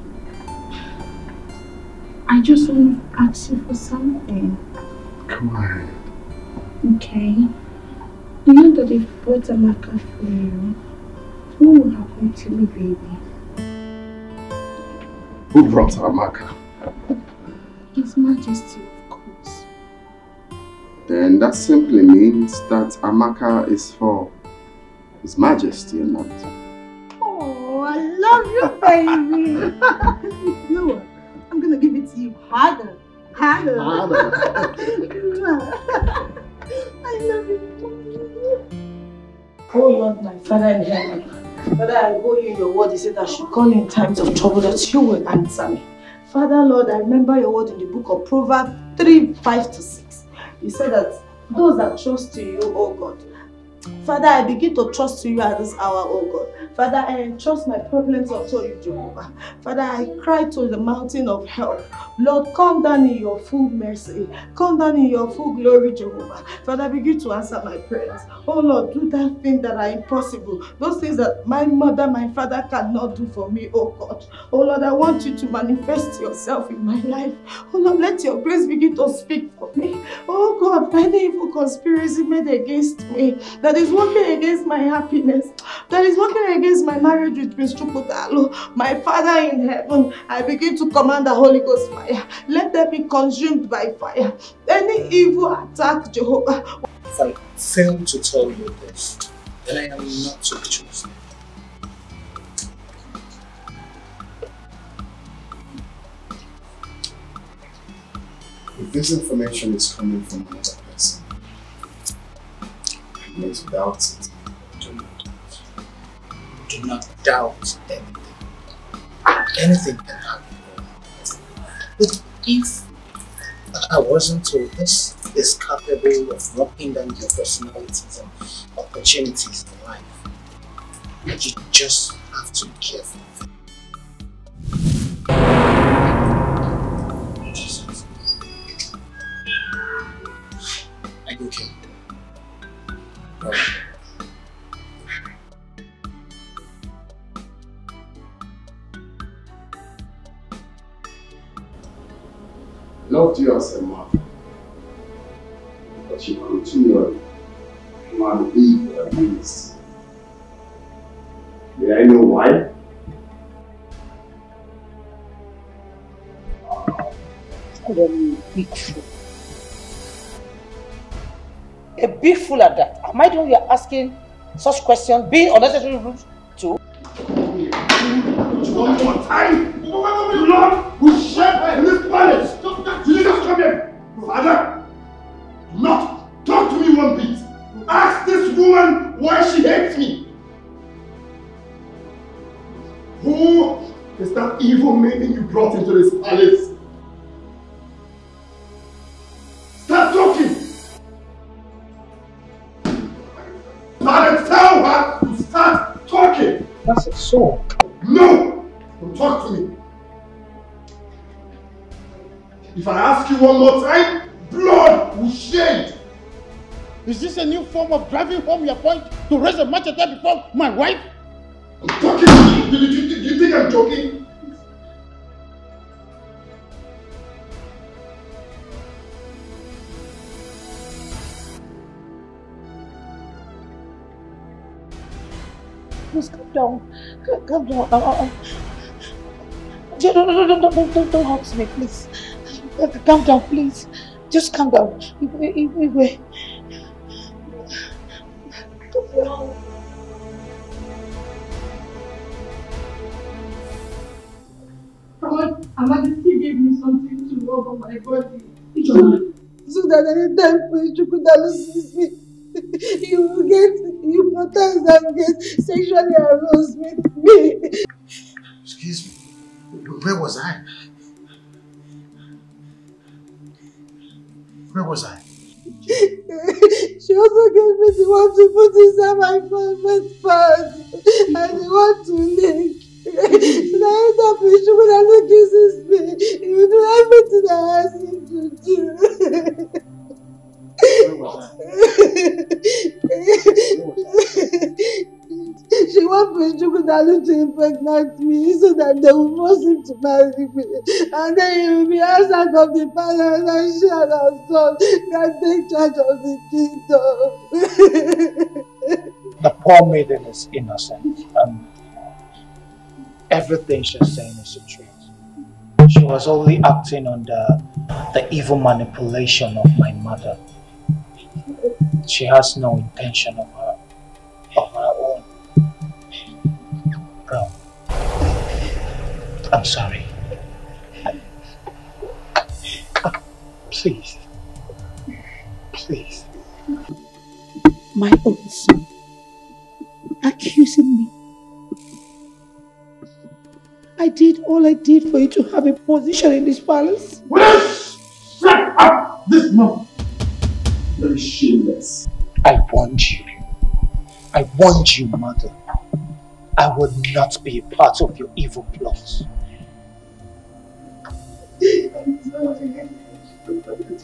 I just want to ask you for something. Come on. Okay. You know that if brought Amaka for you, what will happen to me, baby? Who brought Amaka? His Majesty, of course. Then that simply means that Amaka is for His Majesty and not. Oh, I love you, baby. You know what? I'm gonna give it to you harder. Harder. I love you. Oh Lord, my Father in heaven. Father, I owe you your word. You said I should call in times of trouble that you will answer me. Father, Lord, I remember your word in the book of Proverbs 3:5-6. You said that those that trust in you, oh God. Father, I begin to trust you at this hour, oh God. Father, I entrust my problems unto you, Jehovah. Father, I cry to the mountain of help. Lord, come down in your full mercy. Come down in your full glory, Jehovah. Father, begin to answer my prayers. Oh Lord, do that thing that are impossible. Those things that my mother, my father cannot do for me, oh God. Oh Lord, I want you to manifest yourself in my life. Oh Lord, let your grace begin to speak for me. Oh God, any evil conspiracy made against me that is working against my happiness, that is working against my marriage with Prince Chukutalo, my Father in heaven, I begin to command the Holy Ghost fire. Let them be consumed by fire. Any evil attack, Jehovah. If I fail to tell you this, then I am not to be chosen. If this information is coming from another person, you need to doubt it. Do not doubt anything. Anything can happen. But if I wasn't told this is capable of knocking down your personalities and opportunities in life, you just have to be careful. Are you okay? No. Loved you as a mother, but you continually man evil against May I know why? Big fool. A big fool at that. Am I the one you are asking such questions? Being unnecessary rude too? One more time! Lord, we share in this palace! Jesus, come here! Father, do not talk to me one bit! Ask this woman why she hates me! Who is that evil maiden you brought into this palace? Start talking! Father, tell her to start talking! That's it, so. No! Don't talk to me! If I ask you one more time, blood will shed! Is this a new form of driving home your point to raise a machete before my wife? I'm talking to you! Do you think I'm joking? Please calm down. Calm down. Don't hurt me, please. Calm down, please. Just calm down. Wait. Amadi gave me something to rub on my body. So that anytime Chukwudalu sees me, he will get hypnotized and get sexually aroused with me. Excuse me. Where was I? Where was I? She also gave me the one to put inside my private part and the one to lick. So that anytime Chukwudalu kisses me, he will do everything I ask him to do. Where was She wants Prince Chukwudalu to impregnate me so that they will force him to marry me. And then he will be asked out of the palace and she and her son can take charge of the kingdom. The poor maiden is innocent and everything she's saying is the truth. She was only acting under the evil manipulation of my mother. She has no intention of her own. Bro, I'm sorry. Please. Please. My own son. Accusing me. I did all I did for you to have a position in this palace. Shut up! This mom! Very shameless. I warned you. I warned you, mother. I would not be a part of your evil plots. I'm sorry.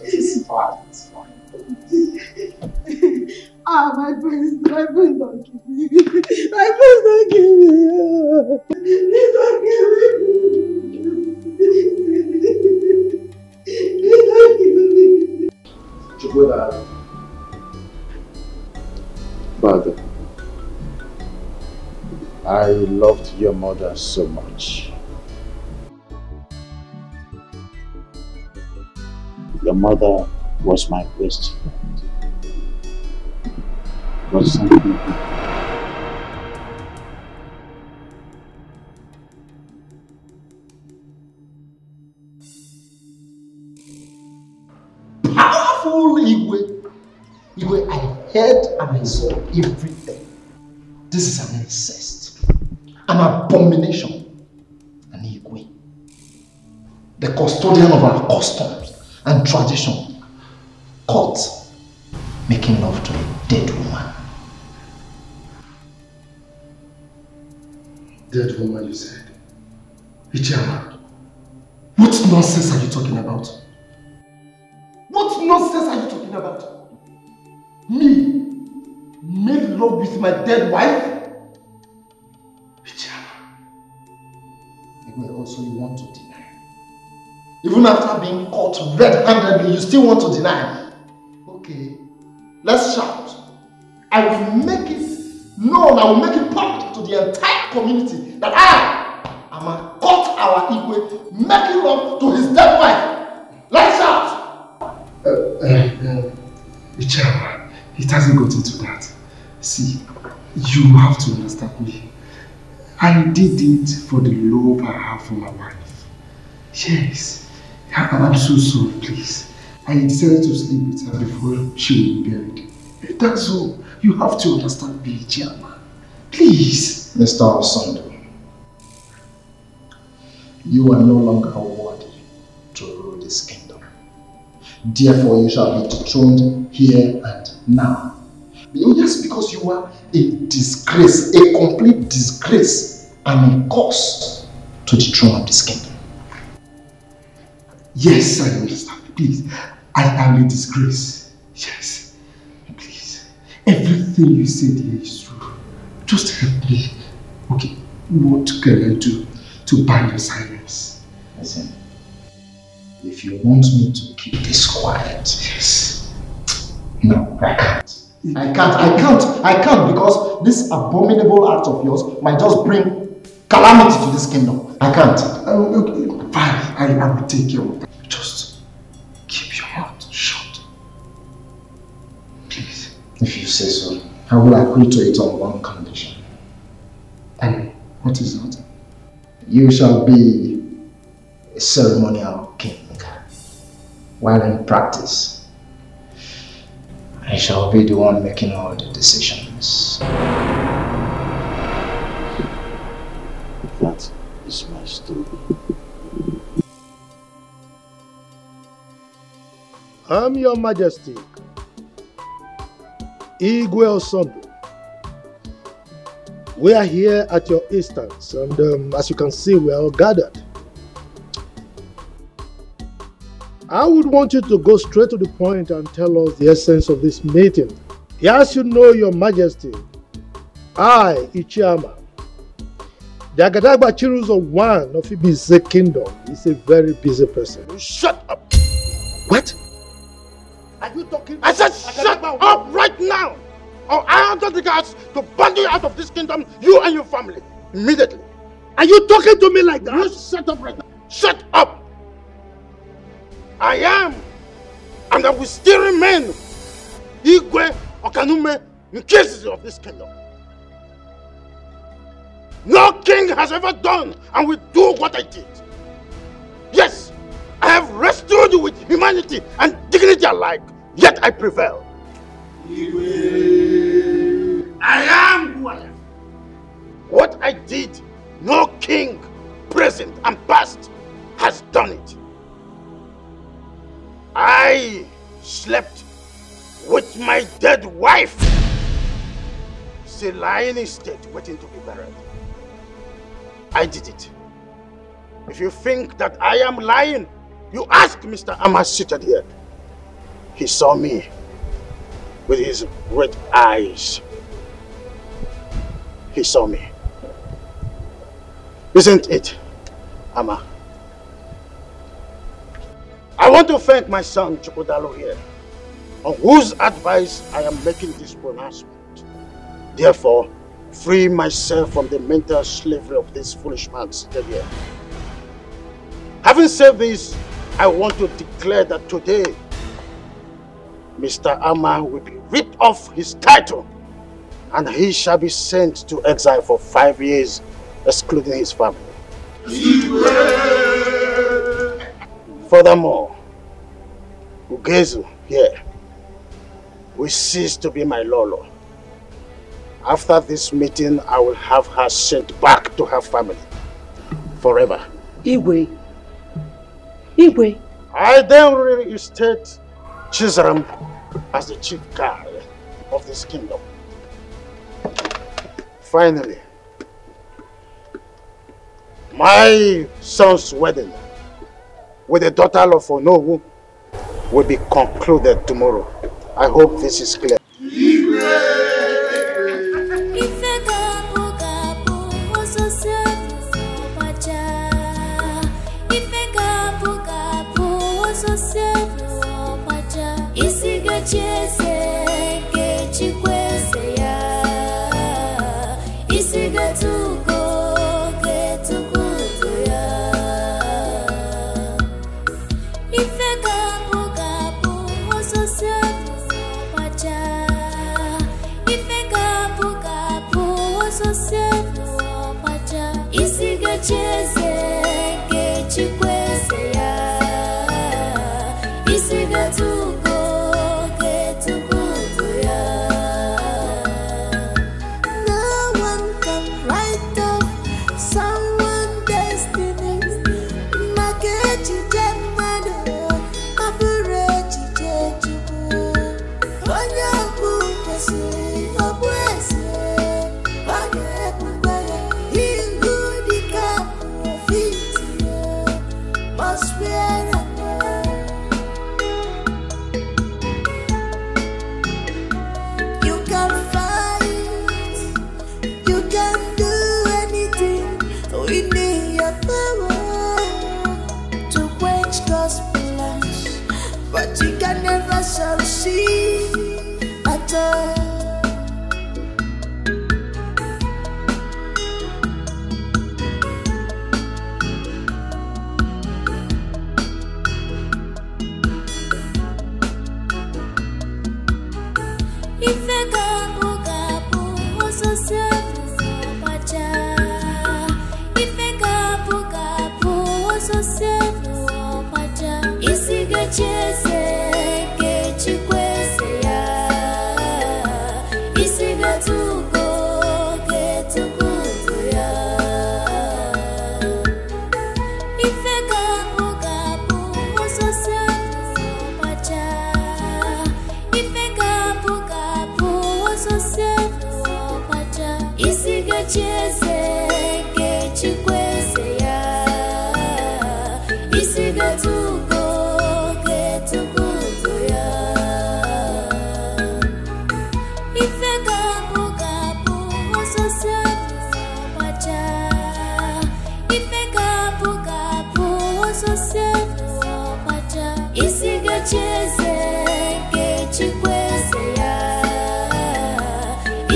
It's fine. It's fine. My friends don't give me. My friends don't give me. Please don't give me. Please don't give me. Chukwudalu. Father, I loved your mother so much. Your mother was my best friend. But something powerful Igwe, I heard and I saw everything. This is an incest, an abomination, an Igwe. The custodian of our customs and tradition, caught making love to a dead woman. Dead woman, you said? Ichiyama, what nonsense are you talking about? What nonsense are you talking about? Me? Made love with my dead wife? Ichiyama. Also, you want to deny. Even after being caught red-handedly, you still want to deny. Okay, let's shout. I will make it known, I will make it public to the entire community that I am a caught our Igwe making love to his dead wife. Lights out! Ichema, it hasn't gotten to that. See, you have to understand me. I did it for the love I have for my wife. Yes, I'm so sorry, please. I decided to sleep with her before she will be buried. That's all. You have to understand me, Ichema. Please. Mr. Osondo, you are no longer worthy to rule this kingdom. Therefore, you shall be dethroned here and now. Just because you are a disgrace, a complete disgrace, and a curse to the throne of this kingdom. Yes, I understand. Please, I am a disgrace. Yes, please. Everything you said here is true. Just help me. Okay, what can I do to buy your silence? Listen, if you want me to keep this quiet, yes. No, I can't. I can't because this abominable act of yours might just bring calamity to this kingdom. I can't. Okay, fine, I will take care of that. Just keep your mouth shut. Please. If you say so, I will agree to it on one condition. And what is that? You shall be a ceremonial king, while in practice I shall be the one making all the decisions. That is my story. I'm Your Majesty, Igwe Osondo. We are here at your instance, and as you can see, we are all gathered. I would want you to go straight to the point and tell us the essence of this meeting. Yes, you know, Your Majesty, I, Ichiama, the Agadagba Chiruzo one of Ibize Kingdom, is a very busy person. Shut up! What? Are you talking? I said shut up right now! Or I order the guards to burn you out of this kingdom, you and your family, immediately. Are you talking to me like that? You shut up right now. Shut up! I am, and I will still remain Igwe Okanume in cases of this kingdom. No king has ever done and will do what I did. Yes, I have wrestled with humanity and dignity alike, yet I prevail. Igwe. I am who I am. What I did, no king, present and past, has done it. I slept with my dead wife, still lying in state waiting to be buried. I did it. If you think that I am lying, you ask Mr. Amma seated here. He saw me with his red eyes. He saw me. Isn't it, Amma? I want to thank my son Chukwudalo here, on whose advice I am making this pronouncement. Therefore, free myself from the mental slavery of this foolish man seated here. Having said this, I want to declare that today, Mr. Amma will be ripped off his title, and he shall be sent to exile for 5 years, excluding his family. Furthermore, Ugezu here will cease to be my Lolo. After this meeting, I will have her sent back to her family forever. Igwe. Igwe. I then reinstate Chizaram as the chief guard of this kingdom. Finally, my son's wedding with the daughter of Onowu will be concluded tomorrow. I hope this is clear. never shall she at all.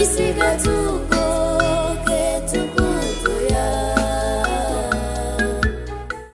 Isiga